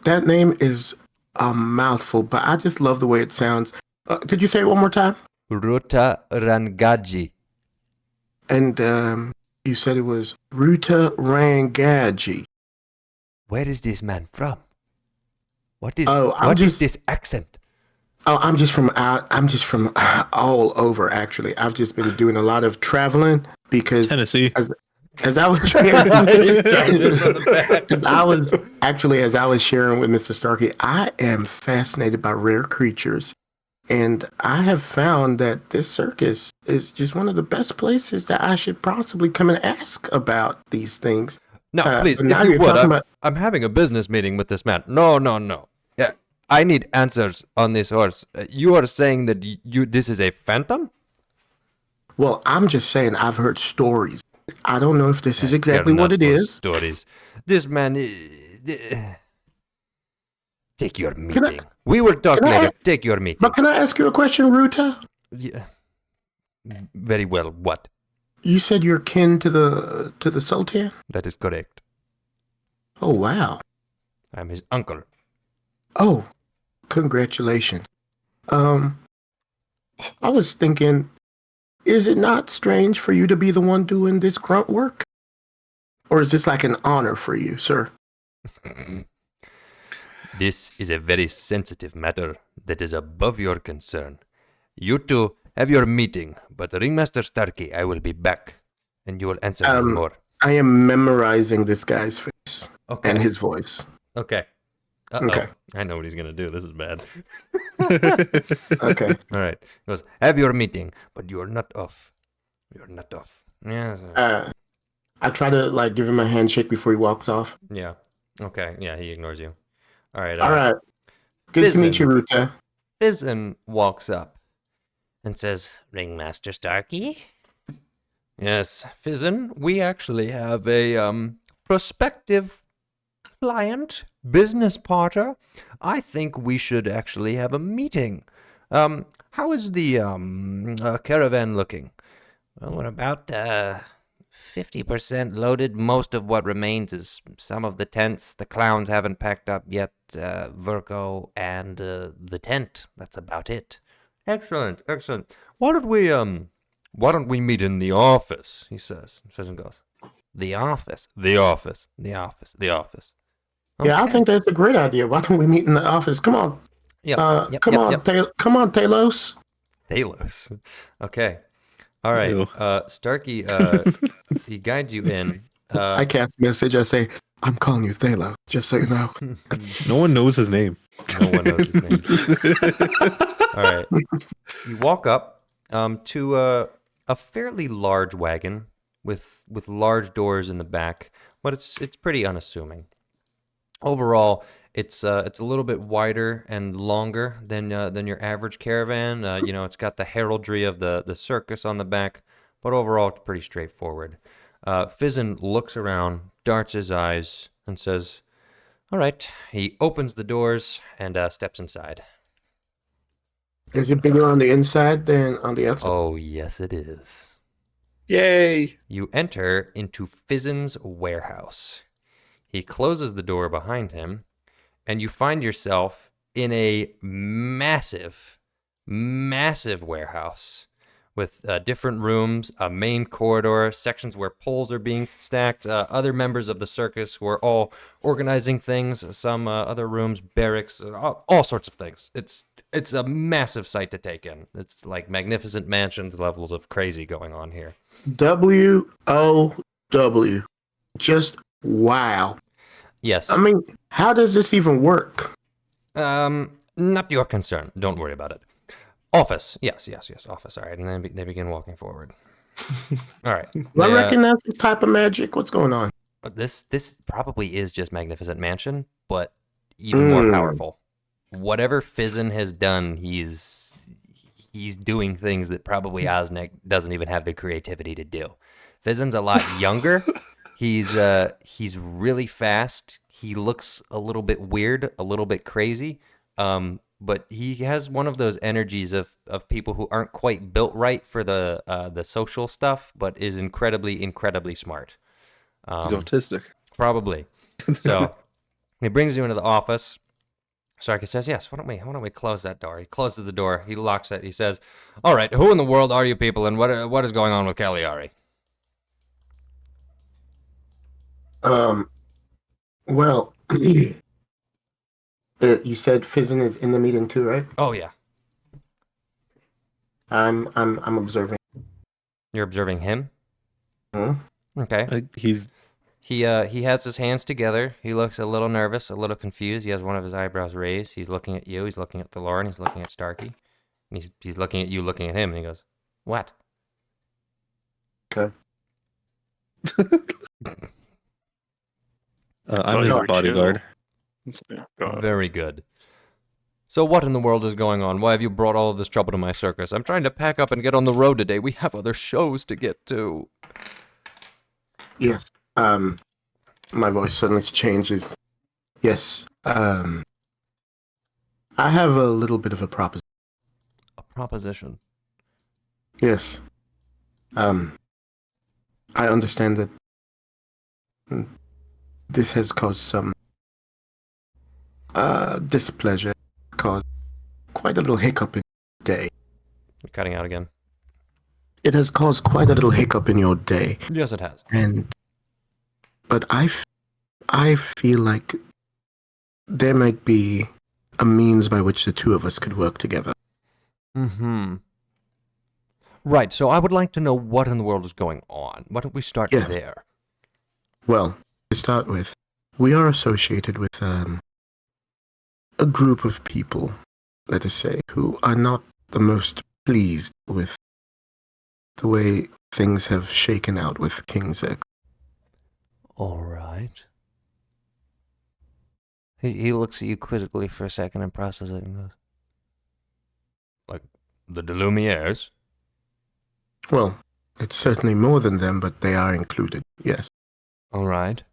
That name is a mouthful, but I just love the way it sounds. Could you say it one more time? Ruta Rangaji. And you said it was Ruta Rangaji. Where is this man from? What is this accent? Oh, I'm just from all over. Actually, I've just been doing a lot of traveling because Tennessee. As I was sharing, as I was sharing with Mr. Starkey, I am fascinated by rare creatures, and I have found that this circus is just one of the best places that I should possibly come and ask about these things. No, please, but if now you you're would, talking about. I'm having a business meeting with this man. No. Yeah, I need answers on this horse. You are saying that this is a phantom? Well, I'm just saying I've heard stories. I don't know if this is exactly what it is. Stories. This man. Take your meeting. We will talk later. Take your meeting. But can I ask you a question, Ruta? Yeah. Very well. What? You said you're kin to the Sultan? That is correct. Oh wow. I'm his uncle. Oh, congratulations. I was thinking, is it not strange for you to be the one doing this grunt work? Or is this like an honor for you, sir? This is a very sensitive matter that is above your concern. You two have your meeting, but Ringmaster Starkey, I will be back, and you will answer me more. I am memorizing this guy's face Okay. and his voice. Okay. Uh-oh. Okay. I know what he's going to do. This is bad. Okay. All right. He goes, have your meeting, but you're not off. You're not off. Yeah. I try to like give him a handshake before he walks off. Yeah. Okay. Yeah, he ignores you. All right. All right. Good to meet you, Fizzin. Ruta. Fizzin walks up and says, Ringmaster Starkey? yes, Fizzin, we actually have a prospective client, business partner. I think we should actually have a meeting. How is the caravan looking? Well, we're about 50% loaded. Most of what remains is some of the tents. The clowns haven't packed up yet. Virgo and the tent. That's about it. Excellent, excellent. Why don't we meet in the office? He says. Fizzin goes, The office. the office, the office, the office. Yeah, I Okay. think that's a great idea. Why don't we meet in the office? Come on. Yep. Come on, Talos. Talos. Okay. All right. Ew. Starkey, he guides you in. I cast message. I say, I'm calling you Thalo, just so you know. No one knows his name. No one knows his name. All right. You walk up to a fairly large wagon with large doors in the back, but it's pretty unassuming. Overall, it's a little bit wider and longer than your average caravan. It's got the heraldry of the circus on the back, but overall it's pretty straightforward. Fizzin looks around, darts his eyes, and says, "All right." He opens the doors and steps inside. Is it bigger on the inside than on the outside? Oh, yes, it is. Yay! You enter into Fizzin's warehouse. He closes the door behind him, and you find yourself in a massive, massive warehouse with different rooms, a main corridor, sections where poles are being stacked, other members of the circus who are all organizing things, some other rooms, barracks, all sorts of things. It's a massive sight to take in. It's like Magnificent Mansions levels of crazy going on here. WOW. Just wow. Yes. I mean, how does this even work? Not your concern. Don't worry about it. Office. Yes, office. All right. And then they begin walking forward. All right. Do I recognize this type of magic? What's going on? This probably is just Magnificent Mansion, but even more powerful. Whatever Fizzin has done, he's doing things that probably Osnek doesn't even have the creativity to do. Fizzin's a lot younger. He's really fast. He looks a little bit weird, a little bit crazy. But he has one of those energies of people who aren't quite built right for the social stuff, but is incredibly smart. He's autistic. Probably. So he brings you into the office. Starkey says, "Yes. Why don't we close that door?" He closes the door. He locks it. He says, "All right. Who in the world are you people, and what is going on with Cagliari?" Well, you said Fizzin is in the meeting too, right? Oh yeah. I'm observing. You're observing him. Hmm? Okay. He has his hands together. He looks a little nervous, a little confused. He has one of his eyebrows raised. He's looking at you. He's looking at Thaloran. He's looking at Starkey. And he's looking at you, looking at him, and he goes, "What?" Okay. I'm his Sorry, bodyguard. Very good. So what in the world is going on? Why have you brought all of this trouble to my circus? I'm trying to pack up and get on the road today. We have other shows to get to. Yes. My voice suddenly changes. Yes. I have a little bit of a proposition. A proposition. Yes. I understand that this has caused some displeasure, caused quite a little hiccup in your day. You're cutting out again. It has caused quite a little hiccup in your day, Yes, it has. but I feel like there might be a means by which the two of us could work together. Mm-hmm. Right, so I would like to know what in the world is going on. Why don't we start Yes. there? Well, to start with, we are associated with a group of people, let us say, who are not the most pleased with the way things have shaken out with King Zex. All right. He looks at you quizzically for a second and processes it and goes, like, the Delumières? Well, it's certainly more than them, but they are included, yes. All right.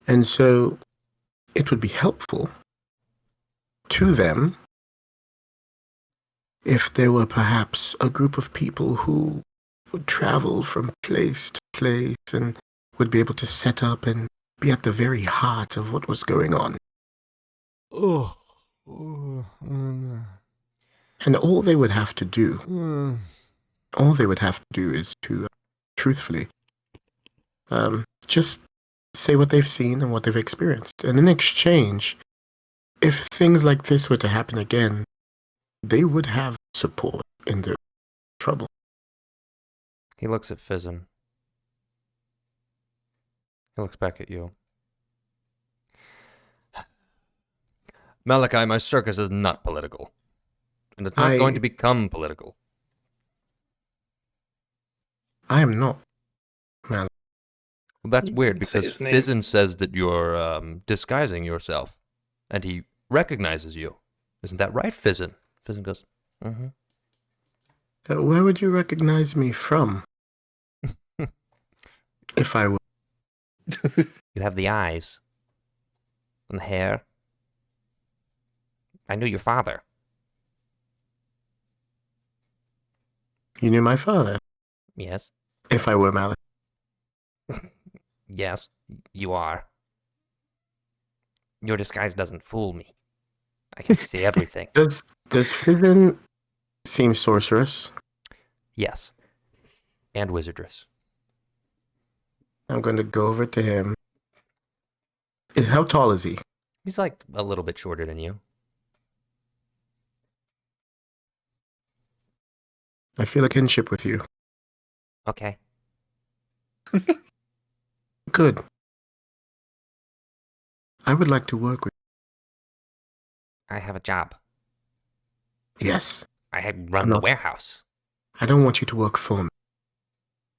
And so it would be helpful to them if there were perhaps a group of people who would travel from place to place and would be able to set up and be at the very heart of what was going on. Oh. And all they would have to do, is to, truthfully, just say what they've seen and what they've experienced. And in exchange, if things like this were to happen again, they would have support in their trouble. He looks at Fizzin. He looks back at you. Malachi, my circus is not political. And it's not going to become political. I am not. Man, Well, that's weird Say because his name. Fizzin says that you're disguising yourself. And he recognizes you. Isn't that right, Fizzin? Fizzin goes, mm-hmm. where would you recognize me from? If I were. You have the eyes. And the hair. I knew your father. You knew my father. Yes. If I were Malik. Yes, you are. Your disguise doesn't fool me. I can see everything. Does Fizzin seem sorceress? Yes. And wizardress. I'm going to go over to him. How tall is he? He's like a little bit shorter than you. I feel a kinship with you. Okay. Good. I would like to work with I have a job. you. Yes. I run the warehouse. I don't want you to work for me.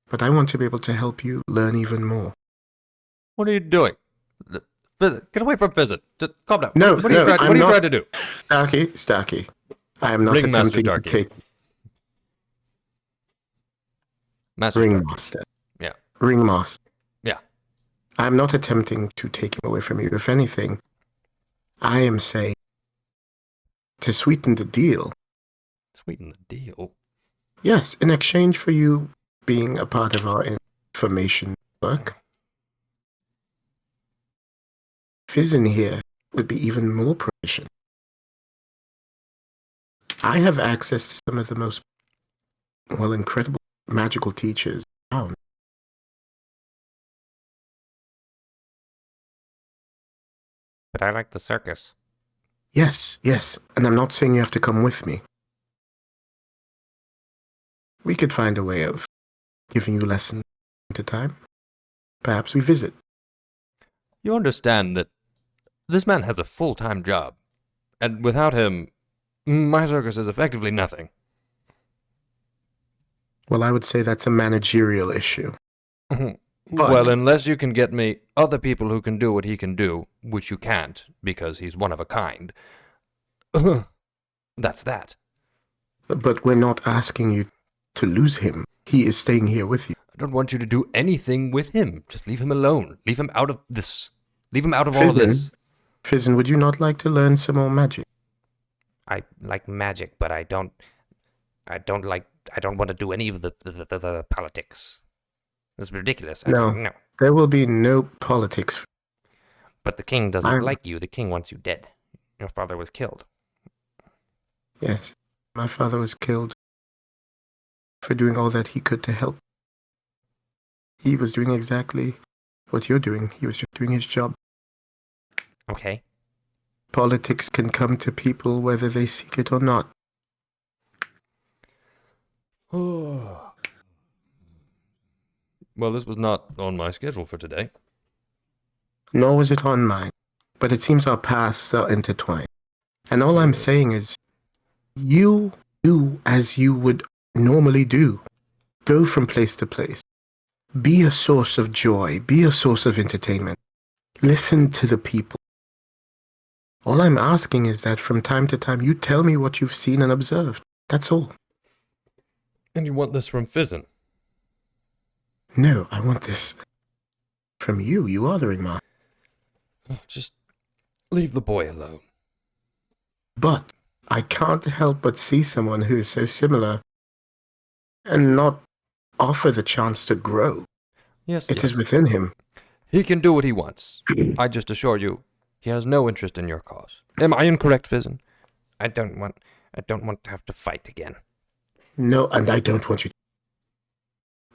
But I want to be able to help you learn even more. What are you doing? Fizzin, get away from Fizzin. Just calm down. No, what are you, no, trying, I'm what are you not- trying to do? Starkey. I am not Ringmaster attempting Starkey. to take Master Starkey. Ringmaster. Yeah. Ringmaster. Yeah. I am not attempting to take him away from you. If anything, I am saying to sweeten the deal. Sweeten the deal. Yes, in exchange for you being a part of our information work, Fizzin here would be even more proficient. I have access to some of the most, incredible magical teachers around. But I like the circus. Yes, and I'm not saying you have to come with me. We could find a way of giving you lessons at a time. Perhaps we visit. You understand that this man has a full-time job. And without him, my circus is effectively nothing. Well, I would say that's a managerial issue. Well, unless you can get me other people who can do what he can do, which you can't, because he's one of a kind. That's that. But we're not asking you to lose him. He is staying here with you. I don't want you to do anything with him. Just leave him alone. Leave him out of this. Leave him out of all of this. Fizzin, would you not like to learn some more magic? I like magic, but I don't. I don't want to do any of the politics. It's ridiculous. No. No. There will be no politics. But the king doesn't I'm- like you. The king wants you dead. Your father was killed. Yes, my father was killed for doing all that he could to help. He was doing exactly what you're doing. He was just doing his job. Okay. Politics can come to people whether they seek it or not. Well, this was not on my schedule for today. Nor was it on mine. But it seems our paths are intertwined. And all I'm saying is, you do as you would normally do. Go from place to place. Be a source of joy. Be a source of entertainment. Listen to the people. All I'm asking is that from time to time you tell me what you've seen and observed. That's all. And you want this from Fizzin? No, I want this from you. You are the ringmaster. Just leave the boy alone. But I can't help but see someone who is so similar and not offer the chance to grow. Yes, It is within him. He can do what he wants. I just assure you, he has no interest in your cause. Am I incorrect, Fizzin? I don't want to have to fight again. No, and I don't want you to.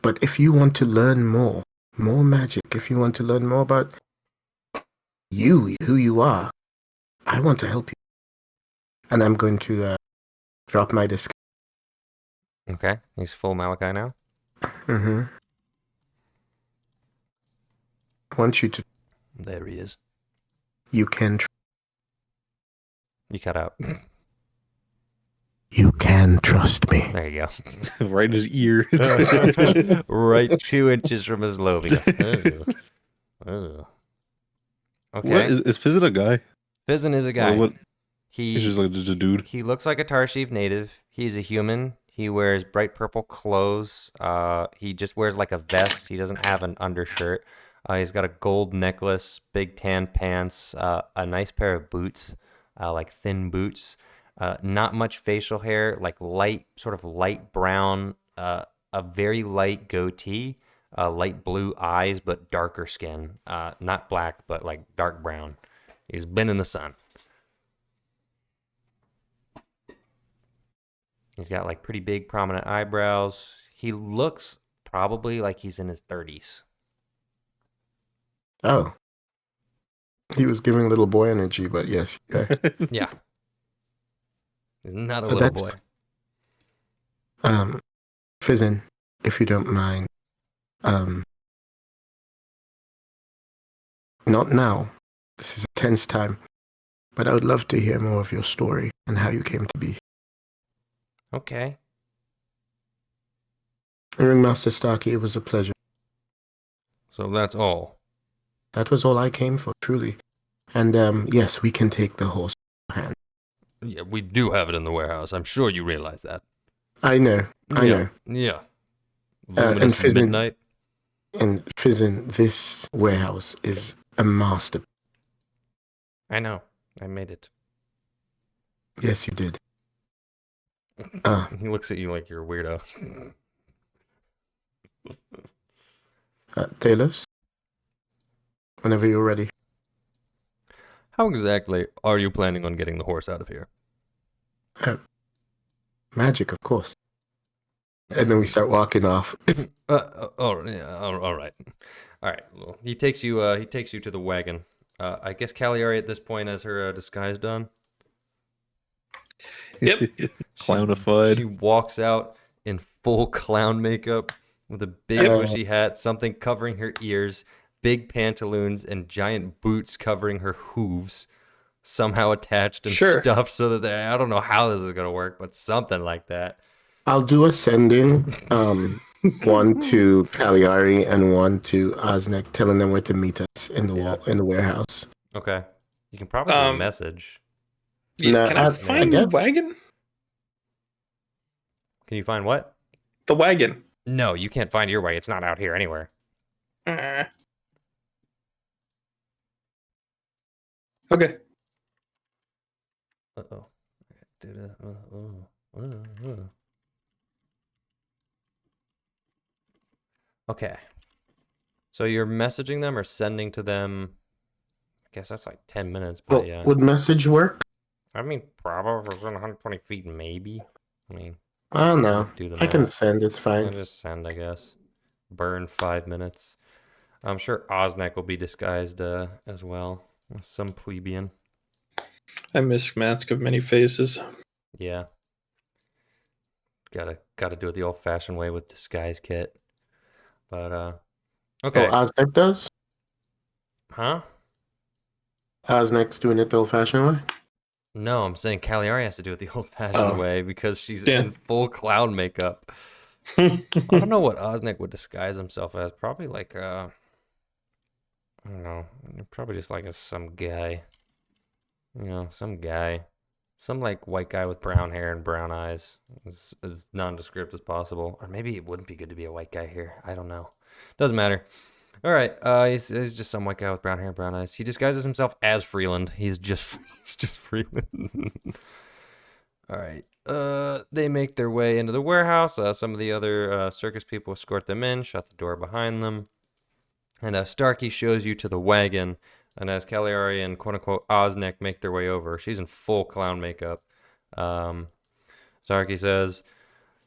But if you want to learn more magic, if you want to learn more about you, who you are, I want to help you. And I'm going to drop my disc. Okay. He's full Malachi now. Mm-hmm. I want you to. There he is. You can. You cut out. You can trust me. There you Right in his ear. go. Right 2 inches from his lobe. He goes, "Ugh. Ugh." Okay. What is Fizzit a guy? Fizzin is a guy. Or what? He He's just like just a dude. he looks like a Tarshiv native. He's a human. He wears bright purple clothes. He just wears like a vest. He doesn't have an undershirt. He's got a gold necklace, big tan pants, a nice pair of boots, like thin boots. Not much facial hair, like sort of light brown, a very light goatee, light blue eyes, but darker skin. Not black, but like dark brown. He's been in the sun. He's got like pretty big prominent eyebrows. He looks probably like he's in his 30s. Oh. He was giving little boy energy, but yes. Okay. Yeah. He's not a So little boy. that's- Fizzin, if you don't mind. Not now. This is a tense time. But I would love to hear more of your story and how you came to be. Okay. Ringmaster Starkey, it was a pleasure. So that's all. That was all I came for, truly. And yes, we can take the horse in hand. Yeah, we do have it in the warehouse. I'm sure you realize that. I know. I know. Yeah. And Luminous Fizzin, midnight. and Fizzin, this warehouse is a master. I know. I made it. Yes, you did. He looks at you like you're a weirdo. Talos, whenever you're ready. How exactly are you planning on getting the horse out of here? Magic, of course. And then we start walking off. All right. All right. Well, he takes you to the wagon. I guess Cagliari at this point has her disguise done. Yep. Clownified. She walks out in full clown makeup with a big bushy hat, something covering her ears, big pantaloons, and giant boots covering her hooves, somehow attached and Sure. stuffed so that I don't know how this is gonna work, but something like that. I'll do a sending, one to Cagliari and one to Osnek, telling them where to meet us in the in the warehouse. Okay. You can probably do a Um, message. No, Can I I find get- the wagon? Can you find what? The wagon. No, you can't find your way. It's not out here anywhere. Okay. Uh-oh. Okay. So you're messaging them or sending to them? I guess that's like 10 minutes, but Well, yeah. would message work? I mean, probably if it's 120 feet, maybe. I mean, I don't know. do the I can math. send. It's I'll fine. just send, I guess. Burn 5 minutes. I'm sure Osnek will be disguised as well. Some plebeian. I miss Mask of Many Faces. Yeah. Gotta do it the old-fashioned way with disguise kit. But okay. Oh, Osnek does? Huh? Osnek's doing it the old-fashioned way? No, I'm saying Cagliari has to do it the old-fashioned Oh. way because she's Yeah. in full clown makeup. I don't know what Osnek would disguise himself as. Probably like I don't know. Probably just like some guy. Some guy. Some like white guy with brown hair and brown eyes. As nondescript as possible. Or maybe it wouldn't be good to be a white guy here. I don't know. Doesn't matter. All right. He's just some white guy with brown hair and brown eyes. He disguises himself as Freeland. He's just Freeland. All right. They make their way into the warehouse. Some of the other circus people escort them in, shut the door behind them. And Starkey shows you to the wagon. And as Cagliari and quote-unquote Osnek make their way over, she's in full clown makeup. Starkey says,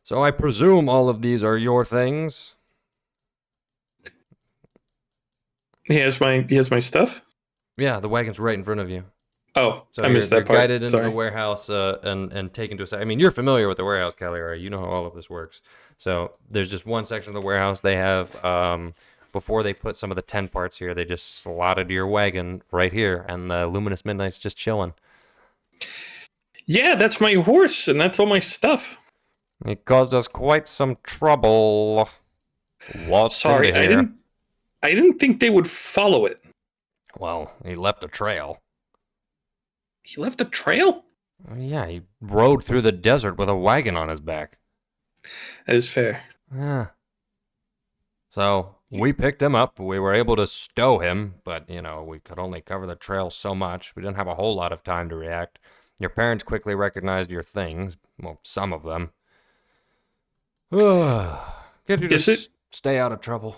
"So I presume all of these are your things?" He has my stuff. Yeah, the wagon's right in front of you. Oh, So I missed you're that part. guided into Sorry. the warehouse and taken to a side. I mean, you're familiar with the warehouse, Cagliari. You know how all of this works. So there's just one section of the warehouse they have. Before they put some of the tent parts here, they just slotted your wagon right here, and the Luminous Midnight's just chilling. Yeah, that's my horse, and that's all my stuff. It caused us quite some trouble. Waltzed Sorry, into here. I didn't think they would follow it. Well, he left a trail. He left a trail? Yeah, he rode through the desert with a wagon on his back. That is fair. Yeah. So we picked him up. We were able to stow him, but, we could only cover the trail so much. We didn't have a whole lot of time to react. Your parents quickly recognized your things. Well, some of them. Get you to stay out of trouble.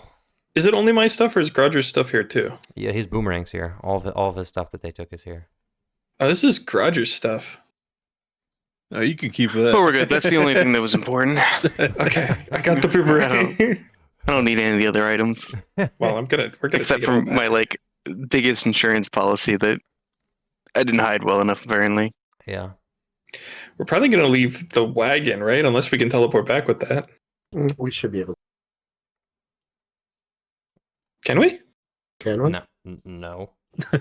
Is it only my stuff, or is Grodger's stuff here too? Yeah, his boomerang's here. All of his stuff that they took is here. Oh, this is Grodger's stuff. Oh, you can keep that. Oh, we're good. That's the only thing that was important. Okay, I got the boomerang. I don't need any of the other items. Well, we're gonna Except take it for all back. my biggest insurance policy that I didn't hide well enough, apparently. Yeah. We're probably gonna leave the wagon, right? Unless we can teleport back with that. We should be able to. Can we? Can we? No. All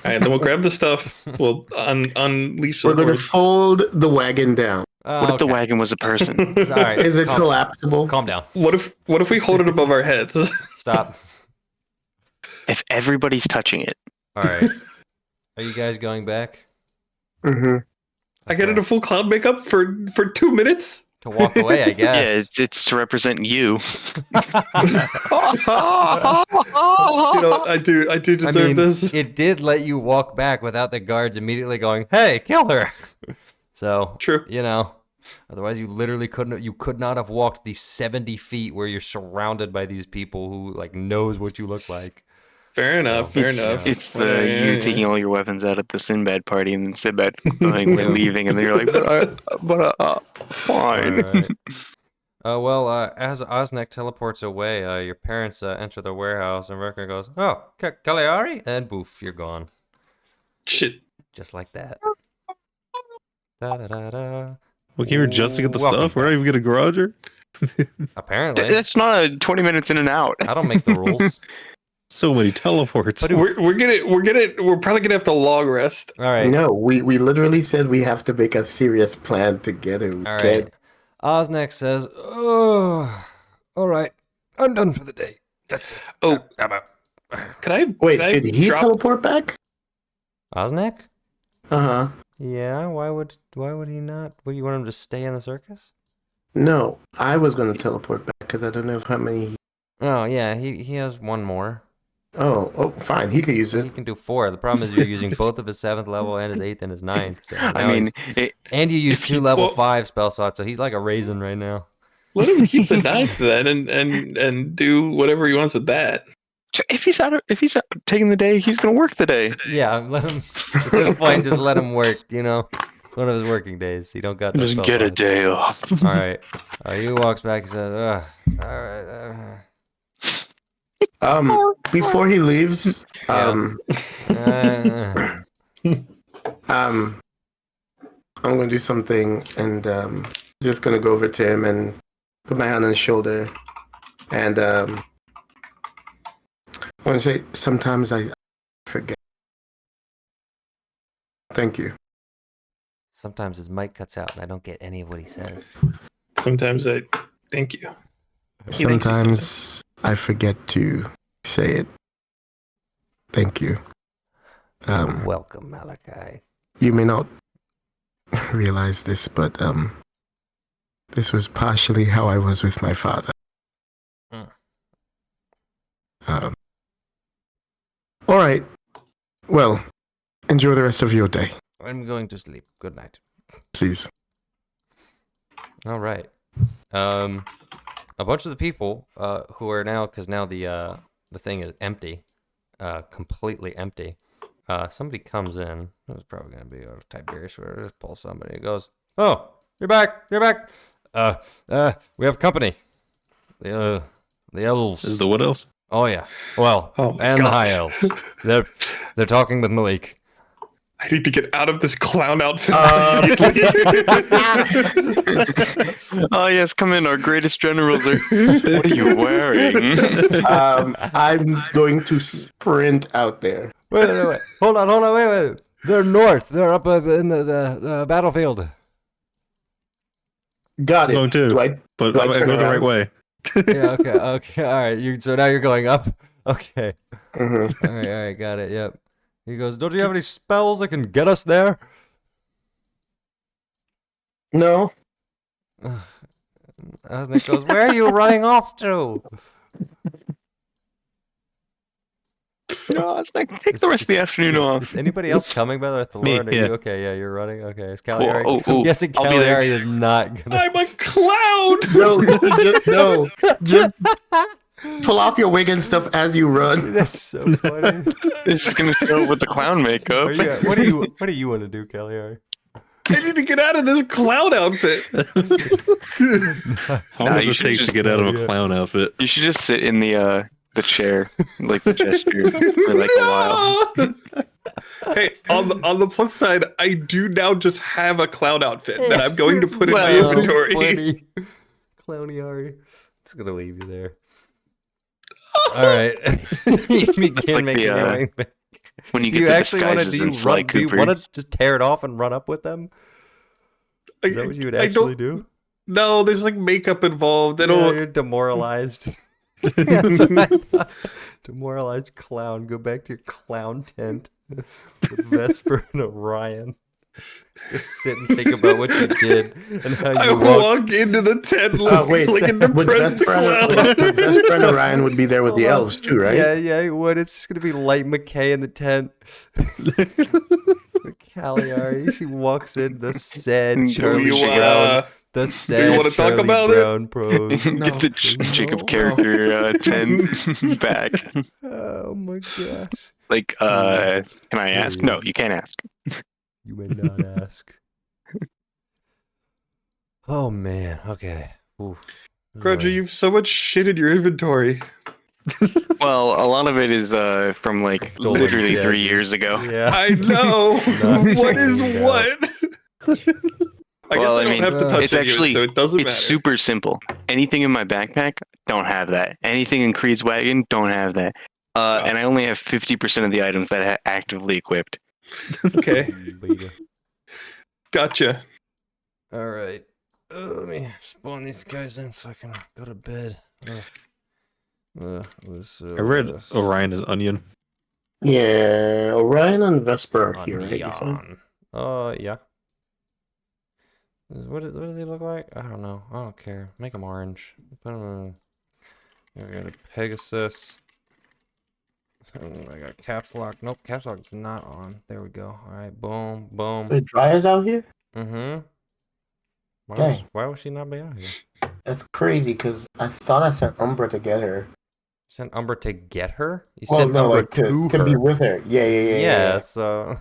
right, then we'll grab the stuff. We'll unleash the We're going to horse. fold the wagon down. What if the wagon was a person? Sorry. Is it calm, collapsible? calm down. What if we hold it above our heads? Stop. If everybody's touching it. All right. Are you guys going back? Mm-hmm. I got into full cloud makeup for 2 minutes. To walk away, I Yeah, guess. it's to represent you. I do deserve this. It did let you walk back without the guards immediately going, "Hey, kill her." So, True. otherwise you could not have walked the 70 feet where you're surrounded by these people who knows what you look like. Fair enough. Fair enough. It's Yeah, you taking all your weapons out at the Sinbad party and then Sinbad going and leaving, and then you're like, fine. All right. As Osnek teleports away, your parents enter the warehouse, and Rekner goes, "Oh, Cagliari?" And boof, you're gone. Shit. Just like that. Da-da-da-da. We came here just to get the Welcome stuff. We're not even getting a garager. Apparently. That's not a 20 minutes in and out. I don't make the rules. So many teleports. But We're probably gonna have to long rest. All right. No, we literally said we have to make a serious plan to get it. All right. Osnek says, "Oh, all right. I'm done for the day. That's it. Oh, I'm out." could I? Wait, could I did he drop- teleport back? Osnek? Uh-huh. Yeah. Why would he not? Would you want him to stay in the circus? No, I was going to teleport back because I don't know how many... Oh yeah. He has one more. Oh, fine. He could use He it. can do 4. The problem is you're using both of his 7th level and his 8th and his 9th. So I now mean, and you use 2 level well- 5 spell slots, so he's like a raisin right now. Let him keep the knife then, and do whatever he wants with that. If he's out taking the day, he's gonna work the day. Yeah, let him. At this point, just let him work. You know, it's one of his working days. He don't got. No Just get a day off. All right. He walks back. He says, "All right." Before he leaves, Yeah. I'm gonna do something, and just gonna go over to him and put my hand on his shoulder, and I want to say, sometimes I forget. Thank you. Sometimes his mic cuts out, and I don't get any of what he says. Sometimes I thank you. Sometimes I forget to say it. Thank you. Welcome, Malachi. You may not realize this, but this was partially how I was with my father. All right. Well, enjoy the rest of your day, I'm going to sleep. Good night. please. All right. A bunch of the people who are now, because now the thing is empty, completely empty. Somebody comes in. It's probably gonna be Tiberius. Or just pull somebody. He goes, "Oh, you're back. You're back. We have company. The elves. Is the what else? Oh yeah. Well, Oh, and the gosh. high elves. They're talking with Malik. I need to get out of this clown outfit. Oh yes, come in. Our greatest generals are. What are you wearing? I'm going to sprint out there. Wait. Hold on. Wait. They're north. They're up in the battlefield. Got it. Going too. Do I But Do I I turn go the right around? way. Yeah. Okay. All right. So now you're going up. Okay. Mhm. All right. Got it. Yep. He goes, "Don't you have any spells that can get us there?" No. Nick goes, "Where are you running off to?" No, it's like take the rest of the afternoon off. Is anybody else coming, by the way, with the Me, Lord? Are yeah. you okay? Yeah, you're running. Okay. Is Cagliari? Oh, I'm guessing I'll be there. Cagliari is not gonna. I'm a clown. No. Just pull off your wig and stuff as you run. That's so funny. It's just gonna show with the clown makeup. What do you want to do, Cagliari? I need to get out of this clown outfit. How Nah, long you does it should take to just- get out of yeah. a clown outfit? You should just sit in the chair, like the gesture, for like a while. Hey, on the plus side, I do now just have a clown outfit that I'm going to put in my well inventory. Funny. Clowniari. It's gonna leave you there. All right. You begin like making the, your way back. When you Do get you the actually want to? disguises in Sly Do you Cooper. want to just tear it off and run up with them? Is that what you would I actually don't- do? No, there's like makeup involved. They Yeah, don't. you're demoralized. That's what I thought. Demoralized clown. Go back to your clown tent with Vesper and Orion. Just sit and think about what you did and how I you walked. walk into the tent Wait, like a would depressed clown. Vesper and Orion would be there with the Hold on. elves too, right? Yeah, it would. It's just gonna be Light McKay in the tent. Cagliari, she walks in the sad Do Charlie you, Brown, the sad wanna talk Charlie about it? Brown prose. Get the Jacob character 10 back. Oh my gosh! Like, can I There ask? he No, is. you can't ask. You may not ask. Oh man. Okay. Oof. Grudger, you've so much shit in your inventory. Well, a lot of it is from like Stolen literally dead. 3 years ago. Yeah. I know. Not What is figured out. what? I guess Well, I I don't mean, have to touch it's any of actually- it, so it doesn't It's matter. super simple. Anything in my backpack, don't have that. Anything in Creed's wagon, don't have that. And I only have 50% of the items that are actively equipped. Okay, Beta. gotcha. All right. Let me spawn these guys in so I can go to bed. I read Orion as onion. Yeah, Orion and Vesper are here, right? you said? Onion. Yeah. What does he look like? I don't know. I don't care. Make him orange. Put him in. There we go. Pegasus. I got caps lock. Nope, caps lock's not on. There we go. All right. Boom. Boom. Wait, Dry is out here? Mm-hmm. Dang. Why would she not be out here? That's crazy because I thought I sent Umbra to get her. Sent Umbra to get her? You Well, sent no, Umbra like to her. be with her. Yeah. So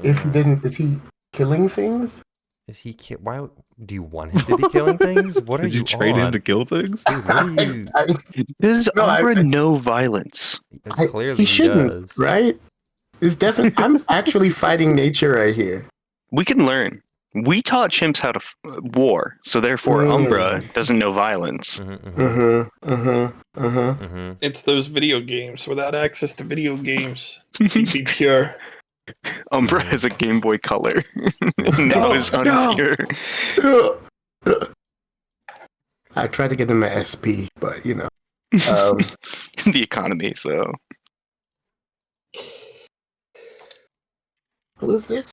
If he didn't, is he killing things? is he why do you want him to be killing things? What are Did you you train on? him to kill things? Dude, what are you Does No, Umbra know violence? clearly he shouldn't, does. right? It's definitely. I'm actually fighting nature right here. We can learn. We taught chimps how to war, so therefore Umbra doesn't know violence. It's those video games without access to video games. Be pure. Umbra has a Game Boy Color. Now is unpure. I tried to get him an SP, but you know. The economy, so. Who is this?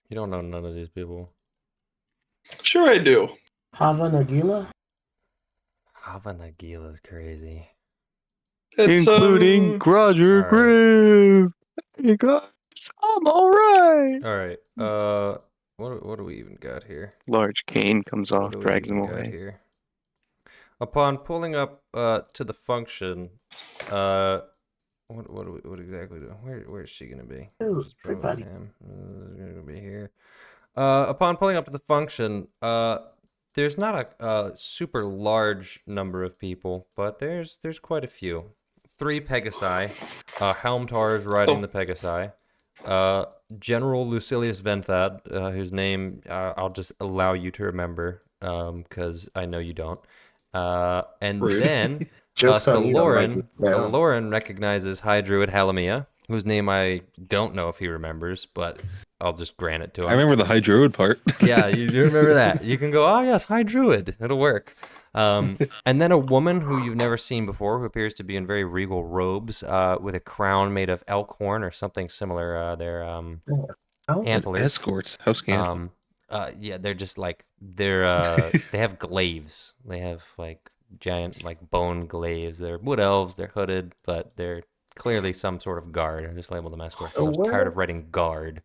You don't know none of these people. Sure, I do. Hava Nagila? Hava Nagila's crazy. It's, Including Roger Alright. Grave. Hey guys, I'm alright. Alright. What do we even got here? Large cane comes What off, do we drags even him got away. here? Upon pulling up to the function, what exactly do? Where's she gonna be? Ooh, She's probably everybody. him. Gonna be here. Upon pulling up to the function, there's not a super large number of people, but there's quite a few. 3 Pegasi, Helmtars riding the Pegasi, General Lucilius Venthad, whose name I'll just allow you to remember, because I know you don't. And Rude. then Joke's on you, don't like me. Yeah. Thaloran recognizes High Druid Halamia, whose name I don't know if he remembers, but I'll just grant it to him. I remember the High Druid part. Yeah, you do remember that. You can go, oh yes, High Druid. It'll work. And then a woman who you've never seen before, who appears to be in very regal robes, with a crown made of elk horn or something similar. Their antlers. Escorts. How scandalous. Yeah, they're just like they have glaives. They have like giant like bone glaives. They're wood elves. They're hooded, but they're clearly some sort of guard. I just labeled them escorts because I was tired of writing guard.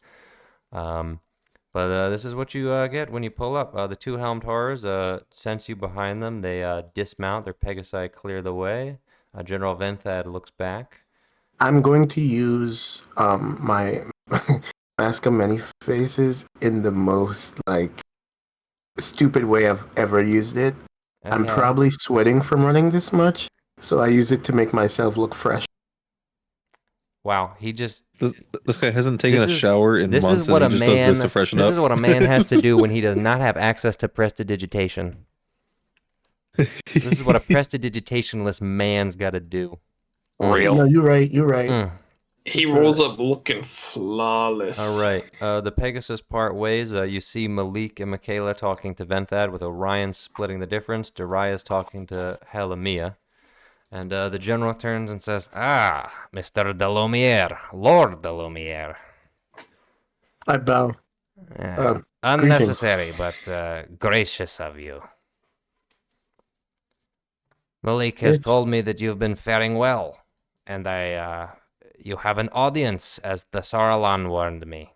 But this is what you get when you pull up. The 2 helmed horrors sense you behind them. They dismount. Their Pegasi clear the way. General Venthad looks back. I'm going to use my Mask of Many Faces in the most like stupid way I've ever used it. I'm Okay. probably sweating from running this much, so I use it to make myself look fresh. Wow, he just This guy hasn't taken This a is- shower in this months, is what and a he just does man. this to freshen This up. is what a man has to do when he does not have access to prestidigitation. This is what a prestidigitationless man's got to do. Real. No, you're right. You're right. Mm. He rolls up looking flawless. All right. The Pegasus part ways. You see Malik and Michaela talking to Venthad, with Orion splitting the difference. Daria's talking to Halamia. And the general turns and says, "Ah, Mr. Delumiere, Lord Delumiere. I bow. Unnecessary, but gracious of you. Malik has Yes. told me that you've been faring well, and you have an audience, as the Saralan warned me."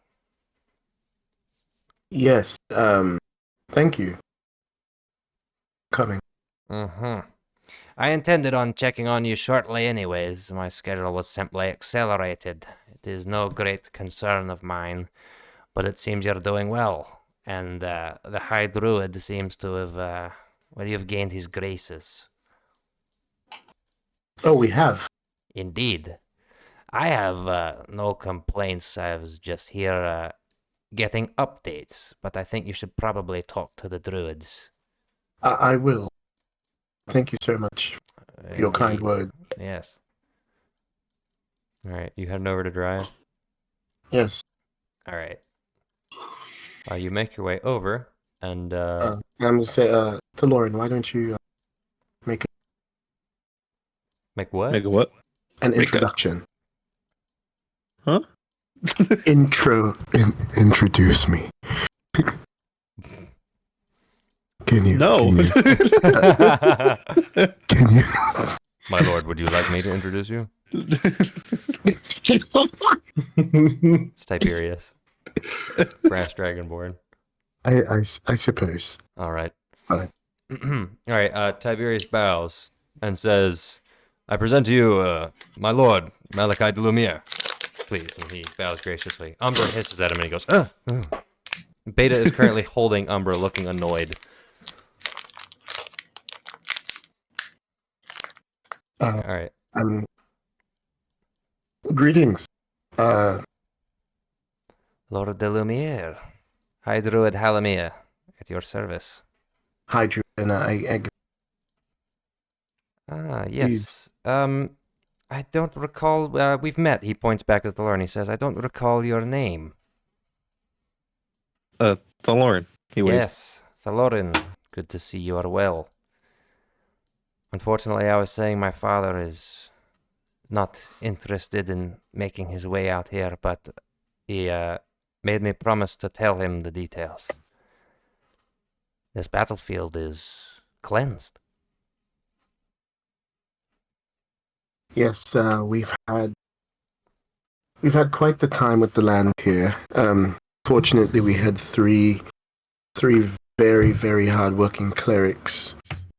Yes. Thank you. Coming. Mm-hmm. I intended on checking on you shortly anyways. My schedule was simply accelerated. It is no great concern of mine, but it seems you're doing well. And the High Druid seems to have, well, you've gained his graces. Oh, we have. Indeed. I have no complaints. I was just here getting updates, but I think you should probably talk to the Druids. I will. Thank you so much for your kind Indeed. word. Yes. All right, you heading over to Dryad? Yes. All right. You make your way over, and I'm gonna say to Lauren, why don't you make make what? Make a what? an introduction? Huh? Introduce me. Can you? No. Can you? My lord, would you like me to introduce you? It's Tiberius, Brass Dragonborn. I suppose. All right. Fine. All right. Tiberius bows and says, "I present to you, my lord, Malachi de Lumiere, please." And he bows graciously. Umbra hisses at him and he goes, "Ugh." Beta is currently holding Umbra, looking annoyed. All right. Greetings. Lord de Lumiere, High Druid Halamia, at your service. Hi, Drew, and Ah, Please. yes. I don't recall. We've met. He points back at the Lord and he says, "I don't recall your name." Thalorin. He waves. Yes, Thalorin. Good to see you are well. Unfortunately, I was saying my father is not interested in making his way out here, but he made me promise to tell him the details. This battlefield is cleansed. Yes, we've had quite the time with the land here. Fortunately, we had three very, very hardworking clerics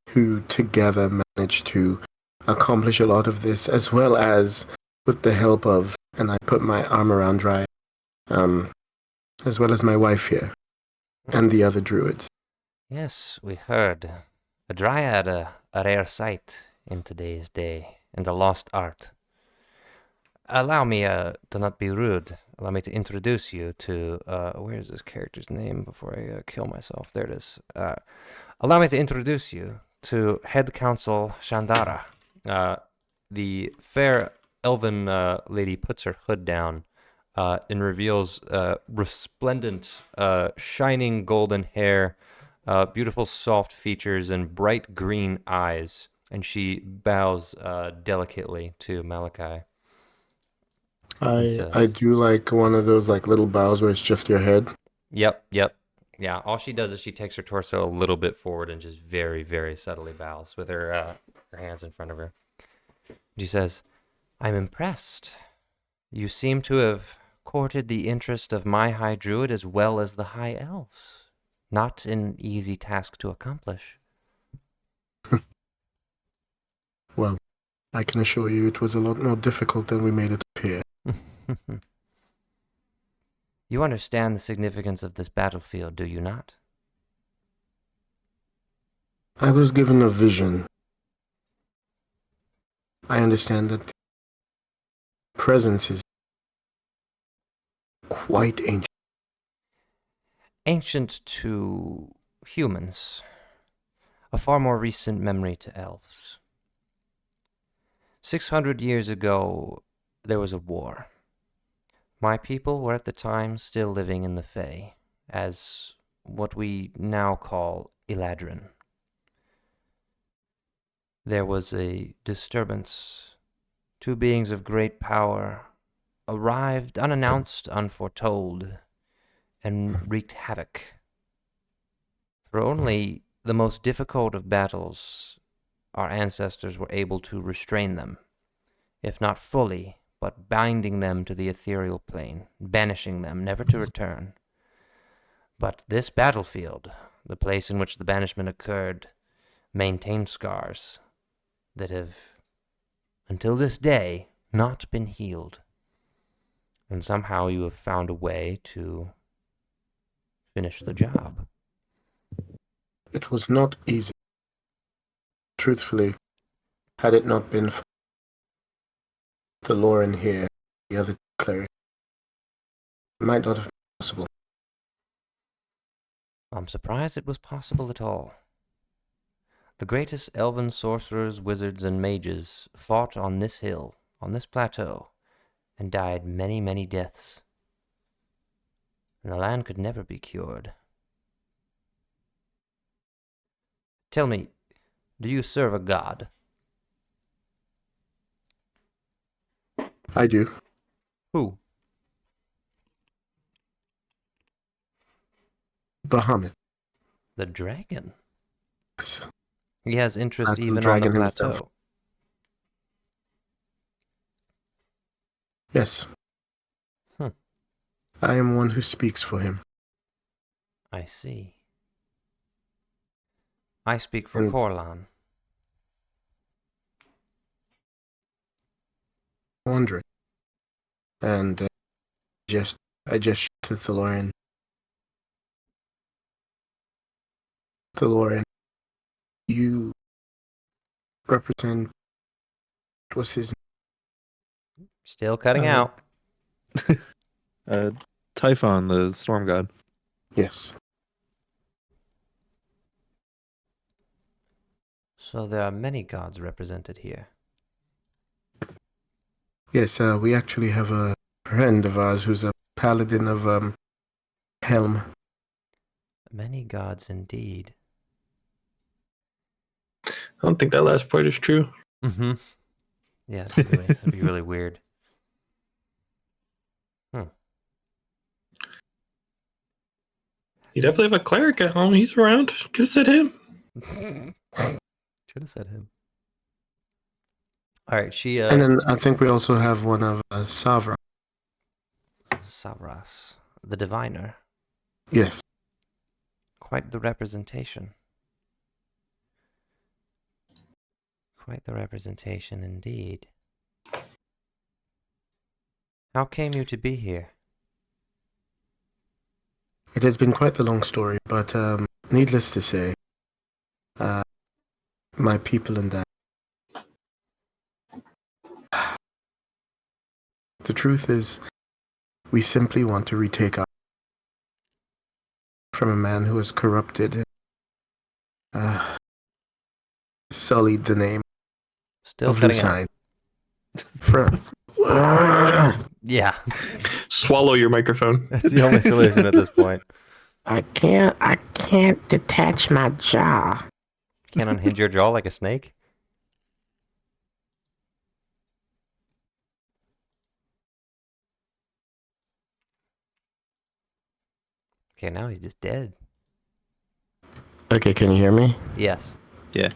who together managed to accomplish a lot of this, as well as with the help of, and I put my arm around Dry, as well as my wife here, and the other druids. Yes, we heard. A dryad, a rare sight in today's day, and a lost art. Allow me to not be rude. Allow me to introduce you to, where is this character's name before I kill myself? There it is. Allow me to introduce you to Head Counsel Shandara. The fair elven lady puts her hood down and reveals resplendent, shining golden hair, beautiful soft features, and bright green eyes. And she bows delicately to Malachi. I do like one of those like little bows where it's just your head. Yep. Yeah, all she does is she takes her torso a little bit forward and just very, very subtly bows with her hands in front of her. She says, "I'm impressed. You seem to have courted the interest of my High Druid as well as the High Elves. Not an easy task to accomplish." Well, I can assure you it was a lot more difficult than we made it appear. You understand the significance of this battlefield, do you not? I was given a vision. I understand that the presence is quite ancient. Ancient to humans, a far more recent memory to elves. 600 years ago, there was a war. My people were at the time still living in the Fae, as what we now call Eladrin. There was a disturbance. Two beings of great power arrived unannounced, unforetold, and wreaked havoc. Through only the most difficult of battles, our ancestors were able to restrain them, if not fully, but binding them to the ethereal plane, banishing them, never to return. But this battlefield, the place in which the banishment occurred, maintained scars that have, until this day, not been healed. And somehow you have found a way to finish the job. It was not easy. Truthfully, had it not been for the Lauren here, the other cleric, it might not have been possible. I'm surprised it was possible at all. The greatest elven sorcerers, wizards, and mages fought on this hill, on this plateau, and died many, many deaths. And the land could never be cured. Tell me, do you serve a god? I do. Who? Bahamut. The dragon. Yes. He has interest That's the even on the dragon plateau. himself. Yes. I am one who speaks for him. I see. I speak for And- Corlan. wondering. And I just to Thalorian. Thalorian, you represent, what's his Still cutting Uh, out. Typhon, the storm god. Yes. So there are many gods represented here. Yes, we actually have a friend of ours who's a paladin of Helm. Many gods indeed. I don't think that last part is true. Mm-hmm. Yeah, that'd be really weird. You definitely have a cleric at home. He's around. Could have said him. Should have said him. All right, she And then I think we also have one of Savra. Savras, the diviner. Yes. Quite the representation. Quite the representation indeed. How came you to be here? It has been quite the long story, but needless to say, my people and I. The truth is, we simply want to retake our from a man who has corrupted and sullied the name Still of cutting out. Lucine. From Yeah, Swallow your microphone. that's the only solution at this point. I can't detach my jaw. Can't unhinge your jaw like a snake? Okay, now he's just dead. Okay, can you hear me? Yes. Yeah.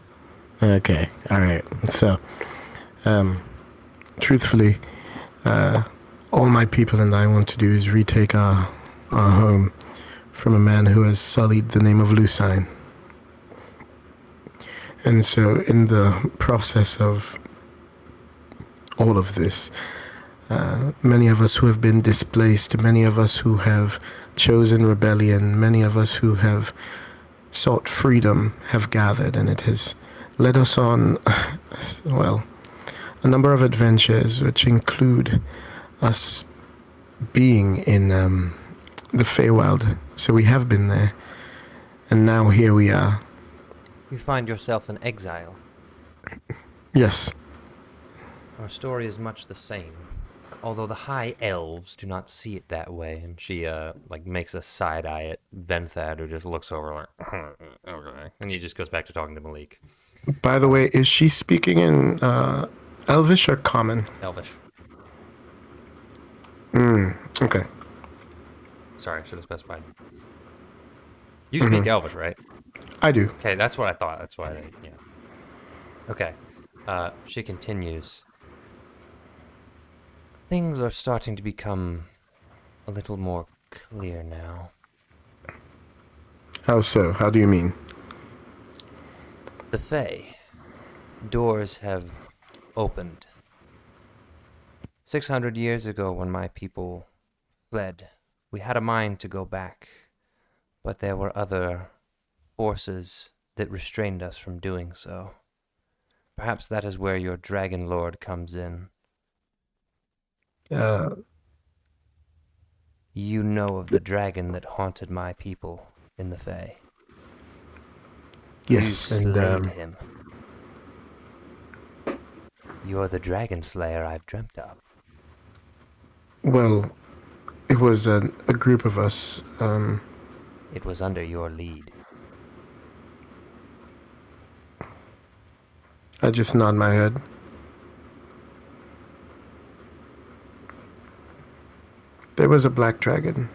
Okay, all right. So, truthfully, all my people and I want to do is retake our home from a man who has sullied the name of Lucine. And so, in the process of all of this, many of us who have been displaced, many of us who have chosen rebellion, many of us who have sought freedom have gathered, and it has led us on, well, a number of adventures, which include us being in the Feywild. So we have been there, and now here we are. You find yourself in exile. Yes, Our story is much the same, although the high elves do not see it that way. And she like makes a side eye at Venthad, who just looks over like, okay, and he just goes back to talking to Malik. by the way, is she speaking in Elvish or Common? Elvish. Okay. Sorry, I should have specified. You speak Elvish, right? I do. Okay, that's what I thought. That's why yeah. Okay. She continues. Things are starting to become a little more clear now. How so? How do you mean? The Fae. Doors have opened. 600 years ago, when my people fled, we had a mind to go back, but there were other forces that restrained us from doing so. Perhaps that is where your Dragon Lord comes in. You know of the dragon that haunted my people in the Fae. Yes, You and slayed him. You're the dragon slayer I've dreamt of. well, it was a group of us. It was under your lead. I just nod my head. There was a black dragon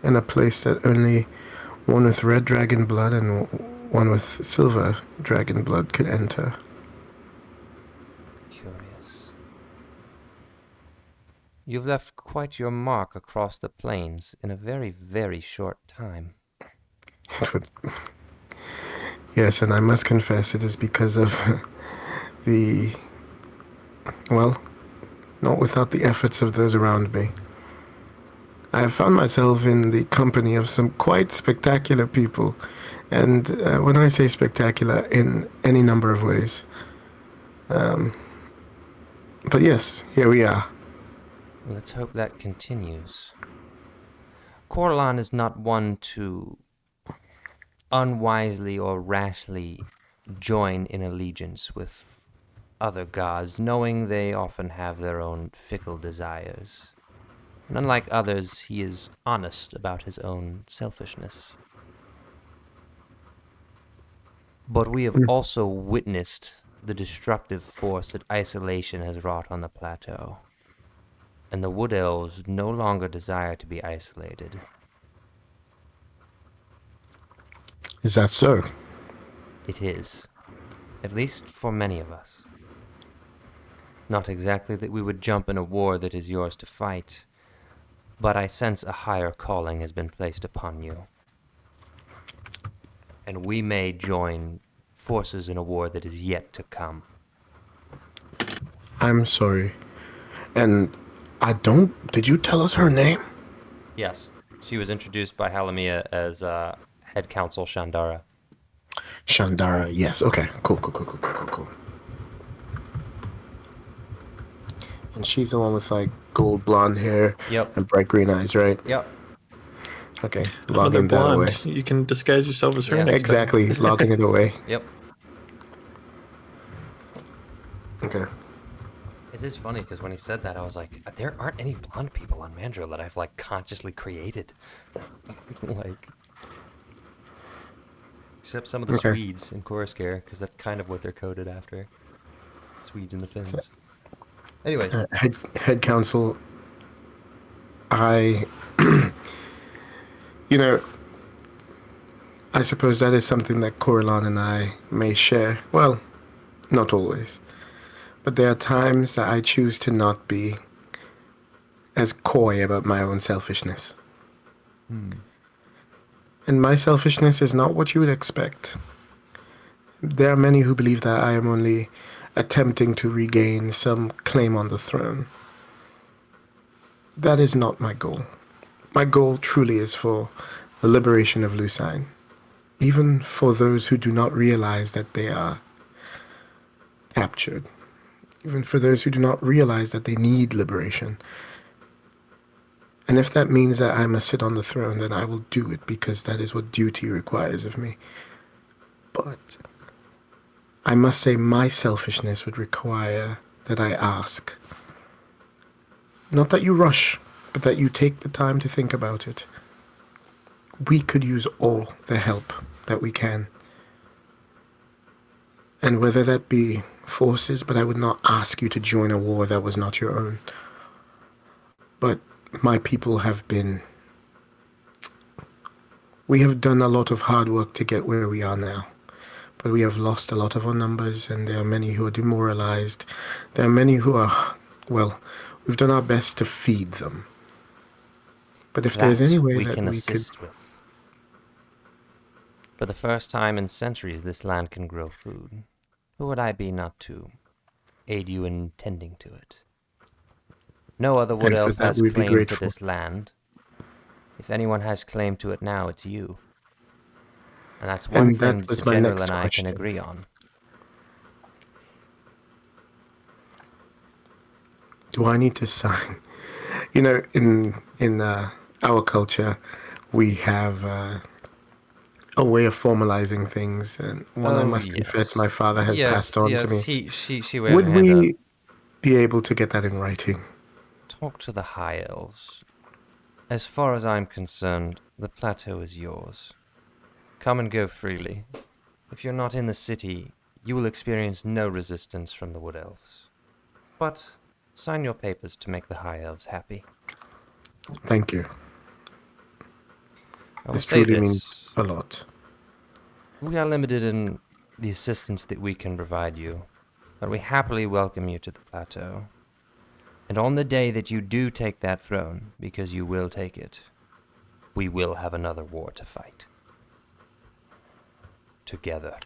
in a place that only one with red dragon blood and one with silver dragon blood could enter. Curious. You've left quite your mark across the plains in a very, very short time. Yes, and I must confess it is because of the, well, not without the efforts of those around me. I have found myself in the company of some quite spectacular people, and when I say spectacular, in any number of ways. But yes, here we are. Let's hope that continues. Corlan is not one to unwisely or rashly join in allegiance with other gods, knowing they often have their own fickle desires. And unlike others, he is honest about his own selfishness. But we have also witnessed the destructive force that isolation has wrought on the plateau. And the Wood Elves no longer desire to be isolated. Is that so? It is. At least for many of us. Not exactly that we would jump in a war that is yours to fight, but I sense a higher calling has been placed upon you. And we may join forces in a war that is yet to come. I'm sorry. And did you tell us her name? Yes, she was introduced by Halamia as head counsel Shandara. Shandara, yes. Okay, cool. And she's the one with like gold blonde hair Yep. and bright green eyes, right? Yep. Okay, Another logging that away. blonde. You can disguise yourself as her Yeah. next time. Exactly, logging it away. Yep. Okay. It is funny because when he said that, I was like, there aren't any blonde people on Mandril that I've like consciously created. Like, except some of the Okay. Swedes in Coruscare, because that's kind of what they're coded after. Swedes and the Finns. Anyways, Head counsel, I, I suppose that is something that Coralon and I may share. Well, not always. But there are times that I choose to not be as coy about my own selfishness. And my selfishness is not what you would expect. There are many who believe that I am only attempting to regain some claim on the throne. That is not my goal. My goal truly is for the liberation of Lucine, even for those who do not realize that they are captured, even for those who do not realize that they need liberation. And if that means that I must sit on the throne, then I will do it because that is what duty requires of me. But I must say my selfishness would require that I ask. Not that you rush, but that you take the time to think about it. We could use all the help that we can. And whether that be forces, but I would not ask you to join a war that was not your own. But my people have been... We have done a lot of hard work to get where we are now. But we have lost a lot of our numbers, and there are many who are demoralized. There are many who are, well, we've done our best to feed them. But if there's any way we that can we could... assist with. For the first time in centuries, this land can grow food. Who would I be not to aid you in tending to it? No other Wood And for Elf that has we'd be claim to grateful. this land. If anyone has claim to it now, it's you. And that's one And thing that was the my General next and I can question. agree on. Do I need to sign? In our culture, we have a way of formalizing things, and one I must confess my father has passed on to me. She wears Would her hand up. we be able to get that in writing? Talk to the High Elves. As far as I'm concerned, the plateau is yours. Come and go freely. If you're not in the city, you will experience no resistance from the Wood Elves. But sign your papers to make the High Elves happy. Thank you. I will This say truly means this. a lot. We are limited in the assistance that we can provide you, but we happily welcome you to the plateau. And on the day that you do take that throne, because you will take it, we will have another war to fight. together.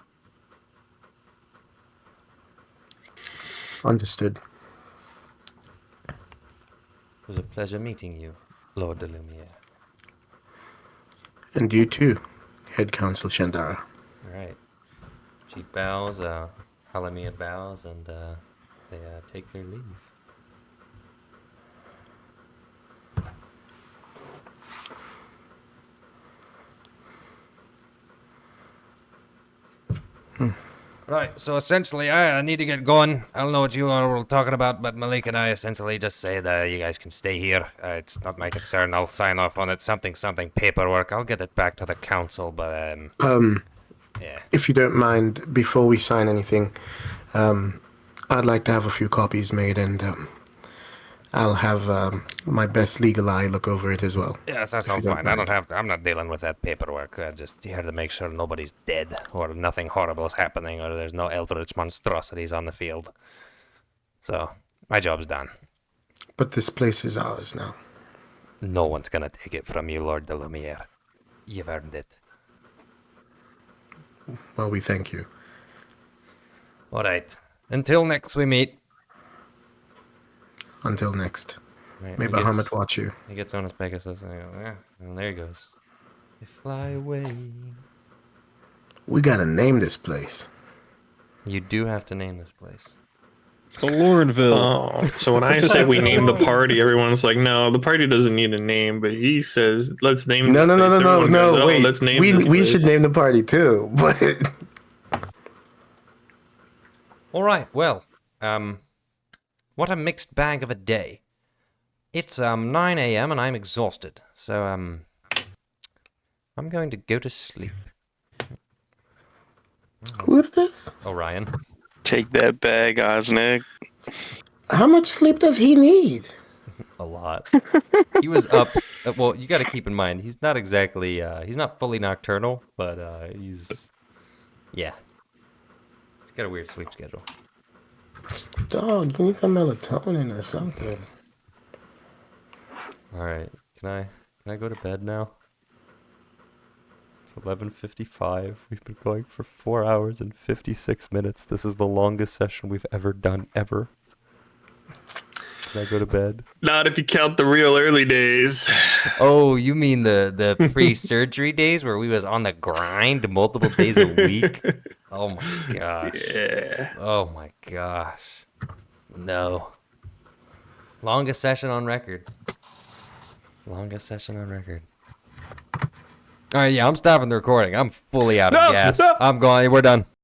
Understood. It was a pleasure meeting you, Lord de Lumiere. And you too, Head Counsel Shandara. All right. She bows, Halamia bows, and they take their leave. Right, so essentially, I need to get going. I don't know what you all were talking about, but Malik and I essentially just say that you guys can stay here. It's not my concern. I'll sign off on it. Something paperwork. I'll get it back to the council, but yeah. If you don't mind, before we sign anything, I'd like to have a few copies made, and I'll have my best legal eye look over it as well. Yes, that's all fine. I'm not dealing with that paperwork. Just here to make sure nobody's dead, or nothing horrible is happening, or there's no eldritch monstrosities on the field. So, my job's done. But this place is ours now. No one's gonna take it from you, Lord de Lumiere. You've earned it. Well, we thank you. All right. Until next we meet. Until next. Right, May Bahamut watch you. He gets on his Pegasus, and, and there he goes. They fly away. We gotta name this place. You do have to name this place. Laurenville. Oh, so when I say we name the party, everyone's like, "No, the party doesn't need a name." But he says, "Let's name." No, this place." Everyone goes, "Oh, wait. let's name we this we place." should name the party too, but All right. Well, what a mixed bag of a day. It's 9 a.m. and I'm exhausted. So I'm going to go to sleep. who is this? Orion. Take that bag, Osnick. How much sleep does he need? A lot. He was up. Well, you got to keep in mind, he's not exactly, he's not fully nocturnal, but yeah. He's got a weird sleep schedule. Dog, you need some melatonin or something. All right. Can I go to bed now? It's 11:55. We've been going for 4 hours and 56 minutes. This is the longest session we've ever done, ever. Can I go to bed? Not if you count the real early days. Oh, you mean the pre-surgery days where we was on the grind multiple days a week? Oh my gosh. Yeah. Oh my gosh. No. Longest session on record. Longest session on record. All right, yeah, I'm stopping the recording. I'm fully out of gas. No. I'm going. We're done.